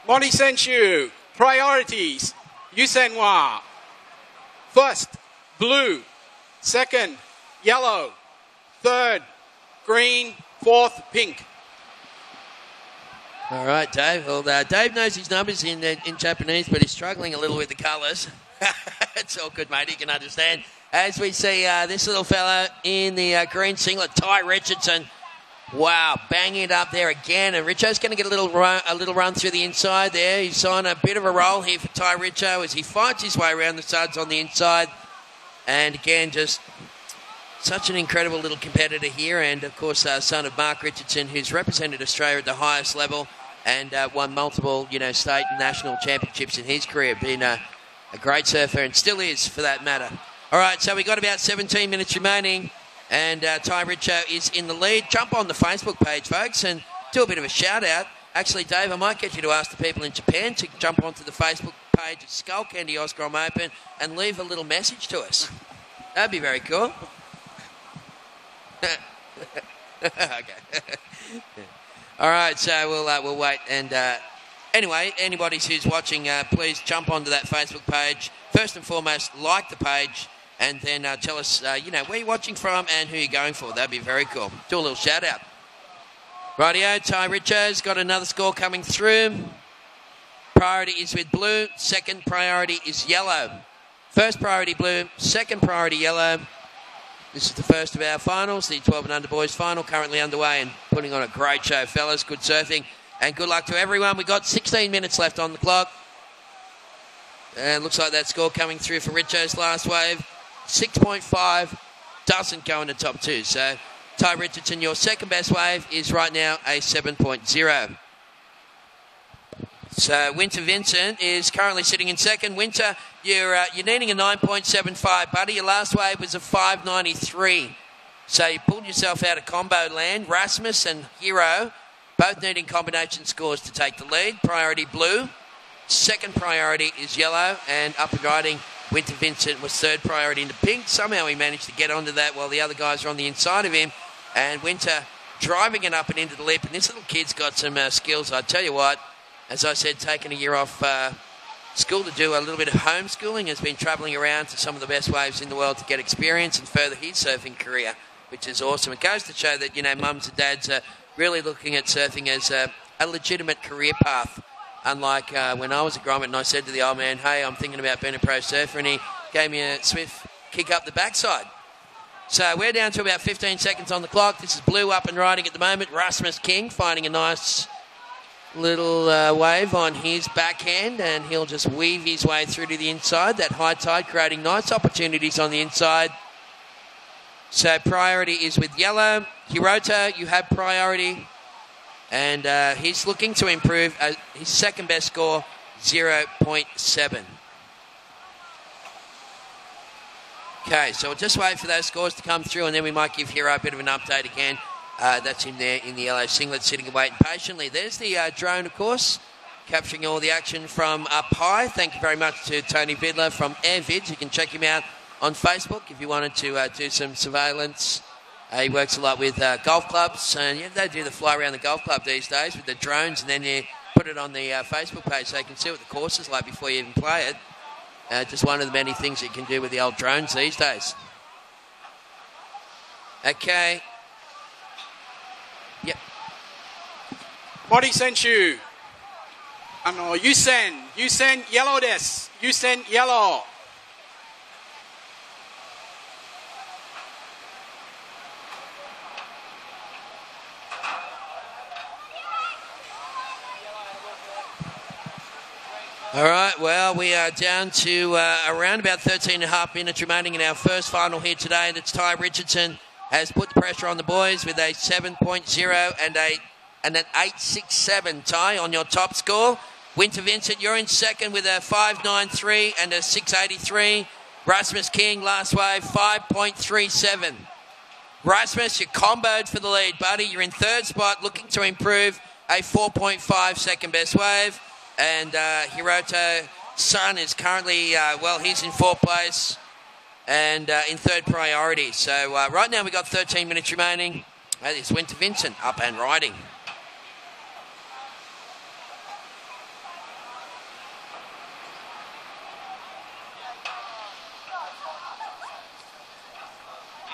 Speaker 15: Mori Senshu, priorities. Yusenwa. First, blue. Second, yellow. Third, green. Fourth, pink.
Speaker 14: All right, Dave. Well, Dave knows his numbers in Japanese, but he's struggling a little with the colours. It's all good, mate. He can understand. As we see this little fella in the green singlet, Ty Richardson. Wow, banging it up there again. And Richo's going to get a little run through the inside there. He's on a bit of a roll here for Ty Richo as he fights his way around the studs on the inside. And again, just such an incredible little competitor here. And, of course, son of Mark Richardson, who's represented Australia at the highest level and won multiple, state and national championships in his career. Been a great surfer and still is, for that matter. All right, so we've got about 17 minutes remaining. And Ty Richo is in the lead. Jump on the Facebook page, folks, and do a bit of a shout-out. Actually, Dave, I might get you to ask the people in Japan to jump onto the Facebook page at Skullcandy Grom Open and leave a little message to us. That'd be very cool. Okay. All right, so we'll wait. And anyway, anybody who's watching, please jump onto that Facebook page. First and foremost, like the page. And then tell us, where you're watching from and who you're going for. That'd be very cool. Do a little shout-out. Rightio, Ty Richo's got another score coming through. Priority is with blue. Second priority is yellow. First priority blue. Second priority yellow. This is the first of our finals, the 12 and under boys final, currently underway and putting on a great show, fellas. Good surfing and good luck to everyone. We've got 16 minutes left on the clock. And looks like that score coming through for Richo's last wave. 6.5 doesn't go in the top two. So, Ty Richardson, your second best wave is right now a 7.0. So, Winter Vincent is currently sitting in second. Winter, you're needing a 9.75, buddy. Your last wave was a 5.93. So, you pulled yourself out of combo land. Rasmus and Hero both needing combination scores to take the lead. Priority blue. Second priority is yellow, and up and riding Winter Vincent was third priority into pink. Somehow he managed to get onto that while the other guys are on the inside of him. And Winter driving it up and into the lip. And this little kid's got some skills. I tell you what, as I said, taking a year off school to do a little bit of homeschooling, has been travelling around to some of the best waves in the world to get experience and further his surfing career, which is awesome. It goes to show that, mums and dads are really looking at surfing as a legitimate career path. Unlike when I was a grommet and I said to the old man, hey, I'm thinking about being a pro surfer, and he gave me a swift kick up the backside. So we're down to about 15 seconds on the clock. This is blue up and riding at the moment. Rasmus King finding a nice little wave on his backhand, and he'll just weave his way through to the inside. That high tide creating nice opportunities on the inside. So priority is with yellow. Hiroto, you have priority. And he's looking to improve his second best score, 0.7. Okay, so we'll just wait for those scores to come through, and then we might give Hero a bit of an update again. That's him there in the yellow singlet, sitting and waiting patiently. There's the drone, of course, capturing all the action from up high. Thank you very much to Tony Vidler from Air Vids. You can check him out on Facebook if you wanted to do some surveillance He works a lot with golf clubs, and they do the fly around the golf club these days with the drones, and then you put it on the Facebook page so you can see what the course is like before you even play it. Just one of the many things you can do with the old drones these days. Okay. Yep.
Speaker 15: Mori Senchu. Yusen yellow desu. Yusen yellow.
Speaker 14: All right, well, we are down to around about 13.5 minutes remaining in our first final here today, and it's Ty Richardson has put the pressure on the boys with a 7.0 and an 8.67. Ty, on your top score. Winter Vincent, you're in second with a 5.93 and a 6.83. Rasmus King, last wave, 5.37. Rasmus, you're comboed for the lead, buddy. You're in third spot, looking to improve a 4.5 second best wave. And Hiroto Sun is currently, he's in fourth place and in third priority. So right now we've got 13 minutes remaining. That is Winter Vincent up and riding.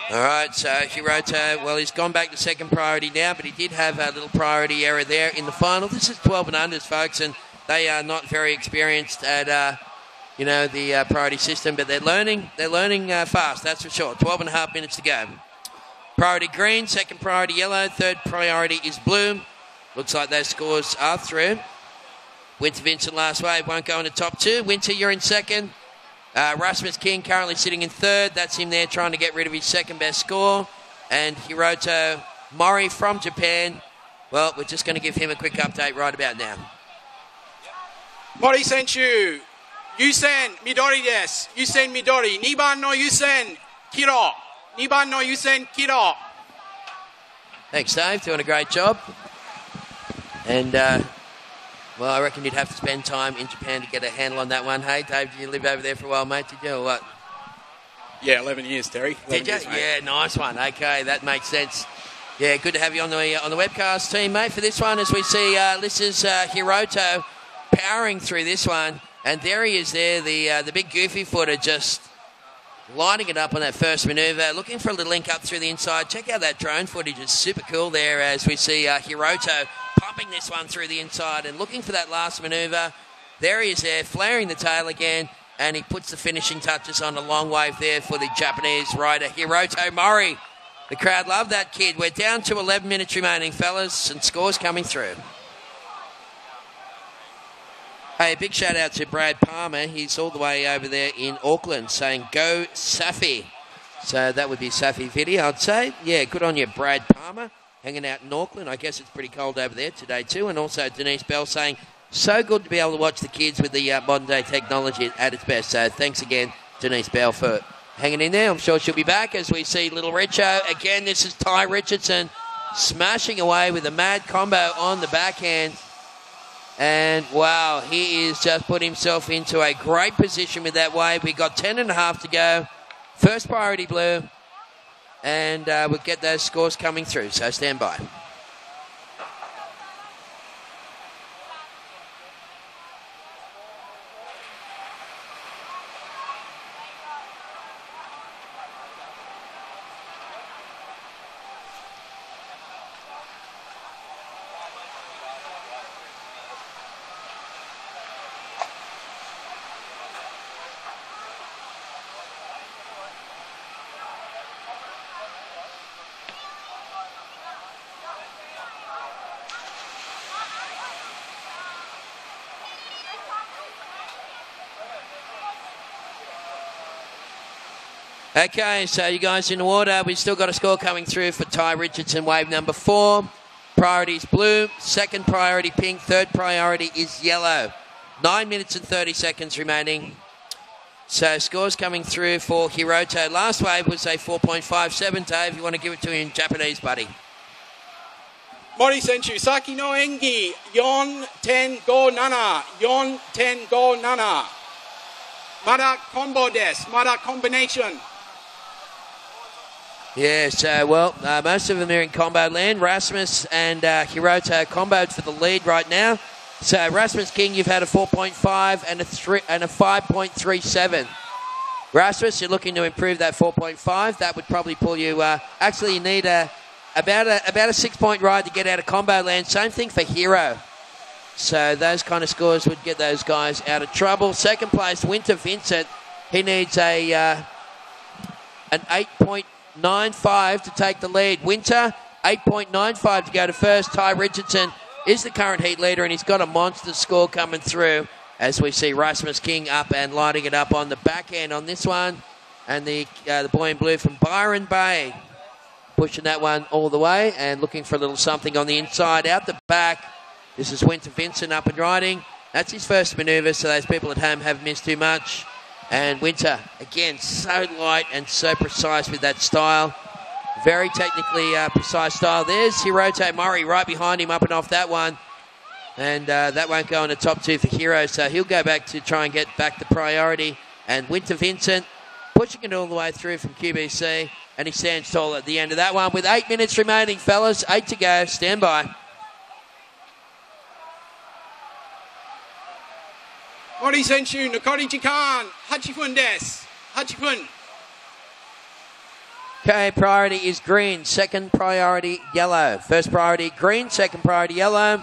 Speaker 14: All right, so Hiroto, well, he's gone back to second priority now, but he did have a little priority error there in the final. This is 12 and unders, folks, and they are not very experienced at, the priority system, but they're learning fast, that's for sure. 12.5 minutes to go. Priority green, second priority yellow, third priority is blue. Looks like those scores are through. Winter Vincent last wave won't go in the top two. Winter, you're in second. Rasmus King currently sitting in third. That's him there trying to get rid of his second best score. And Hiroto Mori from Japan. Well, we're just going to give him a quick update right about now.
Speaker 15: Mori Senchu. Yusen Midori desu. Yusen Midori. 2番の Yusen Kiro. 2番の Yusen Kiro.
Speaker 14: Thanks, Dave. Doing a great job. And, I reckon you'd have to spend time in Japan to get a handle on that one. Hey, Dave, did you live over there for a while, mate? Did you, or what?
Speaker 15: Yeah, 11 years, Terry.
Speaker 14: Did you? Yeah, nice one. Okay, that makes sense. Yeah, good to have you on the webcast team, mate, for this one. As we see, this is Hiroto powering through this one. And there he is there, the big goofy footer, just lining it up on that first manoeuvre. Looking for a little link up through the inside. Check out that drone footage. It's super cool there as we see Hiroto pumping this one through the inside and looking for that last manoeuvre. There he is there, flaring the tail again, and he puts the finishing touches on a long wave there for the Japanese rider, Hiroto Mori. The crowd love that kid. We're down to 11 minutes remaining, fellas, and scores coming through. Hey, a big shout out to Brad Palmer. He's all the way over there in Auckland saying, go Safi. So that would be Safi video, I'd say. Yeah, good on you, Brad Palmer. Hanging out in Auckland. I guess it's pretty cold over there today too. And also Denise Bell saying, so good to be able to watch the kids with the modern day technology at its best. So thanks again, Denise Bell, for hanging in there. I'm sure she'll be back as we see little Richo. Again, this is Ty Richardson smashing away with a mad combo on the backhand. And, wow, he is just put himself into a great position with that wave. We've got 10.5 to go. First priority blue. And we'll get those scores coming through, so stand by. Okay, so you guys in order. We've still got a score coming through for Ty Richardson, wave number 4. Priority is blue. Second priority pink. Third priority is yellow. 9 minutes and 30 seconds remaining. So scores coming through for Hiroto. Last wave was a 4.57. Dave, you want to give it to him in Japanese, buddy?
Speaker 15: Mori Senchu, Saki no engi, 4.57. 4.57. Mada combo desu. Mada combination.
Speaker 14: Yes, most of them are in combo land. Rasmus and Hiroto comboed for the lead right now. So Rasmus King, you've had a 4.5 and a 5.37. Rasmus, you're looking to improve that 4.5. That would probably pull you. Actually, you need about a 6-point ride to get out of combo land. Same thing for Hero. So those kind of scores would get those guys out of trouble. Second place, Winter Vincent. He needs an 8.95 to take the lead. Winter, 8.95 to go to first. Ty Richardson is the current heat leader, and he's got a monster score coming through as we see Rasmus King up and lighting it up on the back end on this one. And the boy in blue from Byron Bay pushing that one all the way and looking for a little something on the inside. Out the back, this is Winter Vincent up and riding. That's his first manoeuvre, so those people at home haven't missed too much. And Winter, again, so light and so precise with that style. Very technically precise style. There's Hiroto Mori right behind him, up and off that one. And that won't go in the top two for Hero, so he'll go back to try and get back the priority. And Winter Vincent pushing it all the way through from QBC. And he stands tall at the end of that one with 8 minutes remaining, fellas. 8 to go. Stand by.
Speaker 15: Mori Senchu, Nokori Jikan, Hachifun des. Hachifun.
Speaker 14: Okay, priority is green. Second priority, yellow. First priority, green. Second priority, yellow.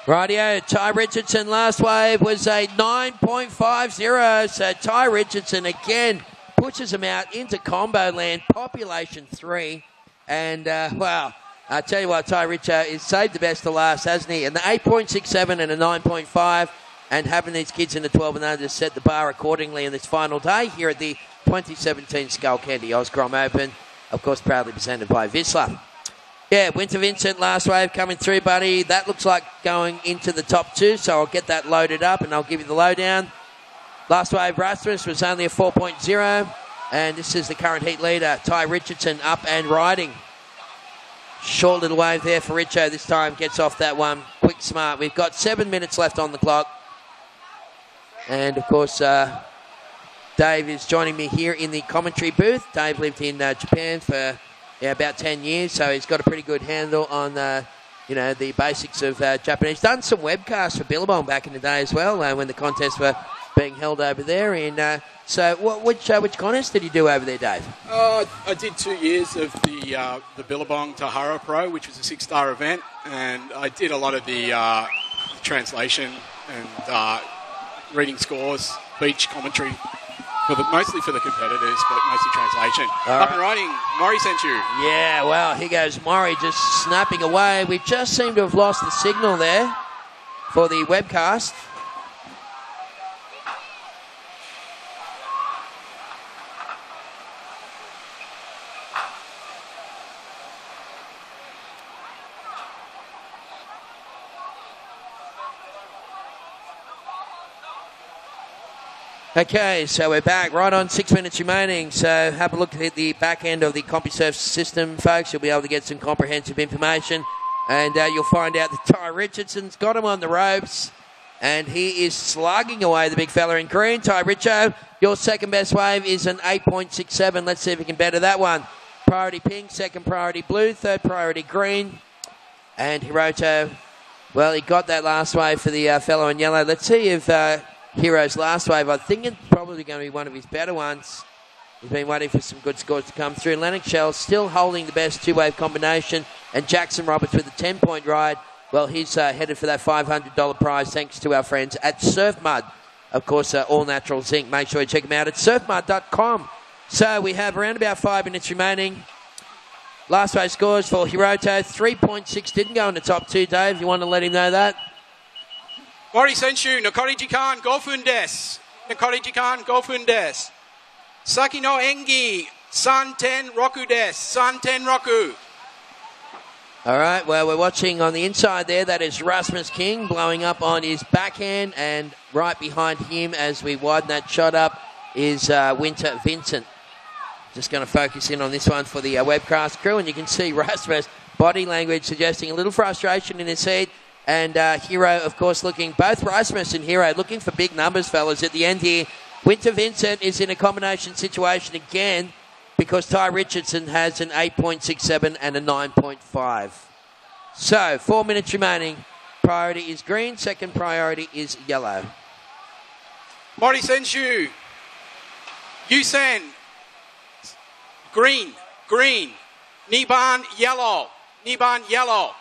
Speaker 14: Rightio, Ty Richardson, last wave was a 9.50. So Ty Richardson again pushes him out into combo land, population 3. And, wow, I tell you what, Ty Richard is saved the best to last, hasn't he? And the 8.67 and a 9.5. And having these kids in the 12 and under set the bar accordingly in this final day here at the 2017 Skullcandy Grom Open. Of course, proudly presented by Vissla. Yeah, Winter Vincent, last wave coming through, buddy. That looks like going into the top 2, so I'll get that loaded up and I'll give you the lowdown. Last wave, Rasmus was only a 4.0. And this is the current heat leader, Ty Richardson, up and riding. Short little wave there for Richo. This time gets off that one quick, smart. We've got 7 minutes left on the clock. And, of course, Dave is joining me here in the commentary booth. Dave lived in Japan for about 10 years, so he's got a pretty good handle on, the basics of Japanese. He's done some webcasts for Billabong back in the day as well, when the contests were being held over there. And so which contest did you do over there, Dave?
Speaker 15: I did 2 years of the Billabong Tahara Pro, which was a 6-star event, and I did a lot of the translation and reading scores, beach commentary, mostly for the competitors, but mostly translation. Up and riding, Mori sent you.
Speaker 14: Yeah, well, here goes Mori just snapping away. We just seem to have lost the signal there for the webcast. Okay, so we're back right on 6 minutes remaining. So have a look at the back end of the CompuServe system, folks. You'll be able to get some comprehensive information. And you'll find out that Ty Richardson's got him on the ropes. And he is slugging away the big fella in green. Ty Richo, your second best wave is an 8.67. Let's see if we can better that one. Priority pink, second priority blue, third priority green. And Hiroto, well, he got that last wave for the fellow in yellow. Let's see if Hero's last wave, I think it's probably going to be one of his better ones. He's been waiting for some good scores to come through. Lennox Shell still holding the best two-wave combination. And Jackson Roberts with a 10-point ride. Well, he's headed for that $500 prize thanks to our friends at Surf Mud. Of course, all natural zinc. Make sure you check them out at surfmud.com. So we have around about 5 minutes remaining. Last wave scores for Hiroto. 3.6 didn't go in the top 2, Dave. You want to let him know that?
Speaker 15: Mori Senshu, Nokori Jikan, Gofun des. Nokori Jikan, Gofun des. Saki no Engi, Santen Roku des. Santen Roku.
Speaker 14: All right, well, we're watching on the inside there. That is Rasmus King blowing up on his backhand. And right behind him, as we widen that shot up, is Winter Vincent. Just going to focus in on this one for the webcast crew. And you can see Rasmus' body language suggesting a little frustration in his head. And Hero, of course, both Rasmus and Hero looking for big numbers, fellas, at the end here. Winter Vincent is in a combination situation again. because Ty Richardson has an 8.67 and a 9.5. So, 4 minutes remaining. Priority is green. Second priority is yellow.
Speaker 15: Mori Senshu. Yusen. Green. Green. Niban yellow. Niban yellow.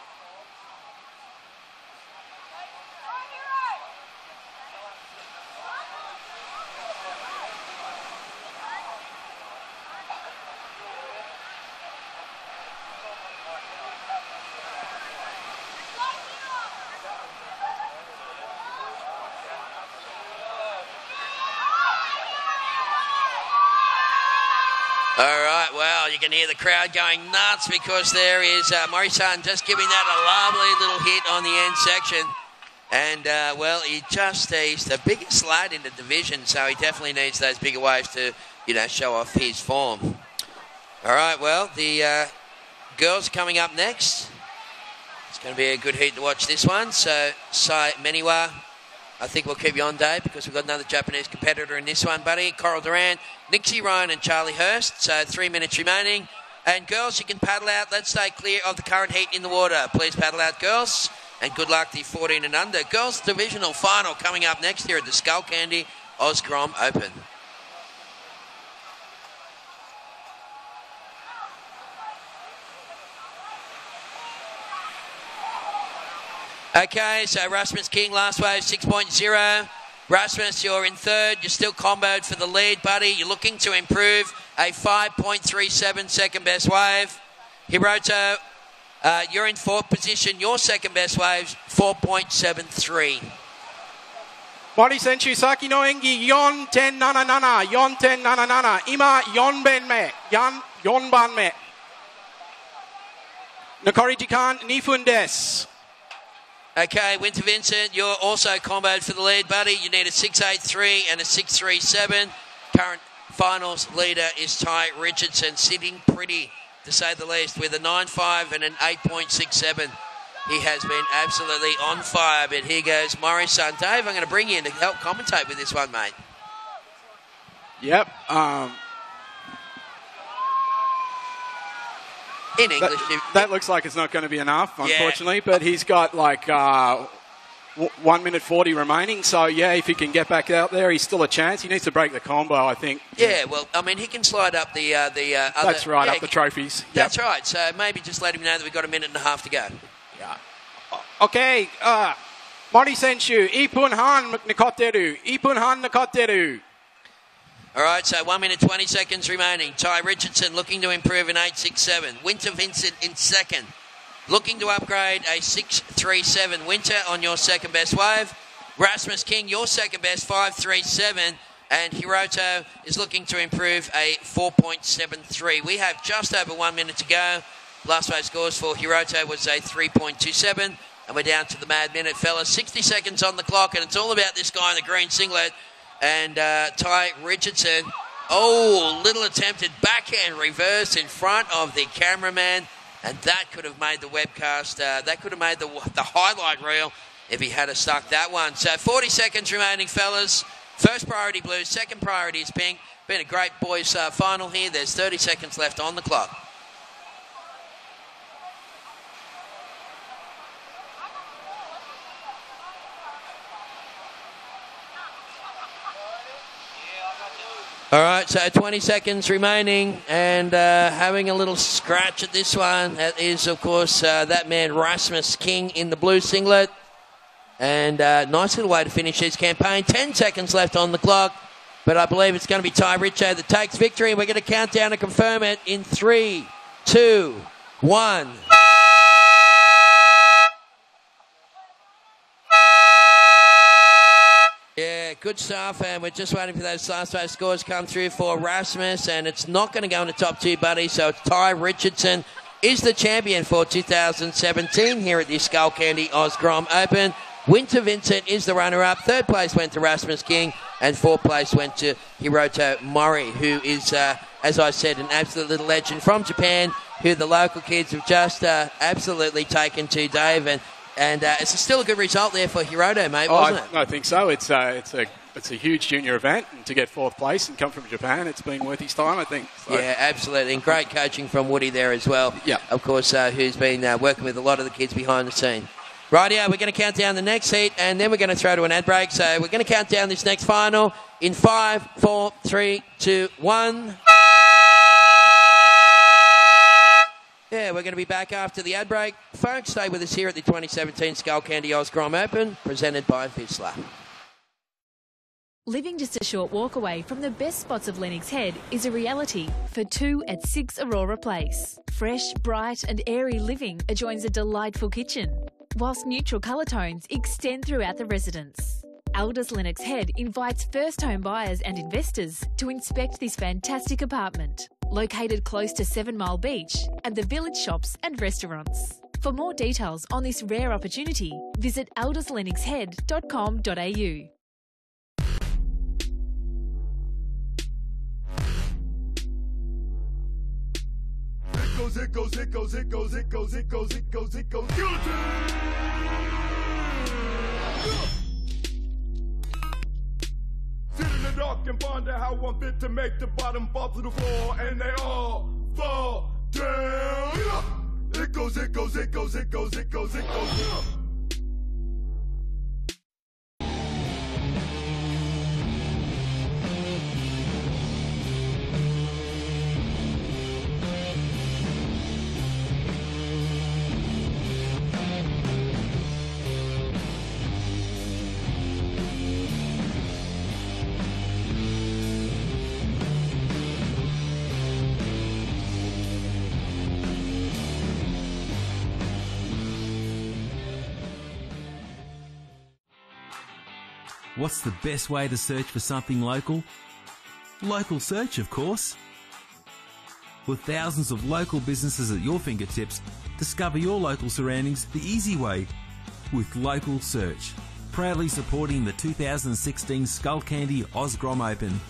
Speaker 14: All right, well, you can hear the crowd going nuts because there is Morrison just giving that a lovely little hit on the end section. And, well, he's the biggest lad in the division, so he definitely needs those bigger waves to, show off his form. All right, well, the girls coming up next. It's going to be a good heat to watch this one. So, Sai Meniwa, I think we'll keep you on, Dave, because we've got another Japanese competitor in this one, buddy. Coral Durant, Nixie Ryan and Charlie Hurst. So 3 minutes remaining. And girls, you can paddle out. Let's stay clear of the current heat in the water. Please paddle out, girls. And good luck to the 14 and under. Girls Divisional Final coming up next year at the Skullcandy Grom Open. Okay, so Rasmus King, last wave, 6.0. Rasmus, you're in third. You're still comboed for the lead, buddy. You're looking to improve a 5.37 second best wave. Hiroto, you're in fourth position. Your second best wave's 4.73.
Speaker 15: Mori Senshu Saki no engi 4.77 4.77 Ima 4番目4番目残り時間2分です
Speaker 14: Okay, Winter Vincent, you're also comboed for the lead, buddy. You need a 6.83 and a 6.37. Current finals leader is Ty Richardson, sitting pretty, to say the least, with a 9.5 and an 8.67. He has been absolutely on fire, but here goes Morrison. Dave, I'm going to bring you in to help commentate with this one, mate.
Speaker 15: Yep.
Speaker 14: In English.
Speaker 15: That looks like it's not going to be enough, unfortunately, but he's got like 1 minute 40 remaining. So, yeah, if he can get back out there, he's still a chance. He needs to break the combo, I think.
Speaker 14: Yeah, well, I mean, he can slide up the other...
Speaker 15: That's right, up the trophies.
Speaker 14: That's right. So maybe just let him know that we've got a minute and a half to go.
Speaker 15: Yeah. Okay, Mori Senshu, 1分半残ってる。1分半残ってる。
Speaker 14: All right, so 1 minute 20 seconds remaining. Ty Richardson looking to improve an 8.67. Winter Vincent in second. Looking to upgrade a 6.37. Winter on your second best wave. Rasmus King, your second best, 5.37. And Hiroto is looking to improve a 4.73. We have just over 1 minute to go. Last wave scores for Hiroto was a 3.27. And we're down to the mad minute, fellas. 60 seconds on the clock, and it's all about this guy in the green singlet. And Ty Richardson, little attempted backhand reverse in front of the cameraman. And that could have made the webcast, that could have made the highlight reel if he had stuck that one. So 40 seconds remaining, fellas. First priority blue, second priority is pink. Been a great boys final here. There's 30 seconds left on the clock. All right, so 20 seconds remaining, and having a little scratch at this one. That is, of course, that man Rasmus King in the blue singlet. And nice little way to finish this campaign. 10 seconds left on the clock, but I believe it's going to be Ty Richo that takes victory. We're going to count down to confirm it in 3, 2, 1. Yeah, good stuff, and we're just waiting for those last wave scores come through for Rasmus, and it's not going to go in the top two, buddy, so it's Ty Richardson is the champion for 2017 here at the Skullcandy Grom Open. Winter Vincent is the runner-up. Third place went to Rasmus King, and fourth place went to Hiroto Mori, who is, as I said, an absolute little legend from Japan, who the local kids have just absolutely taken to, Dave, and it's still a good result there for Hiroto, mate, wasn't it?
Speaker 15: I think so. It's a it's a huge junior event, and to get 4th place and come from Japan, it's been worth his time, I think. So.
Speaker 14: Yeah, absolutely. And great coaching from Woody there as well.
Speaker 15: Yeah.
Speaker 14: Of course, who's been working with a lot of the kids behind the scene. Rightio, we're going to count down the next heat, and then we're going to throw to an ad break. So we're going to count down this next final in 5, 4, 3, 2, 1. Yeah, we're going to be back after the ad break. Folks, stay with us here at the 2017 Skullcandy Oz Grom Open, presented by Vissla.
Speaker 3: Living just a short walk away from the best spots of Lennox Head is a reality for 2 at 6 Aurora Place. Fresh, bright and airy living adjoins a delightful kitchen, whilst neutral colour tones extend throughout the residence. Elders Lennox Head invites first home buyers and investors to inspect this fantastic apartment, located close to 7 Mile Beach and the village shops and restaurants. For more details on this rare opportunity, visit elderslennoxhead.com.au.
Speaker 2: It goes, it goes, it goes, it goes, it goes, it goes, it goes, it goes. Guillotine! Sit in the dark and ponder how one fit to make the bottom fall to the floor, and they all fall down. It goes, it goes, it goes, it goes, it goes, it goes.
Speaker 8: What's the best way to search for something local? Local search, of course. With thousands of local businesses at your fingertips, discover your local surroundings the easy way with Local Search. Proudly supporting the 2016 Skullcandy Oz Grom Open.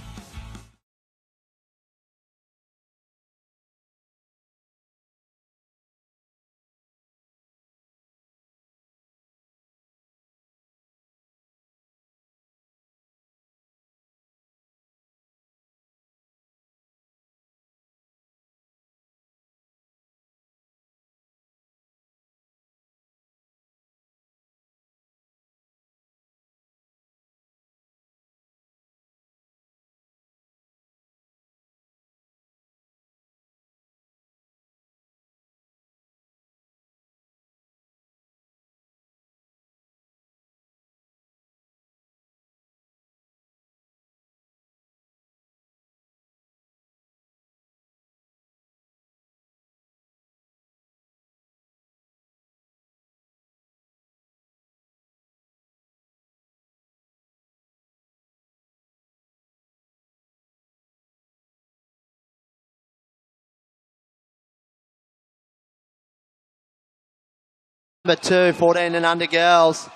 Speaker 13: Number 2, 14 and under girls.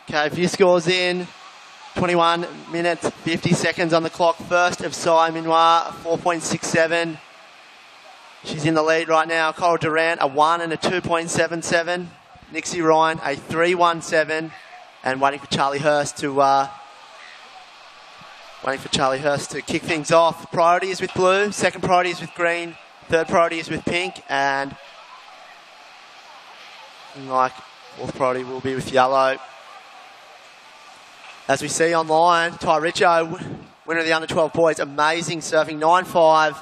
Speaker 13: Okay, a few scores in. 21 minutes, 50 seconds on the clock. First of Sai Minoir, 4.67. She's in the lead right now. Coral Durant, a 1 and a 2.77. Nixie Ryan, a 3.17. And waiting for Charlie Hurst to kick things off. Priority is with blue. Second priority is with green. Third priority is with pink. And like fourth priority will be with yellow. As we see online, Ty Richo, winner of the under-12 boys, amazing surfing, 9.5,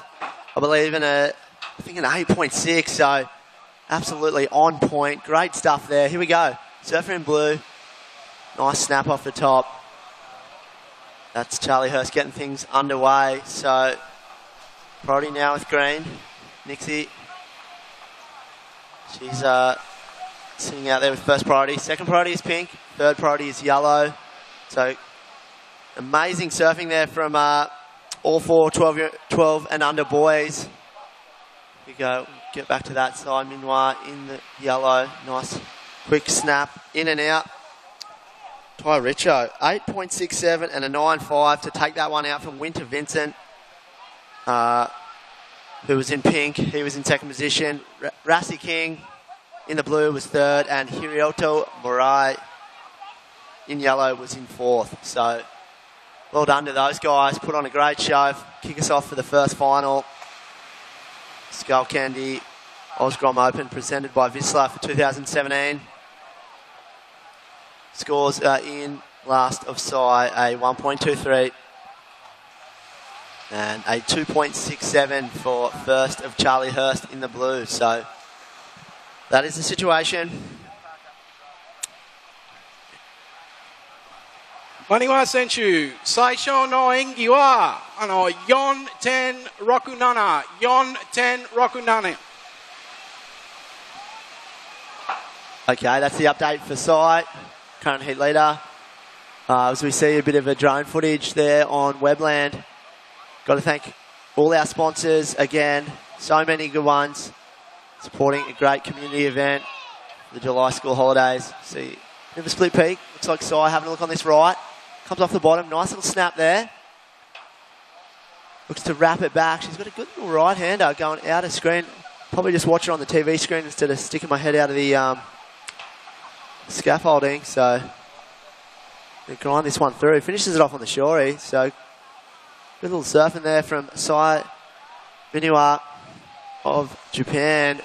Speaker 13: I believe, I think an 8.6, so absolutely on point. Great stuff there. Here we go. Surfer in blue. Nice snap off the top. That's Charlie Hurst getting things underway. So priority now with green. Nixie. She's sitting out there with first priority. Second priority is pink. Third priority is yellow. So amazing surfing there from all four 12 and under boys. Here we go. Get back to that side. Minoir in the yellow. Nice quick snap. In and out. Ty Richo, 8.67 and a 9.5 to take that one out from Winter Vincent, who was in pink. He was in second position. Rassi King in the blue was third, and Hirioto Morai in yellow was in fourth. So well done to those guys. Put on a great show. Kick us off for the first final. Skullcandy Grom Open presented by Vissla for 2017. Scores are in last of Sai, a 1.23 and a 2.67 for first of Charlie Hurst in the blue. So that is the situation.
Speaker 15: Maniwa Senchu, Saisho no Engi wa, 4-10 Rokunana, 4-10 Rokunana.
Speaker 13: Okay, that's the update for Sai, current heat leader. As we see a bit of a drone footage there on Webland. Got to thank all our sponsors again. So many good ones. Supporting a great community event. The July school holidays. See, bit of a split peak. Looks like Sai having a look on this right. Comes off the bottom. Nice little snap there. Looks to wrap it back. She's got a good little right-hander going out of screen. Probably just watch it on the TV screen instead of sticking my head out of the scaffolding. So they grind this one through. Finishes it off on the shorey. So good little surfing there from Sai Minua of Japan.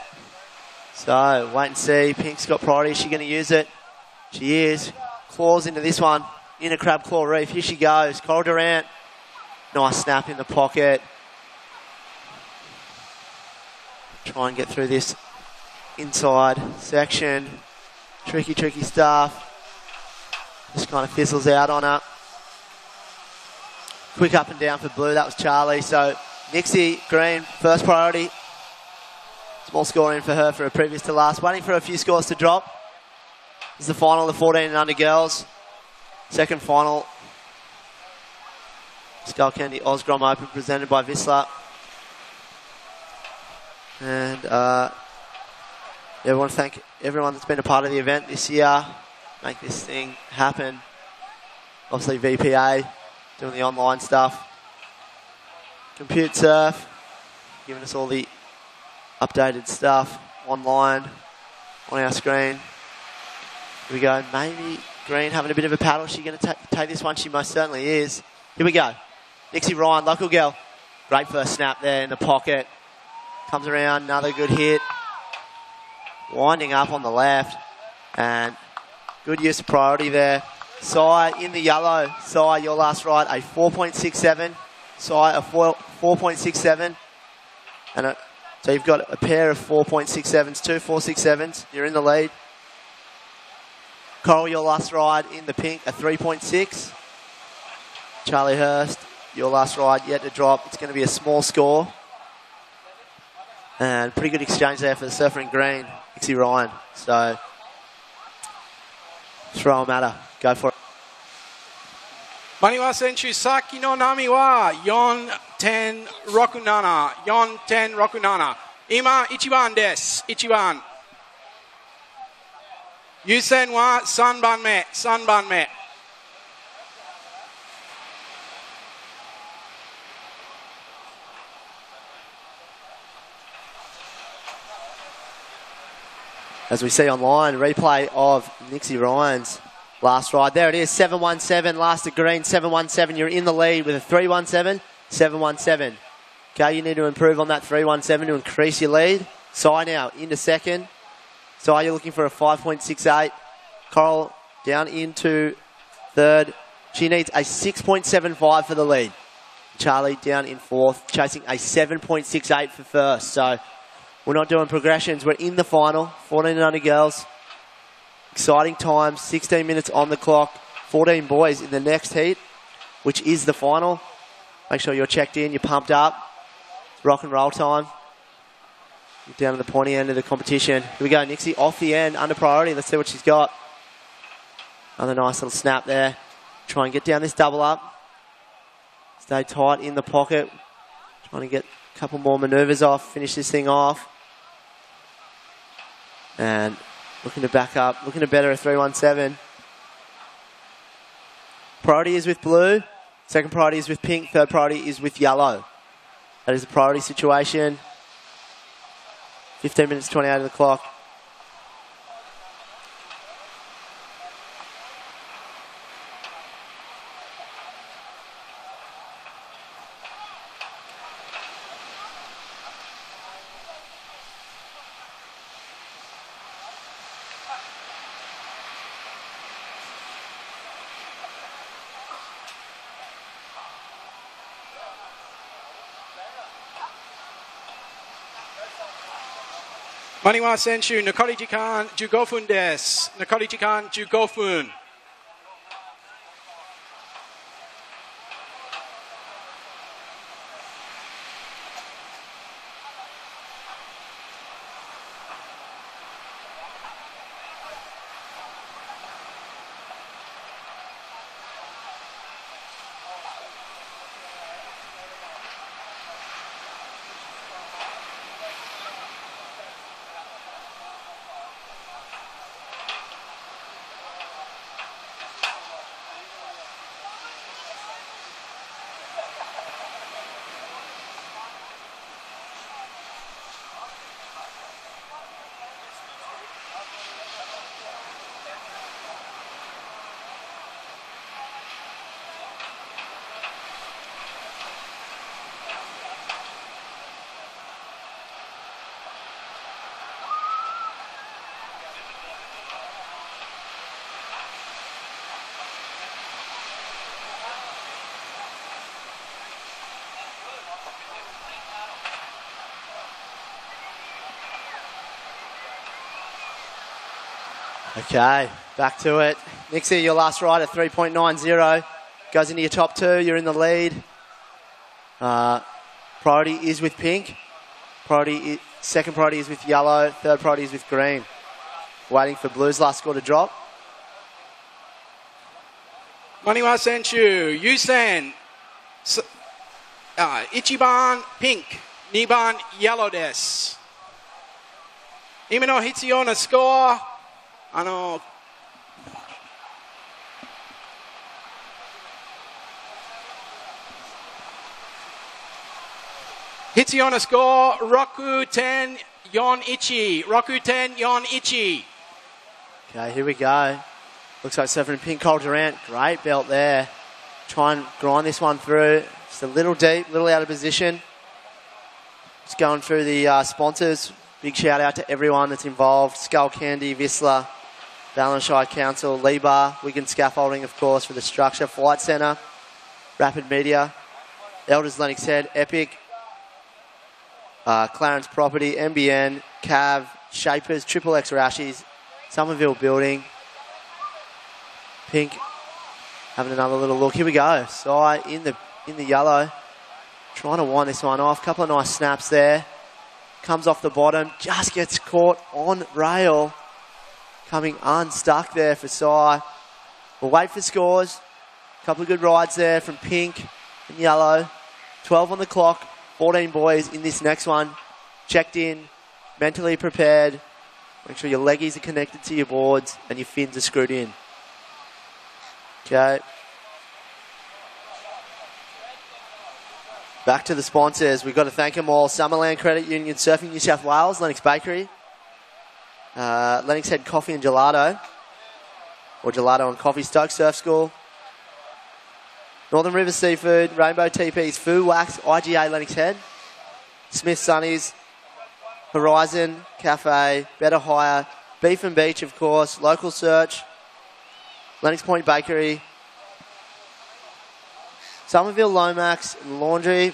Speaker 13: So wait and see. Pink's got priority. Is she going to use it? She is. Claws into this one. In a crab claw reef. Here she goes. Coral Durant. Nice snap in the pocket. Try and get through this inside section. Tricky, tricky stuff. Just kind of fizzles out on her. Quick up and down for blue. That was Charlie. So Nixie Green, first priority. Small score in for her for a previous to last. Waiting for a few scores to drop. This is the final of the 14 and under girls. Second final. Skullcandy Grom Open presented by Vissla. And I want to thank everyone that's been a part of the event this year. Make this thing happen. Obviously VPA, doing the online stuff. Compute Surf, giving us all the updated stuff online on our screen. Here we go. Maybe Green having a bit of a paddle. Is she going to take this one? She most certainly is. Here we go. Nixie Ryan, local girl. Great first snap there in the pocket. Comes around, another good hit. Winding up on the left. And good use of priority there. Sai in the yellow. Sai, your last ride, a 4.67. Sai, a 4.67. And so you've got a pair of 4.67s, two 4.67s. You're in the lead. Coral, your last ride in the pink, a 3.6. Charlie Hurst, your last ride yet to drop. It's going to be a small score. And pretty good exchange there for the surfer in green, Nixie Ryan. So throw them at her. Go for it.
Speaker 15: Maniwa Senchu, Saki no Nami wa 4-10 Rokunana. 4-10 Rokunana. Ima, ichiban desu. Ichiban. Yusen wa 3番目. 3番目.
Speaker 13: As we see online, replay of Nixie Ryan's last ride. There it is, 7.17, last of green, 7.17. You're in the lead with a 3.17, 7.17. Okay, you need to improve on that 3.17 to increase your lead. Sai now into second. Sai, you're looking for a 5.68. Coral down into third. She needs a 6.75 for the lead. Charlie down in fourth, chasing a 7.68 for first. So we're not doing progressions. We're in the final. 14 and under girls. Exciting times. 16 minutes on the clock. 14 boys in the next heat, which is the final. Make sure you're checked in. You're pumped up. Rock and roll time. Down to the pointy end of the competition. Here we go. Nixie off the end. Under priority. Let's see what she's got. Another nice little snap there. Try and get down this double up. Stay tight in the pocket. Trying to get a couple more manoeuvres off. Finish this thing off. And looking to back up. Looking to better a 3.17. Priority is with blue. Second priority is with pink. Third priority is with yellow. That is the priority situation. 15 minutes, 28 of the clock.
Speaker 15: Maniwa Senshu, Nakori Jikan, Jugofun des. Nakori Jikan, Jugofun.
Speaker 13: Okay, back to it. Nixie, your last ride at 3.90. Goes into your top two. You're in the lead. Priority is with pink. Second priority is with yellow. Third priority is with green. Waiting for blue's last score to drop.
Speaker 15: Maniwa Senshu, Yusen, Ichiban pink, Niban yellow des. Imino Hitsuyo score. Hitsuyo score, Roku 10, Yon Ichi. Roku 10, Yon Ichi.
Speaker 13: Okay, here we go. Looks like surfing in pink. Cole Durant, great belt there. Try and grind this one through. Just a little deep, a little out of position. Just going through the sponsors. Big shout out to everyone that's involved. Skullcandy, Vissla, Ballanshire Council, Lebar, Wigan Scaffolding, of course, for the structure. Flight Centre, Rapid Media, Elders Lennox Head, Epic, Clarence Property, MBN, Cav, Shapers, Triple X Rashies, Somerville Building, Pink, having another little look. Here we go. Sai in the yellow, trying to wind this one off. Couple of nice snaps there. Comes off the bottom, just gets caught on rail. Coming unstuck there for Sai. We'll wait for scores. Couple of good rides there from pink and yellow. 12 on the clock. 14 boys in this next one. Checked in, mentally prepared. Make sure your leggies are connected to your boards and your fins are screwed in. Okay. Back to the sponsors. We've got to thank them all. Summerland Credit Union, Surfing New South Wales, Lennox Bakery, Lennox Head Coffee and Gelato, or Gelato and Coffee, Stoke Surf School, Northern River Seafood, Rainbow TPs, Foo Wax, IGA Lennox Head, Smith Sunnies, Horizon Cafe, Better Hire, Beef and Beach, of course, Local Search, Lennox Point Bakery, Somerville Lomax Laundry,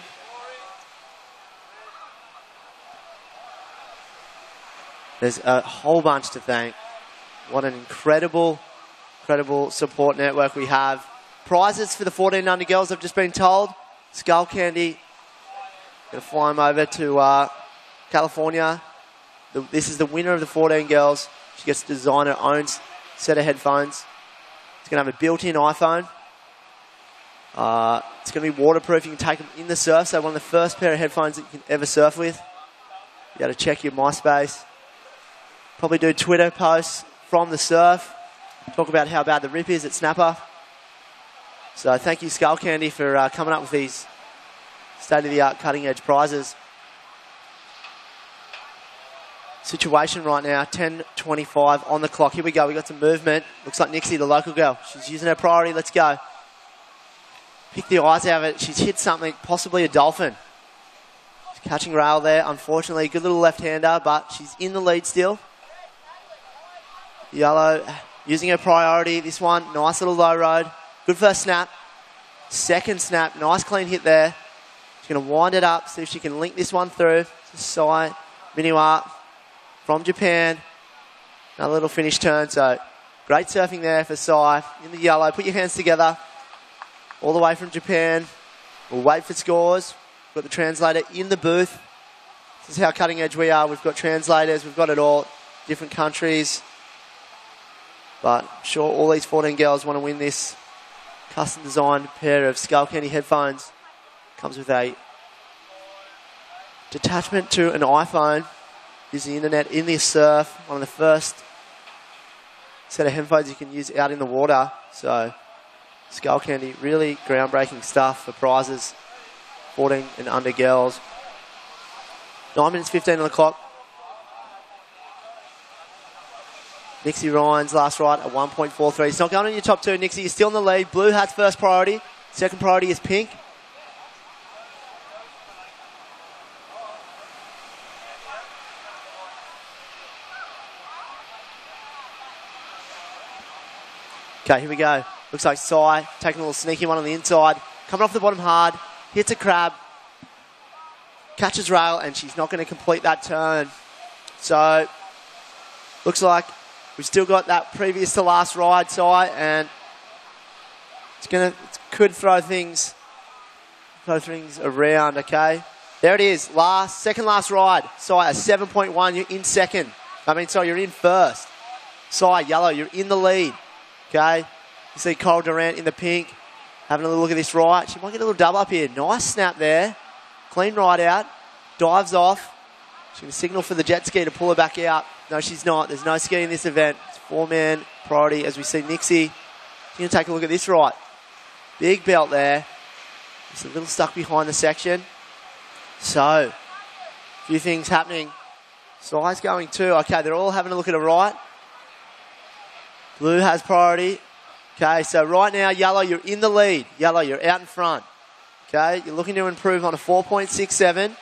Speaker 13: there's a whole bunch to thank. What an incredible support network we have. Prizes for the 14 under girls have just been told. Skullcandy, going to fly them over to California. This is the winner of the 14 girls. She gets to design her own set of headphones. It's going to have a built-in iPhone. It's going to be waterproof. You can take them in the surf. So one of the first pair of headphones that you can ever surf with. You got to check your MySpace. Probably do Twitter posts from the surf. Talk about how bad the rip is at Snapper. So thank you, Skullcandy, for coming up with these state-of-the-art, cutting-edge prizes. Situation right now, 10:25 on the clock. Here we go. We got some movement. Looks like Nixie, the local girl. She's using her priority. Let's go. Pick the eyes out of it. She's hit something, possibly a dolphin. She's catching rail there, unfortunately. Good little left-hander, but she's in the lead still. Yellow, using her priority. This one, nice little low road. Good first snap. Second snap, nice clean hit there. She's going to wind it up, see if she can link this one through. Sai, Miniwa, from Japan. Another little finish turn, so great surfing there for Sai. In the yellow, put your hands together. All the way from Japan. We'll wait for scores. We've got the translator in the booth. This is how cutting edge we are. We've got translators, we've got it all. Different countries. But I'm sure all these 14 girls want to win this custom designed pair of Skullcandy headphones. Comes with a detachment to an iPhone. Use the internet in this surf. One of the first set of headphones you can use out in the water. So Skullcandy, really groundbreaking stuff for prizes. 14 and under girls. 9 minutes 15 on the clock. Nixie Ryan's last ride at 1.43. It's not going on your top two, Nixie. You're still in the lead. Blue has first priority. Second priority is pink. Okay, here we go. Looks like Sai taking a little sneaky one on the inside. Coming off the bottom hard. Hits a crab. Catches rail, and she's not going to complete that turn. So, looks like we've still got that previous to last ride, Sai, and it could throw things around, okay? There it is, second last ride. Sai, a 7.1, you're in second. You're in first. Sai, yellow, you're in the lead, okay? You see Coral Durant in the pink, having a little look at this right. She might get a little double up here. Nice snap there. Clean ride out. Dives off. She's going to signal for the jet ski to pull her back out. No, she's not. There's no ski in this event. It's four-man priority as we see Nixie. She's going to take a look at this right. Big belt there. Just a little stuck behind the section. So, a few things happening. Sai's going too. Okay, they're all having a look at a right. Blue has priority. Okay, so right now, yellow, you're in the lead. Yellow, you're out in front. Okay, you're looking to improve on a 4.67.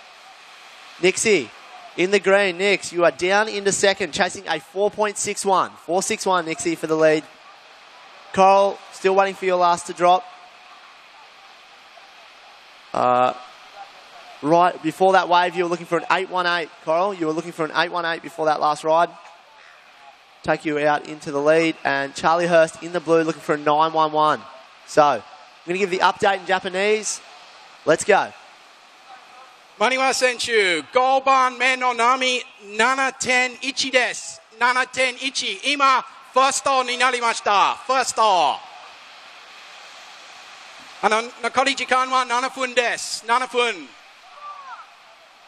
Speaker 13: Nixie, in the green. Nix, you are down into second, chasing a 4.61. 4.61, Nixie, for the lead. Coral, still waiting for your last to drop. Right before that wave, you were looking for an 8.18. Coral, you were looking for an 8.18 before that last ride. Take you out into the lead. And Charlie Hurst in the blue looking for a 9.11. So, I'm going to give the update in Japanese. Let's go.
Speaker 15: Maniwa Senchu, Goban men no nami 7.1 desu. 7.1. Ima, first stall ni narimashita. First stall. Nakari jikan wa 7 分desu. 7 分.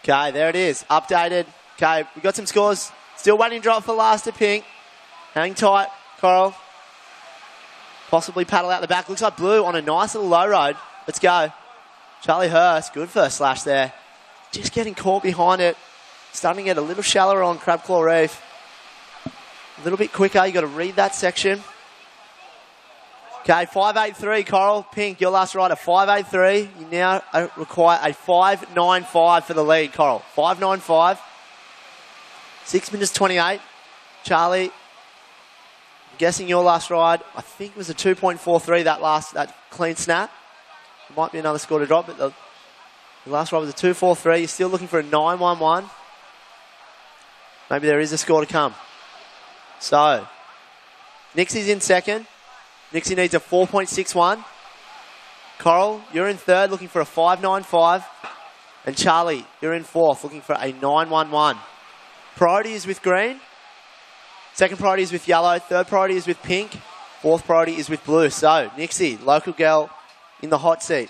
Speaker 13: Okay, there it is. Updated. Okay, we got some scores. Still waiting drop for last to pink. Hang tight, Coral. Possibly paddle out the back. Looks like blue on a nice little low road. Let's go. Charlie Hurst, good first slash there. Just getting caught behind it. Starting to get a little shallower on Crab Claw Reef. A little bit quicker. You got to read that section. Okay, 5.83, Coral. Pink, your last ride at 5.83. You now require a 5.95 for the lead, Coral. 5.95. 6 minutes 28. Charlie, I'm guessing your last ride, I think it was a 2.43, that clean snap. There might be another score to drop, but the last ride was a 2.43. You're still looking for a 9.11. Maybe there is a score to come. So, Nixie's in second. Nixie needs a 4.61. Coral, you're in third, looking for a 5.95. And Charlie, you're in fourth, looking for a 9.11. Priority is with green. Second priority is with yellow. Third priority is with pink. Fourth priority is with blue. So, Nixie, local girl in the hot seat.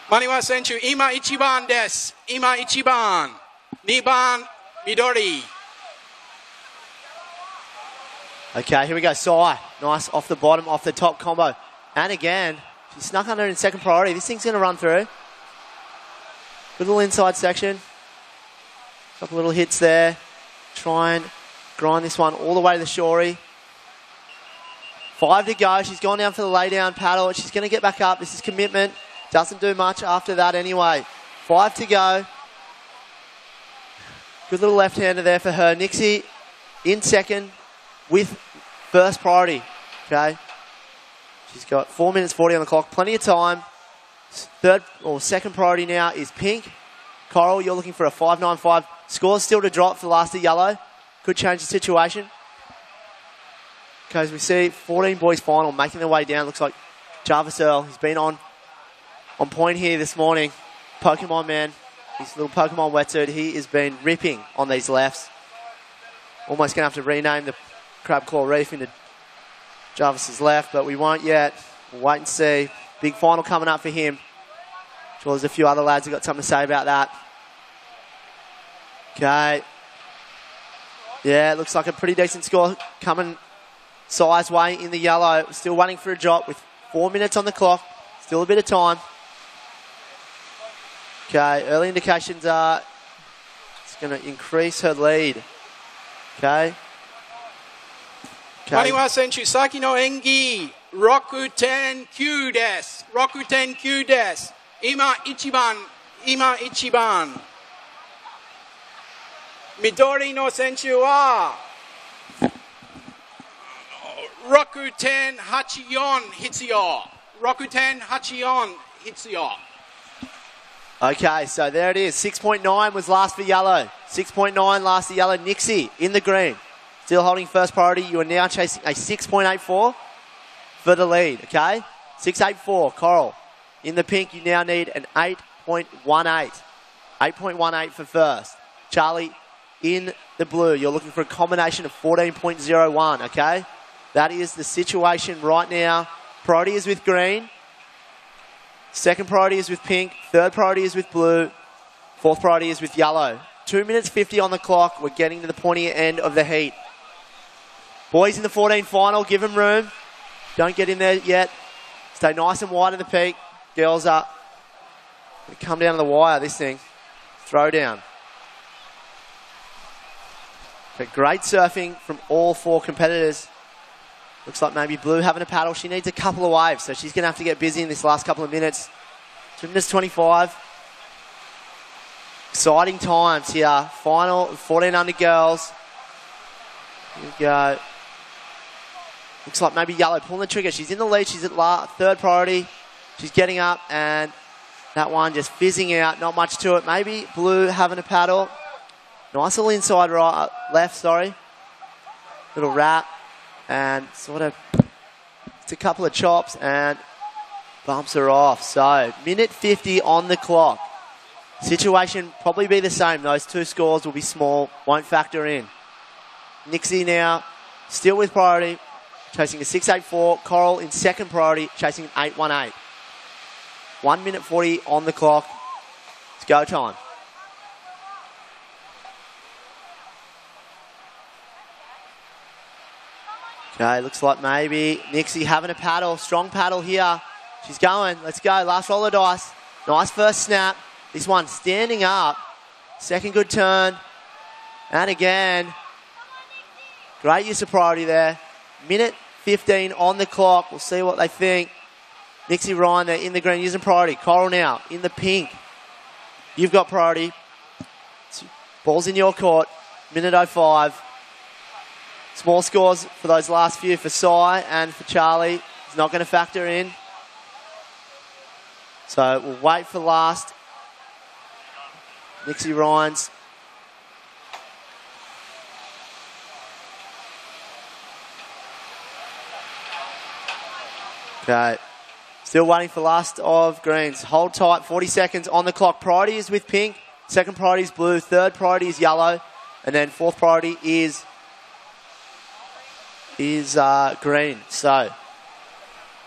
Speaker 15: Maniwa Senchu, ima 1 番です. Ima 1番. 2番, Midori.
Speaker 13: Okay, here we go. Sai. Nice off the bottom, off the top combo. And again, she snuck under in second priority. This thing's going to run through. Good little inside section. Couple little hits there. Try and grind this one all the way to the shorey. 5 to go. She's gone down for the lay down paddle. She's going to get back up. This is commitment. Doesn't do much after that anyway. 5 to go. Good little left-hander there for her. Nixie in second with first priority. Okay. She's got 4 minutes 40 on the clock. Plenty of time. Third or second priority now is pink. Coral, you're looking for a 5.95. Score's still to drop for the last of yellow. Could change the situation. Okay, as we see, 14 boys final making their way down. Looks like Jarvis Earl, he's been on point here this morning. Pokemon man, his little Pokemon wetsuit, he has been ripping on these lefts. Almost going to have to rename the Crab Claw Reef into Jarvis's left, but we won't yet. We'll wait and see. Big final coming up for him. Sure, there's a few other lads who got something to say about that. Okay. Yeah, it looks like a pretty decent score coming Size way in the yellow. Still waiting for a drop with 4 minutes on the clock. Still a bit of time. Okay, early indications are it's going to increase her lead. Okay.
Speaker 15: 21 Senchu Saki no Engi. Rakuten Q desu. Rakuten Q desu. Ima ichiban. Midori no Senchu wa Rakuten Hachiyon Hitsuyo. Rakuten Hachiyon Hitsuyo.
Speaker 13: Okay, so there it is. 6.9 was last for yellow. 6.9 last for yellow. Nixie in the green. Still holding first priority. You are now chasing a 6.84 for the lead, okay? 6.84, Coral. In the pink, you now need an 8.18. 8.18 for first. Charlie in the blue. You're looking for a combination of 14.01, okay? That is the situation right now. Priority is with green. Second priority is with pink. Third priority is with blue. Fourth priority is with yellow. 2 minutes 50 on the clock. We're getting to the pointy end of the heat. Boys in the 14 final, give them room. Don't get in there yet. Stay nice and wide at the peak. Girls up. Come down to the wire, this thing. Throw down. Okay, great surfing from all four competitors. Looks like maybe Blue having a paddle. She needs a couple of waves, so she's going to have to get busy in this last couple of minutes. 2 minutes 25. Exciting times here. Final 14 under girls. Here we go. Looks like maybe Yellow pulling the trigger. She's in the lead. She's at third priority. She's getting up, and that one just fizzing out. Not much to it. Maybe Blue having a paddle. Nice little inside right, left, sorry. Little wrap. And sort of, it's a couple of chops and bumps her off. So, minute 50 on the clock. Situation probably be the same. Those two scores will be small, won't factor in. Nixie now, still with priority, chasing a 6.84. Coral in second priority, chasing an 8.18. 1 minute 40 on the clock. It's go time. Okay, looks like maybe Nixie having a paddle. Strong paddle here. She's going. Let's go. Last roll of dice. Nice first snap. This one standing up. Second good turn. And again. Great use of priority there. Minute 15 on the clock. We'll see what they think. Nixie Ryan there in the green using priority. Coral now in the pink. You've got priority. Ball's in your court. Minute 05. Small scores for those last few for Cy and for Charlie. It's not going to factor in. So we'll wait for last. Nixie Ryan's. Okay. Still waiting for last of greens. Hold tight. 40 seconds on the clock. Priority is with pink. Second priority is blue. Third priority is yellow. And then fourth priority is green. So,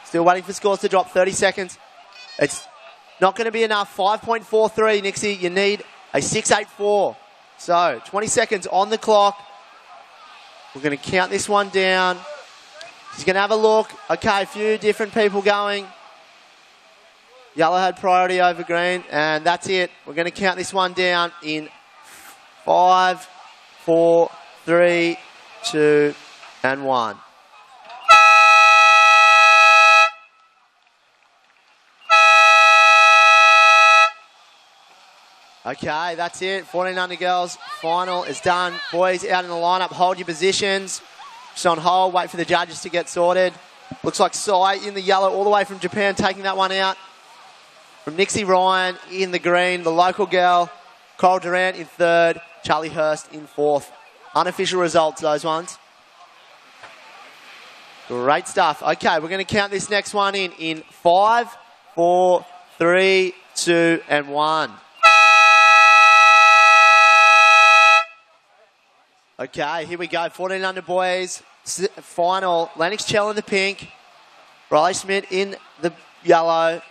Speaker 13: still waiting for scores to drop. 30 seconds. It's not going to be enough. 5.43, Nixie. You need a 6.84. So, 20 seconds on the clock. We're going to count this one down. She's going to have a look. Okay, a few different people going. Yellow had priority over green, and that's it. We're going to count this one down in 5, 4, 3, 2, and 1. Okay, that's it. 14 under girls final is done. Boys out in the lineup, hold your positions. Just on hold, wait for the judges to get sorted. Looks like Sai in the yellow all the way from Japan taking that one out. From Nixie Ryan in the green, the local girl. Coral Durant in third, Charlie Hurst in fourth. Unofficial results, those ones. Great stuff. Okay, we're going to count this next one in 5, 4, 3, 2, and 1. Okay, here we go. 14 under boys. Final. Lennox Chell in the pink. Riley Schmidt in the yellow.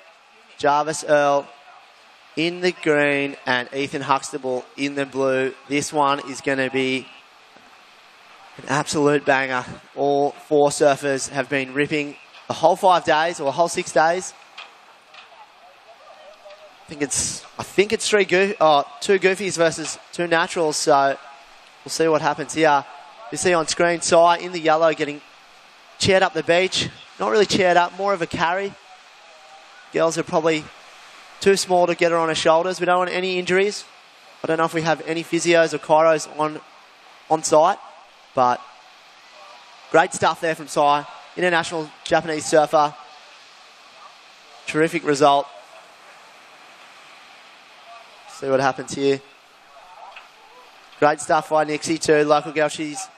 Speaker 13: Jarvis Earl in the green. And Ethan Huxtable in the blue. This one is going to be an absolute banger. All four surfers have been ripping the whole 5 days or the whole 6 days. I think it's two goofies versus 2 naturals. So we'll see what happens here. You see on screen, Sai in the yellow getting chaired up the beach. Not really chaired up, more of a carry. Girls are probably too small to get her on her shoulders. We don't want any injuries. I don't know if we have any physios or chiros on site. But great stuff there from Sai. International Japanese surfer. Terrific result. See what happens here. Great stuff by Nixie too. Local girl, she's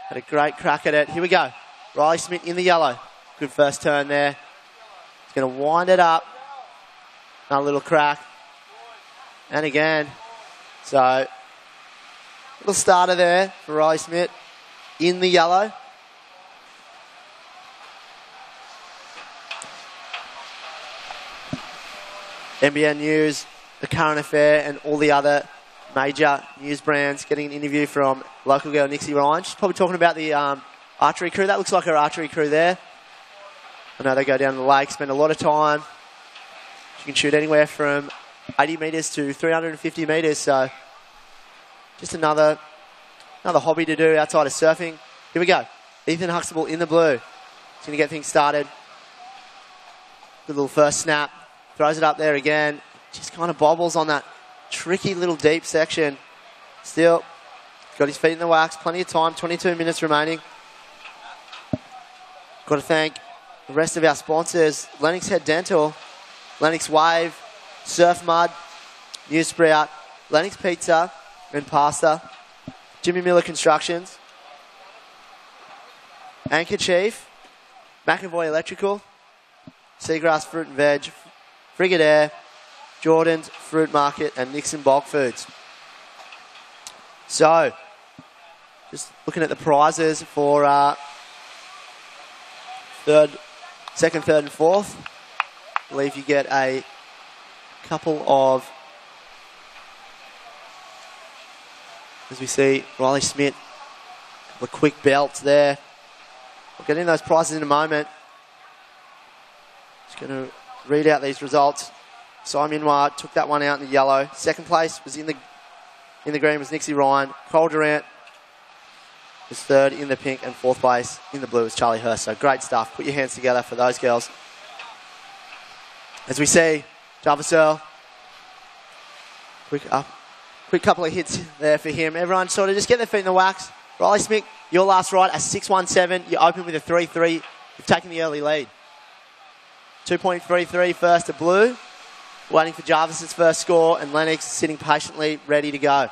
Speaker 13: had a great crack at it. Here we go. Riley Smith in the yellow. Good first turn there. He's going to wind it up. Another little crack. And again. So, little starter there for Riley Smith in the yellow. NBN News, The Current Affair, and all the other major news brands getting an interview from local girl Nixie Ryan. She's probably talking about the archery crew. That looks like her archery crew there. I know they go down to the lake, spend a lot of time. She can shoot anywhere from 80 metres to 350 metres. So just another hobby to do outside of surfing. Here we go. Ethan Huxtable in the blue. He's going to get things started. Good little first snap. Throws it up there again. Just kind of bobbles on that tricky little deep section. Still got his feet in the wax. Plenty of time. 22 minutes remaining. Got to thank the rest of our sponsors. Lennox Head Dental, Lennox Wave, Surf Mud, New Sprout, Lennox Pizza and Pasta, Jimmy Miller Constructions, Anchor Chief, McAvoy Electrical, Seagrass Fruit and Veg, Frigate Jordan's Fruit Market, and Nixon Bulk Foods. So, just looking at the prizes for second, third, and fourth. I believe you get a couple of, as we see, Riley Smith, a couple of quick belts there. We'll get in those prizes in a moment. Just going to read out these results. Simon Noir took that one out in the yellow. Second place was in the green was Nixie Ryan. Cole Durant was third in the pink, and fourth place in the blue was Charlie Hurst. So great stuff. Put your hands together for those girls. As we see, Jarvis Earl, quick couple of hits there for him. Everyone sort of just get their feet in the wax. Riley Smith, your last ride, a 6.17. You open with a 3.3. You've taken the early lead. 2.33 first to blue. Waiting for Jarvis's first score, and Lennox sitting patiently ready to go.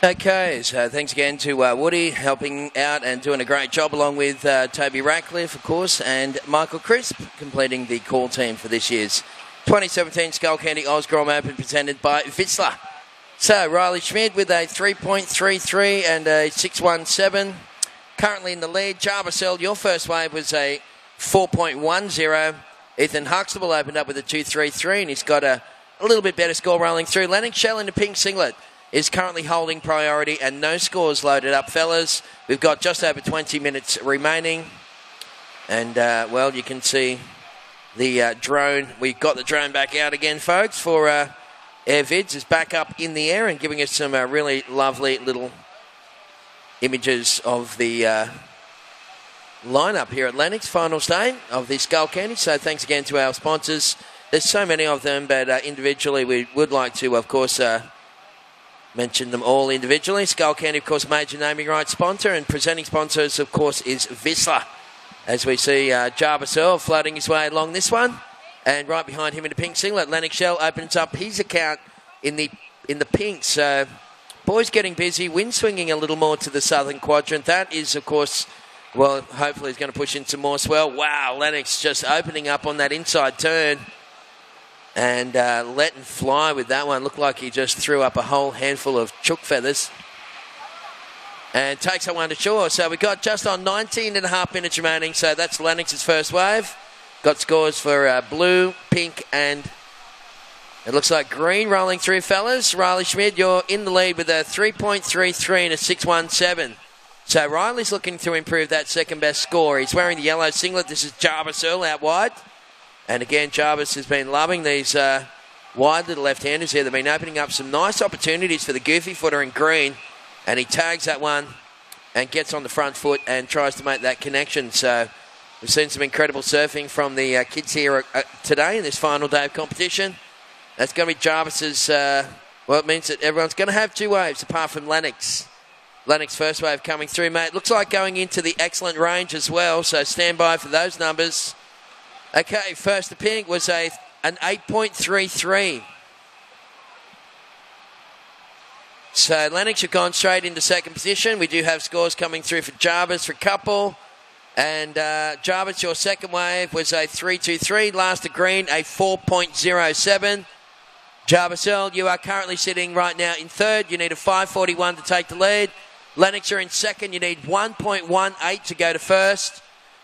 Speaker 14: Okay, so thanks again to Woody helping out and doing a great job, along with Toby Ratcliffe, of course, and Michael Crisp completing the call team for this year's 2017 Skullcandy Grom Open presented by Vissla. So Riley Schmidt with a 3.33 and a 6.17. Currently in the lead. Jarvis Earl, your first wave was a 4.10. Ethan Huxtable opened up with a 2.33, and he's got a little bit better score rolling through. Lennox Shell in the pink singlet. is currently holding priority and no scores loaded up, fellas. We've got just over 20 minutes remaining. And, well, you can see the drone. We've got the drone back out again, folks, for AirVids is back up in the air and giving us some really lovely little images of the lineup here at Lennox, finals day of the Skullcandy. So thanks again to our sponsors. There's so many of them, but individually we would like to, of course, mention them all individually. Skullcandy, of course, major naming rights sponsor, and presenting sponsors, of course, is Vissla. As we see Jarvis Earl floating his way along this one. And right behind him in the pink singlet, Lennox Shell opens up his account in the pink. So, boys getting busy, wind swinging a little more to the southern quadrant. That is, of course, well, hopefully he's going to push into more swell. Wow, Lennox just opening up on that inside turn and letting fly with that one. Looked like he just threw up a whole handful of chook feathers. And takes that one to shore. So we've got just on 19 and a half minutes remaining. So that's Lennox's first wave. Got scores for blue, pink, and it looks like green rolling through, fellas. Riley Schmid, you're in the lead with a 3.33 and a 6.17. So Riley's looking to improve that second best score. He's wearing the yellow singlet. This is Jarvis Earl out wide. And again, Jarvis has been loving these wide little left-handers here. They've been opening up some nice opportunities for the goofy footer in green. And he tags that one and gets on the front foot and tries to make that connection. So we've seen some incredible surfing from the kids here today in this final day of competition. That's going to be Jarvis's, well, it means that everyone's going to have two waves apart from Lennox. Lennox first wave coming through, mate. Looks like going into the excellent range as well, so stand by for those numbers. Okay, first the pink was an 8.33. So Lennox have gone straight into second position. We do have scores coming through for Jarvis for couple. And Jarvis, your second wave was a 3.23. Last of green, a 4.07. Jarvis Earl, you are currently sitting right now in third. You need a 5.41 to take the lead. Lennox, you're in second. You need 1.18 to go to first.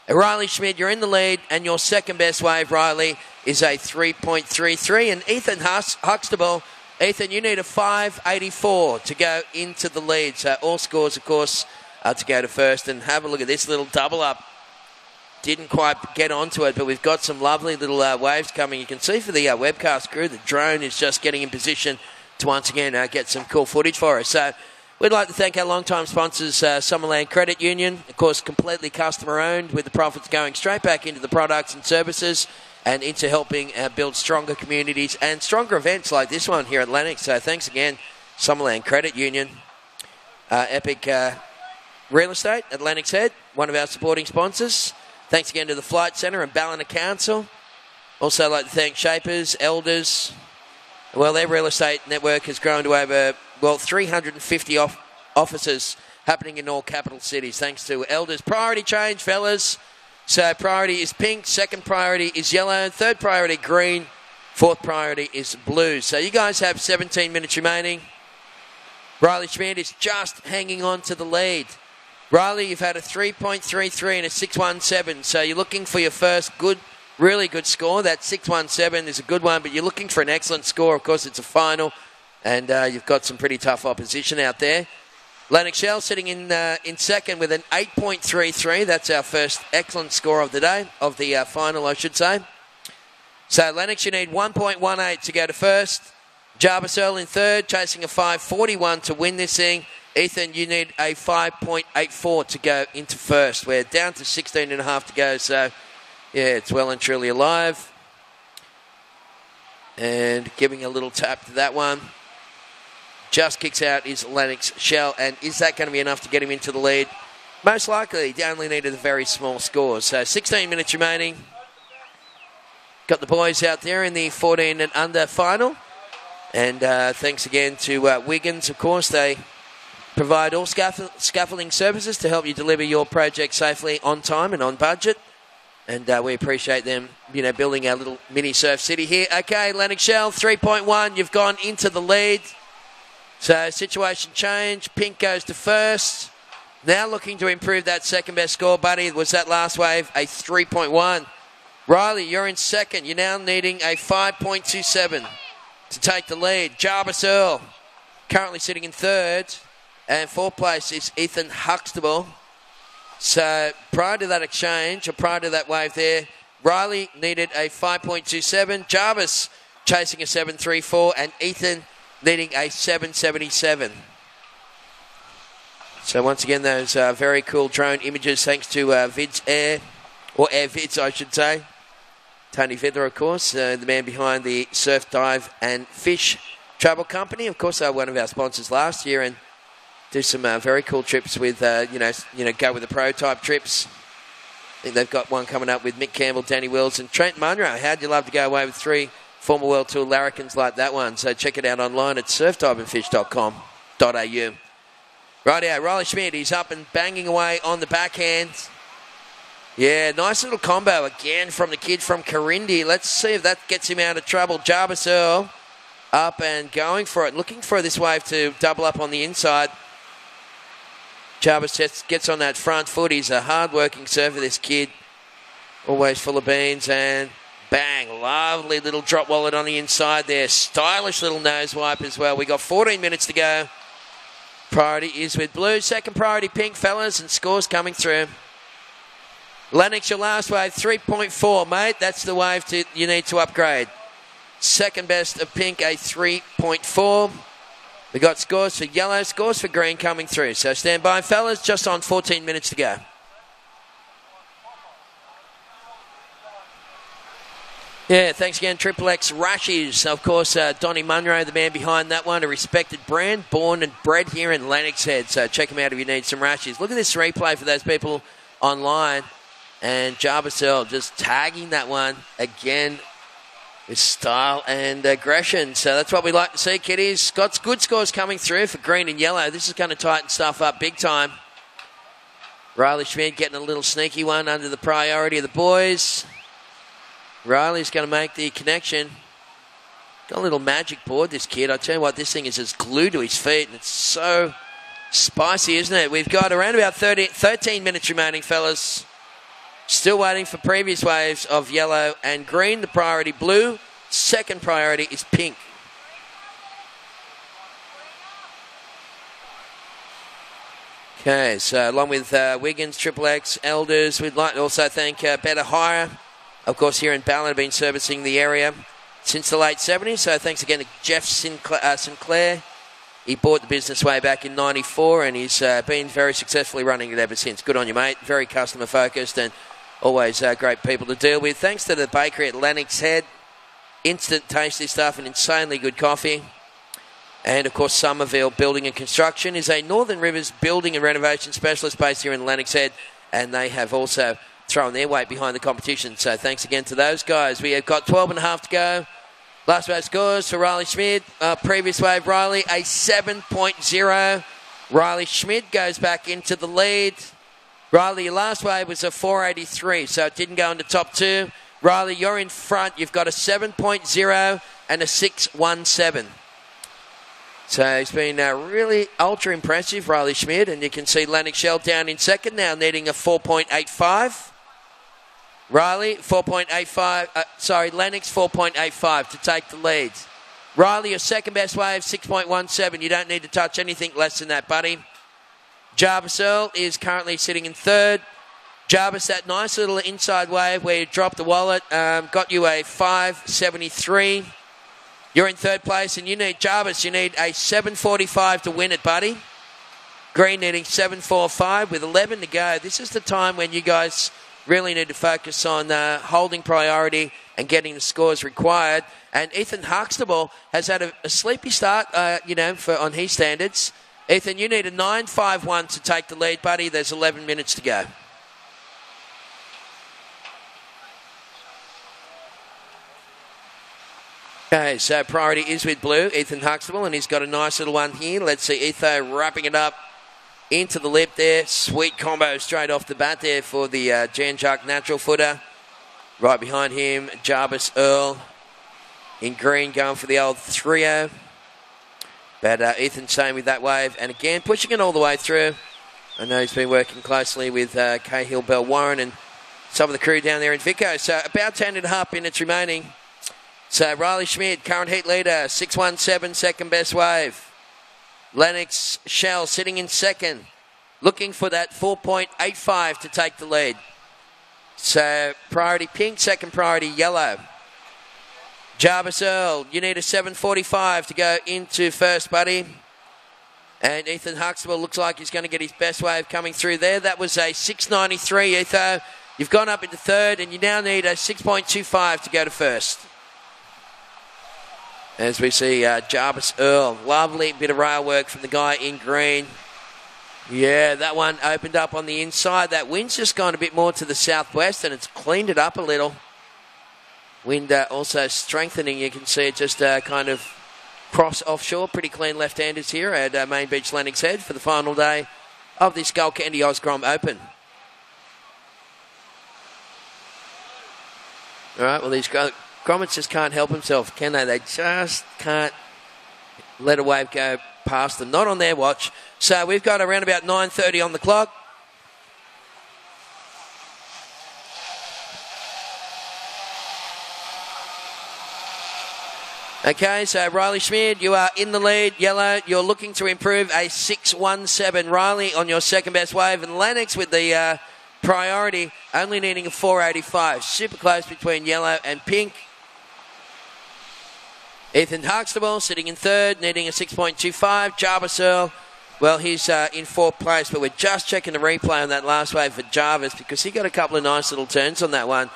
Speaker 14: Riley Schmid, you're in the lead. And your second best wave, Riley, is a 3.33. And Ethan Huxtable, Ethan, you need a 5.84 to go into the lead. So all scores, of course, are to go to first. And have a look at this little double up. Didn't quite get onto it, but we've got some lovely little waves coming. You can see for the webcast crew, the drone is just getting in position to once again get some cool footage for us. So we'd like to thank our long-time sponsors, Summerland Credit Union, of course, completely customer-owned, with the profits going straight back into the products and services and into helping build stronger communities and stronger events like this one here at Lennox. So thanks again, Summerland Credit Union. Epic Real Estate at Lennox Head, one of our supporting sponsors. Thanks again to the Flight Centre and Ballina Council. Also I'd like to thank Shapers, Elders. Well, their real estate network has grown to over, 350 offices happening in all capital cities, thanks to Elders. Priority change, fellas. So priority is pink, second priority is yellow, third priority green, fourth priority is blue. So you guys have 17 minutes remaining. Riley Schmid is just hanging on to the lead. Riley, you've had a 3.33 and a 6.17, so you're looking for your first really good score. That 6.17 is a good one, but you're looking for an excellent score. Of course, it's a final, and you've got some pretty tough opposition out there. Lennox Shell sitting in second with an 8.33. That's our first excellent score of the day, of the final, I should say. So Lennox, you need 1.18 to go to first. Jarvis Earl in third, chasing a 5.41 to win this thing. Ethan, you need a 5.84 to go into first. We're down to 16.5 to go, so yeah, it's well and truly alive. And giving a little tap to that one. Just kicks out is Lennox Shell, and is that going to be enough to get him into the lead? Most likely, he only needed a very small score. So 16 minutes remaining. Got the boys out there in the 14 and under final. And thanks again to Wiggins, of course. They provide all scaffolding services to help you deliver your project safely, on time and on budget. And we appreciate them, building our little mini surf city here. Okay, Lennox Shell, 3.1. You've gone into the lead. So situation change. Pink goes to first. Now looking to improve that second best score, buddy. Was that last wave a 3.1? Riley, you're in second. You're now needing a 5.27 to take the lead. Jarvis Earl currently sitting in third. And fourth place is Ethan Huxtable. So prior to that exchange, or prior to that wave there, Riley needed a 5.27. Jarvis chasing a 7.34. And Ethan needing a 7.77. So once again, those very cool drone images thanks to Vids Air, or Air Vids, I should say. Tony Vidler, of course, the man behind the Surf, Dive and Fish Travel Company. Of course, they were one of our sponsors last year and do some very cool trips with, go with the pro-type trips. I think they've got one coming up with Mick Campbell, Danny Wills and Trent Munro. How'd you love to go away with 3 former World Tour larrikins like that one? So check it out online at surfdiveandfish.com.au. Rightio, Riley Schmidt, he's up and banging away on the backhand. Yeah, nice little combo again from the kid from Corindi. Let's see if that gets him out of trouble. Jarvis Earl up and going for it, looking for this wave to double up on the inside. Jarvis just gets on that front foot. He's a hard-working surfer, this kid. Always full of beans, and bang, lovely little drop wallet on the inside there. Stylish little nose wipe as well. We got 14 minutes to go. Priority is with blue. Second priority pink, fellas, and scores coming through. Lennox, your last wave, 3.4, mate. That's the wave you need to upgrade. Second best of pink, a 3.4. We got scores for yellow, scores for green coming through. So stand by, fellas, just on 14 minutes to go. Yeah, thanks again, Triple X Rashies. Of course, Donnie Munro, the man behind that one, a respected brand, born and bred here in Lennox Head. So check him out if you need some Rashies. Look at this replay for those people online. And Jarvis Earl just tagging that one again with style and aggression. So that's what we like to see, kiddies. Got good scores coming through for green and yellow. This is going to tighten stuff up big time. Riley Schmidt getting a little sneaky one under the priority of the boys. Riley's going to make the connection. Got a little magic board, this kid. I tell you what, this thing is just glued to his feet, and it's so spicy, isn't it? We've got around about 13 minutes remaining, fellas. Still waiting for previous waves of yellow and green. The priority blue. Second priority is pink. Okay, so along with Wiggins, Triple X, Elders, we'd like to also thank Better Hire. Of course, here in Ballin, have been servicing the area since the late 70s. So thanks again to Jeff Sinclair. He bought the business way back in 94 and he's been very successfully running it ever since. Good on you, mate. Very customer focused and always great people to deal with. Thanks to the bakery at Lennox Head. Instant tasty stuff and insanely good coffee. And, of course, Somerville Building and Construction is a Northern Rivers building and renovation specialist based here in Lennox Head. And they have also thrown their weight behind the competition. So thanks again to those guys. We have got 12 and a half to go. Last wave scores for Riley Schmidt. Previous wave, Riley, a 7.0. Riley Schmidt goes back into the lead. Riley, your last wave was a 483, so it didn't go into top two. Riley, you're in front. You've got a 7.0 and a 6.17. So he's been really ultra impressive, Riley Schmidt, and you can see Lennox Shell down in second now, needing a 4.85. Riley, 4.85. Lennox, 4.85 to take the lead. Riley, your second best wave, 6.17. You don't need to touch anything less than that, buddy. Jarvis Earl is currently sitting in third. Jarvis, that nice little inside wave where you dropped the wallet, got you a 5.73. You're in third place, and you need a 7.45 to win it, buddy. Green needing 7.45 with 11 to go. This is the time when you guys really need to focus on holding priority and getting the scores required. And Ethan Huxtable has had a sleepy start, on his standards. Ethan, you need a 9.51 to take the lead, buddy. There's 11 minutes to go. Okay, so priority is with blue, Ethan Huxtable, and he's got a nice little one here. Let's see Etho wrapping it up into the lip there. Sweet combo straight off the bat there for the Janjuk natural footer. Right behind him, Jarvis Earl in green going for the old 3-0. But Ethan staying with that wave, and again pushing it all the way through. I know he's been working closely with Cahill Bell Warren and some of the crew down there in Vico. So about 10.5 minutes remaining. So Riley Schmidt, current heat leader, 6.17, second best wave. Lennox Shell sitting in second, looking for that 4.85 to take the lead. So priority pink, second priority yellow. Jarvis Earl, you need a 7.45 to go into first, buddy. And Ethan Huxtable looks like he's going to get his best wave coming through there. That was a 6.93, Etho. You've gone up into third, and you now need a 6.25 to go to first. As we see Jarvis Earl, lovely bit of rail work from the guy in green. Yeah, that one opened up on the inside. That wind's just gone a bit more to the southwest, and it's cleaned it up a little. Wind also strengthening. You can see it just kind of cross offshore. Pretty clean left-handers here at Main Beach Lennox Head for the final day of the Skullcandy Grom Open. All right, well, these Grommets just can't help themselves, can they? They just can't let a wave go past them. Not on their watch. So we've got around about 9:30 on the clock. Okay, so Riley Schmid, you are in the lead. Yellow, you're looking to improve a 6.17. Riley on your second best wave. And Lennox with the priority, only needing a 4.85. Super close between yellow and pink. Ethan Huxtable sitting in third, needing a 6.25. Jarvis Earl, well, he's in fourth place, but we're just checking the replay on that last wave for Jarvis because he got a couple of nice little turns on that one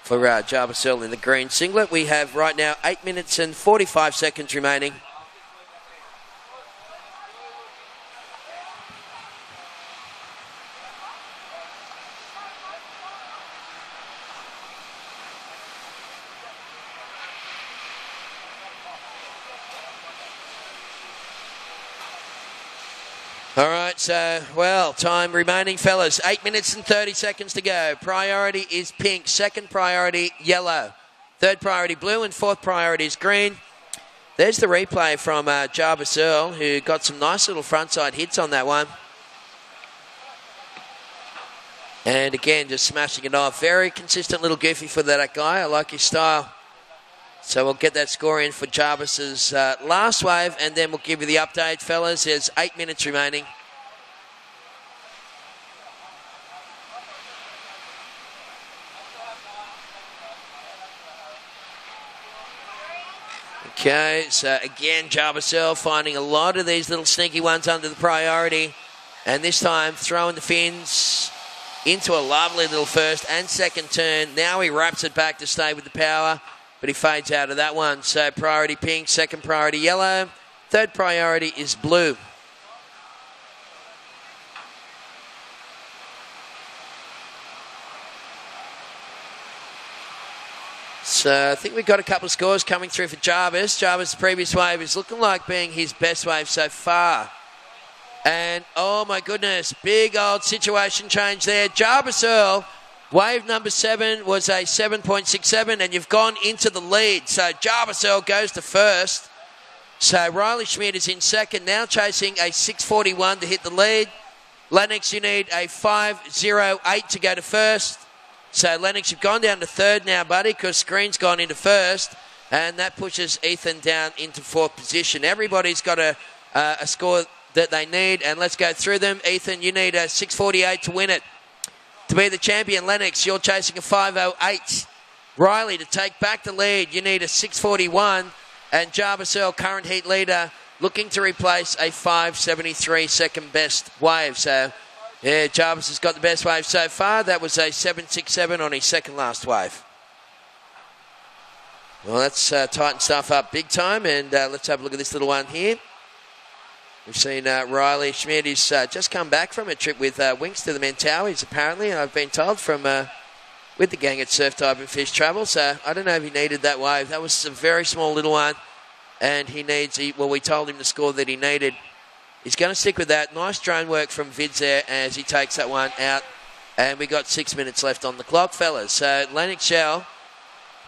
Speaker 14: for Jarvis Earl in the green singlet. We have right now 8 minutes and 45 seconds remaining. All right, so, well, time remaining, fellas. 8 minutes and 30 seconds to go. Priority is pink. Second priority, yellow. Third priority, blue. And fourth priority is green. There's the replay from Jarvis Earl, who got some nice little frontside hits on that one. And again, just smashing it off. Very consistent little goofy for that guy. I like his style. So we'll get that score in for Jarvis's last wave, and then we'll give you the update, fellas. There's 8 minutes remaining. Okay, so again, Jarvis Earl finding a lot of these little sneaky ones under the priority, and this time throwing the fins into a lovely little first and second turn. Now he wraps it back to stay with the power, but he fades out of that one. So priority pink, second priority yellow, third priority is blue. So I think we've got a couple of scores coming through for Jarvis. Jarvis' previous wave is looking like being his best wave so far. And, oh my goodness, big old situation change there. Jarvis Earl, wave number 7 was a 7.67, and you've gone into the lead. So Jarvis Earl goes to first. So Riley Schmid is in second, now chasing a 6.41 to hit the lead. Lennox, you need a 5.08 to go to first. So Lennox, you've gone down to third now, buddy, because Screen's gone into first, and that pushes Ethan down into fourth position. Everybody's got a score that they need, and let's go through them. Ethan, you need a 6.48 to win it. To be the champion, Lennox, you're chasing a 5.08. Riley, to take back the lead, you need a 6.41. And Jarvis Earl, current heat leader, looking to replace a 5.73 second best wave. So, yeah, Jarvis has got the best wave so far. That was a 7.67 on his second last wave. Well, let's tighten stuff up big time, and let's have a look at this little one here. We've seen Riley Schmid. He's just come back from a trip with Winks to the Mentawis, apparently, I've been told, from with the gang at Surf Type and Fish Travel. So I don't know if he needed that wave. That was a very small little one, and he needs, well, we told him the score that he needed. He's going to stick with that. Nice drone work from Vids there as he takes that one out. And we got 6 minutes left on the clock, fellas. So Lennox Shell,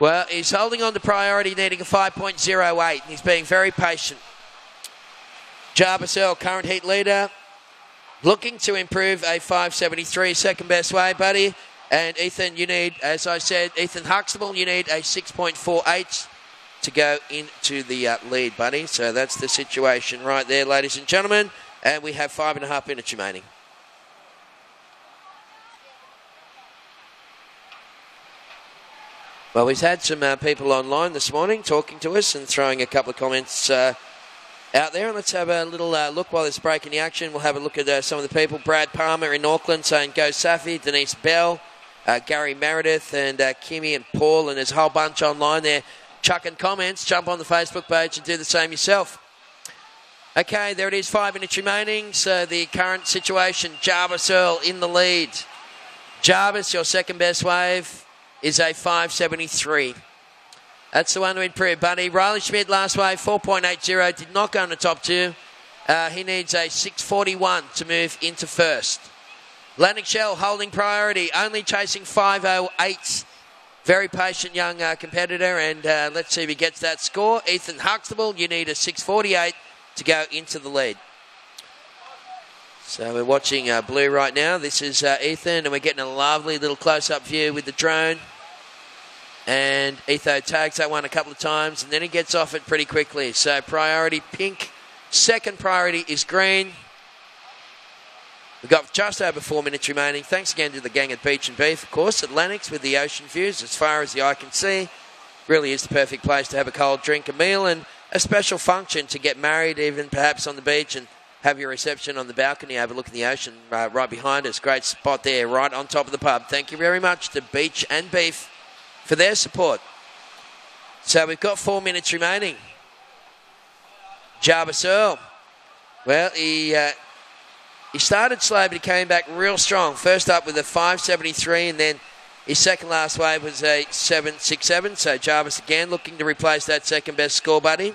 Speaker 14: well, he's holding on to priority, needing a 5.08. He's being very patient. Jarvis Earl, current heat leader, looking to improve a 5.73 second best way, buddy. And Ethan, you need, as I said, Ethan Huxtable, you need a 6.48 to go into the lead, buddy. So that's the situation right there, ladies and gentlemen. And we have 5.5 minutes remaining. Well, we've had some people online this morning talking to us and throwing a couple of comments out there. And let's have a little look while it's breaking the action. We'll have a look at some of the people. Brad Palmer in Auckland saying go Safi. Denise Bell, Gary Meredith and Kimmy and Paul. And there's a whole bunch online there chucking comments. Jump on the Facebook page and do the same yourself. Okay, there it is, 5 minutes remaining. So the current situation, Jarvis Earl in the lead. Jarvis, your second best wave is a 5.73. That's the one to improve, buddy. Riley Schmidt, last wave, 4.80. Did not go in the top two. He needs a 6.41 to move into first. Lennox Shell holding priority, only chasing 5.08. Very patient young competitor, and let's see if he gets that score. Ethan Huxtable, you need a 6.48 to go into the lead. So we're watching Blue right now. This is Ethan, and we're getting a lovely little close-up view with the drone. And Etho tags that one a couple of times, and then he gets off it pretty quickly. So priority pink. Second priority is green. We've got just over 4 minutes remaining. Thanks again to the gang at Beach and Beef, of course, at Lennox with the ocean views as far as the eye can see. Really is the perfect place to have a cold drink, a meal, and a special function to get married, even perhaps on the beach, and have your reception on the balcony, have a look at the ocean right behind us. Great spot there, right on top of the pub. Thank you very much to Beach and Beef for their support. So we've got 4 minutes remaining. Jarvis Earl. Well, he started slow, but he came back real strong. First up with a 5.73, and then his second last wave was a 7.67. So Jarvis again looking to replace that second best score, buddy.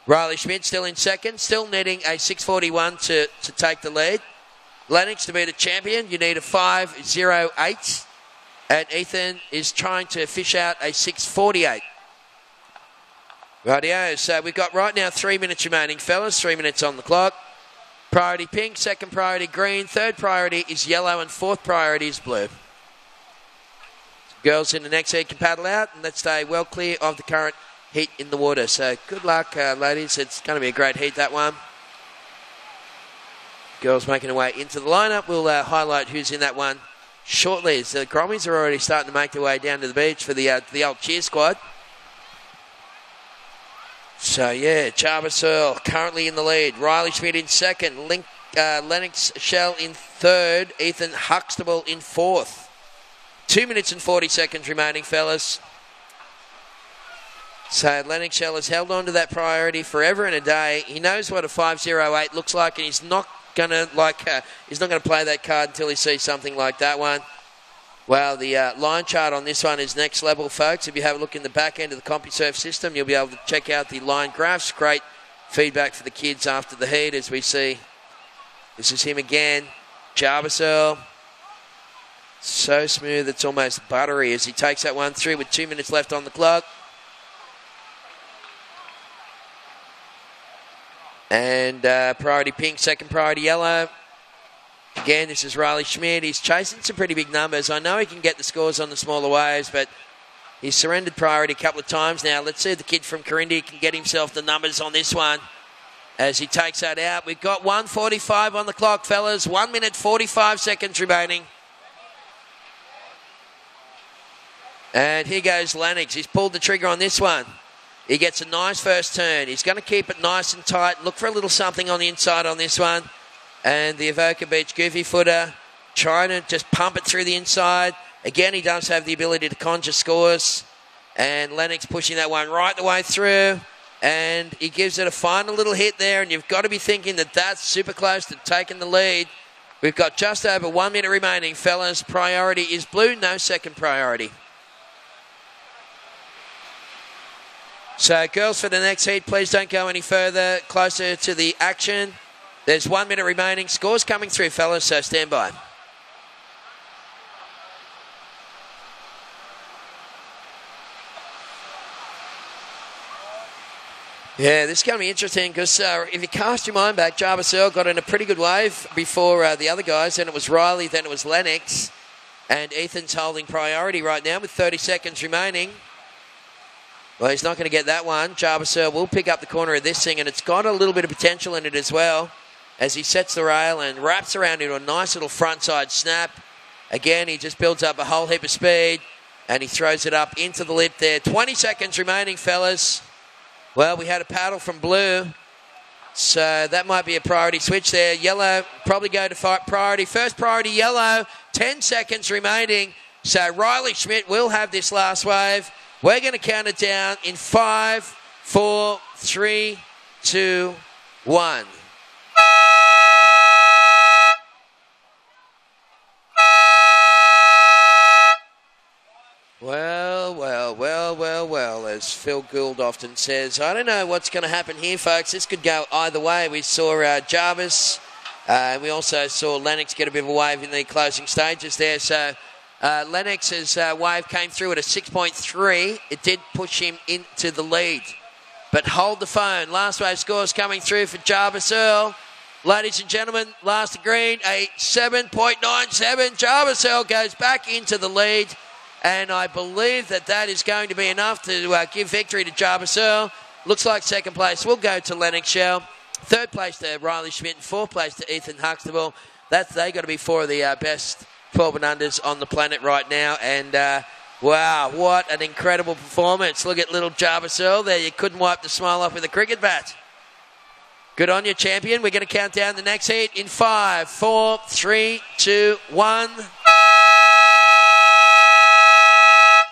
Speaker 14: Riley Schmidt still in second, still needing a 6.41 to take the lead. Lennox to be the champion, you need a 5.08. And Ethan is trying to fish out a 6.48. Rightio, so we've got right now 3 minutes remaining, fellas. 3 minutes on the clock. Priority pink, second priority green, third priority is yellow, and fourth priority is blue. Girls in the next heat can paddle out, and let's stay well clear of the current heat in the water. So good luck, ladies. It's going to be a great heat, that one. Girls making their way into the lineup. We'll highlight who's in that one shortly. So the Grommies are already starting to make their way down to the beach for the old cheer squad. So, yeah, Jarvis Earl currently in the lead. Riley Schmidt in second. Lennox Shell in third. Ethan Huxtable in fourth. 2 minutes and 40 seconds remaining, fellas. So Lennox Shell has held on to that priority forever and a day. He knows what a 5.08 looks like, and he's not going to play that card until he sees something like that one. Well, the line chart on this one is next level, folks. If you have a look in the back end of the CompuServe system, you'll be able to check out the line graphs. Great feedback for the kids after the heat, as we see. This is him again, Jarvis Earl. So smooth, it's almost buttery as he takes that one through with 2 minutes left on the clock. And priority pink, second priority yellow. Again, this is Riley Schmidt. He's chasing some pretty big numbers. I know he can get the scores on the smaller waves, but he's surrendered priority a couple of times now. Let's see if the kid from Corinda can get himself the numbers on this one as he takes that out. We've got 1:45 on the clock, fellas. 1 minute, 45 seconds remaining. And here goes Lennox. He's pulled the trigger on this one. He gets a nice first turn. He's going to keep it nice and tight. Look for a little something on the inside on this one. And the Avoca Beach Goofy Footer trying to just pump it through the inside. Again, he does have the ability to conjure scores. And Lennox pushing that one right the way through. And he gives it a final little hit there. And you've got to be thinking that that's super close to taking the lead. We've got just over 1 minute remaining, fellas. Priority is blue, no second priority. So, girls, for the next heat, please don't go any further, closer to the action. There's 1 minute remaining. Scores coming through, fellas, so stand by. Yeah, this is going to be interesting because if you cast your mind back, Jarvis Earl got in a pretty good wave before the other guys. Then it was Riley, then it was Lennox. And Ethan's holding priority right now with 30 seconds remaining. Well, he's not going to get that one. Jarbasur will pick up the corner of this thing, and it's got a little bit of potential in it as well as he sets the rail and wraps around into a nice little frontside snap. Again, he just builds up a whole heap of speed, and he throws it up into the lip there. 20 seconds remaining, fellas. Well, we had a paddle from blue, so that might be a priority switch there. Yellow probably go to priority. First priority, yellow. 10 seconds remaining. So Riley Schmidt will have this last wave. We're going to count it down in 5, 4, 3, 2, 1. Well, as Phil Gould often says, I don't know what's going to happen here, folks. This could go either way. We saw Jarvis. We also saw Lennox get a bit of a wave in the closing stages there. So Lennox's wave came through at a 6.3. It did push him into the lead. But hold the phone. Last wave scores coming through for Jarvis Earl. Ladies and gentlemen, last agreed, a 7.97. Jarvis Earl goes back into the lead. And I believe that is going to be enough to give victory to Jarvis Earl. Looks like second place will go to Lennox Shell. Third place to Riley Schmidt. And fourth place to Ethan Huxtable. They got to be four of the best 12 and unders on the planet right now. And wow, what an incredible performance. Look at little Jarvis Earl there. You couldn't wipe the smile off with a cricket bat. Good on you, champion. We're going to count down the next heat in 5, 4, 3, 2, 1.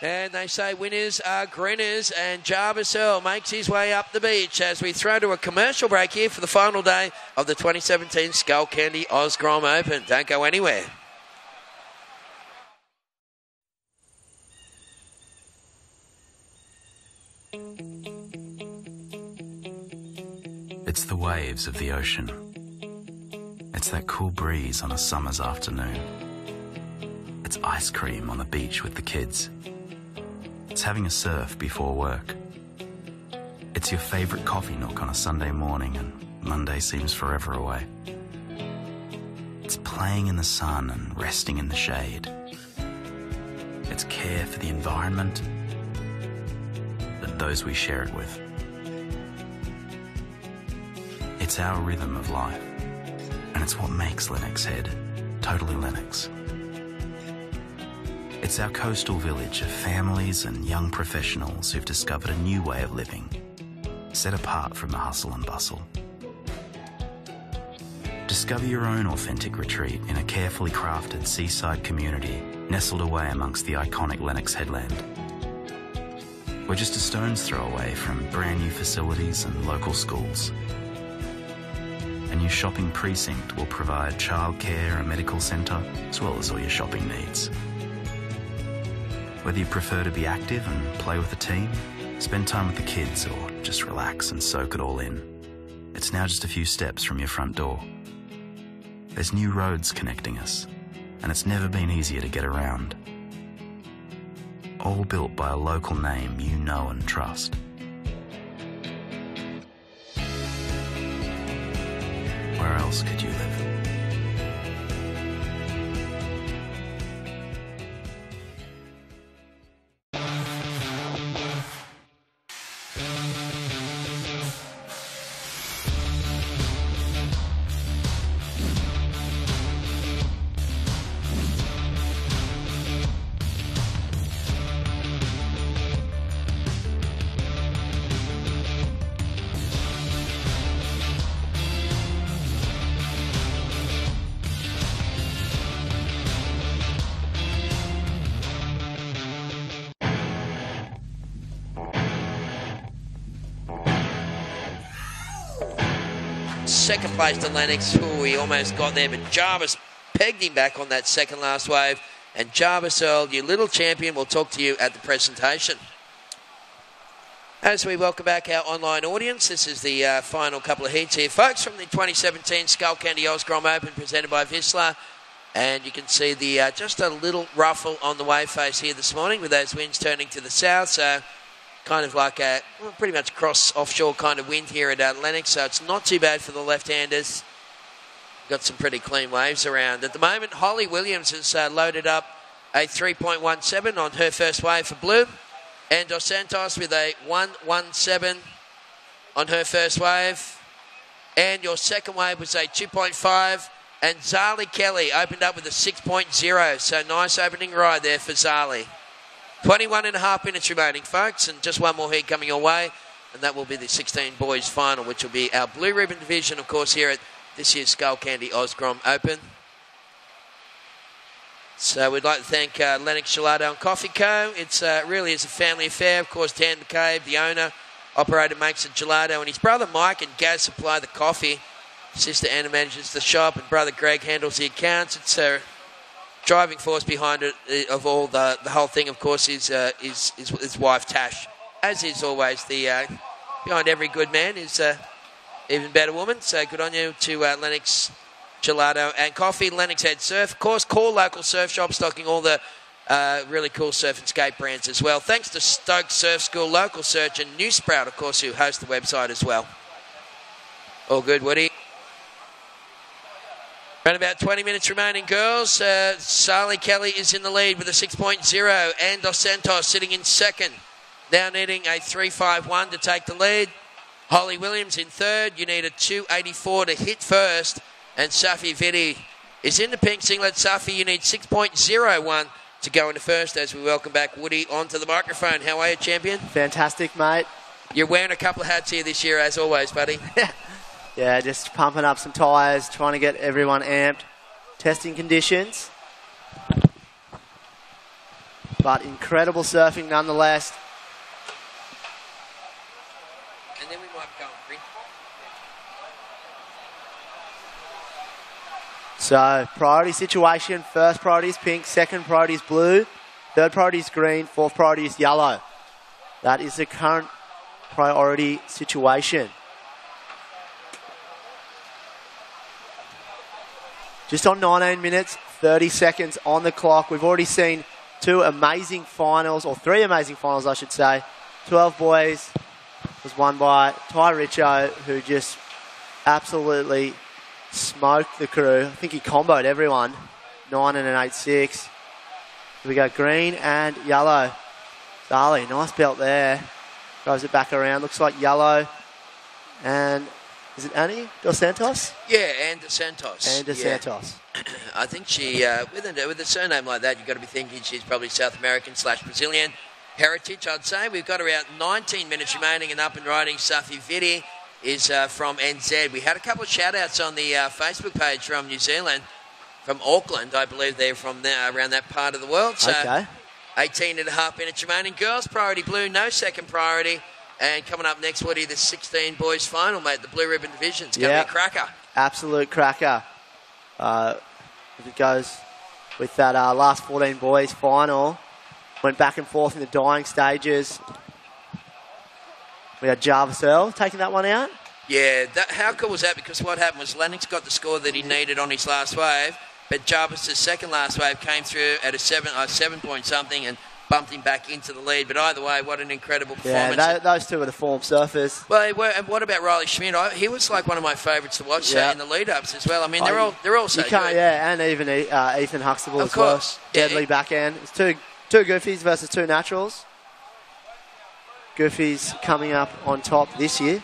Speaker 14: And they say winners are grinners, and Jarvis Earl makes his way up the beach as we throw to a commercial break here for the final day of the 2017 Skullcandy Grom Open. Don't go anywhere.
Speaker 1: It's the waves of the ocean. It's that cool breeze on a summer's afternoon. It's ice cream on the beach with the kids. It's having a surf before work. It's your favourite coffee nook on a Sunday morning and Monday seems forever away. It's playing in the sun and resting in the shade. It's care for the environment and those we share it with. It's our rhythm of life, and it's what makes Lennox Head totally Lennox. It's our coastal village of families and young professionals who've discovered a new way of living, set apart from the hustle and bustle. Discover your own authentic retreat in a carefully crafted seaside community nestled away amongst the iconic Lennox headland. We're just a stone's throw away from brand new facilities and local schools. A new shopping precinct will provide childcare, a medical centre, as well as all your shopping needs. Whether you prefer to be active and play with a team, spend time with the kids, or just relax and soak it all in, it's now just a few steps from your front door. There's new roads connecting us, and it's never been easier to get around. All built by a local name you know and trust. Where else could you live?
Speaker 14: Second place to Lennox. Ooh, he almost got there, but Jarvis pegged him back on that second last wave. And Jarvis Earl, you little champion, will talk to you at the presentation. As we welcome back our online audience, this is the final couple of heats here, folks, from the 2017 Skullcandy Grom Open presented by Vissla. And you can see the just a little ruffle on the wave face here this morning with those winds turning to the south. So kind of like a pretty much cross offshore kind of wind here at Lennox, so it's not too bad for the left-handers. Got some pretty clean waves around. At the moment, Holly Williams has loaded up a 3.17 on her first wave for blue. And Dos Santos with a 1.17 on her first wave. And your second wave was a 2.5. And Zali Kelly opened up with a 6.0. So nice opening ride there for Zali. 21.5 minutes remaining, folks. And just one more heat coming your way. And that will be the 16 boys final, which will be our blue ribbon division, of course, here at this year's Skullcandy Grom Open. So we'd like to thank Lennox Gelato and Coffee Co. It's really is a family affair. Of course, Dan McCabe, the owner, operator, makes the gelato, and his brother Mike and Gaz supply the coffee. Sister Anna manages the shop, and brother Greg handles the accounts. It's a driving force behind it of all the whole thing. Of course, is his wife Tash, as is always the behind every good man is even better woman. So good on you to Lennox Gelato and Coffee, Lennox Head Surf. Of course, Core local surf shop stocking all the really cool surf and skate brands as well. Thanks to Stoke Surf School, Local Search and New Sprout, of course, who host the website as well. All good, Woody. Around about 20 minutes remaining, girls. Sally Kelly is in the lead with a 6.0 and Dos Santos sitting in second. Now needing a 3.51 to take the lead. Holly Williams in third. You need a 2.84 to hit first. And Safi Vitti is in the pink singlet. Safi, you need 6.01 to go into first as we welcome back Woody onto the microphone. How are you, champion?
Speaker 13: Fantastic, mate.
Speaker 14: You're wearing a couple of hats here this year, as always, buddy.
Speaker 13: Yeah, just pumping up some tyres, trying to get everyone amped. Testing conditions. But incredible surfing nonetheless.
Speaker 14: And then we might go green.
Speaker 13: So, priority situation. First priority is pink, second priority is blue, third priority is green, fourth priority is yellow. That is the current priority situation. Just on 19 minutes, 30 seconds on the clock. We've already seen three amazing finals, I should say. 12 boys was won by Ty Richo, who just absolutely smoked the crew. I think he comboed everyone. 9 and an 8.6. Here we go, green and yellow. Zali, nice belt there. Throws it back around. Looks like yellow. And is it Annie Dos Santos?
Speaker 14: Yeah, and Dos Santos.
Speaker 13: And Dos Santos.
Speaker 14: I think she, with a surname like that, you've got to be thinking she's probably South American / Brazilian heritage, I'd say. We've got around 19 minutes remaining and up and riding. Safi Vitti is from NZ. We had a couple of shout-outs on the Facebook page from New Zealand, from Auckland. I believe they're from there, around that part of the world. So
Speaker 13: okay.
Speaker 14: 18.5 minutes remaining. Girls, priority blue, no second priority. And coming up next, Woody, the 16 boys final, mate, the blue ribbon division. It's going to be a cracker.
Speaker 13: Absolute cracker. If it goes with that last 14 boys final. Went back and forth in the dying stages. We had Jarvis Earl taking that one out.
Speaker 14: Yeah, how cool was that? Because what happened was Lennox got the score that he needed on his last wave, but Jarvis's second last wave came through at a 7 point something and bumped him back into the lead. But either way, what an incredible performance.
Speaker 13: Yeah, those two are the form surfers.
Speaker 14: Well, and what about Riley Schmidt? He was like one of my favourites to watch in the lead-ups as well. I mean, they're all so good.
Speaker 13: Yeah, and even Ethan Huxtable as well. Deadly backhand. It's two goofies versus two naturals. Goofy's coming up on top this year.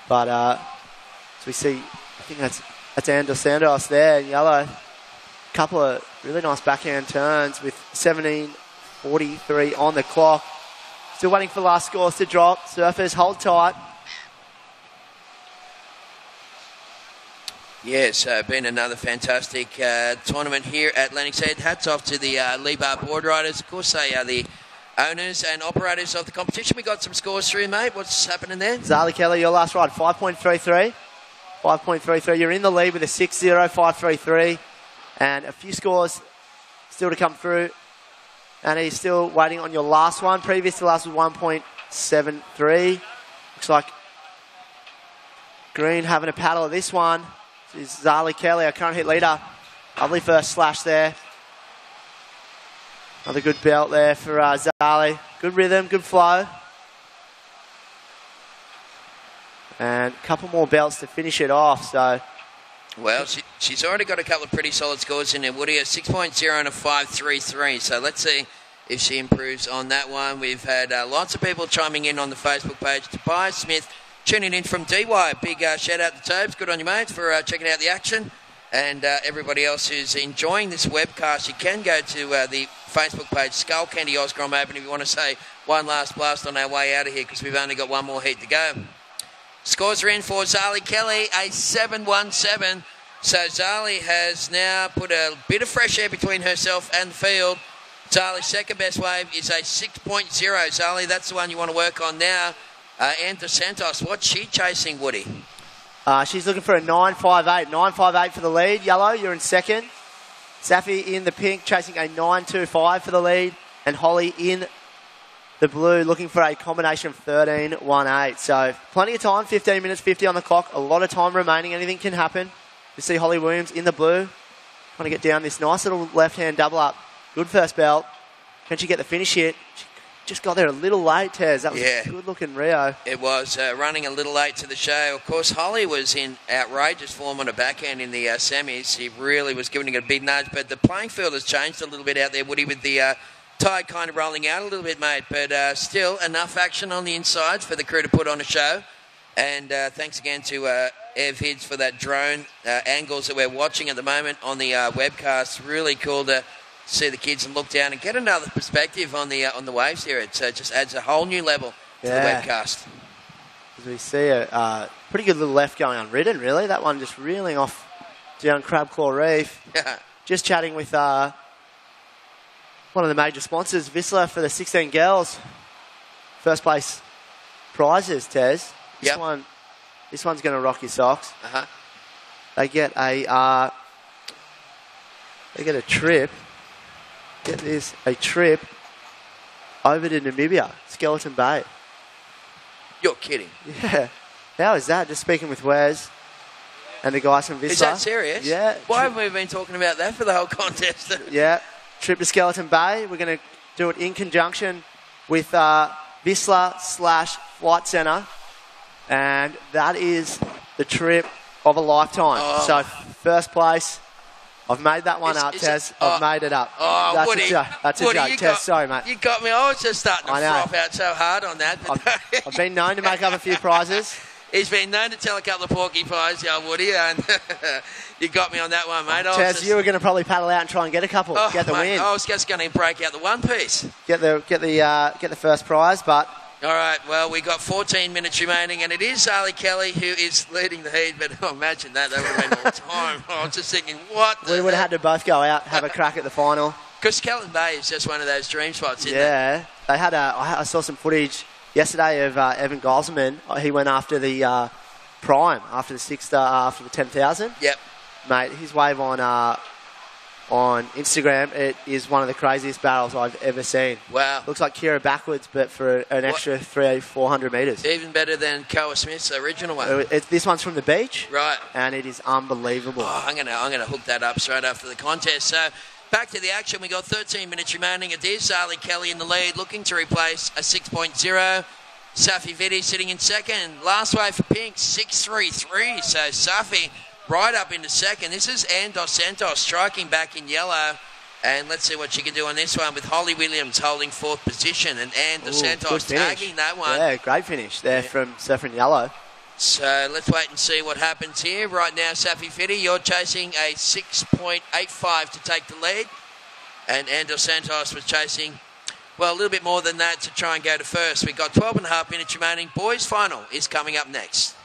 Speaker 13: But as we see, I think that's Andrew Sandos there in yellow. Couple of really nice backhand turns with 17:43 on the clock. Still waiting for last scores to drop. Surfers, hold tight.
Speaker 14: Yes, been another fantastic tournament here at Lennox Head. Hats off to the Lee Bar board riders. Of course, they are the owners and operators of the competition. We got some scores through, mate. What's happening there?
Speaker 13: Zali Kelly, your last ride, 5.33. 5.33. You're in the lead with a 6.0, 5.33. And a few scores still to come through. And he's still waiting on your last one. Previous to last was 1.73. Looks like Green having a paddle of this one. This is Zali Kelly, our current hit leader. Lovely first slash there. Another good belt there for Zali. Good rhythm, good flow. And a couple more belts to finish it off. So,
Speaker 14: well, she's already got a couple of pretty solid scores in there, Woody. A 6.0 and a 5.33. So let's see if she improves on that one. We've had lots of people chiming in on the Facebook page. Tobias Smith tuning in from DY. Big shout out to Tobes. Good on you, mate, for checking out the action. And everybody else who's enjoying this webcast, you can go to the Facebook page, Skullcandy Oz Grom Open, if you want to say one last blast on our way out of here, because we've only got one more heat to go. Scores are in for Zali Kelly, a 7-1-7. So Zali has now put a bit of fresh air between herself and the field. Zali's second best wave is a 6.0. Zali, that's the one you want to work on now. And Dos Santos, what's she chasing, Woody?
Speaker 13: She's looking for a 9.58. 9.58 for the lead. Yellow, you're in second. Safi in the pink, chasing a 9.25 for the lead. And Holly in the blue, looking for a combination of 13.18. So plenty of time, 15 minutes 50 on the clock. A lot of time remaining. Anything can happen. You see Holly Williams in the blue, trying to get down this nice little left-hand double up. Good first belt. Can she get the finish hit? She just got there a little late, Tez. That was a good-looking Rio.
Speaker 14: It was running a little late to the show. Of course, Holly was in outrageous form on the backhand in the semis. He really was giving it a big nudge, but the playing field has changed a little bit out there, Woody, with the tide kind of rolling out a little bit, mate. But still, enough action on the insides for the crew to put on a show. And thanks again to Ev Hids for that drone angles that we're watching at the moment on the webcast. Really cool to see the kids and look down and get another perspective on the waves here. It just adds a whole new level to the webcast.
Speaker 13: As we see a pretty good little left going unridden, really. That one just reeling off down Crab Claw Reef. Just chatting with one of the major sponsors, Vissla, for the 16 girls. First place prizes, Tez. This one's going to rock your socks. They get a trip. Get this, a trip over to Namibia, Skeleton Bay.
Speaker 14: You're kidding.
Speaker 13: Yeah. How is that? Just speaking with Wes and the guys from Vissla.
Speaker 14: Is that serious?
Speaker 13: Yeah.
Speaker 14: Why haven't we been talking about that for the whole contest?
Speaker 13: Yeah. Trip to Skeleton Bay. We're going to do it in conjunction with Vissla/Flight Centre. And that is the trip of a lifetime. So first place. I've made that one up, Tez. I've made it up. That's
Speaker 14: Woody,
Speaker 13: that's a joke, Tez. Sorry, mate.
Speaker 14: You got me. I was just starting to froth out so hard on that.
Speaker 13: I've been known to make up a few prizes.
Speaker 14: He's been known to tell a couple of porcupines, Woody, and you got me on that one, mate.
Speaker 13: Tez, you were going to probably paddle out and try and get a couple, get the win.
Speaker 14: I was just going to break out the one piece.
Speaker 13: Get the first prize, but.
Speaker 14: All right, well, we got 14 minutes remaining, and it is Zali Kelly who is leading the heat, but imagine that would have been all time. I was just thinking, what?
Speaker 13: We would have had to both go out, have a crack at the final.
Speaker 14: Because Skeleton Bay is just one of those dream spots, isn't it?
Speaker 13: Yeah. They had I saw some footage yesterday of Evan Geiselman. He went after the Prime, after the 6-star, after the 10,000.
Speaker 14: Yep.
Speaker 13: Mate, his wave on Instagram, it is one of the craziest barrels I've ever seen.
Speaker 14: Wow.
Speaker 13: Looks like Kira backwards, but for an extra 400 metres.
Speaker 14: Even better than Koa Smith's original one.
Speaker 13: This one's from the beach.
Speaker 14: Right.
Speaker 13: And it is unbelievable.
Speaker 14: Oh, I'm gonna hook that up straight after the contest. So back to the action. We got 13 minutes remaining. It is Zali Kelly in the lead, looking to replace a 6.0. Safi Vitti sitting in second. Last wave for Pink, 6.33. So Safi right up into second. This is Ann Dos Santos striking back in yellow. And let's see what she can do on this one with Holly Williams holding fourth position and Ann Dos Santos tagging that one.
Speaker 13: Yeah, great finish there from Surfer in Yellow.
Speaker 14: So let's wait and see what happens here. Right now, Safi Vitti, you're chasing a 6.85 to take the lead. And Ann Dos Santos was chasing, well, a little bit more than that to try and go to first. We've got 12 and a half minutes remaining. Boys' final is coming up next.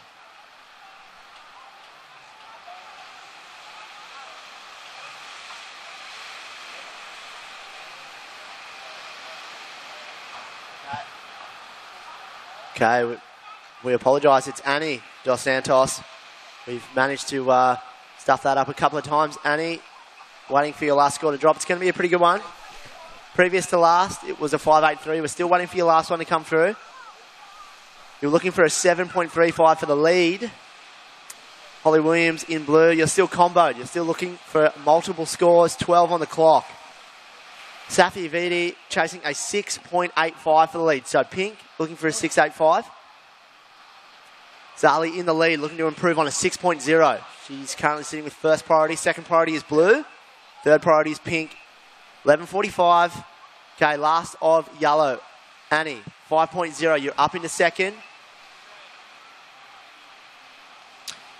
Speaker 13: Okay, we apologise. It's Annie Dos Santos. We've managed to stuff that up a couple of times. Annie, waiting for your last score to drop. It's going to be a pretty good one. Previous to last, it was a 5.83. We're still waiting for your last one to come through. You're looking for a 7.35 for the lead. Holly Williams in blue. You're still comboed. You're still looking for multiple scores. 12 on the clock. Safi Vitti chasing a 6.85 for the lead. So Pink looking for a 6.85. Zali in the lead, looking to improve on a 6.0. She's currently sitting with first priority. Second priority is blue. Third priority is Pink. 11.45. Okay, last of yellow. Annie, 5.0. You're up into second.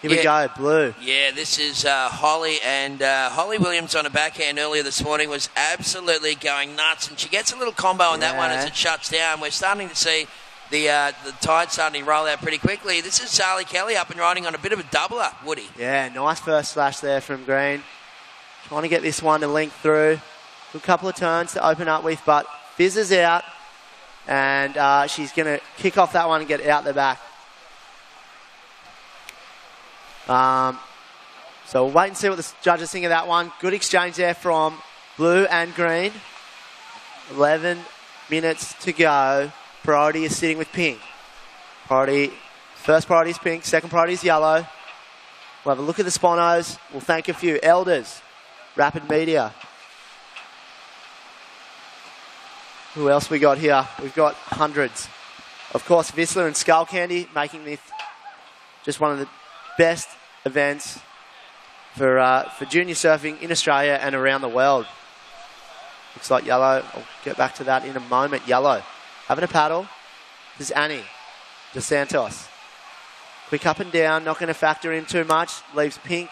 Speaker 13: Here we go, blue.
Speaker 14: Yeah, this is Holly, and Holly Williams on a backhand earlier this morning was absolutely going nuts, and she gets a little combo on that one as it shuts down. We're starting to see the tide starting to roll out pretty quickly. This is Charlie Kelly up and riding on a bit of a doubler, Woody.
Speaker 13: Yeah, nice first slash there from Green. Trying to get this one to link through. A couple of turns to open up with, but fizzes out, and she's going to kick off that one and get out the back. So we'll wait and see what the judges think of that one. Good exchange there from blue and green. 11 minutes to go. Priority is sitting with pink. First priority is pink, second priority is yellow. We'll have a look at the sponos. We'll thank a few. Elders, Rapid Media. Who else we got here? We've got hundreds. Of course, Vissla and Skullcandy making this just one of the best events for junior surfing in Australia and around the world. Looks like yellow. I'll get back to that in a moment. Yellow. Having a paddle. This is Annie Dos Santos. Quick up and down. Not going to factor in too much. Leaves pink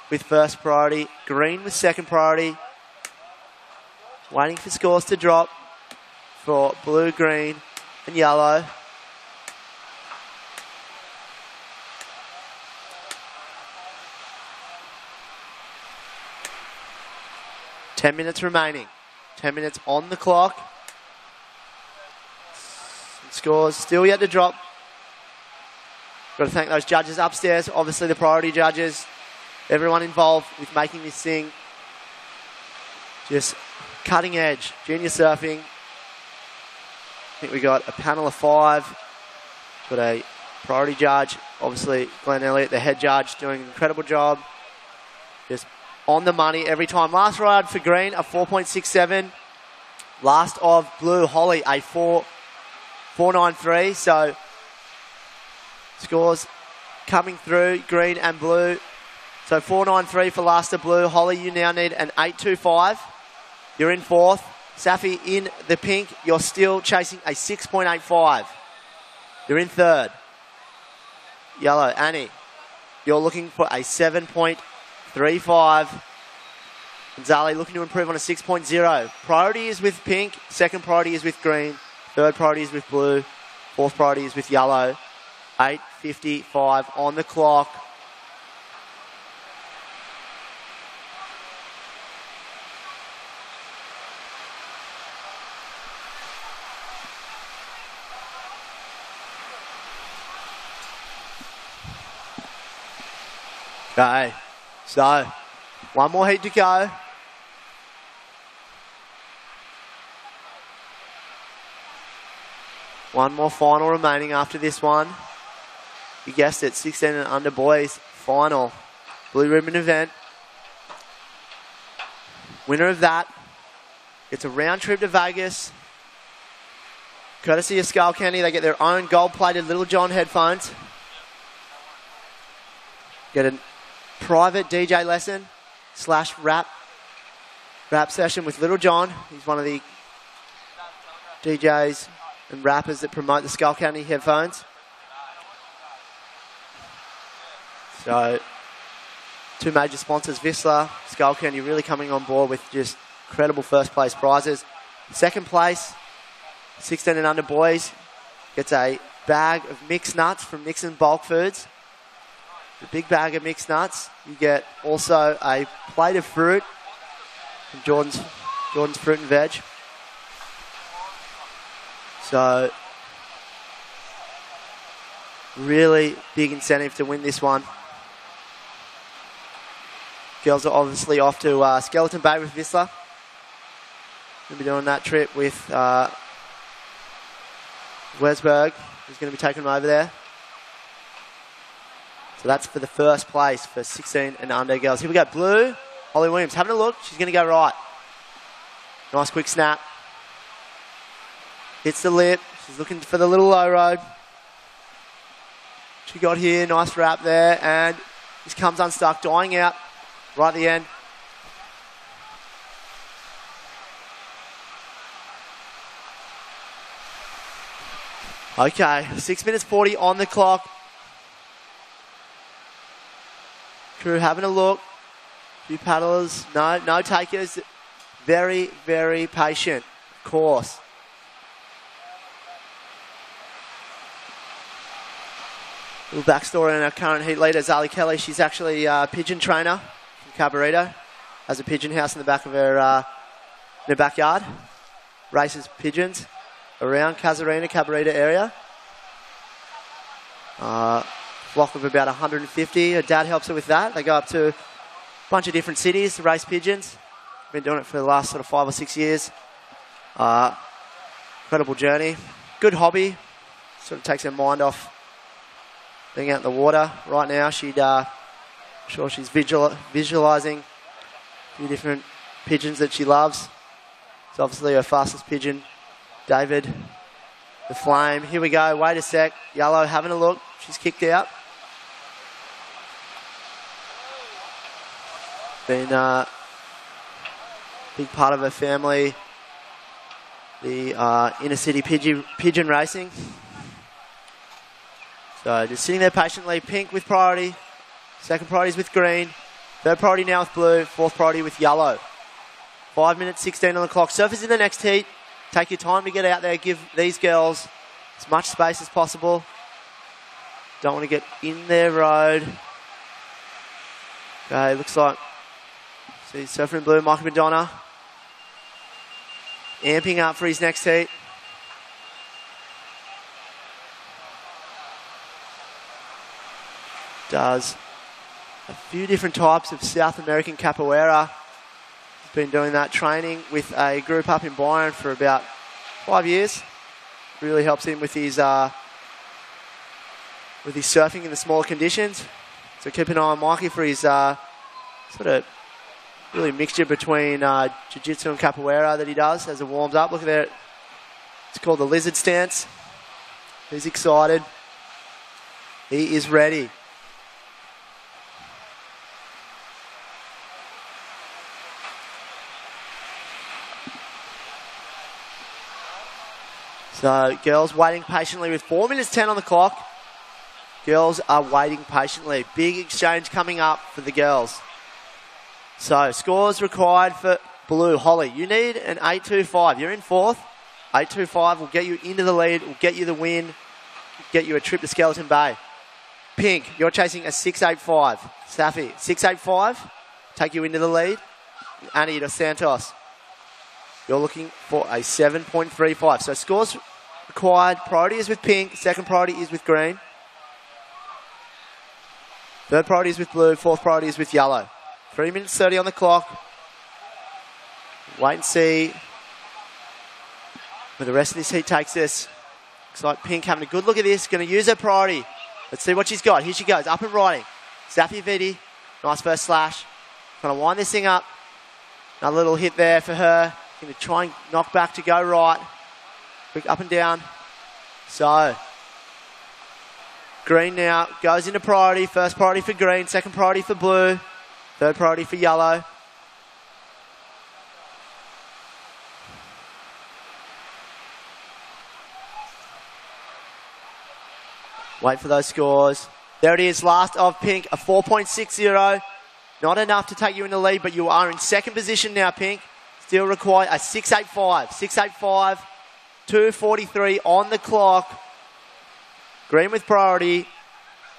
Speaker 13: with first priority. Green with second priority. Waiting for scores to drop for blue, green and yellow. Ten minutes remaining. 10 minutes on the clock. Scores still yet to drop. Got to thank those judges upstairs. Obviously the priority judges. Everyone involved with making this thing just cutting edge. Junior surfing. I think we got a panel of 5. Got a priority judge. Obviously Glenn Elliott, the head judge, doing an incredible job. Just on the money every time. Last ride for green, a 4.67. Last of blue, Holly, a 4.93. So scores coming through, green and blue. So 4.93 for last of blue. Holly, you now need an 8.25. You're in fourth. Safi in the pink. You're still chasing a 6.85. You're in third. Yellow, Annie. You're looking for a 7.35. Gonzalez looking to improve on a 6.0. Priority is with pink. Second priority is with green. Third priority is with blue. Fourth priority is with yellow. 8.55 on the clock. Okay, so one more heat to go. One more final remaining after this one. You guessed it, 16 and under boys final. Blue ribbon event. Winner of that gets a round trip to Vegas. Courtesy of Skullcandy, they get their own gold-plated Little John headphones. Get a private DJ lesson / rap session with Little John. He's one of the DJs and rappers that promote the Skullcandy headphones. So, two major sponsors, Vissla, Skullcandy, really coming on board with just incredible first place prizes. Second place, 16 and under boys, gets a bag of mixed nuts from Nixon Bulk Foods. The big bag of mixed nuts. You get also a plate of fruit from Jordan's Fruit and Veg. So, really big incentive to win this one. Girls are obviously off to Skeleton Bay with Vissla. We'll be doing that trip with Wesberg, who's going to be taking them over there. So that's for the first place for 16 and under girls. Here we go, blue. Holly Williams having a look. She's going to go right. Nice quick snap. Hits the lip. She's looking for the little low road. She got here. Nice wrap there. And this comes unstuck, dying out right at the end. Okay, 6 minutes 40 on the clock. Crew having a look. A few paddlers. No takers. Very, very patient, of course. Little backstory on our current heat leader, Zali Kelly. She's actually a pigeon trainer from Cabarito. Has a pigeon house in the back of her backyard. Races pigeons around Casuarina, Cabarito area. Flock of about 150. Her dad helps her with that. They go up to a bunch of different cities to race pigeons. Been doing it for the last sort of 5 or 6 years. Incredible journey. Good hobby. Sort of takes her mind off being out in the water. Right now, I'm sure she's visualising a few different pigeons that she loves. It's obviously her fastest pigeon, David, the Flame. Here we go. Wait a sec. Yellow having a look. She's kicked out. Been a big part of her family, the inner city pigeon racing. So just sitting there patiently. Pink with priority. Second priority is with green. Third priority now with blue. Fourth priority with yellow. 5 minutes 16 on the clock. Surfers in the next heat. Take your time to get out there. Give these girls as much space as possible. Don't want to get in their road. Okay, looks like, see, surfer in blue, Michael Madonna. Amping up for his next heat. Does a few different types of South American capoeira. He's been doing that training with a group up in Byron for about 5 years. Really helps him with his surfing in the smaller conditions. So keep an eye on Mikey for his sort of really mixture between jiu-jitsu and capoeira that he does as it warms up. Look at that. It's called the lizard stance. He's excited. He is ready. So girls waiting patiently with 4 minutes 10 on the clock. Girls are waiting patiently. Big exchange coming up for the girls. So scores required for blue. Holly, you need an 8.25. You're in fourth. 8.25 will get you into the lead, will get you the win, get you a trip to Skeleton Bay. Pink, you're chasing a 6.85. Safi, 6.85, take you into the lead. Annie dos Santos, you're looking for a 7.35. So scores required. Priority is with pink. Second priority is with green. Third priority is with blue. Fourth priority is with yellow. 3 minutes 30 on the clock. Wait and see where the rest of this heat takes us. Looks like Pink having a good look at this. Going to use her priority. Let's see what she's got. Here she goes. Up and riding. Safi Vidi. Nice first slash. Going to wind this thing up. Another little hit there for her. Going to try and knock back to go right. Quick up and down. So, green now goes into priority. First priority for green. Second priority for blue. Third priority for yellow. Wait for those scores. There it is, last of Pink, a 4.60. Not enough to take you in the lead, but you are in second position now, Pink. Still require a 6.85. 6.85, 2.43 on the clock. Green with priority.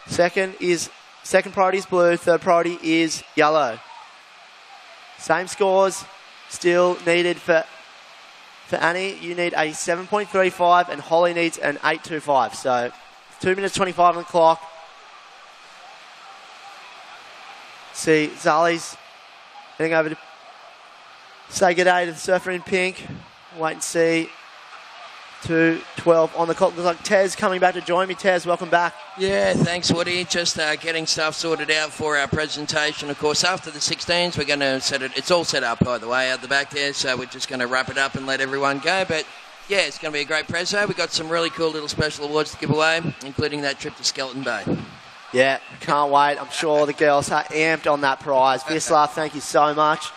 Speaker 13: Second priority is blue. Third priority is yellow. Same scores still needed for Annie. You need a 7.35 and Holly needs an 8.25. So 2 minutes 25 on the clock. See, Zali's heading over to say good day to the surfer in pink. Wait and see. 2:12 on the clock. Looks like Tez coming back to join me. Tez, welcome back.
Speaker 14: Yeah, thanks, Woody. Just getting stuff sorted out for our presentation. Of course, after the 16s, we're going to set it. It's all set up, by the way, out the back there. So we're just going to wrap it up and let everyone go. But yeah, it's going to be a great preso. We've got some really cool little special awards to give away, including that trip to Skeleton Bay.
Speaker 13: Yeah, can't wait. I'm sure the girls are amped on that prize. Vissla, thank you so much.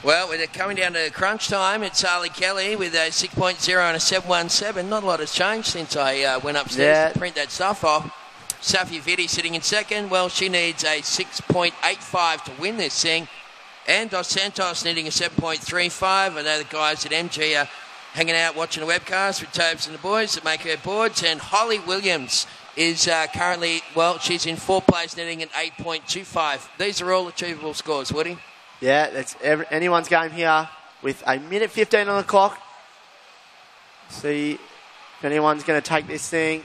Speaker 14: Well, we're coming down to crunch time. It's Harley Kelly with a 6.0 and a 7.17. Not a lot has changed since I went upstairs to print that stuff off. Safi Vitti sitting in second. Well, she needs a 6.85 to win this thing. And Dos Santos needing a 7.35. I know the guys at MG are hanging out watching the webcast with Tobes and the boys that make her boards. And Holly Williams is currently, well, she's in fourth place, netting an 8.25. These are all achievable scores, Woody.
Speaker 13: Yeah, that's anyone's game here with a minute 15 on the clock. See if anyone's going to take this thing.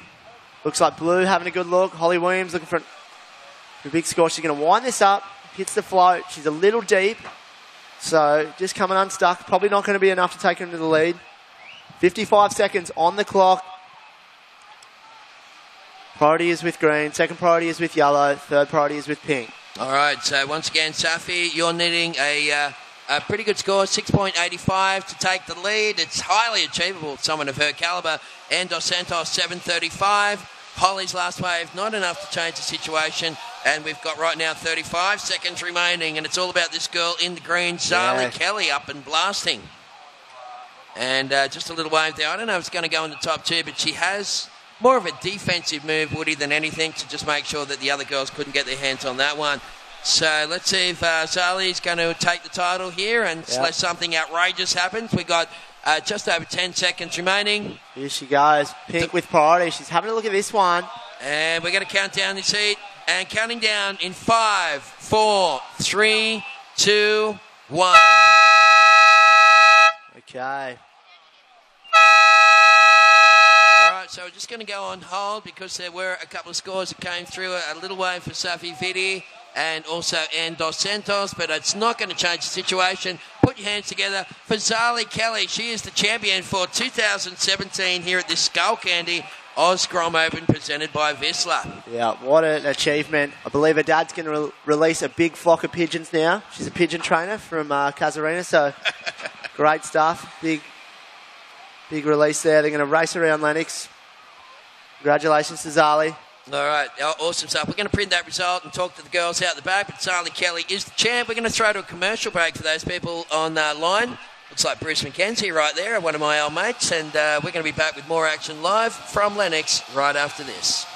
Speaker 13: Looks like Blue having a good look. Holly Williams looking for a big score. She's going to wind this up, hits the float. She's a little deep, so just coming unstuck. Probably not going to be enough to take her into the lead. 55 seconds on the clock. Priority is with green. Second priority is with yellow. Third priority is with pink.
Speaker 14: All right, so once again, Safi, you're needing a pretty good score, 6.85 to take the lead. It's highly achievable with someone of her calibre. And Dos Santos, 7.35. Holly's last wave, not enough to change the situation. And we've got right now 35 seconds remaining, and it's all about this girl in the green, Zali Kelly, up and blasting. And just a little wave there. I don't know if it's going to go in the top two, but she has more of a defensive move, Woody, than anything, to just make sure that the other girls couldn't get their hands on that one. So let's see if Zali's going to take the title here, and unless something outrageous happens. We've got just over 10 seconds remaining.
Speaker 13: Here she goes. Pink with priority. She's having a look at this one.
Speaker 14: And we're going to count down this heat. And counting down in 5, 4, 3, 2, 1.
Speaker 13: Okay.
Speaker 14: So we're just going to go on hold because there were a couple of scores that came through. A little wave for Safi Vitti and also Dos Santos, but it's not going to change the situation. Put your hands together for Zali Kelly. She is the champion for 2017 here at this Skullcandy Grom Open presented by Vissla.
Speaker 13: Yeah, what an achievement. I believe her dad's going to release a big flock of pigeons now. She's a pigeon trainer from Casuarina, so great stuff. Big release there. They're going to race around Lennox. Congratulations to Zali.
Speaker 14: All right, awesome stuff. We're going to print that result and talk to the girls out the back, but Zali Kelly is the champ. We're going to throw to a commercial break for those people on line. Looks like Bruce McKenzie right there, one of my old mates, and we're going to be back with more action live from Lennox right after this.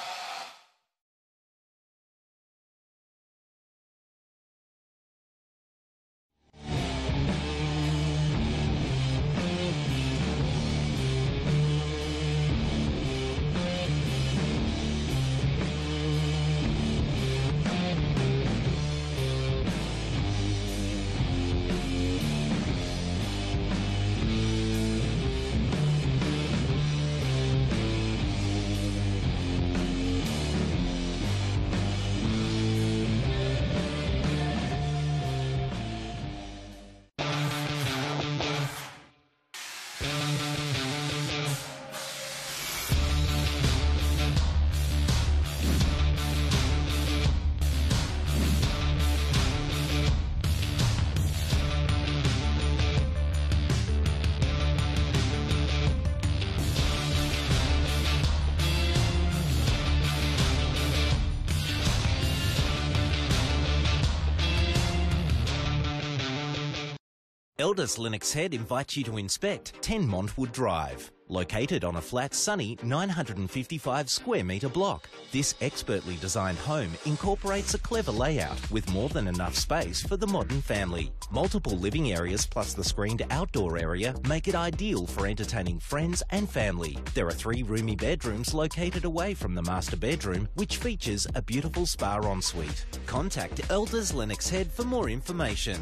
Speaker 9: Elders Lennox Head invites you to inspect 10 Montwood Drive. Located on a flat, sunny 955 square metre block, this expertly designed home incorporates a clever layout with more than enough space for the modern family. Multiple living areas plus the screened outdoor area make it ideal for entertaining friends and family. There are 3 roomy bedrooms located away from the master bedroom, which features a beautiful spa ensuite. Contact Elders Lennox Head for more information.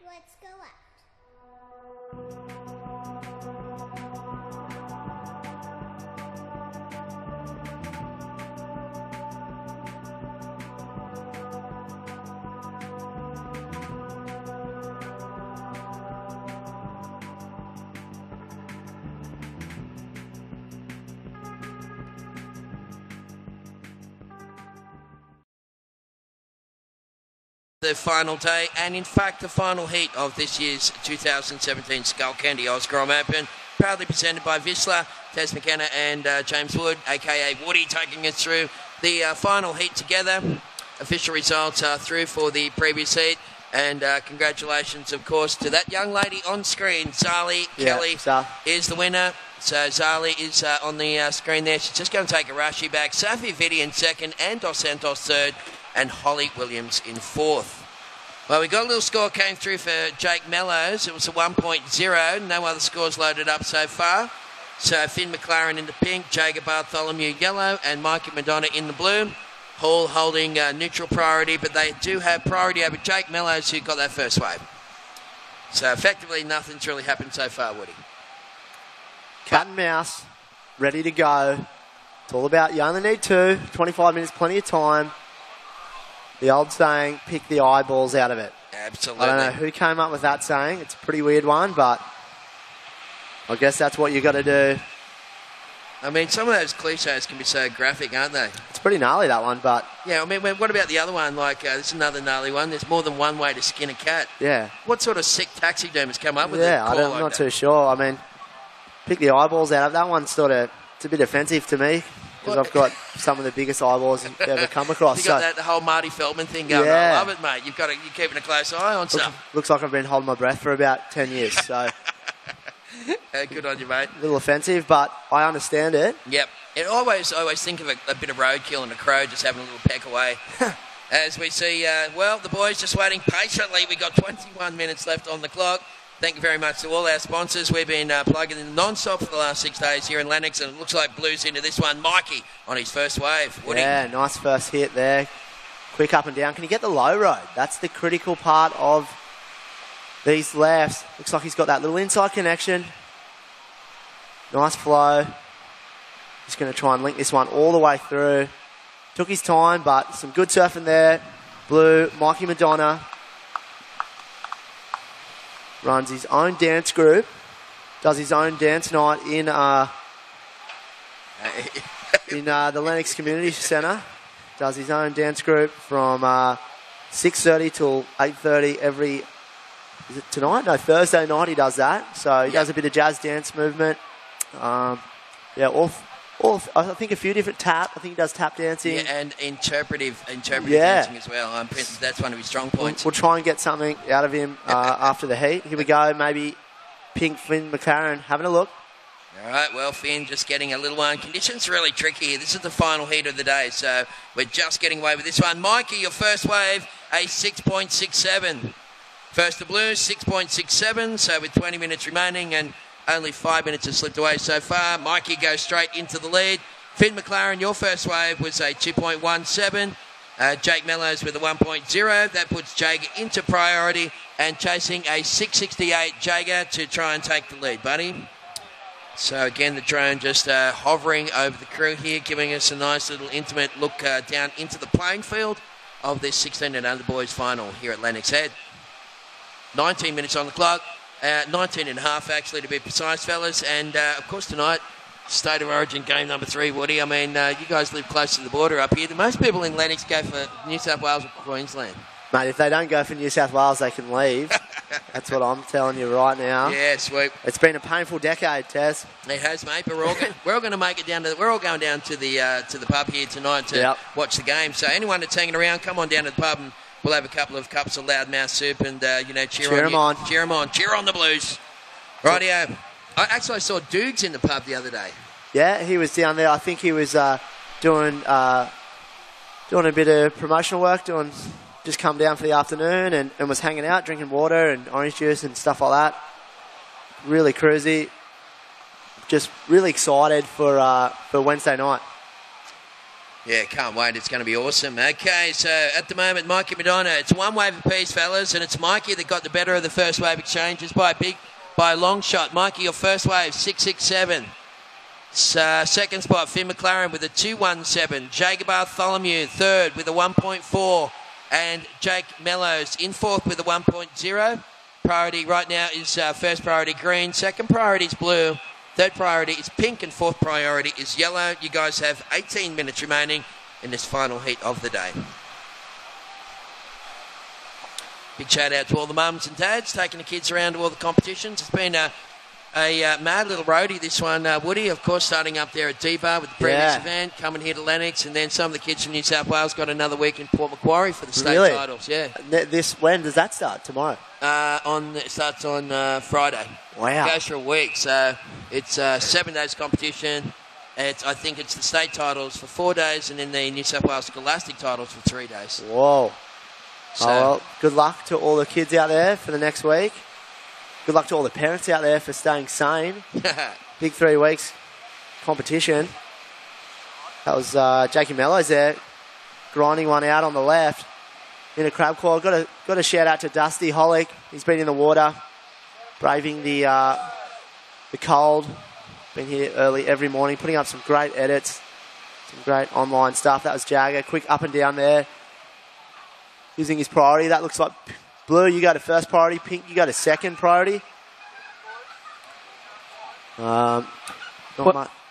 Speaker 5: Let's go up.
Speaker 14: The final day, and in fact the final heat of this year's 2017 Skullcandy Grom Open, proudly presented by Vissla, Tess McKenna and James Wood, aka Woody, taking us through the final heat together. official results are through for the previous heat. And congratulations, of course, to that young lady on screen. Zali Kelly is the winner. So Zali is on the screen there. She's just going to take a rushie back. Sophie Vitti in second, and Dos Santos third, and Holly Williams in fourth. Well, we got a little score came through for Jake Mellows. It was a 1.0. No other scores loaded up so far. So Finn McLaren in the pink, Jager Bartholomew yellow, and Mikey Madonna in the blue. Hall holding neutral priority, but they do have priority over Jake Mellows, who got that first wave. So effectively, nothing's really happened so far, Woody.
Speaker 13: Cat and mouse, ready to go. It's all about you only need 2, 25 minutes, plenty of time. The old saying, pick the eyeballs out of it.
Speaker 14: Absolutely.
Speaker 13: I don't know who came up with that saying. It's a pretty weird one, but I guess that's what you got to do.
Speaker 14: I mean, some of those cliches can be so graphic, aren't they?
Speaker 13: It's pretty gnarly, that one, but...
Speaker 14: Yeah, I mean, what about the other one? Like, this is another gnarly one. There's more than one way to skin a cat.
Speaker 13: Yeah.
Speaker 14: What sort of sick taxidermist come up with
Speaker 13: I'm not too sure. I mean, pick the eyeballs out of that one. Sort of, it's a bit offensive to me because I've got some of the biggest eyeballs you've ever come across.
Speaker 14: You got the whole Marty Feldman thing going.
Speaker 13: Yeah.
Speaker 14: I love it, mate. You're keeping a close eye on stuff.
Speaker 13: Looks like I've been holding my breath for about 10 years, so...
Speaker 14: Good on you, mate.
Speaker 13: A little offensive, but I understand it.
Speaker 14: Yep. I always think of a bit of roadkill and a crow just having a little peck away. As we see, the boys just waiting patiently. We've got 21 minutes left on the clock. Thank you very much to all our sponsors. We've been plugging in non-stop for the last 6 days here in Lennox, and it looks like Blue's into this one. Mikey on his first wave. Woody.
Speaker 13: Yeah, nice first hit there. Quick up and down. Can he get the low road? That's the critical part of these lefts. Looks like he's got that little inside connection. Nice flow. He's going to try and link this one all the way through. Took his time, but some good surfing there. Blue, Mikey Madonna. Runs his own dance group. Does his own dance night in the Lennox Community Centre. Does his own dance group from 6:30 till 8:30 every... Is it tonight? No, Thursday night he does that. So he does a bit of jazz dance movement. I think a few different tap. I think he does tap dancing.
Speaker 14: Yeah, and interpretive dancing as well. That's one of his strong points.
Speaker 13: We'll try and get something out of him after the heat. Here we go. Maybe pink Finn McLaren having a look.
Speaker 14: All right, well, Finn just getting a little one. Conditions really tricky here. This is the final heat of the day, so we're just getting away with this one. Mikey, your first wave, a 6.67. First the Blues, 6.67, so with 20 minutes remaining and only 5 minutes has slipped away so far. Mikey goes straight into the lead. Finn McLaren, your first wave was a 2.17. Jake Mellows with a 1.0. That puts Jager into priority and chasing a 6.68 Jager to try and take the lead, buddy. So again, the drone just hovering over the crew here, giving us a nice little intimate look down into the playing field of this 16 and under boys final here at Lennox Head. 19 minutes on the clock. 19 and a half, actually, to be precise, fellas. And, of course, tonight, State of Origin game number 3, Woody. I mean, you guys live close to the border up here. Most people in Lennox go for New South Wales or Queensland.
Speaker 13: Mate, if they don't go for New South Wales, they can leave. That's what I'm telling you right now.
Speaker 14: Yeah, sweet.
Speaker 13: It's been a painful decade, Tez.
Speaker 14: It has, mate, but we're all going to make it down to... We're all going down to the pub here tonight to watch the game. So anyone that's hanging around, come on down to the pub and we'll have a couple of cups of loudmouth soup and, cheer them on. Cheer them on. Cheer on the Blues. Rightio. I saw Dudes in the pub the other day.
Speaker 13: Yeah, he was down there. I think he was doing a bit of promotional work, just come down for the afternoon and was hanging out, drinking water and orange juice and stuff like that. Really cruisy. Just really excited for Wednesday night.
Speaker 14: Yeah, can't wait. It's going to be awesome. Okay, so at the moment, Mikey Madonna, it's one wave apiece, fellas, and it's Mikey that got the better of the first wave exchanges by a long shot. Mikey, your first wave, 6.67. Second spot, Finn McLaren with a 2.17. Jager Bartholomew, third with a 1.4. And Jake Mellows in fourth with a 1.0. Priority right now is first priority green, second priority is blue. Third priority is pink and fourth priority is yellow. You guys have 18 minutes remaining in this final heat of the day. Big shout out to all the mums and dads taking the kids around to all the competitions. It's been a A mad little roadie, this one. Woody, of course, starting up there at D-Bar with the previous event, coming here to Lennox, and then some of the kids from New South Wales got another week in Port Macquarie for the state titles. Yeah.
Speaker 13: When does that start? Tomorrow?
Speaker 14: It starts on Friday.
Speaker 13: Wow.
Speaker 14: It goes for a week, so it's 7 days competition. I think it's the state titles for 4 days, and then the New South Wales Scholastic titles for 3 days.
Speaker 13: Whoa.
Speaker 14: So,
Speaker 13: well, good luck to all the kids out there for the next week. Good luck to all the parents out there for staying sane. Big 3 weeks competition. That was Jakey Mellows there, grinding one out on the left in a crab claw. Got a shout out to Dusty Holick. He's been in the water, braving the cold. Been here early every morning, putting up some great edits, some great online stuff. That was Jagger. Quick up and down there, using his priority. That looks like blue, you go to first priority. Pink, you go to second priority. Not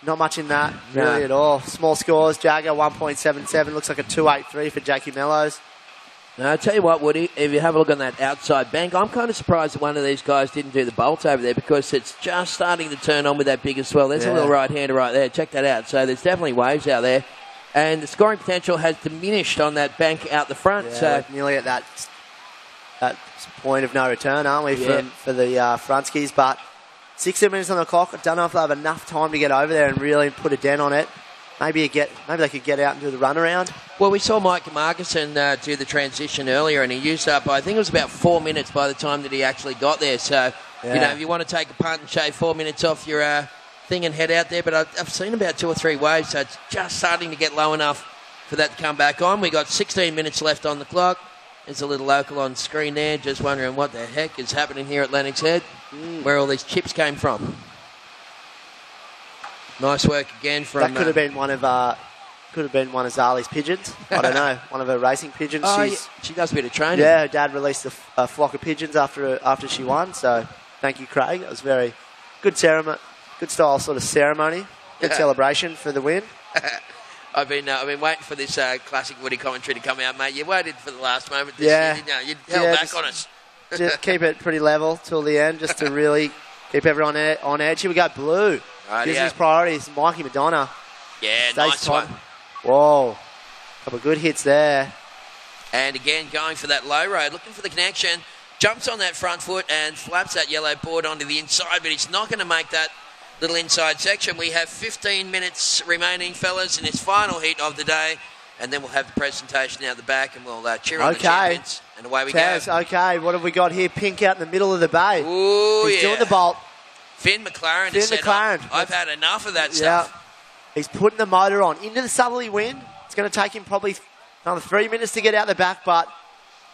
Speaker 13: much in that, really, at all. Small scores, Jagger 1.77. Looks like a 2.83 for Jakey Mellows.
Speaker 14: Now, I'll tell you what, Woody, if you have a look on that outside bank, I'm kind of surprised that one of these guys didn't do the bolt over there because it's just starting to turn on with that bigger swell. There's a little right-hander right there. Check that out. So there's definitely waves out there. And the scoring potential has diminished on that bank out the front.
Speaker 13: So nearly at that point of no return, aren't we, for the front skis? But 16 minutes on the clock. I don't know if they'll have enough time to get over there and really put a dent on it. Maybe they could get out and do the runaround.
Speaker 14: Well, we saw Mike Markison do the transition earlier, and he used up, I think it was about 4 minutes by the time that he actually got there. So, if you want to take a punt and shave 4 minutes off your thing and head out there. But I've seen about 2 or 3 waves, so it's just starting to get low enough for that to come back on. We got 16 minutes left on the clock. There's a little local on screen there, just wondering what the heck is happening here at Lennox Head, where all these chips came from. Nice work again from...
Speaker 13: That could have been one of Zali's pigeons. I don't know, one of her racing pigeons.
Speaker 14: She does a bit of training.
Speaker 13: Yeah, her dad released a flock of pigeons after she won. So thank you, Craig. It was very good ceremony, good style sort of ceremony, good celebration for the win.
Speaker 14: I've been waiting for this classic Woody commentary to come out, mate. You waited for the last moment this year, didn't you? You held back on us.
Speaker 13: Just keep it pretty level till the end, just to really keep everyone on edge. Here we go, blue. Disney's priorities, Mikey Madonna.
Speaker 14: Yeah, nice one.
Speaker 13: Whoa, couple of good hits there.
Speaker 14: And again, going for that low road, looking for the connection. Jumps on that front foot and flaps that yellow board onto the inside, but he's not going to make that little inside section. We have 15 minutes remaining, fellas, in this final heat of the day. And then we'll have the presentation out the back and we'll cheer on the champions. And away we go.
Speaker 13: Okay, what have we got here? Pink out in the middle of the bay.
Speaker 14: Ooh,
Speaker 13: He's doing the bolt.
Speaker 14: Finn McLaren has said, I've had enough of that stuff.
Speaker 13: He's putting the motor on into the southerly wind. It's going to take him probably another 3 minutes to get out the back, but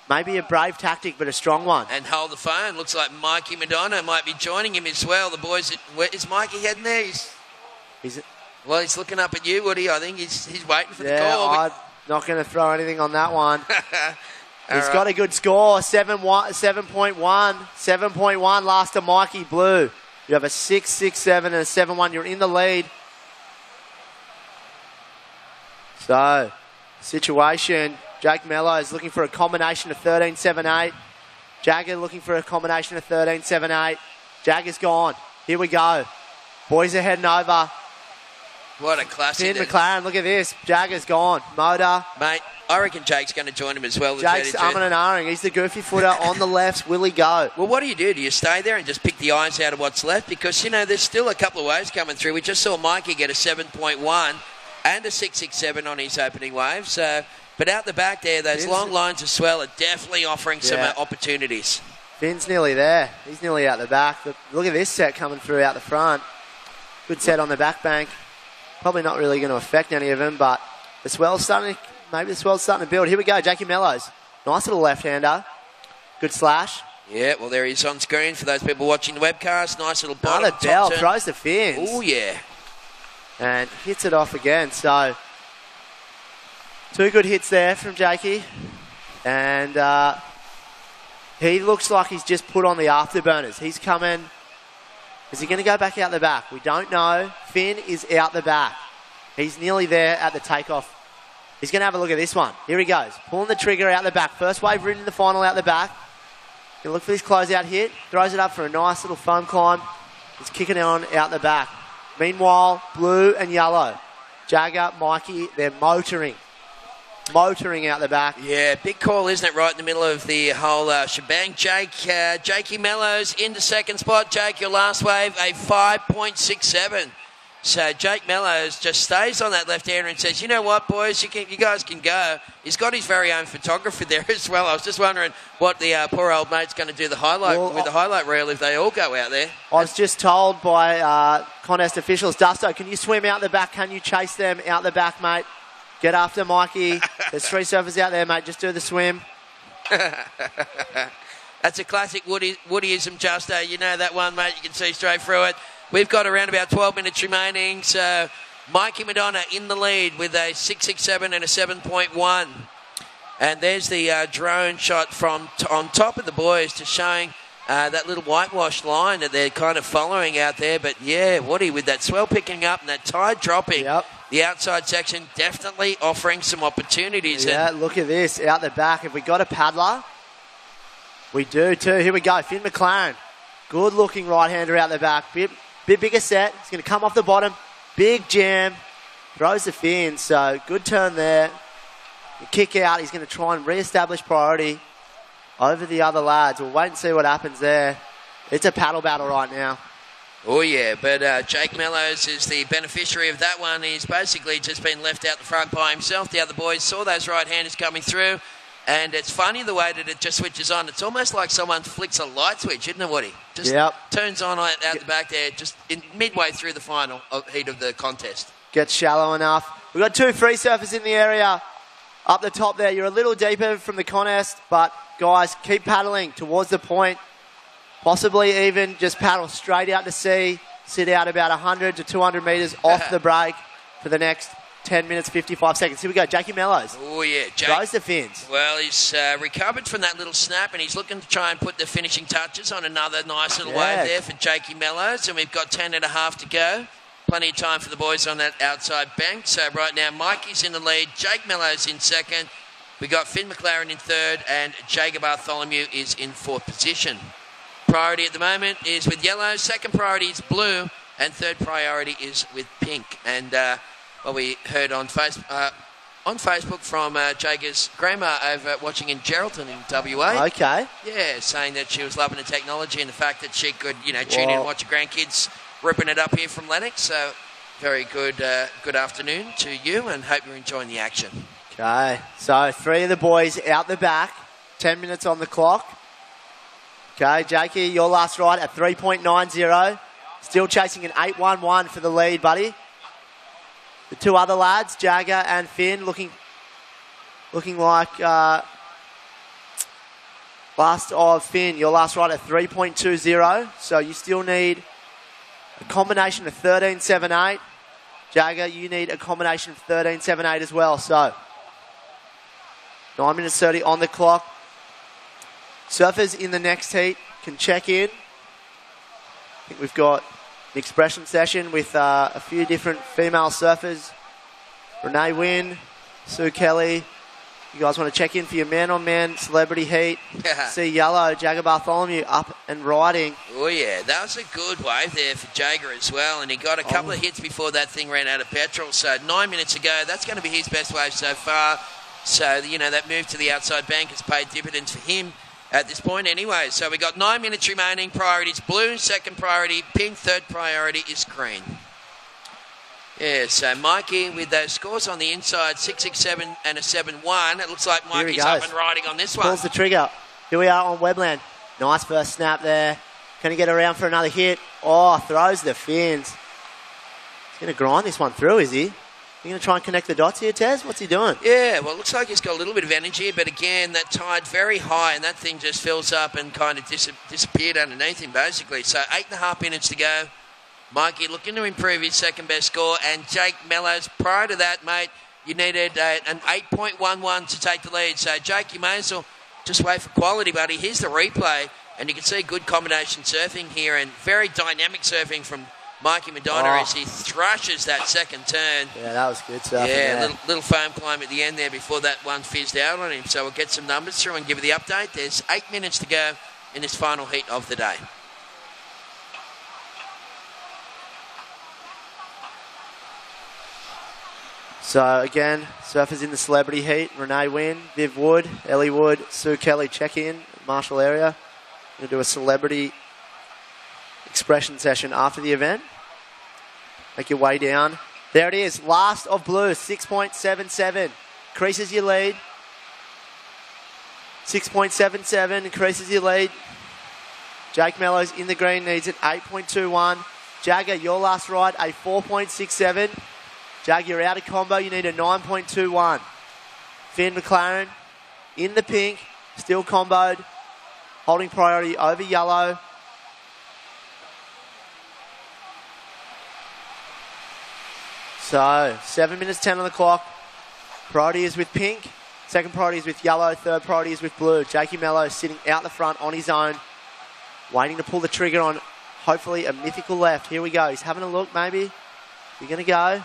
Speaker 13: maybe a brave tactic, but a strong one.
Speaker 14: And hold the phone. Looks like Mikey Madonna might be joining him as well. The boys, where is Mikey heading there? Well, he's looking up at you, Woody. I think he's waiting for the call.
Speaker 13: I'm not going to throw anything on that one. He's got a good score, 7.1. 7.1 last to Mikey Blue. You have a 6.67 and a 7.1. You're in the lead. So, situation, Jake Mellows looking for a combination of 13.78. Jagger looking for a combination of 13.78. Jagger's gone. Here we go. Boys are heading over.
Speaker 14: What a classic.
Speaker 13: Finn McLaren, look at this. Jagger's gone. Motor.
Speaker 14: Mate, I reckon Jake's going to join him as well.
Speaker 13: Jake's umming and ahhing. He's the goofy footer on the left. Will he go?
Speaker 14: Well, what do? Do you stay there and just pick the eyes out of what's left? Because, there's still a couple of waves coming through. We just saw Mikey get a 7.1 and a 6.67 on his opening wave. So, but out the back there, those long lines of swell are definitely offering some opportunities.
Speaker 13: Finn's nearly there. He's nearly out the back. Look at this set coming through out the front. Good set on the back bank. Probably not really going to affect any of them, but the swell's starting to build. Here we go, Jakey Mellows. Nice little left-hander. Good slash.
Speaker 14: Yeah, well, there he is on screen for those people watching the webcast. Nice little bottom.
Speaker 13: Another bell, throws the fins.
Speaker 14: Oh, yeah.
Speaker 13: And hits it off again. So, 2 good hits there from Jakey. And he looks like he's just put on the afterburners. He's coming. Is he going to go back out the back? We don't know. Finn is out the back. He's nearly there at the takeoff. He's going to have a look at this one. Here he goes. Pulling the trigger out the back. First wave ridden in the final out the back. He'll look for this closeout hit. Throws it up for a nice little foam climb. is kicking on out the back. Meanwhile, blue and yellow. Jagger, Mikey, they're motoring out the back.
Speaker 14: Yeah, big call, isn't it, right in the middle of the whole shebang. Jakey Mellows into second spot. Jake, your last wave, a 5.67. So Jake Mellows just stays on that left-hander and says, you know what, boys, you guys can go. He's got his very own photographer there as well. I was just wondering what the poor old mate's going to do with the highlight reel if they all go out there.
Speaker 13: I was just told by contest officials, Dusto, can you swim out the back? Can you chase them out the back, mate? Get after Mikey. There's 3 surfers out there, mate. Just do the swim.
Speaker 14: That's a classic Woodyism, Justo. You know that one, mate. You can see straight through it. We've got around about 12 minutes remaining, so Mikey Madonna in the lead with a 6.67 and a 7.1. And there's the drone shot from on top of the boys, just showing that little whitewashed line that they're kind of following out there. But, yeah, Woody, with that swell picking up and that tide dropping, the outside section definitely offering some opportunities.
Speaker 13: Yeah, look at this out the back. Have we got a paddler? We do too. Here we go. Finn McLaren. Good-looking right-hander out the back. Bit bigger set. He's going to come off the bottom. Big jam. Throws the fin. So good turn there. The kick out. He's going to try and re-establish priority over the other lads. We'll wait and see what happens there. It's a paddle battle right now.
Speaker 14: Oh, yeah, but Jake Mellows is the beneficiary of that one. He's basically just been left out the front by himself. The other boys saw those right-handers coming through, and it's funny the way that it just switches on. It's almost like someone flicks a light switch, isn't it, Woody? Just turns on out the back there, just midway through the final heat of the contest.
Speaker 13: Gets shallow enough. We've got 2 free surfers in the area. Up the top there, you're a little deeper from the contest, but guys, keep paddling towards the point. Possibly even just paddle straight out to sea, sit out about 100 to 200 metres off the break for the next 10 minutes, 55 seconds. Here we go, Jakey Mellows.
Speaker 14: Oh, yeah.
Speaker 13: Throws the fins.
Speaker 14: Well, he's recovered from that little snap, and he's looking to try and put the finishing touches on another nice little wave there for Jakey Mellows, and we've got 10.5 to go. Plenty of time for the boys on that outside bank. So right now, Mikey's in the lead, Jake Mellows in second. We got Finn McLaren in third, and Jager Bartholomew is in fourth position. Priority at the moment is with yellow, second priority is blue, and third priority is with pink. And what we heard on Facebook from Jager's grandma over watching in Geraldton in WA.
Speaker 13: Okay.
Speaker 14: Yeah, saying that she was loving the technology and the fact that she could, tune in and watch her grandkids ripping it up here from Lennox. So very good afternoon to you, and hope you're enjoying the action.
Speaker 13: Okay, so 3 of the boys out the back, 10 minutes on the clock. Okay, Jakey, your last ride at 3.90. Still chasing an 8.11 for the lead, buddy. The 2 other lads, Jagger and Finn, looking like last of Finn, your last ride at 3.20. So you still need a combination of 13.78. Jagger, you need a combination of 13.78 as well. So 9 minutes 30 on the clock. Surfers in the next heat can check in. I think we've got an expression session with a few different female surfers. Renee Wynn, Sue Kelly. You guys want to check in for your man-on-man celebrity heat? See yellow, Jager Bartholomew up and riding.
Speaker 14: Oh, yeah. That was a good wave there for Jager as well. And he got a couple of hits before that thing ran out of petrol. So 9 minutes ago, that's going to be his best wave so far. So, that move to the outside bank has paid dividends for him at this point anyway. So we got 9 minutes remaining. Priorities blue, second priority pink, third priority is green. Yeah, so Mikey with those scores on the inside, 6.67 and a 7.1. It looks like Mikey's up and riding on this one.
Speaker 13: Pulls the trigger. Here we are on Webland. Nice first snap there. Can he get around for another hit? Oh, throws the fins. He's going to grind this one through, is he? You going to try and connect the dots here, Tez? What's he doing?
Speaker 14: Yeah, well, it looks like he's got a little bit of energy, but again, that tide very high, and that thing just fills up and kind of disappeared underneath him, basically. So 8.5 minutes to go. Mikey looking to improve his second best score, and Jake Mellows, prior to that, mate, you needed an 8.11 to take the lead. So, Jake, you may as well just wait for quality, buddy. Here's the replay, and you can see good combination surfing here and very dynamic surfing from Mikey Madonna as he thrushes that second turn.
Speaker 13: Yeah, that was good surfing.
Speaker 14: Yeah, little foam climb at the end there before that one fizzed out on him. So we'll get some numbers through and give you the update. There's 8 minutes to go in this final heat of the day.
Speaker 13: So again, surfers in the celebrity heat. Renee Wynn, Viv Wood, Ellie Wood, Sue Kelly check in, Marshall area. Going to do a celebrity expression session after the event. Make your way down. There it is, last of blue, 6.77. Increases your lead. 6.77, increases your lead. Jake Mellows in the green, needs an 8.21. Jagger, your last ride, a 4.67. Jagger, you're out of combo, you need a 9.21. Finn McLaren in the pink, still comboed, holding priority over yellow. So, 7 minutes 10 on the clock. Priority is with pink, second priority is with yellow, third priority is with blue. Jakey Mello sitting out the front on his own, waiting to pull the trigger on hopefully a mythical left. Here we go, he's having a look maybe. You're going to go.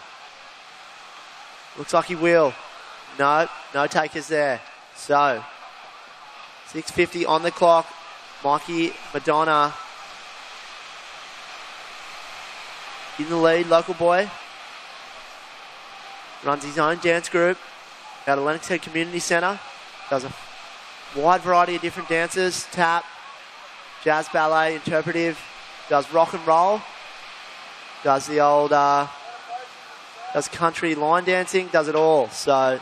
Speaker 13: Looks like he will. No takers there. So, 6:50 on the clock. Mikey Madonna in the lead, local boy. Runs his own dance group out of Lennox Head Community Centre. Does a wide variety of different dances. Tap, jazz, ballet, interpretive. Does rock and roll. Does the old... does country line dancing. Does it all. So,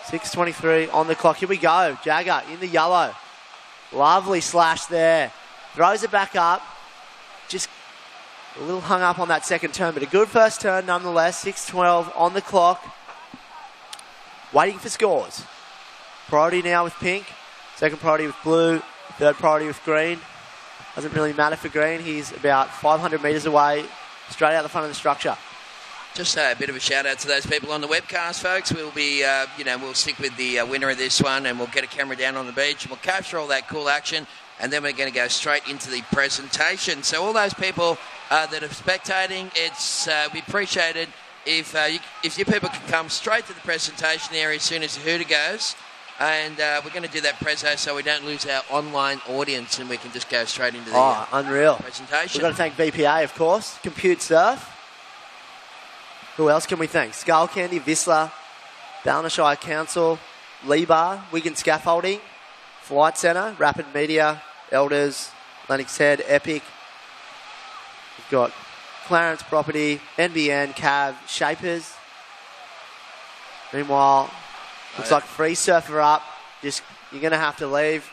Speaker 13: 6:23 on the clock. Here we go. Jagger in the yellow. Lovely slash there. Throws it back up. Just a little hung up on that second turn, but a good first turn nonetheless. 6:12 on the clock. Waiting for scores. Priority now with pink. Second priority with blue. Third priority with green. Doesn't really matter for green. He's about 500 metres away, straight out the front of the structure.
Speaker 14: Just a bit of a shout out to those people on the webcast, folks. We'll be, we'll stick with the winner of this one, and we'll get a camera down on the beach, and we'll capture all that cool action, and then we're going to go straight into the presentation. So all those people that are spectating, we appreciate it if you people can come straight to the presentation area as soon as the hooter goes, and we're going to do that preso so we don't lose our online audience, and we can just go straight into the
Speaker 13: unreal
Speaker 14: presentation.
Speaker 13: We've got to thank VPA, of course, Compute Surf. Who else can we thank? Skullcandy, Vissla, Balnashire Council, Lebar, Wigan Scaffolding, Flight Centre, Rapid Media, Elders, Lennox Head, Epic. We've got Clarence Property, NBN, Cav, Shapers. Meanwhile, looks like Free Surfer up. You're going to have to leave.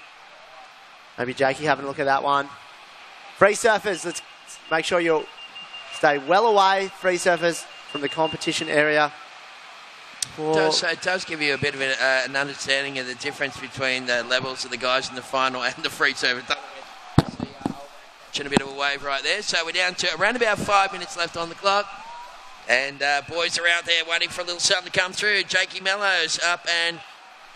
Speaker 13: Maybe Jakey having a look at that one. Free Surfers, let's make sure you stay well away, Free Surfers, from the competition area.
Speaker 14: It does give you a bit of an understanding of the difference between the levels of the guys in the final and the free serve. A bit of a wave right there. So we're down to around about 5 minutes left on the clock. And boys are out there waiting for a little something to come through. Jakey Mellows up and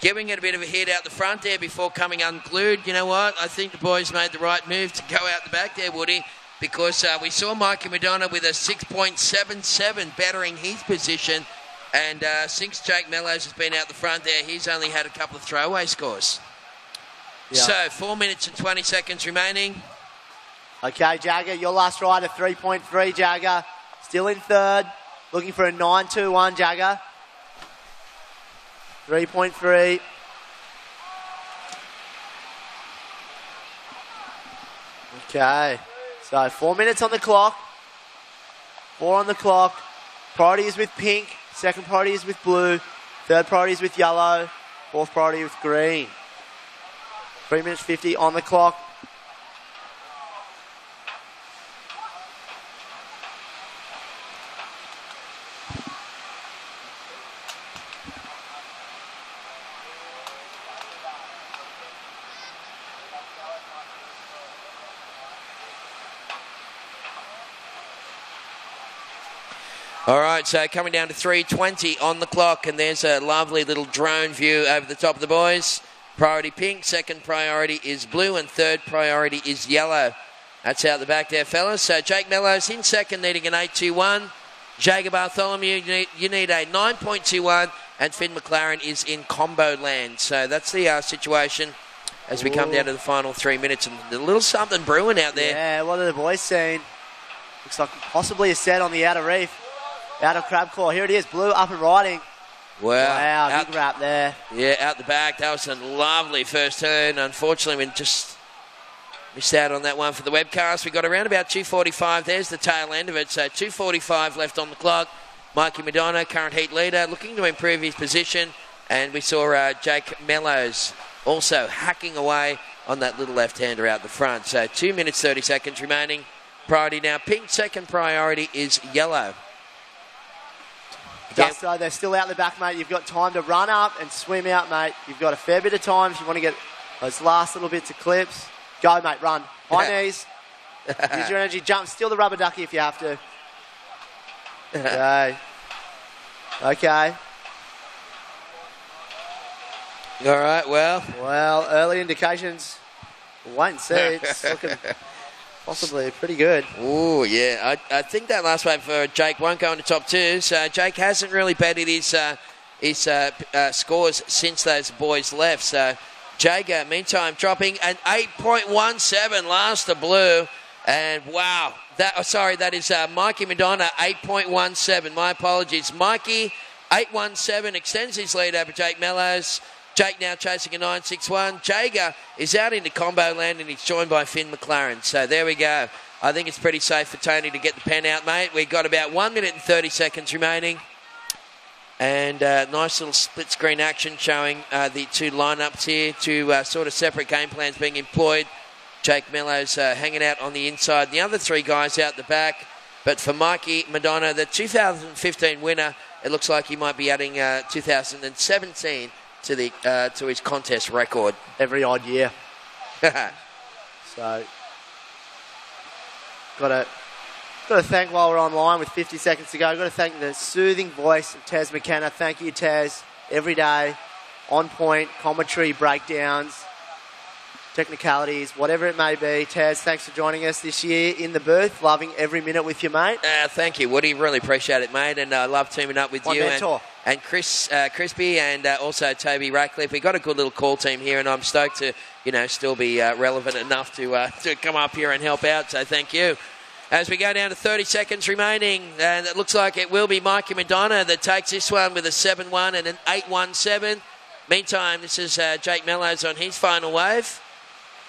Speaker 14: giving it a bit of a hit out the front there before coming unglued. You know what? I think the boys made the right move to go out the back there, Woody, because we saw Mikey Madonna with a 6.77 bettering his position. And since Jake Mellows has been out the front there, he's only had a couple of throwaway scores. Yeah. So 4 minutes and 20 seconds remaining.
Speaker 13: Okay, Jagger, your last ride, a 3.3, Jagger. Still in third. Looking for a 9.21, Jagger. 3.3. Okay. So 4 minutes on the clock. 4 on the clock. Priority is with pink. Second priority is with blue. Third priority is with yellow. Fourth priority with green. 3 minutes 50 on the clock.
Speaker 14: All right, so coming down to 3:20 on the clock, and there's a lovely little drone view over the top of the boys. Priority pink, second priority is blue, and third priority is yellow. That's out the back there, fellas. So Jake Mellows in second, needing an 8.21. Jager Bartholomew, you need a 9.21, and Finn McLaren is in combo land. So that's the situation as we come down to the final 3 minutes, and a little something brewing out there.
Speaker 13: Yeah, what are the boys saying? Looks like possibly a set on the outer reef. Out of crab claw. Here it is. Blue up and riding.
Speaker 14: Wow.
Speaker 13: Big wrap there.
Speaker 14: Yeah, out the back. That was a lovely first turn. Unfortunately, we just missed out on that one for the webcast. We got around about 2:45. There's the tail end of it. So 2:45 left on the clock. Mikey Madonna, current heat leader, looking to improve his position. And we saw Jake Mellows also hacking away on that little left-hander out the front. So 2 minutes, 30 seconds remaining. Priority now pink. Second priority is yellow.
Speaker 13: Gusto, they're still out the back, mate. You've got time to run up and swim out, mate. You've got a fair bit of time if you want to get those last little bits of clips. Go, mate, run. High knees. Use your energy. Jump. Steal the rubber ducky if you have to. Okay.
Speaker 14: All right, well,
Speaker 13: early indications. We'll wait and see. It's looking possibly pretty good.
Speaker 14: Oh, yeah. I think that last wave for Jake won't go into top two. So Jake hasn't really betted his scores since those boys left. So Jager, meantime, dropping an 8.17 last to blue. And wow, that is Mikey Madonna, 8.17. My apologies. Mikey, 8.17, extends his lead over Jake Mellows. Jake now chasing a 9.61. Jager is out into combo land and he's joined by Finn McLaren. So there we go. I think it's pretty safe for Tony to get the pen out, mate. We've got about 1 minute and 30 seconds remaining. And nice little split screen action showing the two lineups here. Two sort of separate game plans being employed. Jake Mellows hanging out on the inside. The other three guys out the back. But for Mikey Madonna, the 2015 winner, it looks like he might be adding 2017 to his contest record.
Speaker 13: Every odd year. So, got to thank while we're online with 50 seconds to go. Got to thank the soothing voice of Tez McKenna. Thank you, Tez. Every day, on point, commentary, breakdowns, technicalities, whatever it may be. Tez, thanks for joining us this year in the booth. Loving every minute with you, mate.
Speaker 14: Thank you, Woody. Really appreciate it, mate. And I love teaming up with
Speaker 13: My
Speaker 14: you
Speaker 13: mentor.
Speaker 14: and Chris Crispy and also Toby Ratcliffe. We've got a good little call team here, and I'm stoked to still be relevant enough to come up here and help out. So thank you. As we go down to 30 seconds remaining, and it looks like it will be Mikey Madonna that takes this one with a 7-1 and an 8-1-7. Meantime, this is Jake Mellows on his final wave.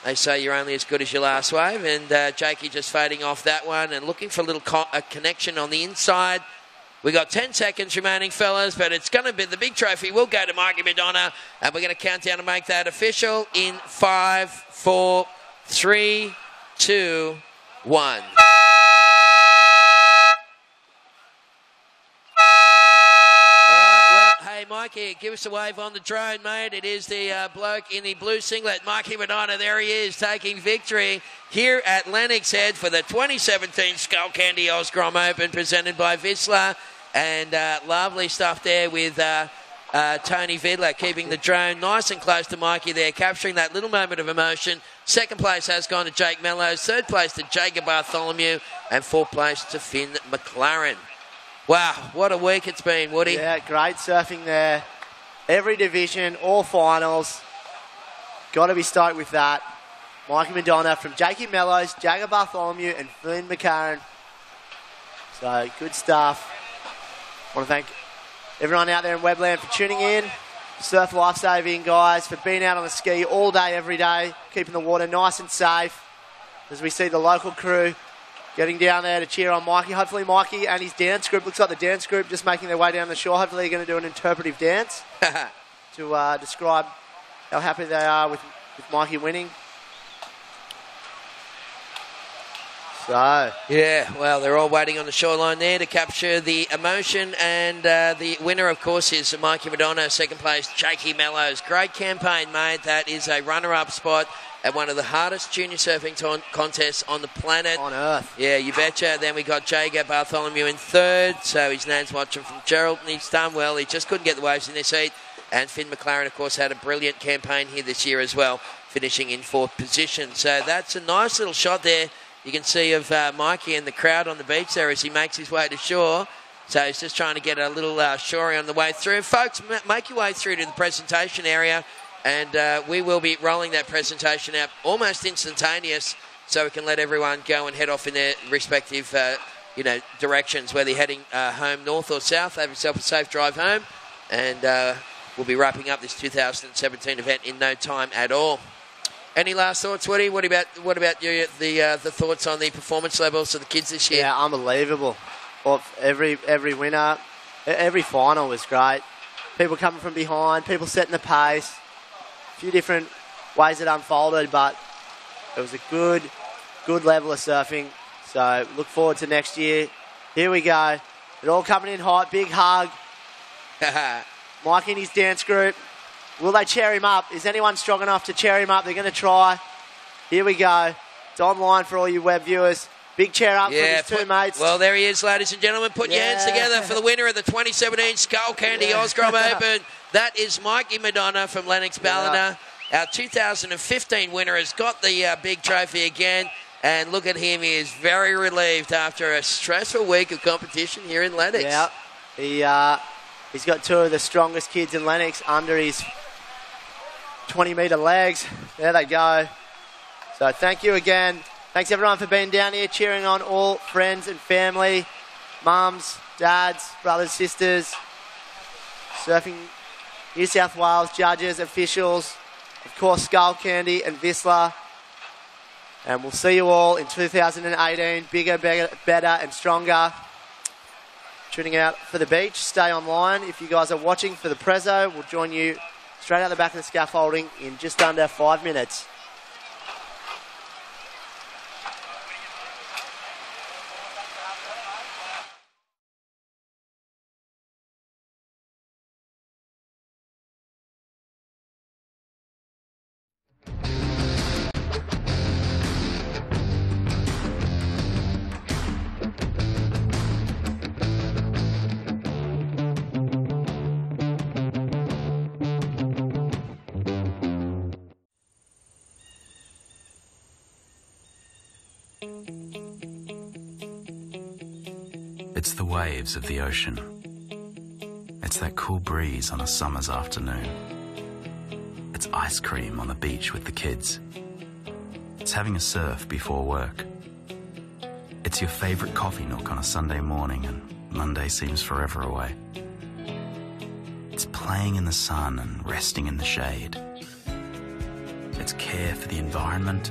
Speaker 14: They say you're only as good as your last wave, and Jakey just fading off that one and looking for a little connection on the inside. We got 10 seconds remaining, fellas, but it's going to be the big trophy. We'll go to Mikey Madonna, and we're going to count down and make that official in 5, 4, 3, 2, 1. Hey, Mikey, give us a wave on the drone, mate. It is the bloke in the blue singlet, Mikey Madonna. There he is, taking victory here at Lennox Head for the 2017 Skullcandy Grom Open, presented by Vissla. And lovely stuff there with Tony Vidler keeping the drone nice and close to Mikey there, capturing that little moment of emotion. Second place has gone to Jake Mellows. Third place to Jager Bartholomew. And fourth place to Finn McLaren. Wow, what a week it's been, Woody.
Speaker 13: Yeah, great surfing there. Every division, all finals. Got to be stoked with that. Mikey Madonna from Jakey Mellows, Jager Bartholomew, and Finn McLaren. So, good stuff. Want to thank everyone out there in Webland for tuning in. Surf Lifesaving, guys, for being out on the ski all day, every day, keeping the water nice and safe. As we see the local crew getting down there to cheer on Mikey. Hopefully Mikey and his dance group, looks like the dance group just making their way down the shore. Hopefully they're going to do an interpretive dance to describe how happy they are with Mikey winning. So,
Speaker 14: yeah, well, they're all waiting on the shoreline there to capture the emotion, and the winner, of course, is Mikey Madonna. Second place, Jakey Mellows. Great campaign, mate. That is a runner-up spot at one of the hardest junior surfing contests on the planet.
Speaker 13: On Earth.
Speaker 14: Yeah, you betcha. Then we got Jager Bartholomew in third, so his name's watching from Geraldton. He's done well. He just couldn't get the waves in this heat. And Finn McLaren, of course, had a brilliant campaign here this year as well, finishing in fourth position. So that's a nice little shot there you can see of Mikey and the crowd on the beach there as he makes his way to shore. So he's just trying to get a little shorey on the way through. Folks, make your way through to the presentation area, and we will be rolling that presentation out almost instantaneous so we can let everyone go and head off in their respective directions, whether you're heading home north or south. Have yourself a safe drive home, and we'll be wrapping up this 2017 event in no time at all. Any last thoughts, Woody? What about you, the thoughts on the performance levels of the kids this year?
Speaker 13: Yeah, unbelievable. Well, every winner, every final was great. People coming from behind, people setting the pace. A few different ways it unfolded, but it was a good level of surfing. So look forward to next year. Here we go. It all coming in hot. Big hug. Mike and his dance group. Will they cheer him up? Is anyone strong enough to cheer him up? They're going to try. Here we go. It's online for all you web viewers. Big cheer up from his two mates.
Speaker 14: Well, there he is, ladies and gentlemen. Put your hands together for the winner of the 2017 Skullcandy Grom Open. That is Mikey Madonna from Lennox Ballina. Our 2015 winner has got the big trophy again. And look at him. He is very relieved after a stressful week of competition here in Lennox.
Speaker 13: Yeah. He's got two of the strongest kids in Lennox under his 20-metre legs. There they go. So thank you again. Thanks everyone for being down here, cheering on all friends and family, mums, dads, brothers, sisters, Surfing New South Wales judges, officials, of course Skullcandy and Vissla. And we'll see you all in 2018, bigger, better and stronger. Tuning out for the beach, stay online. If you guys are watching for the Prezzo, we'll join you straight out the back of the scaffolding in just under 5 minutes.
Speaker 1: It's the waves of the ocean. It's that cool breeze on a summer's afternoon. It's ice cream on the beach with the kids. It's having a surf before work. It's your favourite coffee nook on a Sunday morning and Monday seems forever away. It's playing in the sun and resting in the shade. It's care for the environment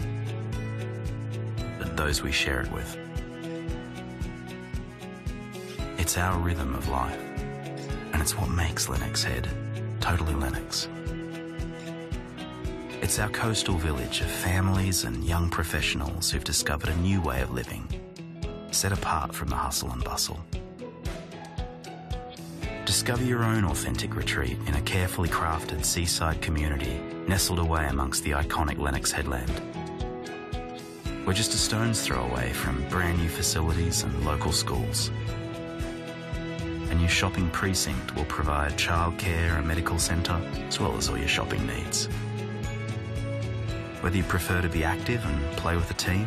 Speaker 1: and those we share it with. It's our rhythm of life, and it's what makes Lennox Head totally Lennox. It's our coastal village of families and young professionals who've discovered a new way of living, set apart from the hustle and bustle. Discover your own authentic retreat in a carefully crafted seaside community nestled away amongst the iconic Lennox headland. We're just a stone's throw away from brand new facilities and local schools. A new shopping precinct will provide childcare and medical centre, as well as all your shopping needs. Whether you prefer to be active and play with a team,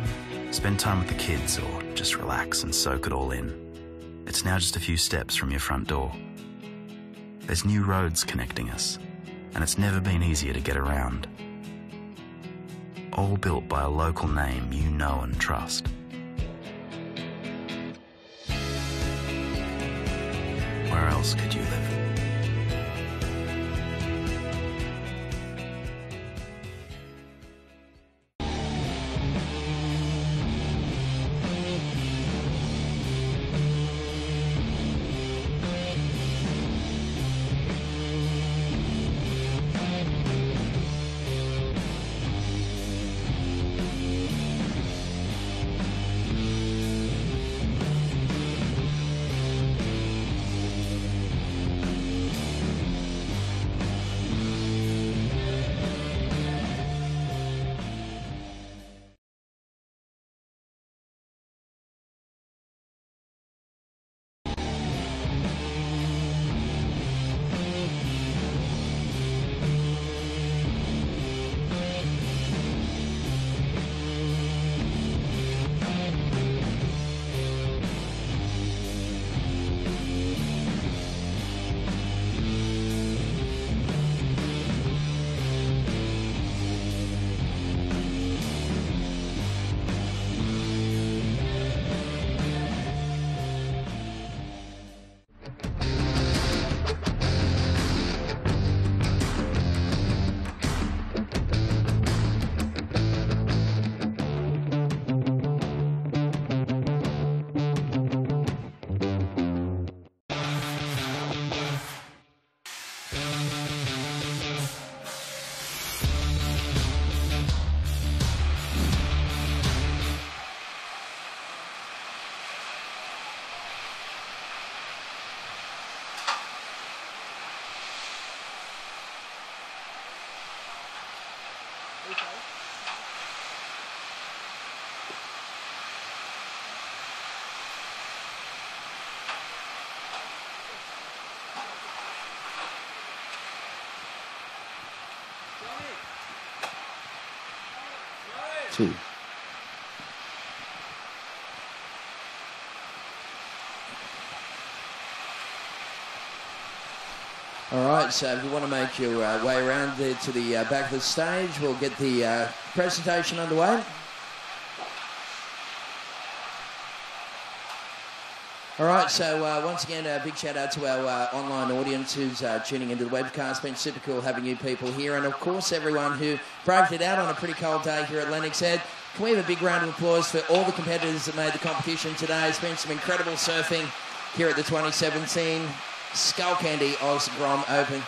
Speaker 1: spend time with the kids, or just relax and soak it all in, it's now just a few steps from your front door. There's new roads connecting us, and it's never been easier to get around. All built by a local name you know and trust. Where else could you live?
Speaker 14: Two. All right, so if you want to make your way around there to the back of the stage, we'll get the presentation underway. All right, so once again, a big shout out to our online audience who's tuning into the webcast. It's been super cool having you people here, and of course everyone who braved it out on a pretty cold day here at Lennox Head. Can we have a big round of applause for all the competitors that made the competition today? It's been some incredible surfing here at the 2017 Skullcandy Oz Grom Open,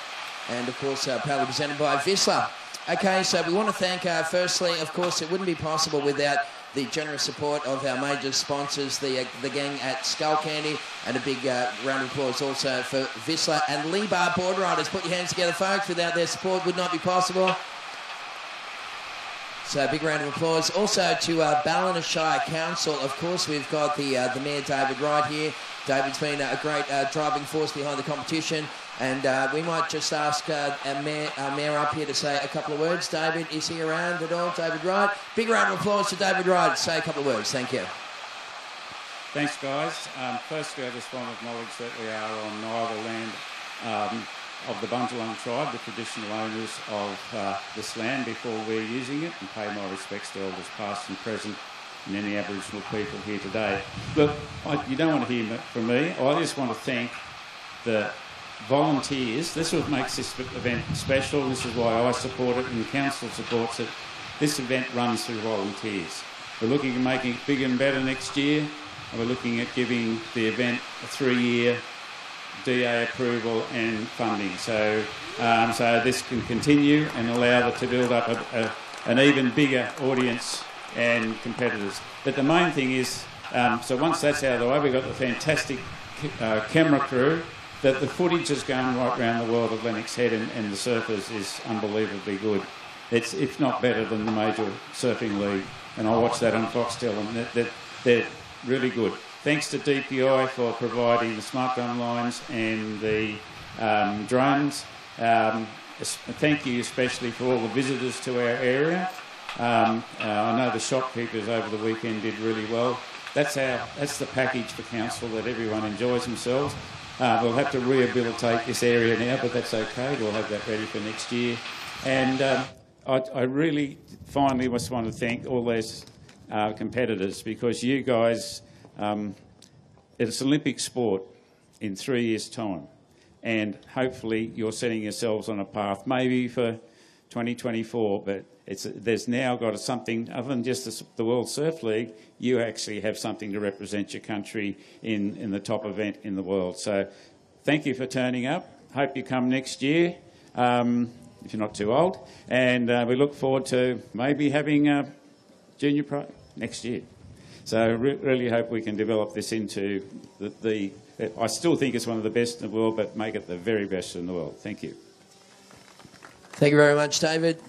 Speaker 14: and of course proudly presented by Vissla. Okay, so we want to thank, firstly, of course, it wouldn't be possible without the generous support of our major sponsors, the gang at Skullcandy, and a big round of applause also for Vissla and Lee Bar Board Riders. Put your hands together, folks. Without their support, would not be possible. So a big round of applause. Also to Ballina Shire Council, of course, we've got the Mayor David Wright here. David's been a great driving force behind the competition, and we might just ask our Mayor up here to say a couple of words. David, is he around at all? David Wright. Big round of applause to David Wright. Say a couple of words. Thank you.
Speaker 16: Thanks, guys. Firstly, I just want to acknowledge that we are on neither land of the Bundjalung tribe, the traditional owners of this land, before we're using it, and pay my respects to elders past and present and any Aboriginal people here today. Look, you don't want to hear from me. I just want to thank the volunteers. This is what makes this event special. This is why I support it and the council supports it. This event runs through volunteers. We're looking at making it bigger and better next year, and we're looking at giving the event a 3-year DA approval and funding. So this can continue and allow it to build up an even bigger audience and competitors. But the main thing is, so once that's out of the way, we've got the fantastic camera crew, that the footage is going right around the world of Lennox Head and the surfers is unbelievably good. It's not better than the major surfing league, and I watch that on Foxtel, and they're really good. Thanks to DPI for providing the smart gun lines and the drones. Thank you especially for all the visitors to our area. I know the shopkeepers over the weekend did really well. That's the package for council, that everyone enjoys themselves. We'll have to rehabilitate this area now, but that's okay. We'll have that ready for next year. And I really finally just want to thank all those competitors, because you guys, it's Olympic sport in 3 years' time, and hopefully you're setting yourselves on a path maybe for 2024, but there's now got something other than just the World Surf League. You actually have something to represent your country in the top event in the world. So thank you for turning up. Hope you come next year, if you're not too old, and we look forward to maybe having a junior pro next year. So really hope we can develop this into I still think it's one of the best in the world, but make it the very best in the world. Thank you.
Speaker 14: Thank you very much, David.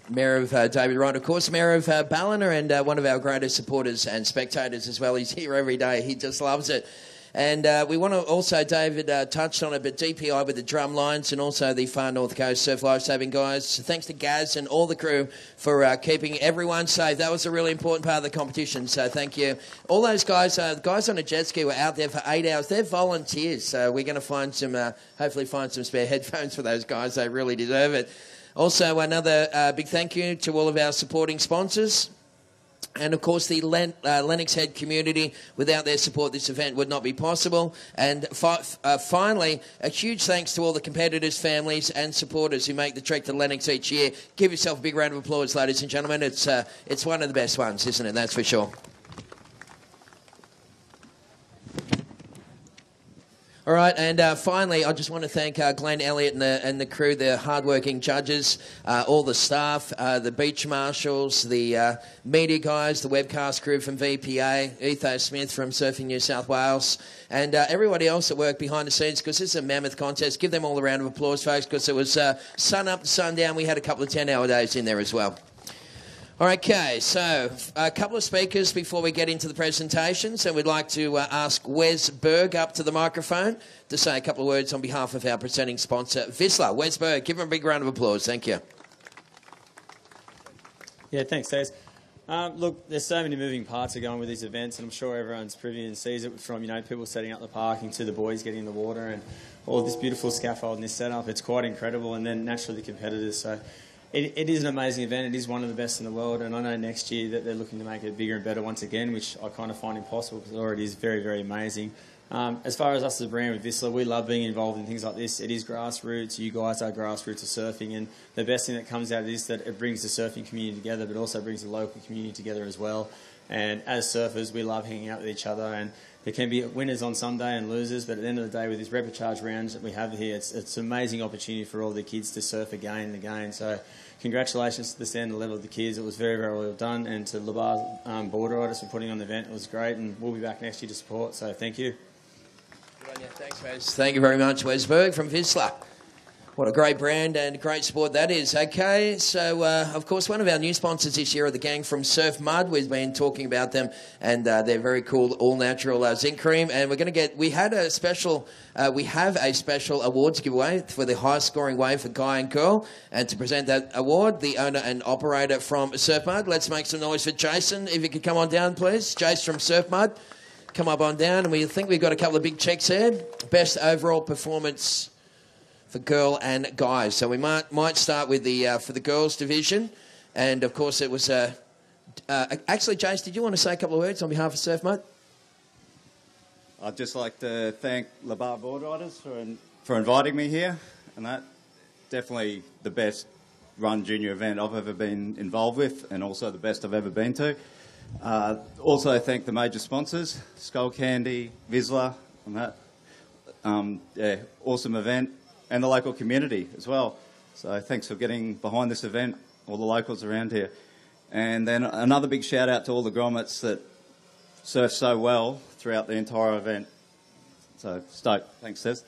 Speaker 14: Mayor of David Wright, of course, Mayor of Ballina, and one of our greatest supporters and spectators as well. He's here every day. He just loves it. And we want to also, David touched on it, but DPI with the drum lines and also the Far North Coast Surf Lifesaving guys. So thanks to Gaz and all the crew for keeping everyone safe. That was a really important part of the competition, so thank you. All those guys, the guys on a jet ski were out there for 8 hours. They're volunteers, so we're going to find some, hopefully find some spare headphones for those guys. They really deserve it. Also, another big thank you to all of our supporting sponsors. And, of course, the Lennox Head community. Without their support, this event would not be possible. And finally, a huge thanks to all the competitors, families and supporters who make the trek to Lennox each year. Give yourself a big round of applause, ladies and gentlemen. It's one of the best ones, isn't it? That's for sure. All right, and finally, I just want to thank Glenn Elliott and the crew, the hard-working judges, all the staff, the beach marshals, the media guys, the webcast crew from VPA, Etho Smith from Surfing New South Wales, and everybody else that worked behind the scenes, because this is a mammoth contest. Give them all a round of applause, folks, because it was sun up, sun down. We had a couple of 10-hour days in there as well. Okay, so a couple of speakers before we get into the presentations, and we'd like to ask Wes Berg up to the microphone to say a couple of words on behalf of our presenting sponsor, Vissla. Wes Berg, give him a big round of applause. Thank you.
Speaker 17: Yeah, thanks, Taz. Look, there's so many moving parts that go on with these events, and I'm sure everyone's privy and sees it from, people setting up the parking to the boys getting in the water and all this beautiful scaffold and this setup. It's quite incredible, and then naturally the competitors. So it is an amazing event. It is one of the best in the world, and I know next year that they're looking to make it bigger and better once again, which I kind of find impossible because it already is very, very amazing. As far as us as a brand with Vissla, we love being involved in things like this. It is grassroots. You guys are grassroots of surfing, and the best thing that comes out of this is that it brings the surfing community together, but also brings the local community together as well. And as surfers, we love hanging out with each other, and there can be winners on some day and losers, but at the end of the day, with these repertoire rounds that we have here, it's an amazing opportunity for all the kids to surf again and again. So congratulations to the standard level of the kids. It was very, very well done, and to Labar Border Riders for putting on the event. It was great, and we'll be back next year to support, so thank you.
Speaker 14: Thanks, Wes. Thank you very much, Wes Berg from Vissla. What a great brand and great sport that is. Okay, so of course one of our new sponsors this year are the gang from Surf Mud. We've been talking about them, and they're very cool, all natural zinc cream. And we have a special awards giveaway for the highest scoring wave for guy and girl. And to present that award, the owner and operator from Surf Mud. Let's make some noise for Jason. If you could come on down, please. Jason from Surf Mud. Come up on down, and we think we've got a couple of big checks here. Best overall performance for girl and guys. So we might start with the for the girls division, and of course it was actually, Jace, did you want to say a couple of words on behalf of Surf Mud?
Speaker 18: I'd just like to thank Labar Board Riders for inviting me here, and that definitely the best run junior event I've ever been involved with, and also the best I've ever been to. Also thank the major sponsors, Skullcandy, Vissla, and that awesome event, and the local community as well. So thanks for getting behind this event, all the locals around here. And then another big shout out to all the grommets that surf so well throughout the entire event. So stoked. Thanks, Seth.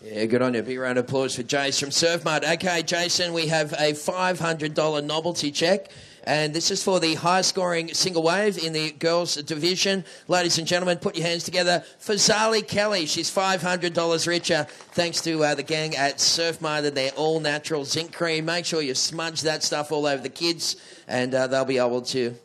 Speaker 14: Yeah, good on you. Big round of applause for Jace from Surf Mud. Okay, Jason, we have a $500 novelty check. And this is for the highest scoring single wave in the girls division. Ladies and gentlemen, put your hands together for Zali Kelly. She's $500 richer thanks to the gang at Surf Mud and their all natural zinc cream. Make sure you smudge that stuff all over the kids, and they'll be able to,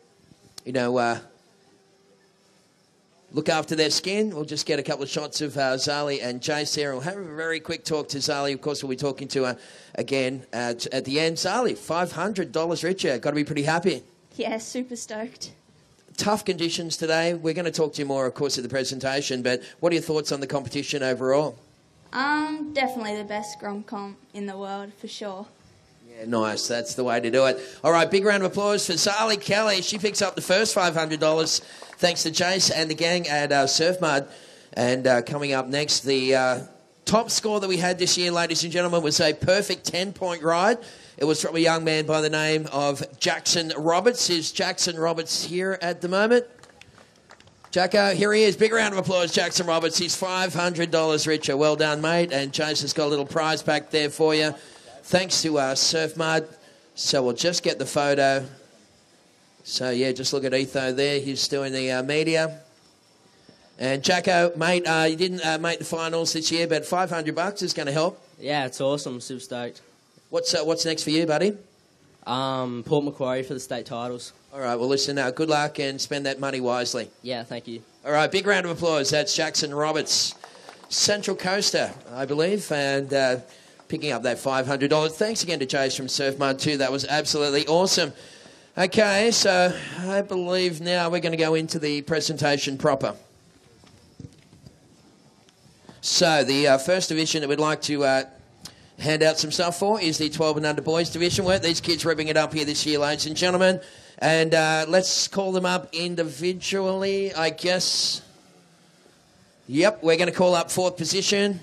Speaker 14: look after their skin. We'll just get a couple of shots of Zali and Jace there. We'll have a very quick talk to Zali. Of course, we'll be talking to her again at the end. Zali, $500 richer. Got to be pretty happy.
Speaker 19: Yeah, super stoked.
Speaker 14: Tough conditions today. We're going to talk to you more, of course, at the presentation, but what are your thoughts on the competition overall?
Speaker 19: Definitely the best Grom comp in the world, for sure.
Speaker 14: Yeah, nice. That's the way to do it. All right, big round of applause for Zali Kelly. She picks up the first $500 thanks to Jace and the gang at Surf Mud. And coming up next, the top score that we had this year, ladies and gentlemen, was a perfect 10-point ride. It was from a young man by the name of Jackson Roberts. Is Jackson Roberts here at the moment? Jacko, here he is. Big round of applause, Jackson Roberts. He's $500 richer. Well done, mate. And Jace has got a little prize pack there for you. Thanks to Surf Mud. So we'll just get the photo. So, yeah, just look at Etho there. He's doing the media. And Jacko, mate, you didn't make the finals this year, but $500 is going to help.
Speaker 20: Yeah, it's awesome. Super stoked.
Speaker 14: What's next for you, buddy?
Speaker 20: Port Macquarie for the state titles.
Speaker 14: All right, well, listen, good luck and spend that money wisely.
Speaker 20: Yeah, thank you.
Speaker 14: All right, big round of applause. That's Jackson Roberts, Central Coaster, I believe, and picking up that $500. Thanks again to Jace from Surf Mud too. That was absolutely awesome. Okay, so I believe now we're going to go into the presentation proper. So the first division that we'd like to hand out some stuff for is the 12 and under boys division. Weren't these kids ripping it up here this year, ladies and gentlemen? And let's call them up individually, I guess. Yep, we're going to call up fourth position.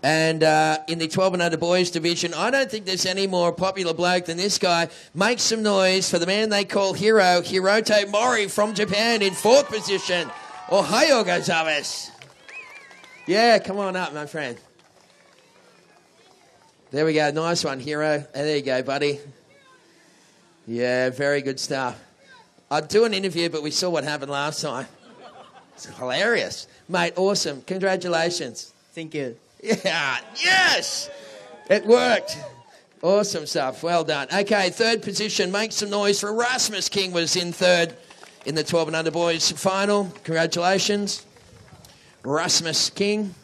Speaker 14: And in the 12 and under boys division, I don't think there's any more popular bloke than this guy. Make some noise for the man they call Hiro, Hiroto Mori from Japan in fourth position. Ohayo gozaimasu. Yeah, come on up, my friend. There we go. Nice one, Hiro. There you go, buddy. Yeah, very good stuff. I'd do an interview, but we saw what happened last time. It's hilarious. Mate, awesome. Congratulations.
Speaker 20: Thank you.
Speaker 14: Yeah, yes! It worked. Awesome stuff. Well done. Okay, third position. Make some noise for Rasmus King was in third in the 12 and under boys final. Congratulations. Rasmus King.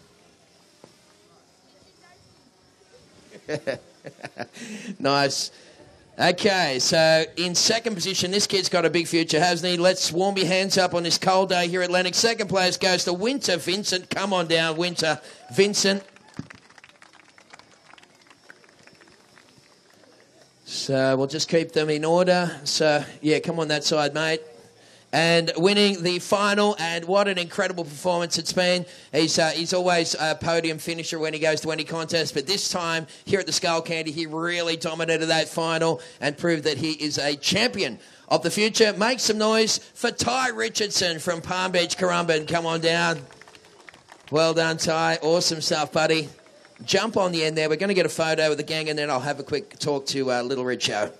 Speaker 14: Nice. Okay, so in second position, this kid's got a big future, hasn't he? Let's warm your hands up on this cold day here at Lennox. Second place goes to Winter Vincent. Come on down, Winter Vincent. So we'll just keep them in order. So, yeah, come on that side, mate. And winning the final, and what an incredible performance it's been. He's always a podium finisher when he goes to any contest, but this time here at the Skullcandy, he really dominated that final and proved that he is a champion of the future. Make some noise for Ty Richardson from Palm Beach, Currumbin. Come on down. Well done, Ty. Awesome stuff, buddy. Jump on the end there. We're going to get a photo with the gang, and then I'll have a quick talk to Little Richo.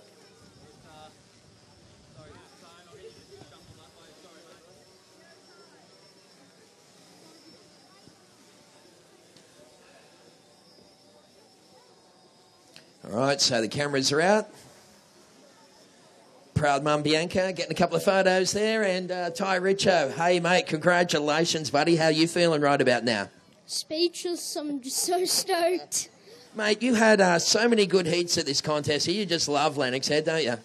Speaker 14: All right, so the cameras are out. Proud mum Bianca getting a couple of photos there, and Ty Richo. Hey, mate, congratulations, buddy. How you feeling right about now?
Speaker 21: Speechless. I'm just so stoked.
Speaker 14: Mate, you had so many good heats at this contest. You just love Lennox Head, don't you?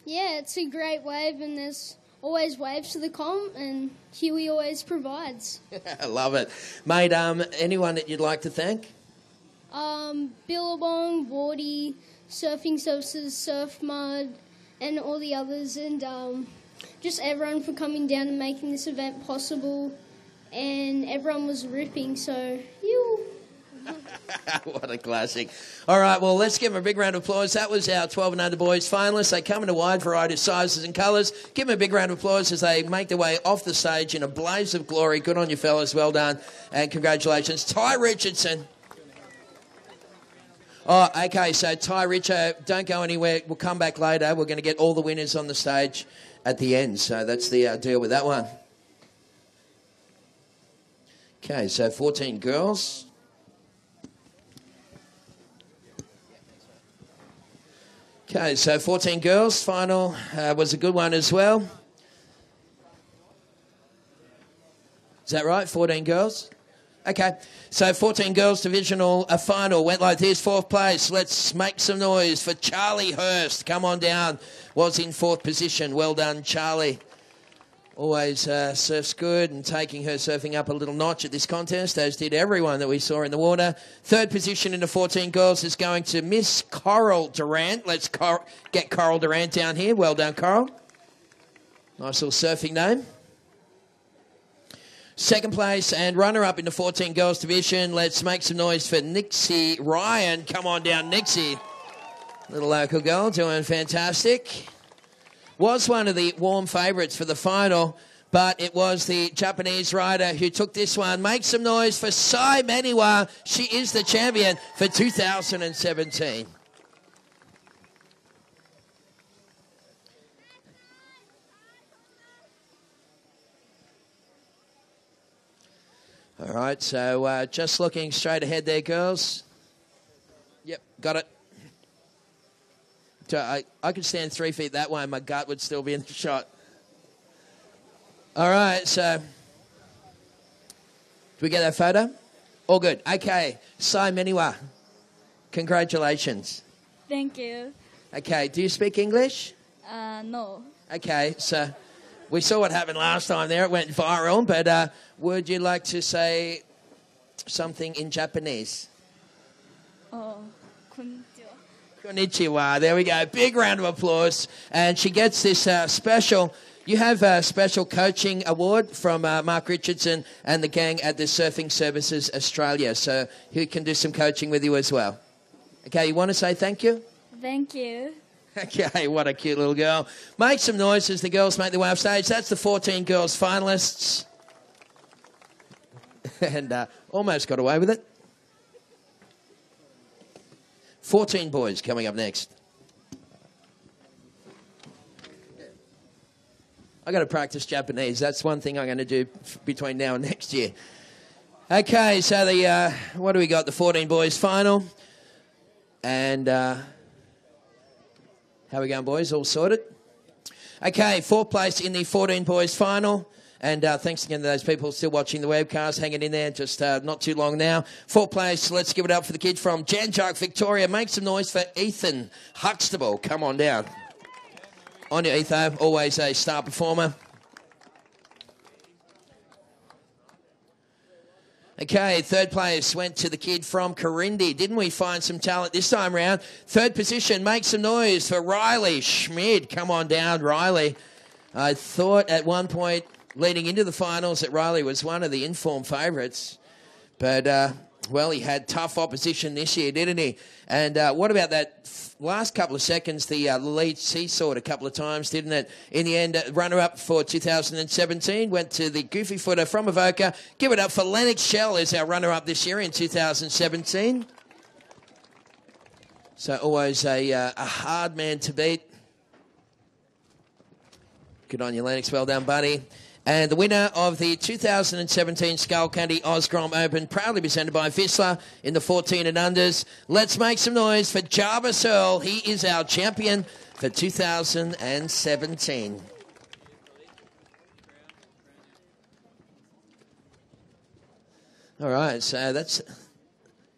Speaker 21: Yeah, it's a great wave, and there's always waves to the comp, and Huey always provides.
Speaker 14: I love it. Mate, anyone that you'd like to thank?
Speaker 21: Billabong, Wardy, Surfing Services, Surf Mud, and all the others, and just everyone for coming down and making this event possible. And everyone was ripping, so you.
Speaker 14: What a classic. All right, well, let's give them a big round of applause. That was our 12 and under boys finalists. They come in a wide variety of sizes and colours. Give them a big round of applause as they make their way off the stage in a blaze of glory. Good on you, fellas. Well done. And congratulations. Ty Richardson. Oh, okay, so Ty Richo, don't go anywhere. We'll come back later. We're going to get all the winners on the stage at the end. So that's the deal with that one. Okay, so 14 girls. Okay, so 14 girls. Final was a good one as well. Is that right? 14 girls? Okay, so 14 girls divisional final went like this. Fourth place, let's make some noise for Charlie Hurst. Come on down, was in fourth position. Well done, Charlie. Always surfs good and taking her surfing up a little notch at this contest, as did everyone that we saw in the water. Third position in the 14 girls is going to Miss Coral Durant. Let's get Coral Durant down here. Well done, Coral. Nice little surfing name. Second place and runner-up in the 14 girls division. Let's make some noise for Nixie Ryan. Come on down, Nixie. Little local girl doing fantastic. Was one of the warm favourites for the final, but it was the Japanese rider who took this one. Make some noise for Sai Maniwa. She is the champion for 2017. All right, so just looking straight ahead there, girls. Yep, got it. So I could stand 3 feet that way and my gut would still be in the shot. All right, so do we get that photo? All good. Okay, Sai Maniwa, congratulations.
Speaker 21: Thank you.
Speaker 14: Okay, do you speak English?
Speaker 21: No.
Speaker 14: Okay, so we saw what happened last time there. It went viral, but would you like to say something in Japanese?
Speaker 21: Oh, konnichiwa.
Speaker 14: Konnichiwa. There we go. Big round of applause. And she gets this special... You have a special coaching award from Mark Richardson and the gang at the Surfing Services Australia. So he can do some coaching with you as well. Okay, you want to say thank you?
Speaker 21: Thank you.
Speaker 14: Okay, what a cute little girl. Make some noise as the girls make their way off stage. That's the 14 girls finalists. And almost got away with it. 14 boys coming up next. I got to practice Japanese. That's one thing I'm going to do between now and next year. Okay, so the what do we got? The 14 boys final. And how we going, boys? All sorted? Okay, 4th place in the 14 boys final. And thanks again to those people still watching the webcast, hanging in there just not too long now. 4th place, let's give it up for the kid from Janjuk, Victoria. Make some noise for Ethan Huxtable. Come on down. On your Etho, always a star performer. Okay, 3rd place went to the kid from Corindi. Didn't we find some talent this time round? 3rd position, make some noise for Riley Schmid. Come on down, Riley. I thought at one point leading into the finals that Riley was one of the informed favourites. But, well, he had tough opposition this year, didn't he? And what about that last couple of seconds? The lead seesawed a couple of times, didn't it? In the end, runner-up for 2017 went to the goofy footer from Avoca. Give it up for Lennox Shell as our runner-up this year in 2017. So always a hard man to beat. Good on you, Lennox. Well done, buddy. And the winner of the 2017 Skullcandy Grom Open, proudly presented by Vissla in the 14 and unders. Let's make some noise for Jarvis Earl. He is our champion for 2017. All right, so that's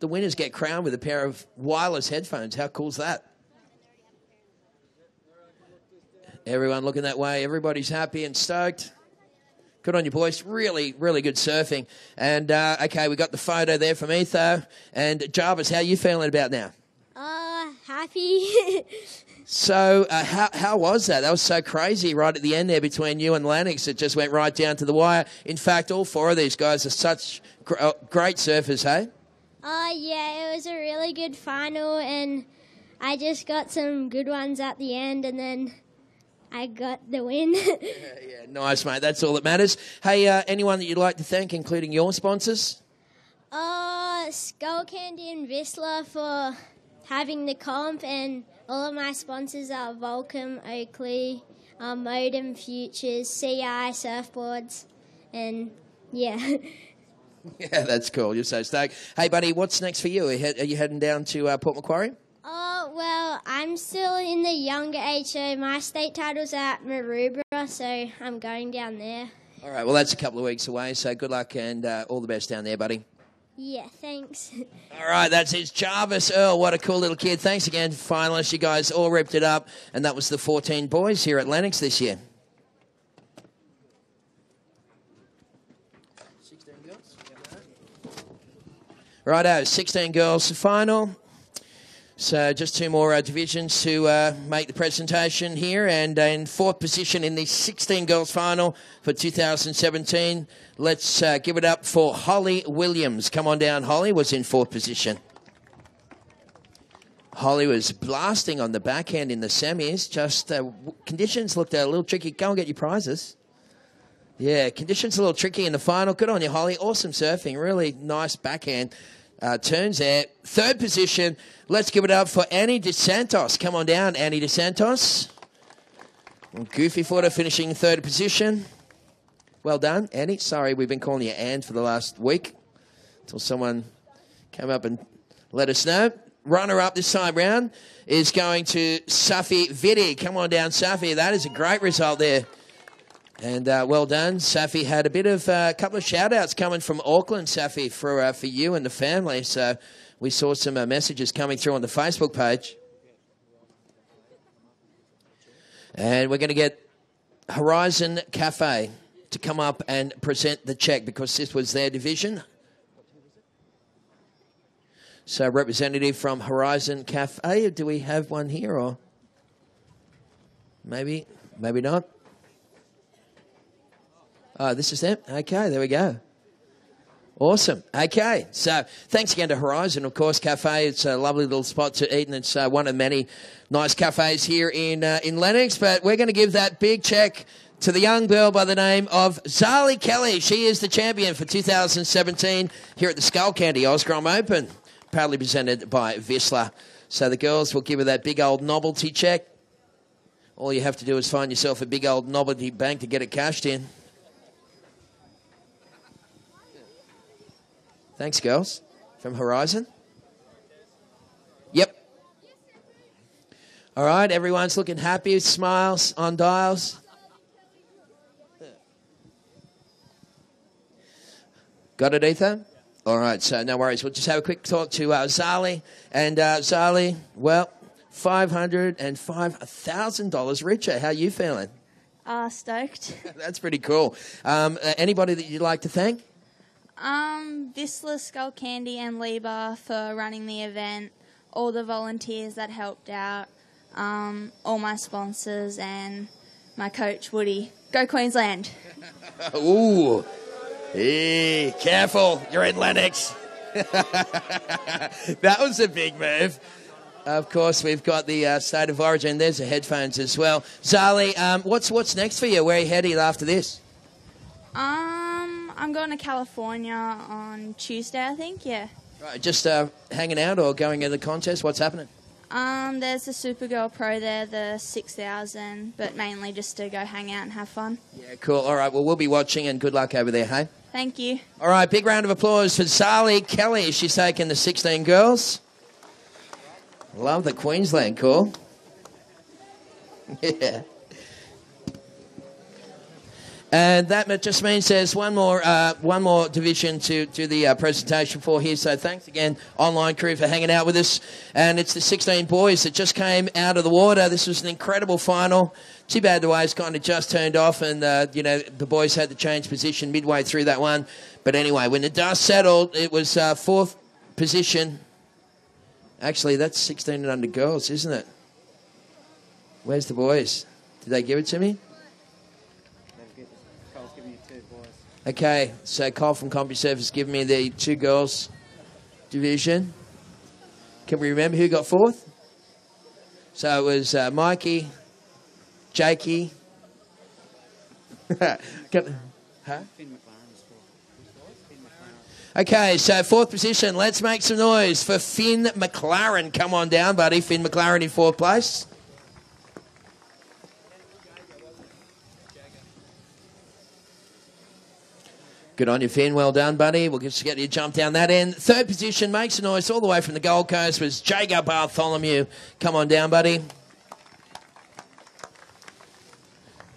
Speaker 14: the winners get crowned with a pair of wireless headphones. How cool is that? Everyone looking that way. Everybody's happy and stoked. Good on you, boys. Really, really good surfing. And, okay, we got the photo there from Etho. And, Jarvis, how are you feeling about now?
Speaker 21: Happy.
Speaker 14: So, how was that? That was so crazy right at the end there between you and Lennox. It just went right down to the wire. In fact, all 4 of these guys are such great surfers, hey?
Speaker 21: Yeah, it was a really good final, and I just got some good ones at the end, and then I got the win.
Speaker 14: Yeah, nice, mate. That's all that matters. Hey, anyone that you'd like to thank, including your sponsors?
Speaker 21: Skullcandy and Vissla for having the comp, and all of my sponsors are Volcom, Oakley, Modem, Futures, CI, Surfboards, and yeah.
Speaker 14: Yeah, that's cool. You're so stoked. Hey, buddy, what's next for you? Are you heading down to Port Macquarie?
Speaker 21: Well, I'm still in the younger age, so my state title's at Maroubra, so I'm going down there.
Speaker 14: All right, well, that's a couple of weeks away, so good luck and all the best down there, buddy.
Speaker 21: Yeah, thanks.
Speaker 14: All right, that's it. Jarvis Earl, what a cool little kid. Thanks again, finalists. You guys all ripped it up, and that was the 14 boys here at Lennox this year. 16 girls. Righto, 16 girls final. So just 2 more divisions to make the presentation here. And in 4th position in the 16 girls final for 2017, let's give it up for Holly Williams. Come on down, Holly was in 4th position. Holly was blasting on the backhand in the semis. Just conditions looked a little tricky. Go and get your prizes. Yeah, conditions a little tricky in the final. Good on you, Holly. Awesome surfing. Really nice backhand. Turns there. 3rd position, let's give it up for Annie DeSantos. Come on down, Annie DeSantos. Goofy footer finishing 3rd position. Well done, Annie. Sorry, we've been calling you Anne for the last week until someone came up and let us know. Runner-up this time round is going to Safi Vitti. Come on down, Safi. That is a great result there. And well done. Safi had a bit of a couple of shout-outs coming from Auckland, Safi, for you and the family. So we saw some messages coming through on the Facebook page. And we're going to get Horizon Cafe to come up and present the check because this was their division. So representative from Horizon Cafe. Do we have one here or maybe not? Oh, this is them? Okay, there we go. Awesome. Okay, so thanks again to Horizon, of course, Cafe. It's a lovely little spot to eat, and it's one of many nice cafes here in Lennox. But we're going to give that big check to the young girl by the name of Zali Kelly. She is the champion for 2017 here at the Skullcandy Grom Open, proudly presented by Vissla. So the girls will give her that big old novelty check. All you have to do is find yourself a big old novelty bank to get it cashed in. Thanks, girls. From Horizon. Yep. All right, everyone's looking happy. Smiles on dials. Got it, Ethan? All right, so no worries. We'll just have a quick talk to Zali. And Zali, well, $505,000 richer. How are you feeling?
Speaker 19: Stoked.
Speaker 14: That's pretty cool. Anybody that you'd like to thank?
Speaker 19: Vissla, Skullcandy and Lieber for running the event, all the volunteers that helped out, all my sponsors and my coach, Woody. Go Queensland.
Speaker 14: Ooh. Hey, careful. You're in Lennox. That was a big move. Of course, we've got the State of Origin. There's the headphones as well. Zali, what's next for you? Where are you headed after this?
Speaker 19: I'm going to California on Tuesday, I think, yeah.
Speaker 14: Right, just hanging out or going in the contest? What's happening?
Speaker 19: There's the Supergirl Pro there, the 6,000, but mainly just to go hang out and have fun.
Speaker 14: Yeah, cool. All right, well, we'll be watching and good luck over there, hey?
Speaker 19: Thank you.
Speaker 14: All right, big round of applause for Zali Kelly. She's taken the 16 girls. Love the Queensland call. Yeah. And that just means there's one more division to do the presentation for here. So thanks again, online crew, for hanging out with us. And it's the 16 boys that just came out of the water. This was an incredible final. Too bad the waves kind of just turned off and, the boys had to change position midway through that one. But anyway, when the dust settled, it was fourth position. Actually, that's 16 and under girls, isn't it? Where's the boys? Did they give it to me? Okay, so Cole from CompuServe has given me the 2 girls division. Can we remember who got fourth? So it was Mikey, Jakey. Okay, so fourth position. Let's make some noise for Finn McLaren. Come on down, buddy. Finn McLaren in fourth place. Good on you, Finn. Well done, buddy. We'll just get you jump down that end. Third position, makes a noise all the way from the Gold Coast, was Jager Bartholomew. Come on down, buddy.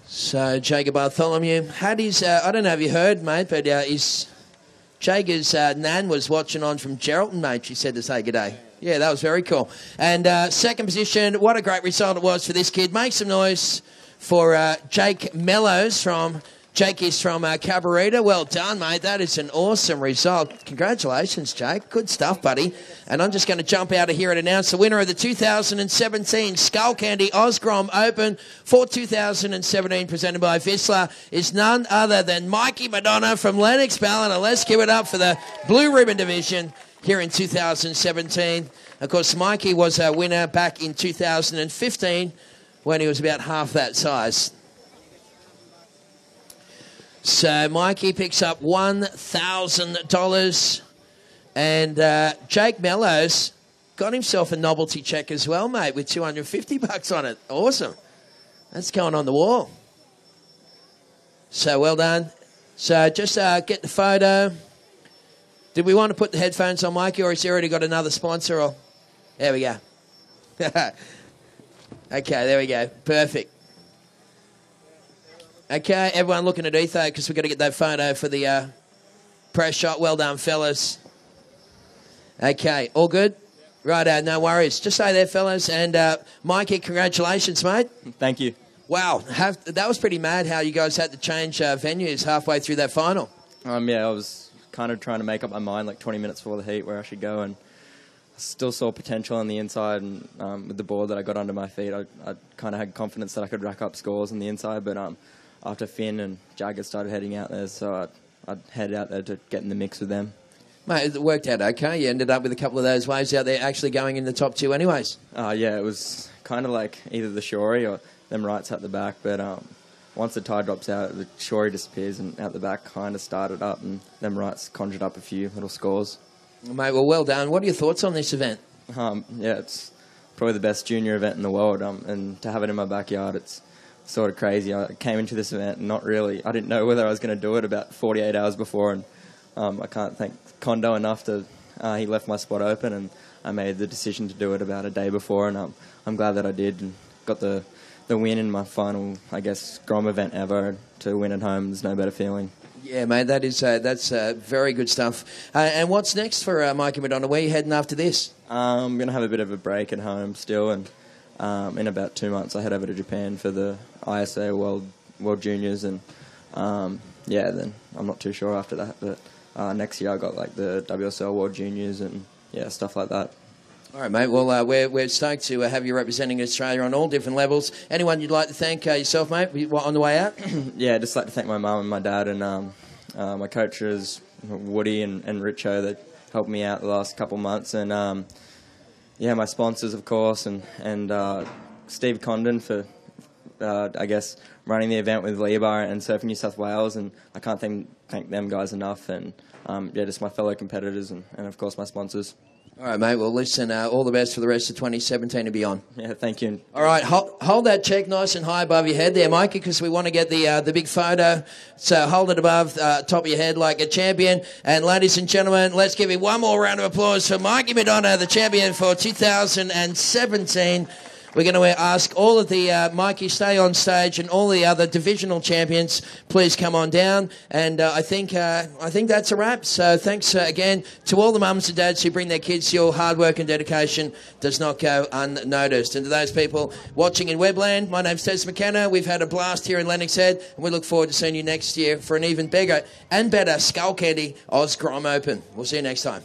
Speaker 14: So, Jager Bartholomew had his, I don't know if you heard, mate, but Jager's nan was watching on from Geraldton, mate. She said to say good day. Yeah, that was very cool. And second position, what a great result it was for this kid. Make some noise for Jake Mellows from... Jake is from Cabarita. Well done, mate. That is an awesome result. Congratulations, Jake. Good stuff, buddy. And I'm just going to jump out of here and announce the winner of the 2017 Skullcandy Grom Open for 2017, presented by Vissla, is none other than Mikey Madonna from Lennox Ballina. Let's give it up for the Blue Ribbon Division here in 2017. Of course, Mikey was our winner back in 2015 when he was about half that size. So Mikey picks up $1,000, and Jake Mellows got himself a novelty check as well, mate, with $250 on it. Awesome. That's going on the wall. So well done. So just get the photo. Did we want to put the headphones on Mikey, or has he already got another sponsor? Or there we go. Okay, there we go. Perfect. Okay, everyone looking at Etho because we've got to get that photo for the press shot. Well done, fellas. Okay, all good? Righto, no worries. Just stay there, fellas. And Mikey, congratulations, mate.
Speaker 11: Thank you.
Speaker 14: Wow, that was pretty mad how you guys had to change venues halfway through that final.
Speaker 11: Yeah, I was kind of trying to make up my mind like 20 minutes before the heat where I should go, and I still saw potential on the inside, and with the board that I got under my feet, I kind of had confidence that I could rack up scores on the inside, but after Finn and Jagger started heading out there, so I'd head out there to get in the mix with them.
Speaker 14: Mate, it worked out okay. You ended up with a couple of those waves out there actually going in the top 2 anyways.
Speaker 11: Yeah, it was kind of like either the Shory or them rights at the back, but once the tide drops out, the Shory disappears, and out the back kind of started up, and them rights conjured up a few little scores.
Speaker 14: Mate, well done. What are your thoughts on this event?
Speaker 11: Yeah, it's probably the best junior event in the world, and to have it in my backyard, it's sort of crazy. I came into this event I didn't know whether I was going to do it about 48 hours before, and I can't thank Kondo enough he left my spot open, and I made the decision to do it about a day before, and I'm glad that I did, and got the win in my final, I guess, Grom event ever. To win at home, there's no better feeling.
Speaker 14: Yeah, mate, that's very good stuff. And what's next for Mikey Madonna? Where are you heading after this?
Speaker 11: I'm going to have a bit of a break at home still, and in about 2 months I head over to Japan for the ISA World Juniors, and then I'm not too sure after that, but next year I got like the WSL World Juniors and stuff like that.
Speaker 14: All right, mate. Well, we're stoked to have you representing Australia on all different levels. Anyone you'd like to thank yourself, mate, on the way out?
Speaker 11: Yeah, I'd just like to thank my mum and my dad and my coaches, Woody and Richo, that helped me out the last couple months, and my sponsors, of course, and Steve Condon for, I guess, running the event with Lebar and Surfing New South Wales, and I can't thank them guys enough, and just my fellow competitors and of course my sponsors.
Speaker 14: All right, mate. Well, listen, all the best for the rest of 2017 and beyond.
Speaker 11: Yeah, thank you.
Speaker 14: All right, hold that check nice and high above your head there, Mikey, because we want to get the big photo. So hold it above top of your head like a champion. And ladies and gentlemen, let's give him one more round of applause for Mikey Madonna, the champion for 2017. We're going to ask all of the Mikey, stay on stage, and all the other divisional champions, please come on down. And I think that's a wrap. So thanks again to all the mums and dads who bring their kids. Your hard work and dedication does not go unnoticed. And to those people watching in Webland, my name's Tez McKenna. We've had a blast here in Lennox Head, and we look forward to seeing you next year for an even bigger and better Skullcandy Oz Grom Open. We'll see you next time.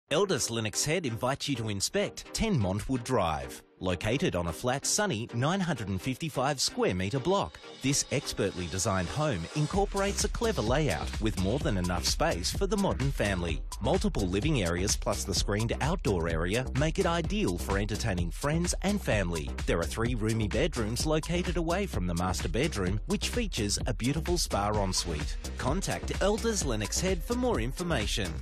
Speaker 9: Elders Lennox Head invites you to inspect 10 Montwood Drive. Located on a flat, sunny 955 square metre block, this expertly designed home incorporates a clever layout with more than enough space for the modern family. Multiple living areas plus the screened outdoor area make it ideal for entertaining friends and family. There are 3 roomy bedrooms located away from the master bedroom, which features a beautiful spa ensuite. Contact Elders Lennox Head for more information.